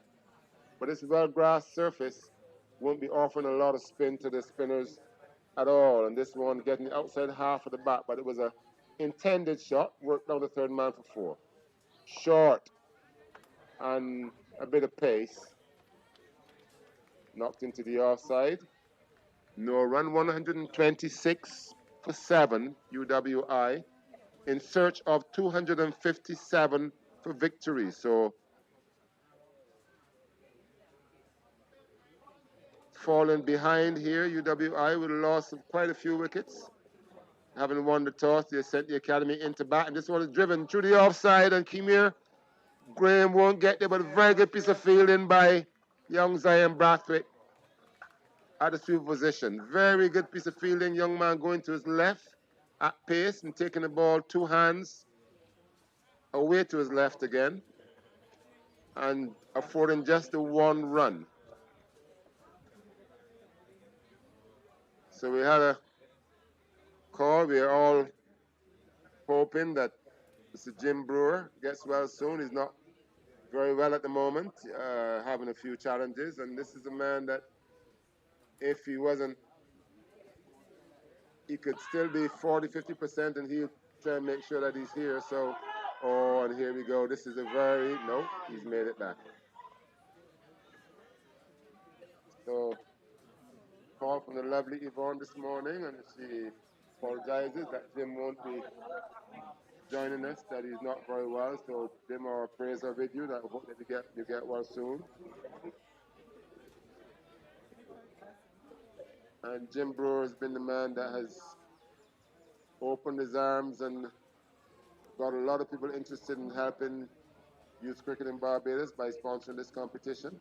But this well-grass surface won't be offering a lot of spin to the spinners at all. And this one getting the outside half of the bat, but it was a intended shot, worked down the third man for 4. Short and a bit of pace. Knocked into the offside. No run, 126 for 7, UWI, in search of 257 for victory. So, falling behind here, UWI with a loss of quite a few wickets. Having won the toss, they sent the academy into bat, and this one is driven through the offside, and Kimir Graham won't get there, but a very good piece of fielding by young Zion Brathwaite at the sweep position. Very good piece of fielding, young man going to his left at pace and taking the ball 2 hands away to his left again and affording just the 1 run. So we had a call. We are all hoping that Mr. Jim Brewer gets well soon. He's not very well at the moment, having a few challenges. And this is a man that if he wasn't, he could still be 40, 50%, and he'll try and make sure that he's here. So, oh, and here we go. This is a very, no, he's made it back. So, call from the lovely Yvonne this morning, and she apologizes that Jim won't be joining us, that he's not very well. So, Jim, our prayers are with you. I hope that you get well soon. And Jim Brewer has been the man that has opened his arms and got a lot of people interested in helping youth cricket in Barbados by sponsoring this competition.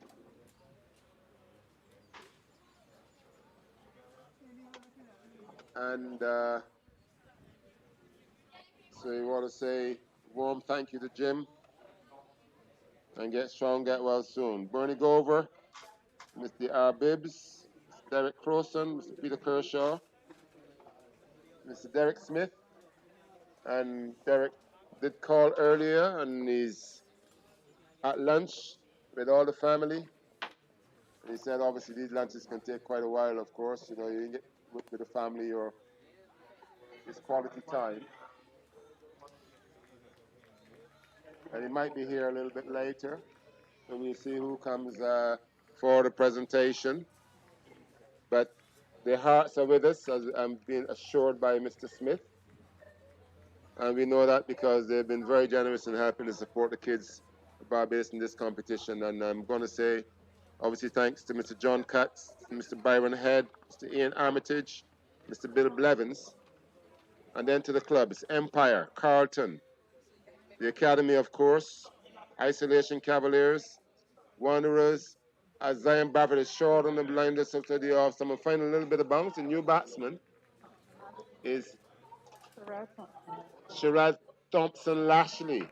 And so we want to say warm thank you to Jim, and get strong, get well soon. Bernie Gover, Mr. R. Bibbs, Mr. Derek Crowson, Mr. Peter Kershaw, Mr. Derek Smith, and Derek did call earlier, and he's at lunch with all the family. And he said obviously these lunches can take quite a while, of course. You know, you get with the family, or it's quality time. And he might be here a little bit later, and we'll see who comes for the presentation. But their hearts are with us, as I'm being assured by Mr. Smith. And we know that because they've been very generous in helping to support the kids of Barbados in this competition. And I'm going to say, obviously, thanks to Mr. John Cutts, Mr. Byron Head, Mr. Ian Armitage, Mr. Bill Blevins, and then to the clubs, Empire, Carlton, the Academy, of course, Isolation Cavaliers, Wanderers, as Zion Baffert is short on the blinders up to the off. So I'm going to find a little bit of bounce. The new batsman is Sherrod Thompson Lashley.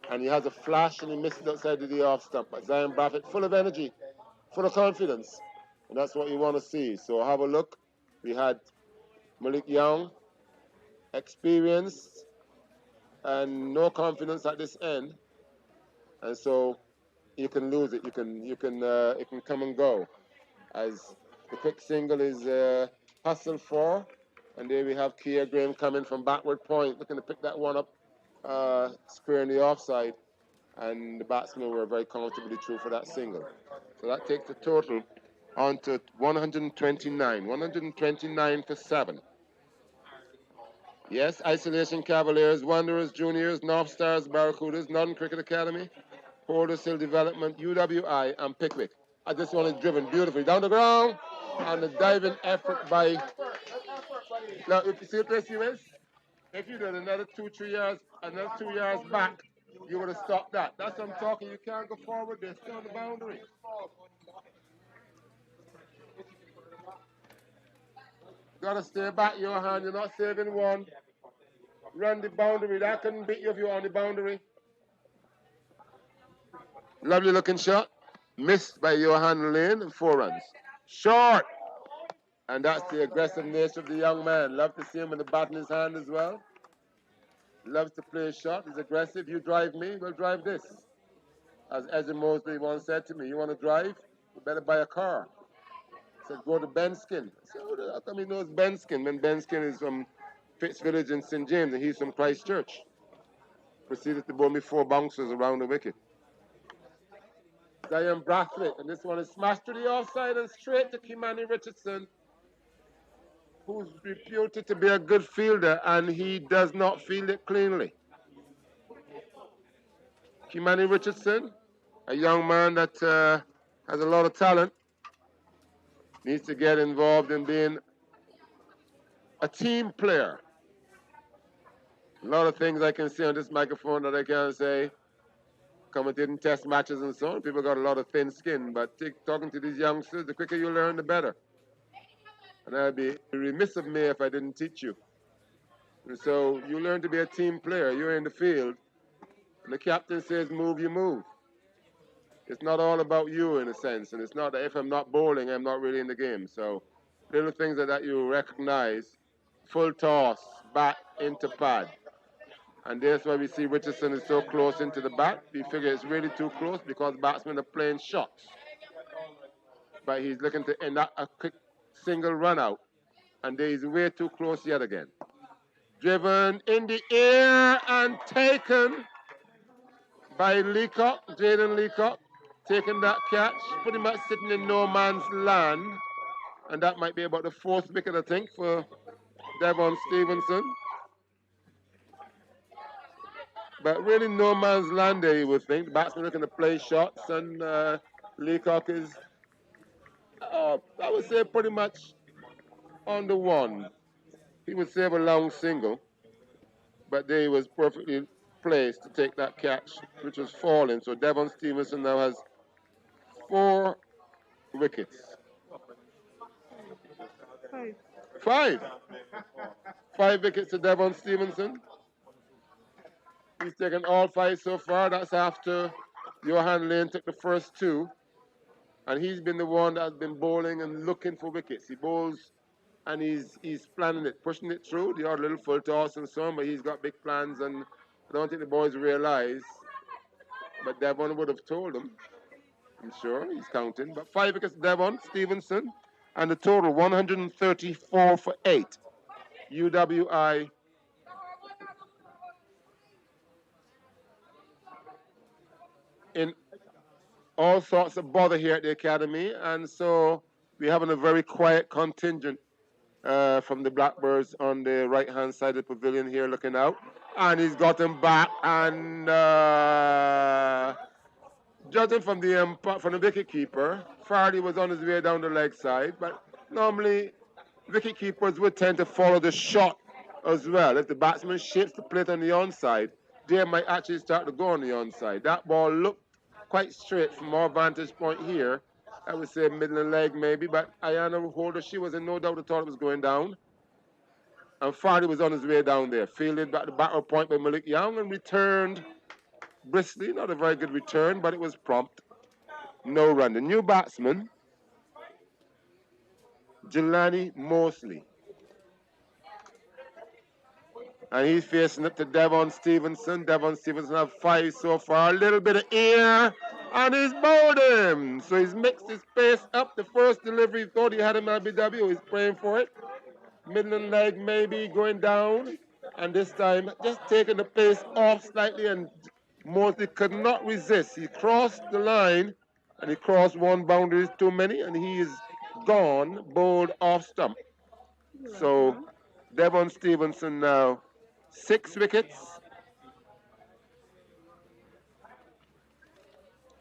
And he has a flash and he missed it outside of the off stump. But Zion Baffert, full of energy, full of confidence. And that's what you want to see. So have a look. We had Malik Young, experienced, and no confidence at this end. And so you can lose it. It can come and go. As the quick single is hustled for. And there we have Kia Graham coming from backward point, looking to pick that one up, square in the offside. And the batsmen were very comfortably through for that single. So that takes the total on to 129. 129 for 7. Yes, Isolation Cavaliers, Wanderers, Juniors, North Stars, Barracudas, Northern Cricket Academy, Holders Hill Development, UWI, and Pickwick. This one is driven beautifully down the ground, and the diving effort by... Now, if you see the place you is, if you did another 2 yards back, you would have stopped that. That's what I'm talking. You can't go forward. They're still on the boundary. Got to stay back, Johan. You're not saving one. Run the boundary. That couldn't beat you if you were on the boundary. Lovely looking shot. Missed by Johan Lane, and 4 runs. Short. And that's the aggressive nature of the young man. Love to see him with the bat in his hand as well. Loves to play a shot. He's aggressive. You drive me, we'll drive this. As Ezra Mosley once said to me, you want to drive? You better buy a car. He said, go to Benskin. I said, oh, how come he knows Benskin? When Benskin is from Fitzvillage in St. James and he's from Christchurch. Proceeded to bowl me 4 bouncers around the wicket. Zion Brathwaite, and this one is smashed to the offside and straight to Kimani Richardson, who's reputed to be a good fielder, and he does not field it cleanly. Kimani Richardson, a young man that has a lot of talent, needs to get involved in being a team player. A lot of things I can say on this microphone that I can't say commentating test matches and so on. People got a lot of thin skin, but talking to these youngsters, the quicker you learn, the better. And I'd be remiss of me if I didn't teach you. And so you learn to be a team player. You're in the field, and the captain says, move, you move. It's not all about you in a sense, and it's not that if I'm not bowling, I'm not really in the game. So little things like that you recognize. Full toss, bat into pad. And that's why we see Richardson is so close into the bat. We figure it's really too close because batsmen are playing shots. But he's looking to end up a quick single run out. And there he's way too close yet again. Driven in the air and taken by Leacock, Jaden Leacock, taking that catch, pretty much sitting in no man's land. And that might be about the 4th wicket, I think, for Devon Stevenson. But really no man's land there, you would think. The batsman looking to play shots, and Leacock is, I would say, pretty much on the one. He would save a long single, but there he was perfectly placed to take that catch, which was falling. So Devon Stevenson now has 4 wickets. 5. 5 wickets to Devon Stevenson. He's taken all 5 so far. That's after Johan Lane took the first 2. And he's been the one that's been bowling and looking for wickets. He bowls and he's planning it, pushing it through. The odd little full toss and so on, but he's got big plans, and I don't think the boys realize. But Devon would have told them. I'm sure he's counting. But 5 wickets Devon Stevenson, and the total 134 for 8. UWI in all sorts of bother here at the academy, and so we're having a very quiet contingent from the Blackbirds on the right-hand side of the pavilion here looking out. And he's got him back, and judging from the wicket keeper, Fardy was on his way down the leg side, but normally wicket keepers would tend to follow the shot as well. If the batsman shapes the plate on the onside, they might actually start to go on the onside. That ball looked quite straight from our vantage point here. I would say middle and leg maybe, but Ayana Holder, she was in no doubt at all it was going down. And Fardy was on his way down there, fielded back the backward point by Malik Young and returned briskly. Not a very good return, but it was prompt. No run. The new batsman, Jelani Mosley. And he's facing up to Devon Stevenson. Devon Stevenson have 5 so far. A little bit of air, and he's bowled him. So he's mixed his pace up. The first delivery, thought he had him at BW. He's praying for it. Middle and leg maybe going down. And this time, just taking the pace off slightly, and Mosley could not resist. He crossed the line, and he crossed one boundary too many, and he is gone, bowled off stump. So Devon Stevenson now 6 wickets.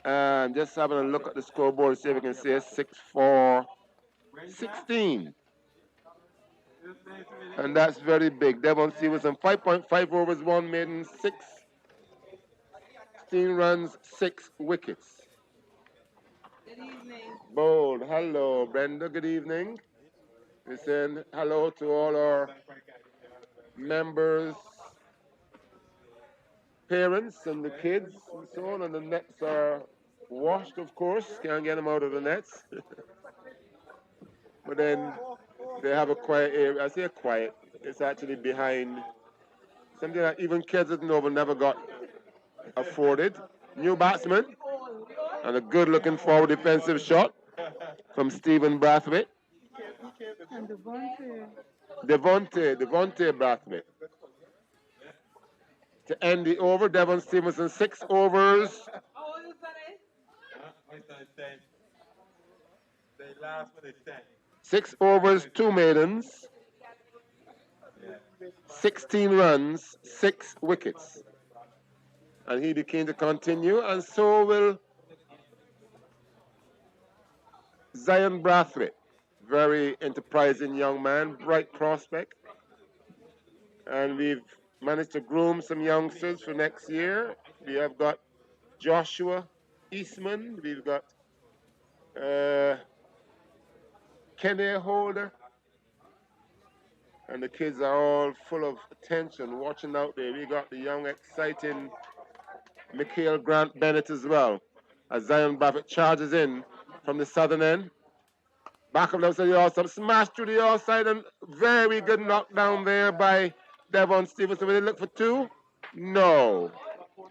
And just having a look at the scoreboard, see if we can see 6 for 16. And that's very big. Devon Stevenson, 5.5 overs, 1 maiden, 16 runs, 6 wickets. Good evening. Bold. Hello, Brenda. Good evening. We send hello to all our members, parents, and the kids, and so on. And the nets are washed, of course. Can't get them out of the nets. But then They have a quiet area. I say quiet. It's actually behind something that even kids at Nova never got afforded. New batsman and a good-looking forward defensive shot from Stephen Brathwaite. And the Devontae. Devontae Brathwaite. To end the over, Devon Stevenson, 6 overs. The last one is 10. 6 overs, 2 maidens, 16 runs, 6 wickets. And he became to continue, and so will Zion Brathwaite. Very enterprising young man, bright prospect. And we've managed to groom some youngsters for next year. We have got Joshua Eastman, we've got Kenny Holder, and the kids are all full of attention, watching out there. We got the young, exciting Mikhail Grant Bennett as well, as Zion Brathwaite charges in from the southern end. Back of left side, the outside, smash through the outside, and very good knockdown there by Devon Stevenson. Will they look for 2? No.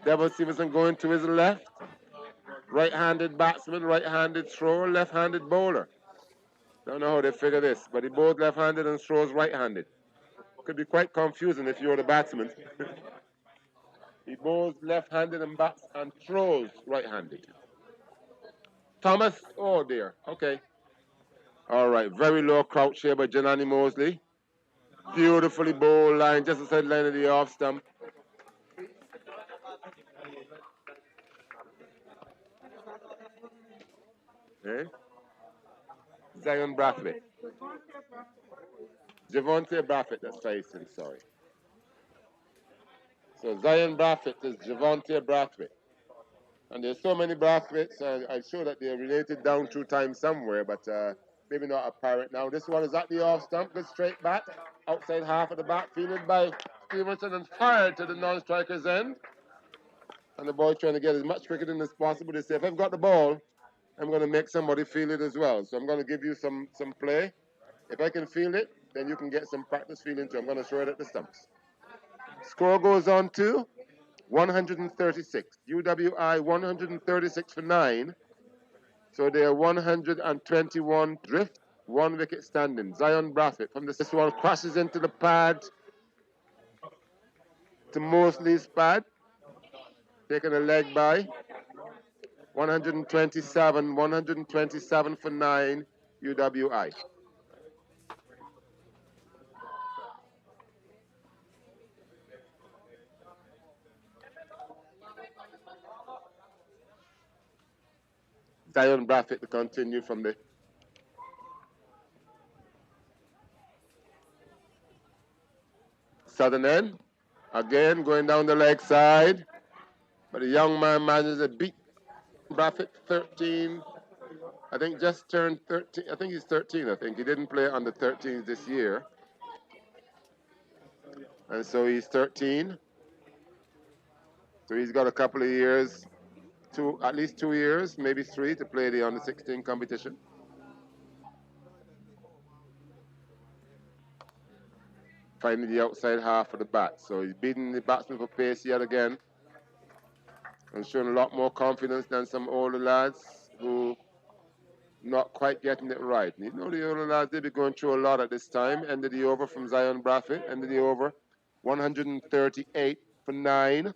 Devon Stevenson going to his left. Right-handed batsman, right-handed thrower, left-handed bowler. Don't know how they figure this, but he both left-handed and throws right-handed. Could be quite confusing if you're the batsman. He bowls left-handed and bats and throws right-handed. Thomas, oh dear, okay. All right, very low crouch here by Janani Mosley. Beautifully bowled line, just inside the line of the off stump. Eh? Zion Brathwaite. Javonte Brathwaite that's facing, sorry. So Zion Brathwaite is Javonte Brathwaite. And there's so many Brathwaites, I'm sure that they're related down through time somewhere, but maybe not apparent now. This one is at the off stump, good straight bat, outside half of the bat, fielded by Stevenson and fired to the non-striker's end. And the boy trying to get as much cricketing as possible. They say, if I've got the ball, I'm going to make somebody feel it as well. So I'm going to give you some play. If I can feel it, then you can get some practice feeling too. I'm going to throw it at the stumps. Score goes on to 136. UWI 136 for 9. So they are 121 drift, 1 wicket standing. Zion Brathwaite from this one crashes into the pad to Mosley's pad. Taking a leg by. 127 for 9 UWI. Zion Brathwaite to continue from the southern end. Again, going down the leg side. But the young man manages to beat Brathwaite, 13. I think just turned 13. I think he's 13, I think. He didn't play under 13s this year. And so he's 13. So he's got a couple of years, at least 2 years, maybe 3, to play the under 16 competition. Finding the outside half of the bat. So he's beating the batsman for pace yet again. And showing a lot more confidence than some older lads who not quite getting it right. You know, the older lads, they'll be going through a lot at this time. Ended the over from Zion Brathwaite. Ended the over 138 for 9.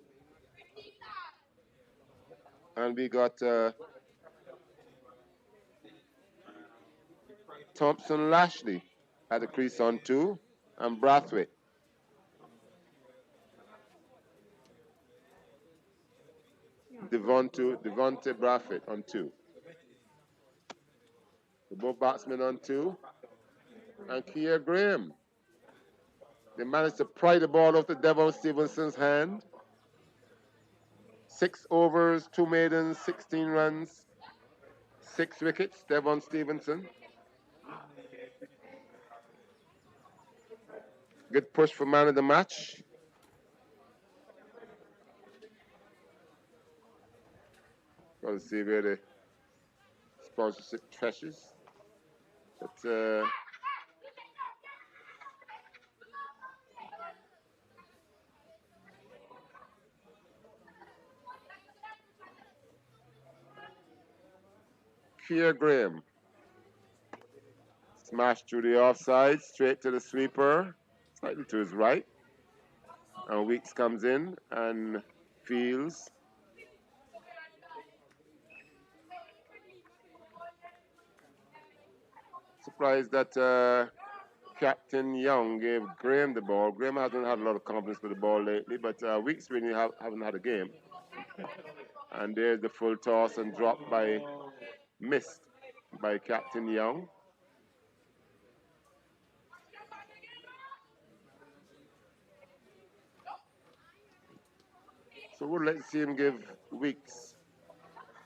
And we got Thompson Lashley at the crease on 2. And Brathwaite. Devontae Brathwaite on 2. The both batsmen on 2. And Kia Graham. They managed to pry the ball off the Devon Stevenson's hand. 6 overs, 2 maidens, 16 runs, 6 wickets, Devon Stevenson. Good push for man of the match. Got to see where the sponsorship treasures. But Keir Graham. Smash through the offside, straight to the sweeper, slightly to his right. And Weeks comes in and fields. Surprised that Captain Young gave Graham the ball. Graham hasn't had a lot of confidence with the ball lately, but Weeks really haven't had a game. And there's the full toss and drop missed by Captain Young. So we'll let's see him give Weeks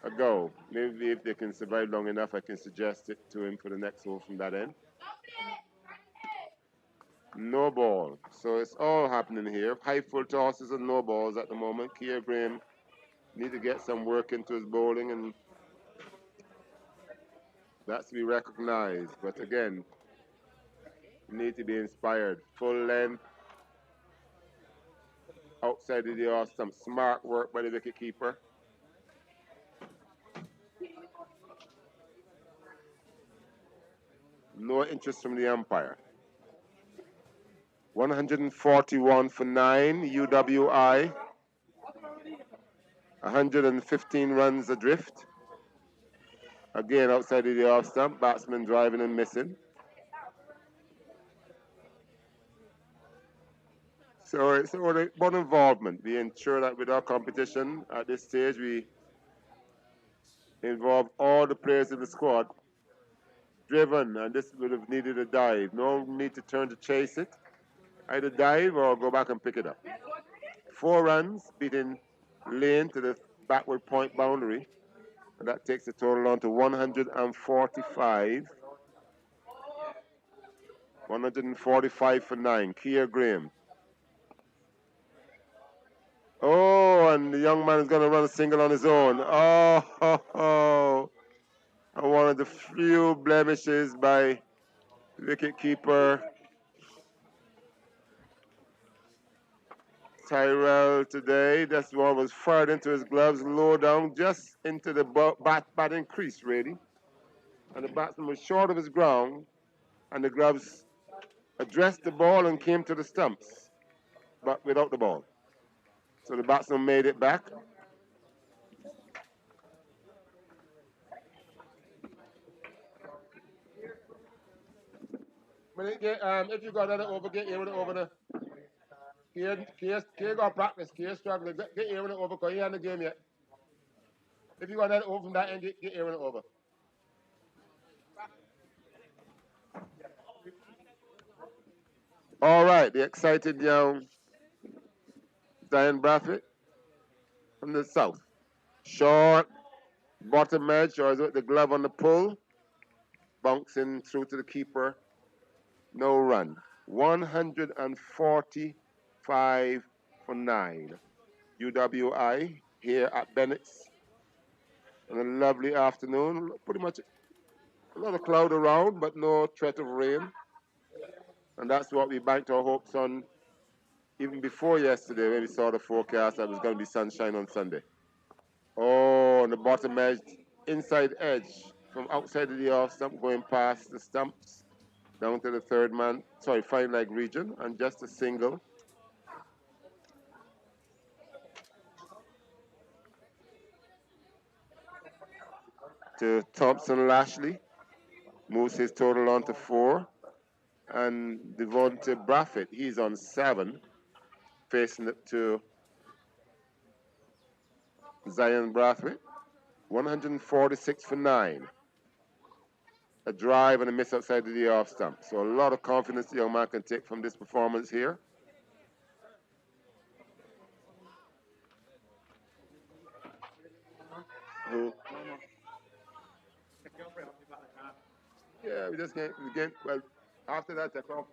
a go. Maybe if they can survive long enough, I can suggest it to him for the next over from that end. No ball. So it's all happening here. High full tosses and no balls at the moment. Keir Graham need to get some work into his bowling, and that's to be recognized. But again, you need to be inspired. Full length, outside of the off, some smart work by the wicket keeper. No interest from the umpire. 141 for 9, UWI. 115 runs adrift. Again, outside of the off stump, batsman driving and missing. So it's about involvement. We ensure that with our competition at this stage, we involve all the players in the squad. Driven, and this would have needed a dive. No need to turn to chase it. Either dive or go back and pick it up. 4 runs, beating Lane to the backward point boundary. And that takes the total on to 145. 145 for 9. Keir Graham. Oh, and the young man is going to run a single on his own. Oh. And one of the few blemishes by wicketkeeper Tyrell today. This one was fired into his gloves, low down, just into the batting crease, really. And the batsman was short of his ground, and the gloves addressed the ball and came to the stumps, but without the ball. So the batsman made it back. If you got that over, get here with it over the. Here got practice. Here struggling. Get here with it over because he ain't in the game yet. If you got that over from that end, get here with it over. All right, the excited young Zion Brathwaite from the south. Short, bottom edge, or is it the glove on the pull? Bouncing through to the keeper. No run. 145 for 9. UWI here at Bennett's. On a lovely afternoon. Pretty much a lot of cloud around, but no threat of rain. And that's what we banked our hopes on even before yesterday when we saw the forecast that it was going to be sunshine on Sunday. Oh, on the bottom edge, inside edge, from outside of the off stump, going past the stumps, down to the fine leg region, and just a single. To Thompson Lashley, moves his total on to 4. And Devontae Brathwaite, he's on 7, facing it to Zion Brathwaite. 146 for 9. A drive and a miss outside of the off stump. So a lot of confidence the young man can take from this performance here. Yeah, we just get well, after that, take off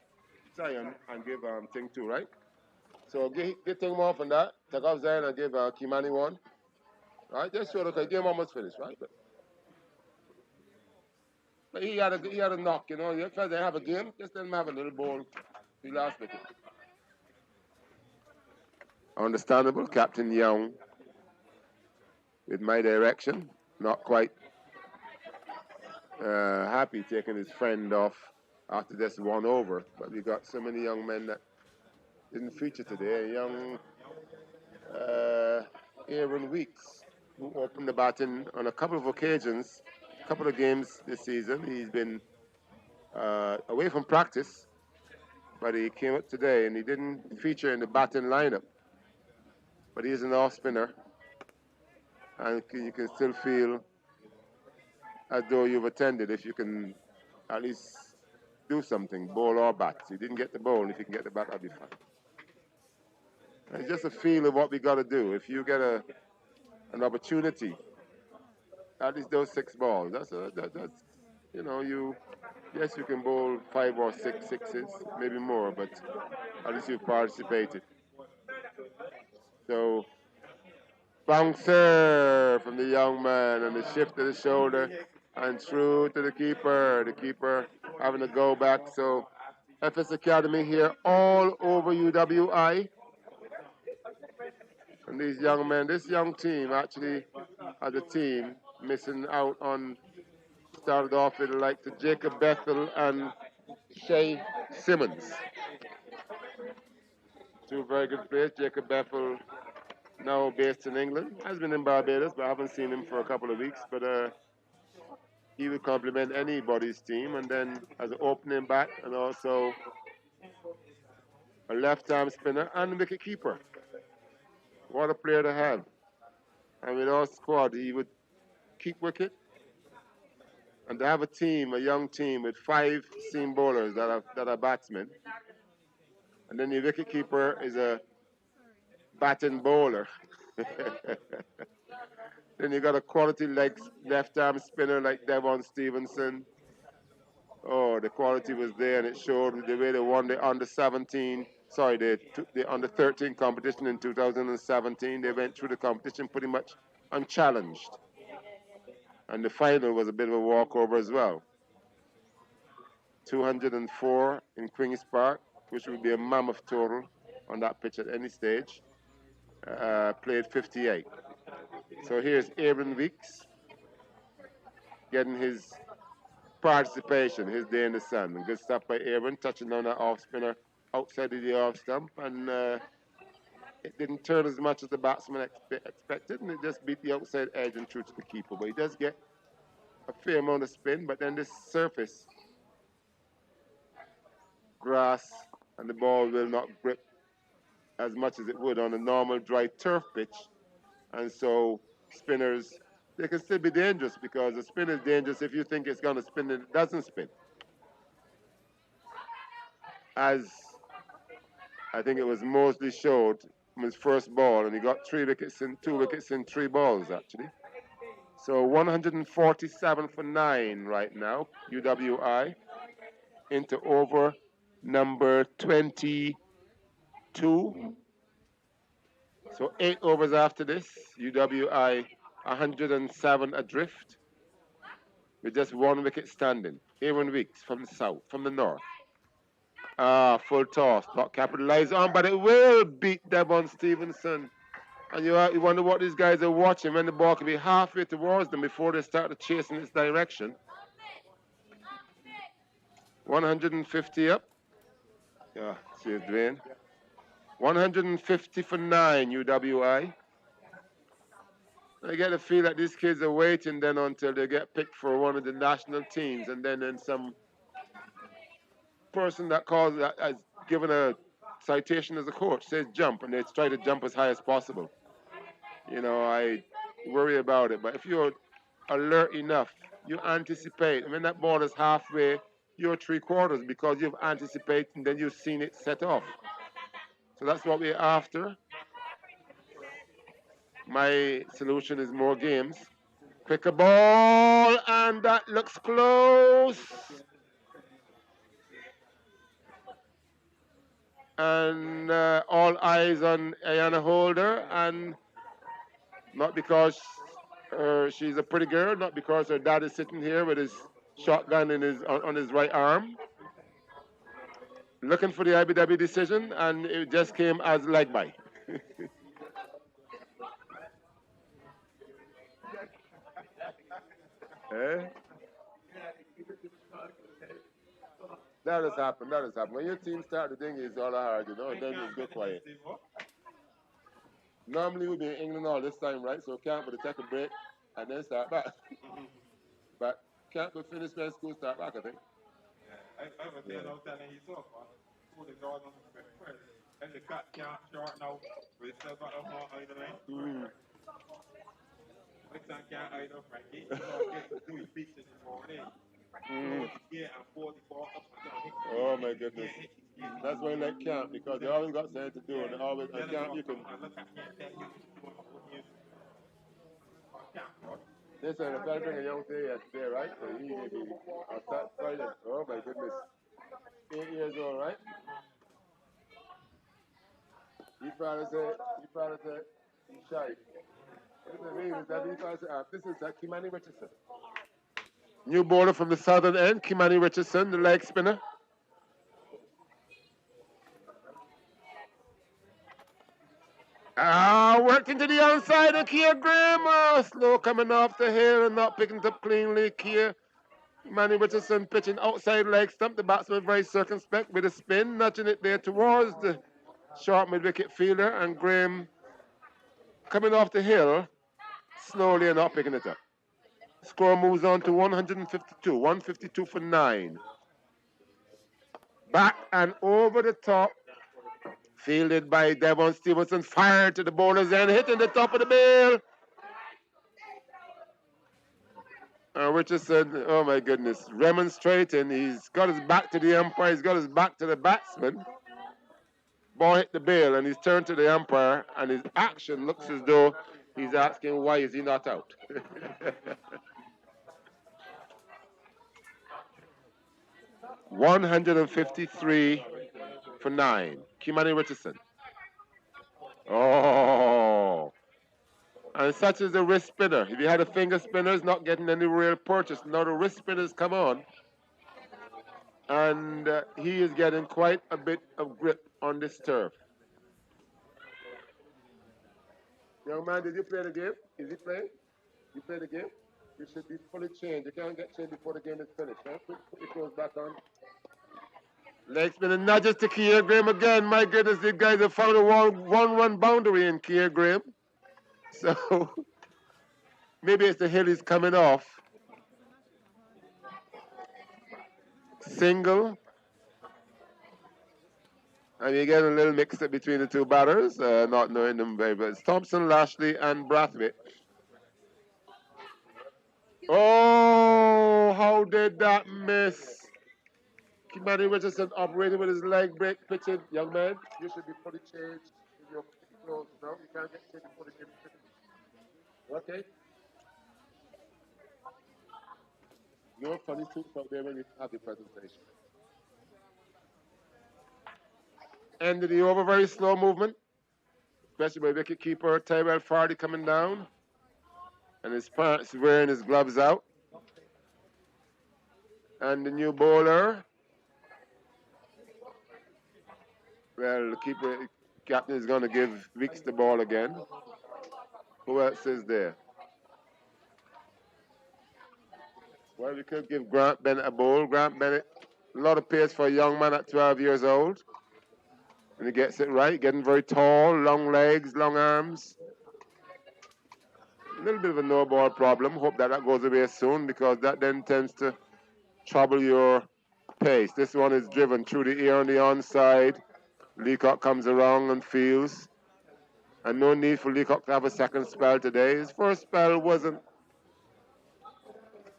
Zion and give Thing 2, right? So get Thing off on that, take off Zion and give Kimani 1. Right, just so the game almost finished, right? But he had a knock, you know. Because they have a game, just let him have a little ball. He last wicket. Understandable, Captain Young with my direction, not quite happy taking his friend off after just one over. But we got so many young men that didn't feature today. Young Aaron Weeks, who opened the batting on a couple of occasions, a couple of games this season. He's been away from practice, but he came up today and he didn't feature in the batting lineup. But he's an off spinner, and you can still feel as though you've attended if you can at least do something, bowl or bat. You didn't get the bowl, if you can get the bat, that'll be fine. And it's just a feel of what we got to do. If you get an opportunity, at least those 6 balls, that's you know, yes, you can bowl 5 or 6 sixes, maybe more, but at least you've participated. So, bouncer from the young man and the shift of the shoulder and through to the keeper. The keeper having to go back. So, FS Academy here all over UWI. And these young men, this young team actually, as a team, missing out on, started off with like the Jacob Bethel and Shay Simmons. 2 very good players. Jacob Bethel, now based in England, has been in Barbados, but I haven't seen him for a couple of weeks. But he would complement anybody's team. And then as an opening bat, and also a left-arm spinner and wicket keeper. What a player to have. And with our squad, he would keep wicket. And to have a team, a young team with 5 seam bowlers that are batsmen. And then the wicket keeper is a batting bowler. Then you got a quality left-arm spinner like Devon Stevenson. Oh, the quality was there, and it showed the way they won the under-17. Sorry, the under-13 competition in 2017. They went through the competition pretty much unchallenged. And the final was a bit of a walkover as well. 204 in Queen's Park, which would be a mammoth total on that pitch at any stage. Played 58. So here's Aaron Weeks getting his participation, his day in the sun. And good stuff by Aaron, touching on that off spinner outside of the off stump. And it didn't turn as much as the batsman expected, and it just beat the outside edge and through to the keeper. But he does get a fair amount of spin, but then this surface, grass, and the ball will not grip as much as it would on a normal dry turf pitch. And so spinners, they can still be dangerous, because a spin is dangerous if you think it's going to spin and it doesn't spin. As I think it was Mosley showed from his first ball, and he got 2 wickets in 3 balls actually. So 147 for 9 right now, UWI, into over number 22. So 8 overs after this, UWI 107 adrift, with just 1 wicket standing. Aaron Weeks from the south, from the north. Full toss, not capitalized on, but it will beat Devon Stevenson. And you wonder what these guys are watching when the ball can be halfway towards them before they start to chase in its direction. 150 up. Yeah, see it, Dwayne. 150 for 9, UWI. I get the feel that these kids are waiting then until they get picked for one of the national teams, and then some person that calls that has given a citation as a coach says jump, and they try to jump as high as possible. You know, I worry about it, but if you're alert enough, you anticipate, and when that ball is halfway, you're 3/4 because you've anticipated and then you've seen it set off. So that's what we're after. My solution is more games. Quicker ball, and that looks close. And all eyes on Ayana Holder, and not because she's a pretty girl, not because her dad is sitting here with his shotgun on his right arm, looking for the IBW decision, and it just came as leg by. That has happened. That has happened. When your team start the thing, it's all hard, you know, and then you go quiet. Normally we'll be in England all this time, right? So camp will take a break and then start back. But camp will finish when school start back, I think. Yeah. And the cut can't short now. We still got a more out of the line. We can't hide of Frankie. He's all getting 3 feet in the morning. Yeah, and 44 up and down. Oh my goodness. That's why I like camp because they always got something to do and always at camp you can. Listen, I tried to bring a young day yesterday, right? So he may be start Friday. Oh my goodness. 8 years old, right? He probably said, he's shy. What does it mean? Is that he probably said, this is Kimani Richardson. New bowler from the southern end, Kimani Richardson, the leg spinner. Worked into the outside of Kia Graham. Slow coming off the hill and not picking it up cleanly. Kia Manny Richardson pitching outside leg stump. The batsman very circumspect with a spin, nudging it there towards the short mid-wicket fielder. And Graham coming off the hill slowly and not picking it up. Score moves on to 152. 152 for 9. Back and over the top. Fielded by Devon Stevenson. Fired to the bowler's end. Hitting the top of the bill. Richardson, oh my goodness, remonstrating. He's got his back to the umpire. He's got his back to the batsman. Ball hit the bail, and he's turned to the umpire, and his action looks as though he's asking why is he not out. 153 for 9. Kimani Richardson. Oh. And such is the wrist spinner. If you had a finger spinner, it's not getting any real purchase. Now the wrist spinners come on. And he is getting quite a bit of grip on this turf. Young man, did you play the game? Is he playing? You play the game? You should be fully changed. You can't get changed before the game is finished. Huh? Put your clothes back on. Leg spinning nudges to Kia Graham again. My goodness, these guys have found a one-run boundary in Kia Graham. So maybe it's the hill he's coming off. Single. And you get a little mix up between the two batters, not knowing them very well. It's Thompson, Lashley, and Brathwaite. Oh, how did that miss? Kimani Richardson operating with his leg break, pitching. Young man, you should be fully changed in your clothes now. You can't get changed before the game is finished. Okay? No funny suits out there when you have your presentation. End of the over, very slow movement, especially by wicket keeper Tyrell Fardy coming down, and his parents wearing his gloves out. And the new bowler, well, the keeper, captain is going to give Weeks the ball again. Who else is there? Well, we could give Grant Bennett a bowl. Grant Bennett, a lot of pace for a young man at 12 years old. And he gets it right, getting very tall, long legs, long arms. A little bit of a no-ball problem. Hope that goes away soon because that then tends to trouble your pace. This one is driven through the air on the onside. Leacock comes around and fields. And no need for Leacock to have a second spell today. His first spell wasn't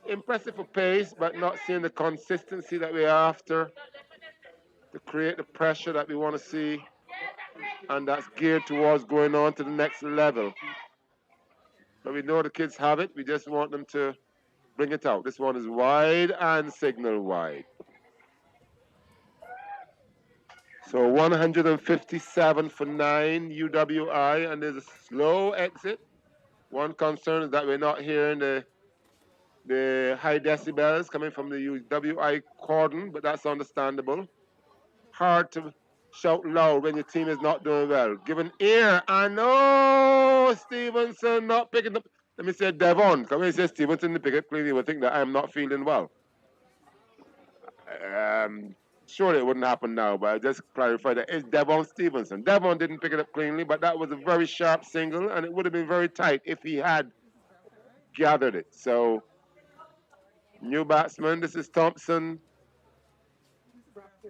impressive for pace, but not seeing the consistency that we're after to create the pressure that we want to see. And that's geared towards going on to the next level. But we know the kids have it. We just want them to bring it out. This one is wide and signal wide. So 157 for 9 UWI, and there's a slow exit. One concern is that we're not hearing the high decibels coming from the UWI cordon, but that's understandable. Hard to shout loud when your team is not doing well. Give an ear, and oh, Stevenson not picking up. Let me say Devon. When you say Stevenson, the pick it clearly will think that I'm not feeling well. Surely it wouldn't happen now, but I just clarify that it's Devon Stevenson. Devon didn't pick it up cleanly, but that was a very sharp single, and it would have been very tight if he had gathered it. So, new batsman, this is Thompson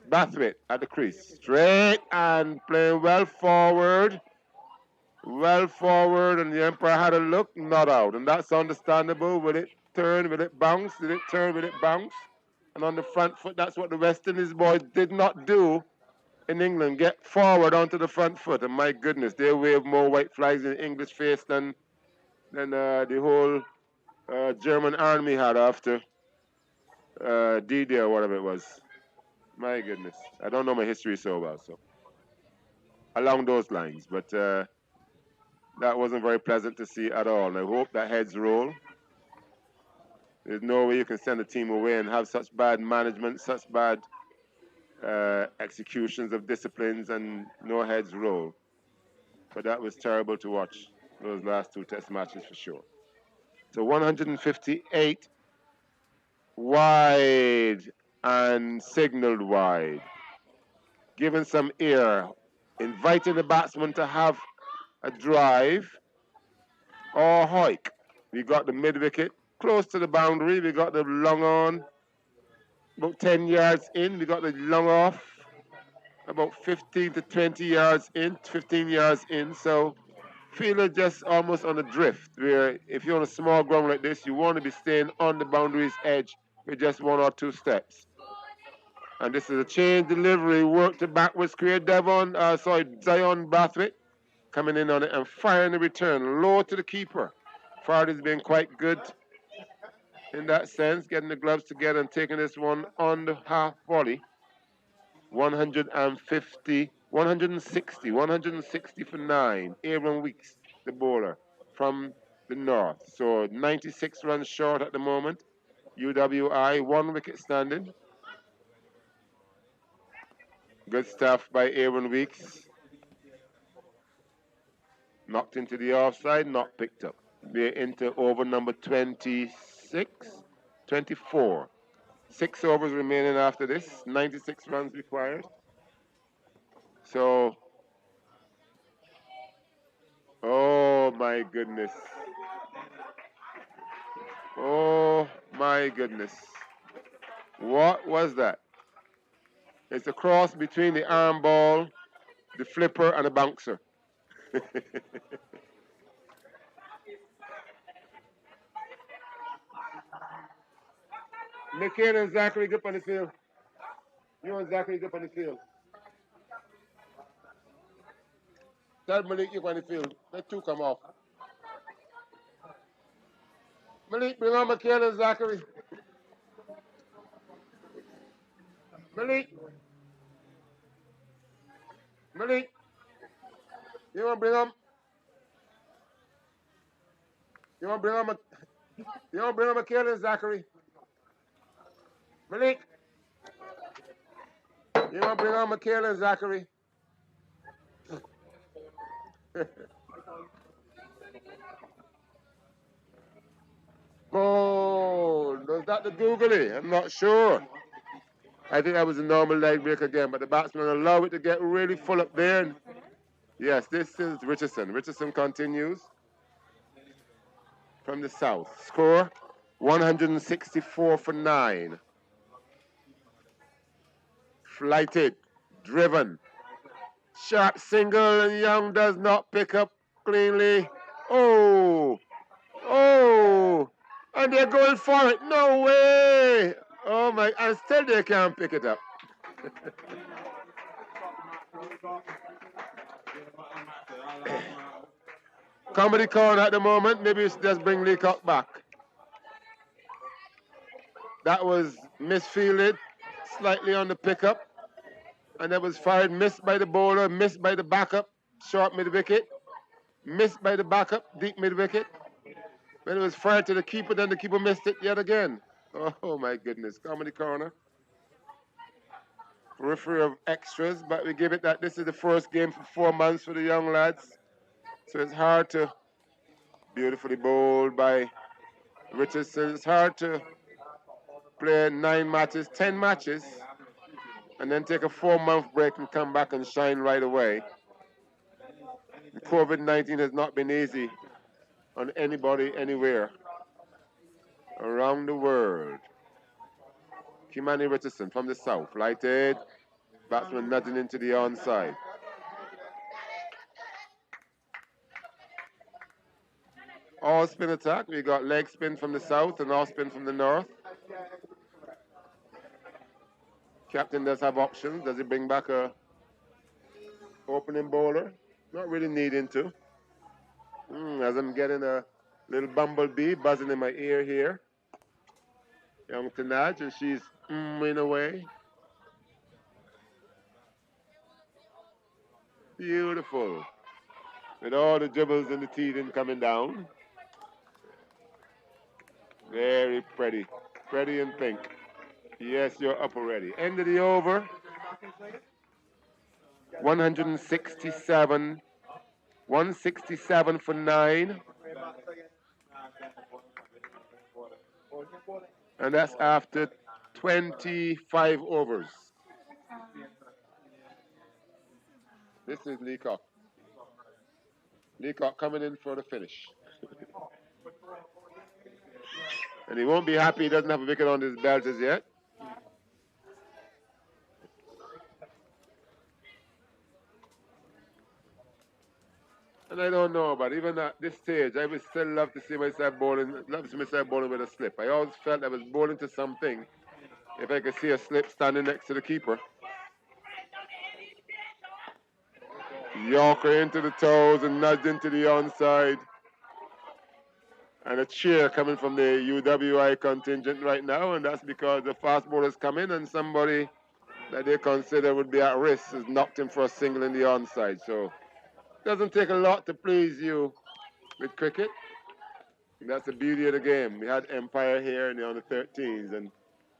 Bathwaite at the crease. Straight and playing well forward. Well forward, and the umpire had a look, not out. And that's understandable. Will it turn? Will it bounce? Did it turn? Will it bounce? And on the front foot, that's what the West Indies boys did not do in England. Get forward onto the front foot. And my goodness, they wave more white flags in English face than the whole German army had after D-Day or whatever it was. My goodness. I don't know my history so well, so along those lines. But that wasn't very pleasant to see at all. And I hope that heads roll. There's no way you can send a team away and have such bad management, such bad executions of disciplines, and no heads roll. But that was terrible to watch, those last two test matches for sure. So 158 wide and signaled wide. Giving some air, inviting the batsman to have a drive or hike. We got the mid wicket close to the boundary. We got the long on about 10 yards in. We got the long off about 15 to 20 yards in, 15 yards in. So fielder just almost on a drift, where if you're on a small ground like this, you want to be staying on the boundary's edge with just 1 or 2 steps. And this is a change delivery, work to backwards, create Zion Bathwaite coming in on it and firing the return low to the keeper. Fardy's been quite good in that sense, getting the gloves together and taking this one on the half volley. 160 for 9. Aaron Weeks, the bowler from the north. So 96 runs short at the moment. UWI, 1 wicket standing. Good stuff by Aaron Weeks. Knocked into the offside, not picked up. We're into over number 24. 6 overs remaining after this, 96 runs required. So, oh my goodness. Oh my goodness. What was that? It's a cross between the arm ball, the flipper, and the bouncer. McCain and Zachary up on the field. You and Zachary up on the field. Tell Malik you on the field. Let 2 come off. Malik, bring on McCain and Zachary. Malik. You want to bring on? You want to bring on? You want to bring on McCain and Zachary? Malik. You want to bring on McCain and Zachary? Oh, was that the googly? I'm not sure. I think that was a normal leg break again, but the batsman allowed it to get really full up there. And yes, this is Richardson. Richardson continues from the south. Score 164 for 9. Flighted, driven. Sharp single, and Young does not pick up cleanly. Oh, and they're going for it. No way. Oh my, and still they can't pick it up. Comedy corner at the moment. Maybe we should just bring Leacock back. That was misfielded, slightly on the pickup. And that was fired, missed by the bowler, missed by the backup, short mid-wicket. Missed by the backup, deep mid-wicket. Then it was fired to the keeper, then the keeper missed it yet again. Oh my goodness, comedy corner. Periphery of extras, but we give it that this is the first game for 4 months for the young lads. So it's hard to, beautifully bowled by Richardson, it's hard to play 9 matches, 10 matches and then take a 4-month break and come back and shine right away. COVID-19 has not been easy on anybody anywhere around the world. Kimani Richardson from the south, lighted, batsman nudging into the onside. All spin attack, we got leg spin from the south and off spin from the north. Captain does have options. Does he bring back a opening bowler? Not really needing to. As I'm getting a little bumblebee buzzing in my ear here. Young Tanaj, and she's in a way. Beautiful. With all the dribbles and the teething coming down. Very pretty. Pretty and pink. Yes, you're up already. End of the over. 167. 167 for 9. And that's after 25 overs. This is Leacock. Leacock coming in for the finish. And he won't be happy he doesn't have a wicket on his belt as yet. And I don't know, but even at this stage, I would still love to see myself bowling with a slip. I always felt I was bowling to something if I could see a slip standing next to the keeper. Yorker into the toes and nudged into the onside. And a cheer coming from the UWI contingent right now, and that's because the fast bowlers come in and somebody that they consider would be at risk has knocked him for a single in the onside. So it doesn't take a lot to please you with cricket. And that's the beauty of the game. We had Empire here in the under 13s, and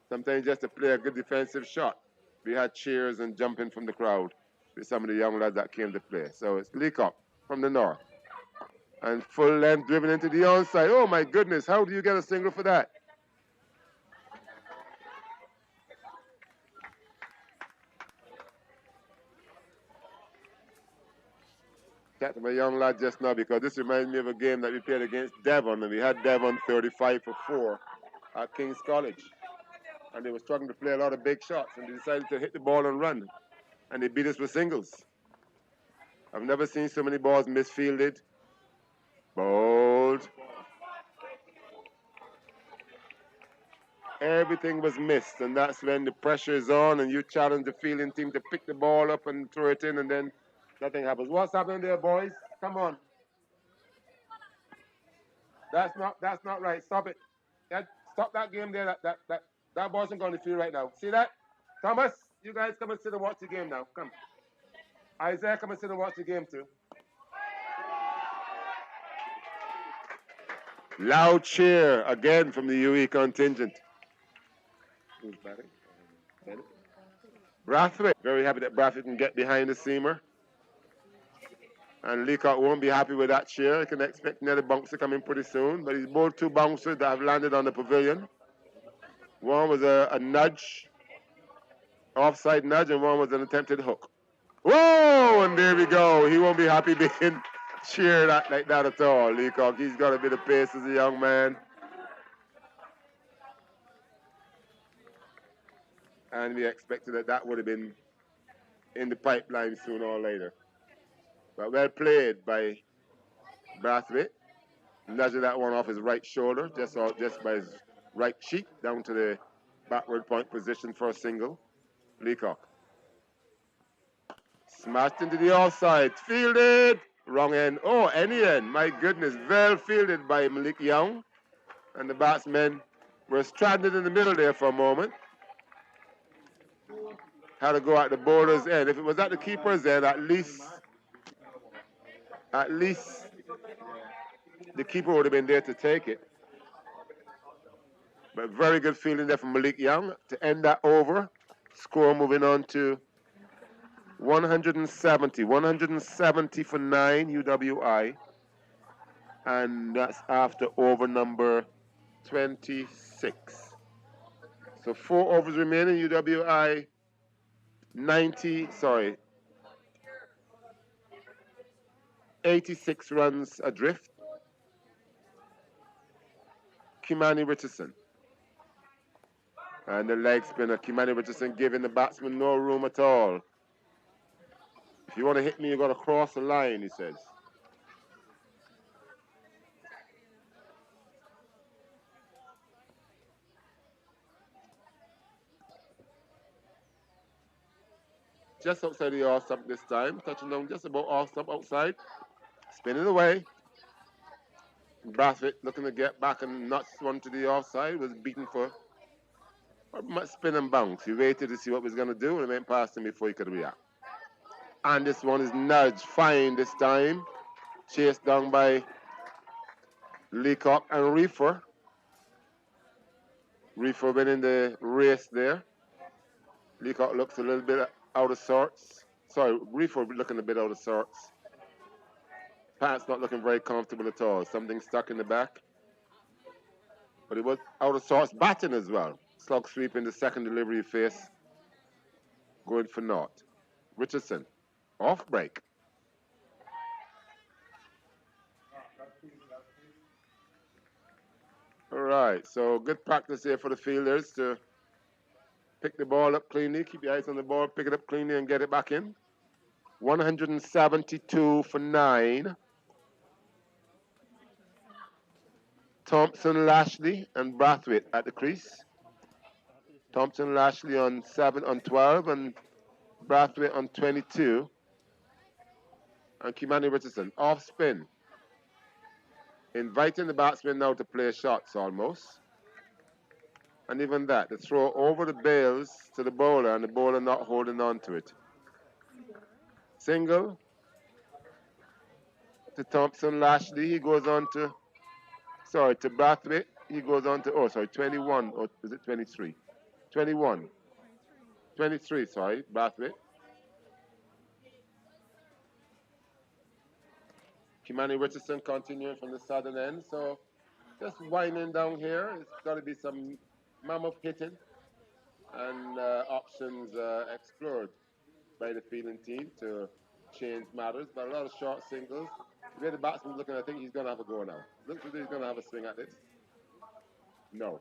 sometimes just to play a good defensive shot, we had cheers and jumping from the crowd with some of the young lads that came to play. So it's Leacock from the north. And full length driven into the onside. Oh my goodness, how do you get a single for that? Chat to my young lad just now because this reminds me of a game that we played against Devon, and we had Devon 35 for 4 at King's College. And they were struggling to play a lot of big shots, and they decided to hit the ball and run. And they beat us with singles. I've never seen so many balls misfielded. Bowled. Everything was missed, and that's when the pressure is on and you challenge the fielding team to pick the ball up and throw it in, and then nothing happens. What's happening there, boys? Come on. That's not right. Stop it. Stop that game there. That ball's not going to field right now. See that? Thomas, you guys come and sit and watch the game now. Come. Isaiah, come and sit and watch the game too. Loud cheer again from the UE contingent. Who's batting? Bennett. Brathwaite. Very happy that Brathwaite can get behind the seamer. And Leacock won't be happy with that cheer. He can expect another bouncer coming pretty soon. But he's bowled 2 bouncers that have landed on the pavilion. One was a nudge, offside nudge, and one was an attempted hook. Whoa! And there we go. He won't be happy being cheered like that at all, Leacock. He's got a bit of pace as a young man. And we expected that would have been in the pipeline sooner or later. But well played by Brathwaite. Nudging that one off his right shoulder, just by his right cheek, down to the backward point position for a single. Leacock. Smashed into the offside. Fielded. Wrong end. Oh, any end. My goodness. Well fielded by Malik Young. And the batsmen were stranded in the middle there for a moment. Had to go at the bowler's end. If it was at the keeper's end, at least the keeper would have been there to take it. But very good fielding there from Malik Young to end that over. Score moving on to 170. 170 for 9 UWI. And that's after over number 26. So 4 overs remaining. UWI 86 runs adrift. Kimani Richardson. And the leg spinner, Kimani Richardson, giving the batsman no room at all. If you want to hit me, you got to cross the line, he says. Just outside the off stump this time, touching down just about off stump outside, spinning away. Brathwaite looking to get back and not one to the offside, was beaten for much spin and bounce. He waited to see what was going to do and it went past him before he could react. And this one is nudged, fine this time. Chased down by Leacock and Reefer. Reefer winning the race there. Leacock looks a little bit out of sorts. Sorry, Reefer looking a bit out of sorts. Pat's not looking very comfortable at all. Something stuck in the back. But he was out of sorts batting as well. Slug sweep in the second delivery face. Going for naught. Richardson, off break. All right, so good practice here for the fielders to pick the ball up cleanly, keep your eyes on the ball, pick it up cleanly and get it back in. 172 for 9. Thompson, Lashley, and Brathwaite at the crease. Thompson, Lashley on 12, and Brathwaite on 22. And Kimani Richardson off spin. Inviting the batsman now to play shots almost. And even that, the throw over the bails to the bowler and the bowler not holding on to it. Single to Thompson, Lashley. He goes on to, to Brathwaite. He goes on to, 21, or is it 23? 21. 23, Brathwaite. Kimani Richardson continuing from the southern end. So just winding down here. It's got to be some mammoth hitting and options explored by the fielding team to change matters. But a lot of short singles. The way the batsman's looking, I think he's going to have a go now. Looks as if he's going to have a swing at this. No.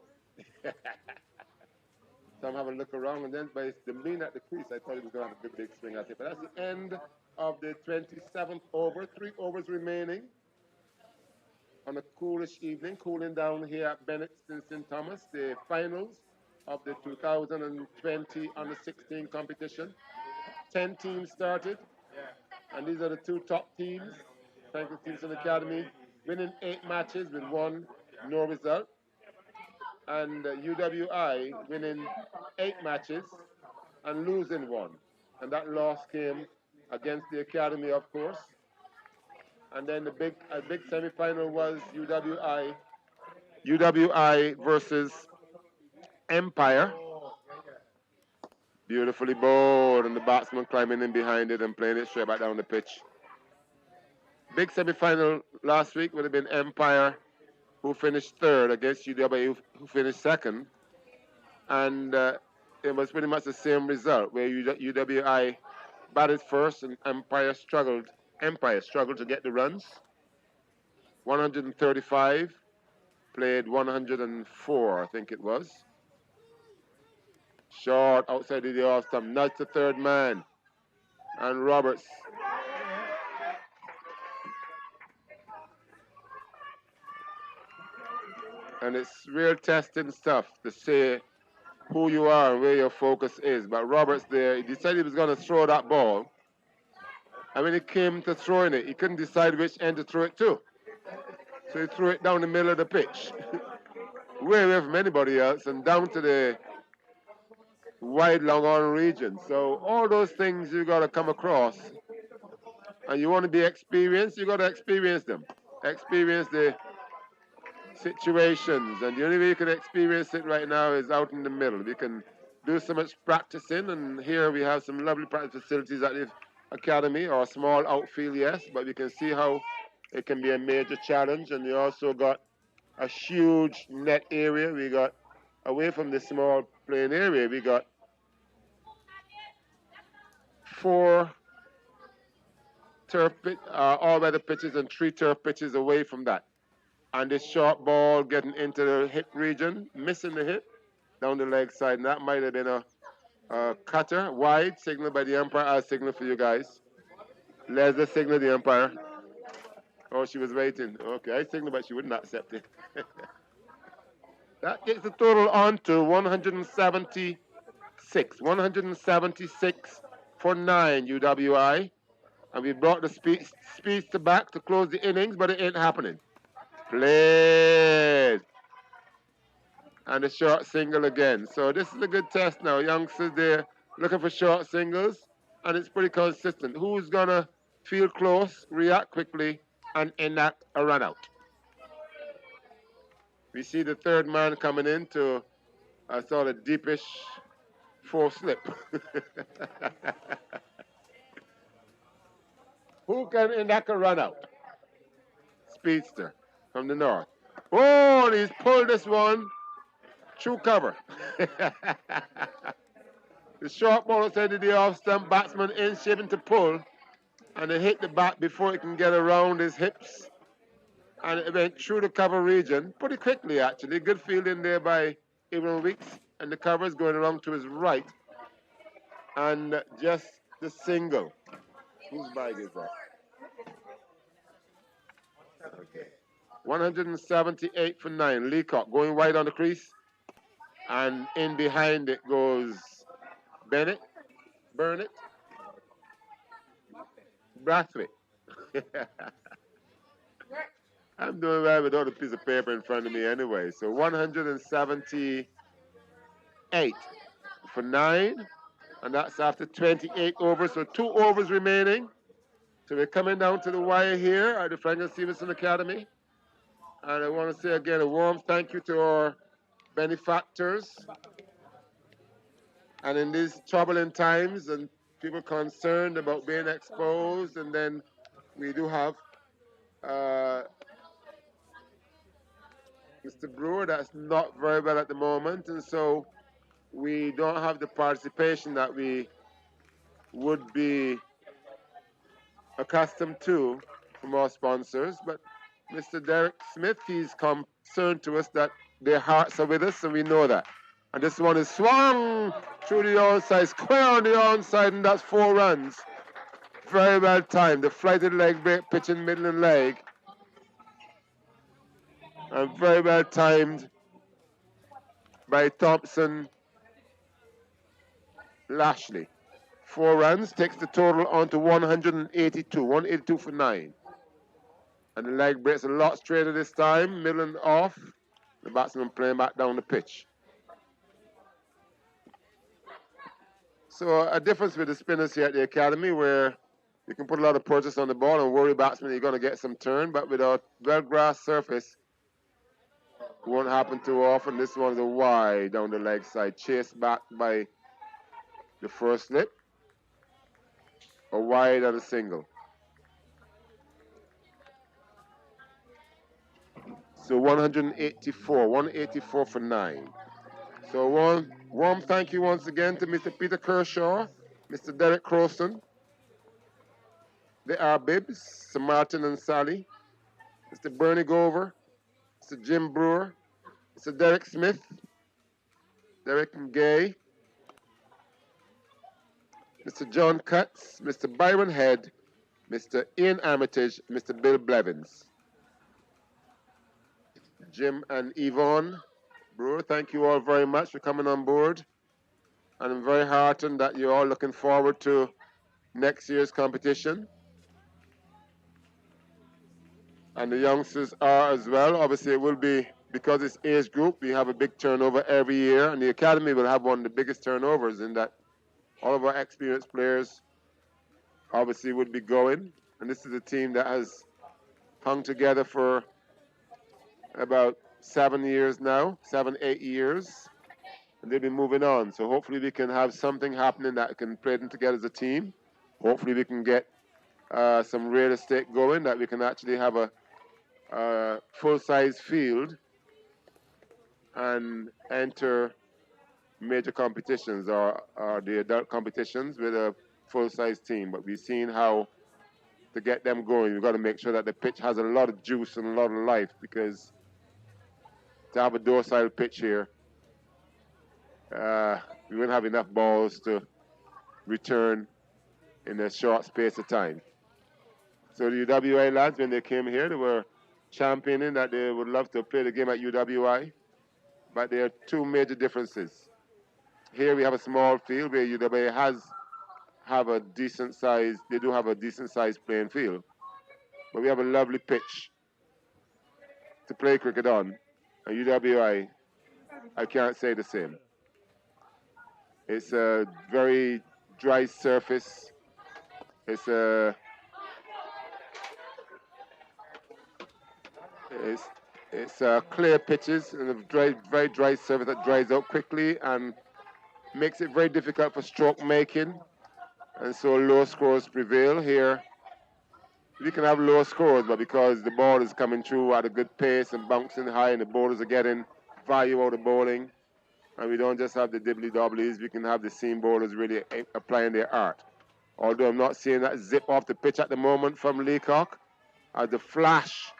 So I'm having a look around, and then by the mean at the crease, I thought he was going to have a big swing at it. But that's the end of the 27th over. 3 overs remaining on a coolish evening, cooling down here at Bennett St. Thomas, the finals of the 2020 Under-16 competition. 10 teams started, and these are the 2 top teams. Franklin Stevenson Academy winning 8 matches with 1 no result, and UWI winning 8 matches and losing 1. And that loss came against the Academy, of course. And then the big semi-final was UWI versus Empire. Beautifully bowled, and the batsman climbing in behind it and playing it straight back down the pitch. Big semi-final last week would have been Empire, who finished 3rd, against UWI, who finished 2nd. And it was pretty much the same result, where UWI batted first and Empire struggled to get the runs. 135, played 104, I think it was. Short outside of the off stump, nudge the 3rd man. And Roberts. And it's real testing stuff to say who you are and where your focus is. But Roberts there, he decided he was going to throw that ball. And when it came to throwing it, he couldn't decide which end to throw it to. So he threw it down the middle of the pitch. Way away from anybody else and down to the wide long on region. So all those things you got to come across. And you want to be experienced, you got to experience them. Experience the situations. And the only way you can experience it right now is out in the middle. We can do so much practicing. And here we have some lovely practice facilities at the academy, or a small outfield, yes. But we can see how it can be a major challenge. And we also got a huge net area. We got, away from the small playing area, we got 4 all-weather pitches and 3 turf pitches away from that. And this short ball getting into the hip region, missing the hip down the leg side, and that might have been a cutter, wide, signal by the umpire. I'll signal for you guys. Leslie signal the umpire. Oh, she was waiting. Okay, I signaled, but she wouldn't accept it. That takes the total on to 176. 176 for 9 UWI. And we brought the speedster back to close the innings, but it ain't happening. Played. And a short single again. So this is a good test now. Youngsters, they're looking for short singles, and it's pretty consistent. Who's going to feel close, react quickly, and enact a run out? We see the third man coming in to a sort of deepish 4 slip. Who can enact a run out? Speedster from the north. Oh, and he's pulled this one through cover. The short ball said to the off stump, batsman in shaping to pull, and it hit the bat before it can get around his hips, and it went through the cover region pretty quickly actually. Good fielding there by Evan Weeks, and the cover is going around to his right, and just the single. Whose bag is that? Okay. 178 for 9. Leacock going wide on the crease, and in behind it goes Burnett, Brathwaite. I'm doing well without a piece of paper in front of me anyway. So 178 for 9, and that's after 28 overs. So 2 overs remaining. So we're coming down to the wire here at the Franklin Stevenson Academy. And I want to say again a warm thank you to our benefactors. And in these troubling times and people concerned about being exposed, and then we do have Mr. Brewer that's not very well at the moment, and so we don't have the participation that we would be accustomed to from our sponsors. But Mr. Derek Smith, he's concerned to us that their hearts are with us, and we know that. And this one is swung through the onside, square on the onside, and that's 4 runs. Very well timed. The flighted leg break, pitching middle and leg. And very well timed by Thompson Lashley. 4 runs takes the total on to 182. 182 for 9. And the leg breaks a lot straighter this time, middle and off. The batsman playing back down the pitch. So a difference with the spinners here at the academy, where you can put a lot of pressure on the ball and worry batsmen you're going to get some turn, but with a well-grass surface, it won't happen too often. This one's a wide down the leg side, chased back by the first slip. A wide and a single. So 184 for 9. So warm thank you once again to Mr. Peter Kershaw, Mr. Derek Croston, the Arbibs, Sir Martin and Sally, Mr. Bernie Gover, Mr. Jim Brewer, Mr. Derek Smith, Derek Gay, Mr. John Cutts, Mr. Byron Head, Mr. Ian Armitage, Mr. Bill Blevins. Jim and Yvonne Brewer, thank you all very much for coming on board. And I'm very heartened that you're all looking forward to next year's competition. And the youngsters are as well. Obviously, it will be, because it's age group, we have a big turnover every year. And the academy will have one of the biggest turnovers in that all of our experienced players obviously would be going. And this is a team that has hung together for about 7 years now, 7, 8 years, and they'll be moving on. So hopefully we can have something happening that can play them together as a team. Hopefully we can get some real estate going, that we can actually have a full-size field and enter major competitions or the adult competitions with a full-size team, but we've seen how to get them going. We've got to make sure that the pitch has a lot of juice and a lot of life, because to have a docile pitch here, we wouldn't have enough balls to return in a short space of time. So the UWI lads, when they came here, they were championing that they would love to play the game at UWI, but there are two major differences. Here we have a small field where UWI have a decent size, they do have a decent sized playing field, but we have a lovely pitch to play cricket on. And UWI, I can't say the same. It's a very dry surface. It's clear pitches and a very dry surface that dries out quickly and makes it very difficult for stroke making. And so low scores prevail here. We can have low scores, but because the ball is coming through at a good pace and bouncing high, and the bowlers are getting value out of bowling, and we don't just have the dibbly-dobblies, we can have the seam bowlers really applying their art. Although I'm not seeing that zip off the pitch at the moment from Leacock, as the flash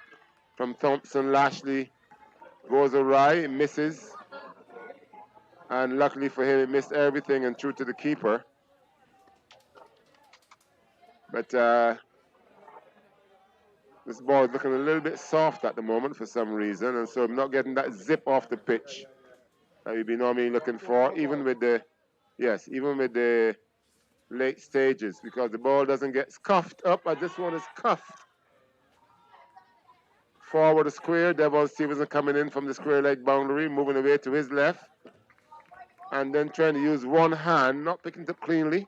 from Thompson Lashley goes awry, it misses. And luckily for him, it missed everything and threw to the keeper. But this ball is looking a little bit soft at the moment for some reason, and so I'm not getting that zip off the pitch that we'd be normally looking for, even with the late stages, because the ball doesn't get scuffed up. This one is cuffed. Forward a square, Devon Stevenson coming in from the square leg boundary, moving away to his left, and then trying to use one hand, not picking it up cleanly,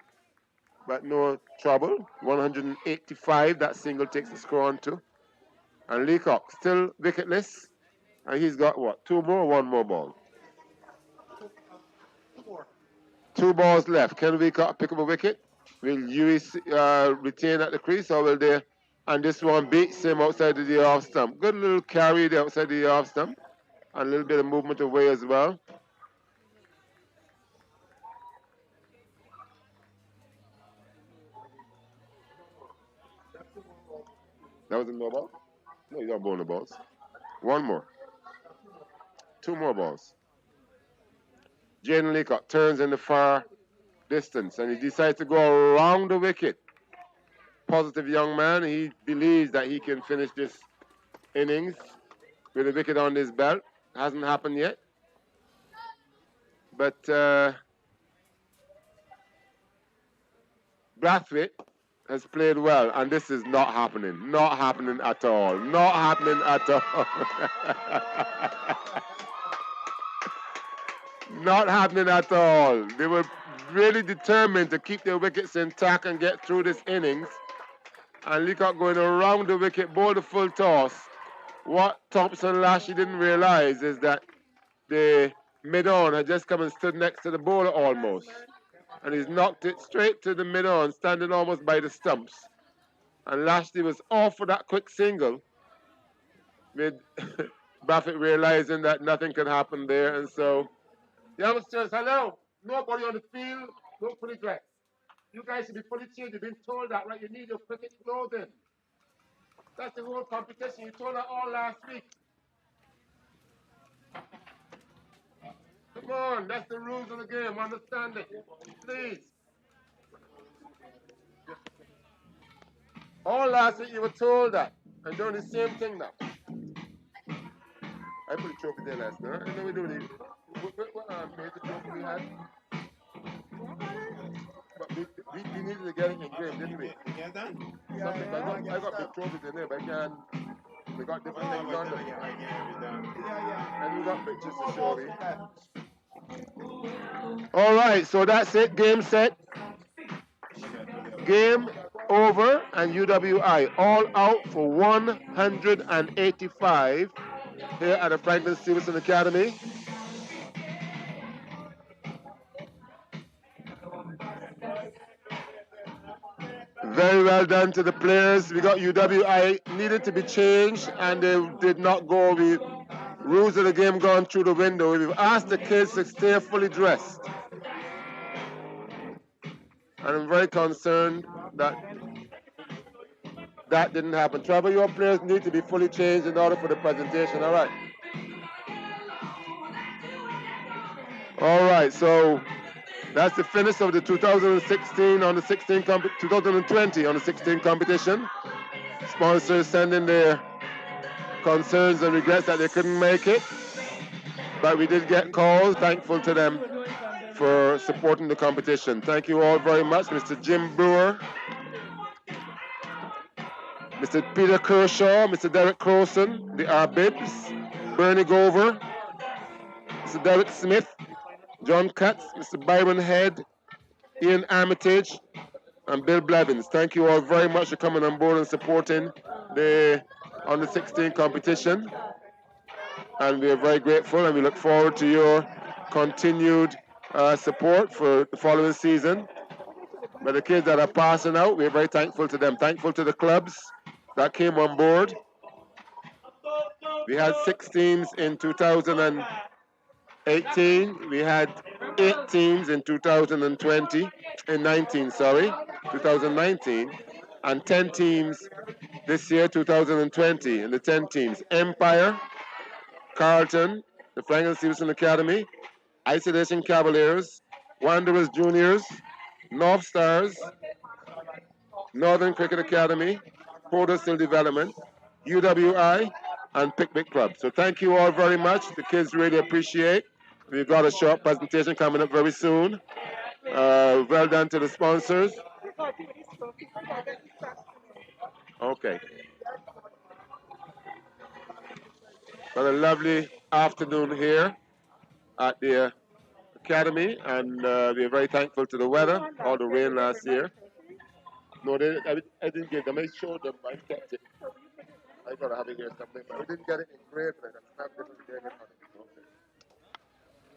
but no trouble. 185, that single takes the score on to. And Leacock still wicketless, and he's got what, two more or one more ball? Two balls left. Can Leacock pick up a wicket? Will UWI retain at the crease, or will they? And this one beats him outside of the off stump. Good little carry there outside the off stump, and a little bit of movement away as well. That was a no ball? No, you got bonus balls. One more. Two more balls. Jaden Leacock turns in the far distance, and he decides to go around the wicket. Positive young man. He believes that he can finish this innings with a wicket on his belt. Hasn't happened yet. But Brathwaite has played well, and this is not happening. Not happening at all. Not happening at all. Not happening at all. They were really determined to keep their wickets intact and get through this innings. And Leacock going around the wicket, bowled a full toss. What Thompson Lashley didn't realize is that the mid-on had just come and stood next to the bowler almost. And he's knocked it straight to the mid-on, standing almost by the stumps. And Lashley was off for that quick single, with Buffett realizing that nothing could happen there. And so, youngsters, hello. Nobody on the field, no fully dressed. You guys should be fully changed. You've been told that, right? You need your cricket clothing. That's the whole competition. You told that all last week. Come on, that's the rules of the game. Understand it. Please. All last week you were told that. I'm doing the same thing now. I put the trophy there last night. I know we do it. What made the trophy we had? But we needed to get it engraved, didn't we? Yeah, done? I got big trophies in there, but I can't. We got different things on them. And we got pictures to show me. All right, so that's it. Game set. Game over, and UWI all out for 185 here at the Franklin Stevenson Academy. Very well done to the players. We got UWI needed to be changed, and they did not go. The rules of the game gone through the window. We've asked the kids to stay fully dressed. And I'm very concerned that that didn't happen. Trevor, your players need to be fully changed in order for the presentation. All right. All right, so that's the finish of the 2016 on the 2020 on the 16 competition. Sponsors sending their concerns and regrets that they couldn't make it, but we did get calls. Thankful to them for supporting the competition. Thank you all very much, Mr. Jim Brewer, Mr. Peter Kershaw, Mr. Derek Crowson, the Arbibs, Bernie Gover, Mr. Derek Smith, John Katz, Mr. Byron Head, Ian Armitage, and Bill Blevins. Thank you all very much for coming on board and supporting the Under 16 competition. And we are very grateful, and we look forward to your continued support for the following season. But the kids that are passing out, we're very thankful to them. Thankful to the clubs that came on board. We had 6 teams in 2018. We had 8 teams in 2019, 2019, and 10 teams this year, 2020. And the 10 teams: Empire, Carlton, the Franklin Stevenson Academy, Isolation Cavaliers, Wanderers Juniors, North Stars, Northern Cricket Academy, Porter Still Development, UWI, and Picnic Club. So thank you all very much. The kids really appreciate. We've got a short presentation coming up very soon. Well done to the sponsors. Okay. Got a lovely afternoon here at the Academy, and we're very thankful to the weather, all the rain last year. No, I didn't get them. I showed them. I kept it. I gotta have it here something, but we didn't get it engraved. Okay.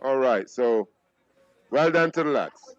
All right, so well done to the lads.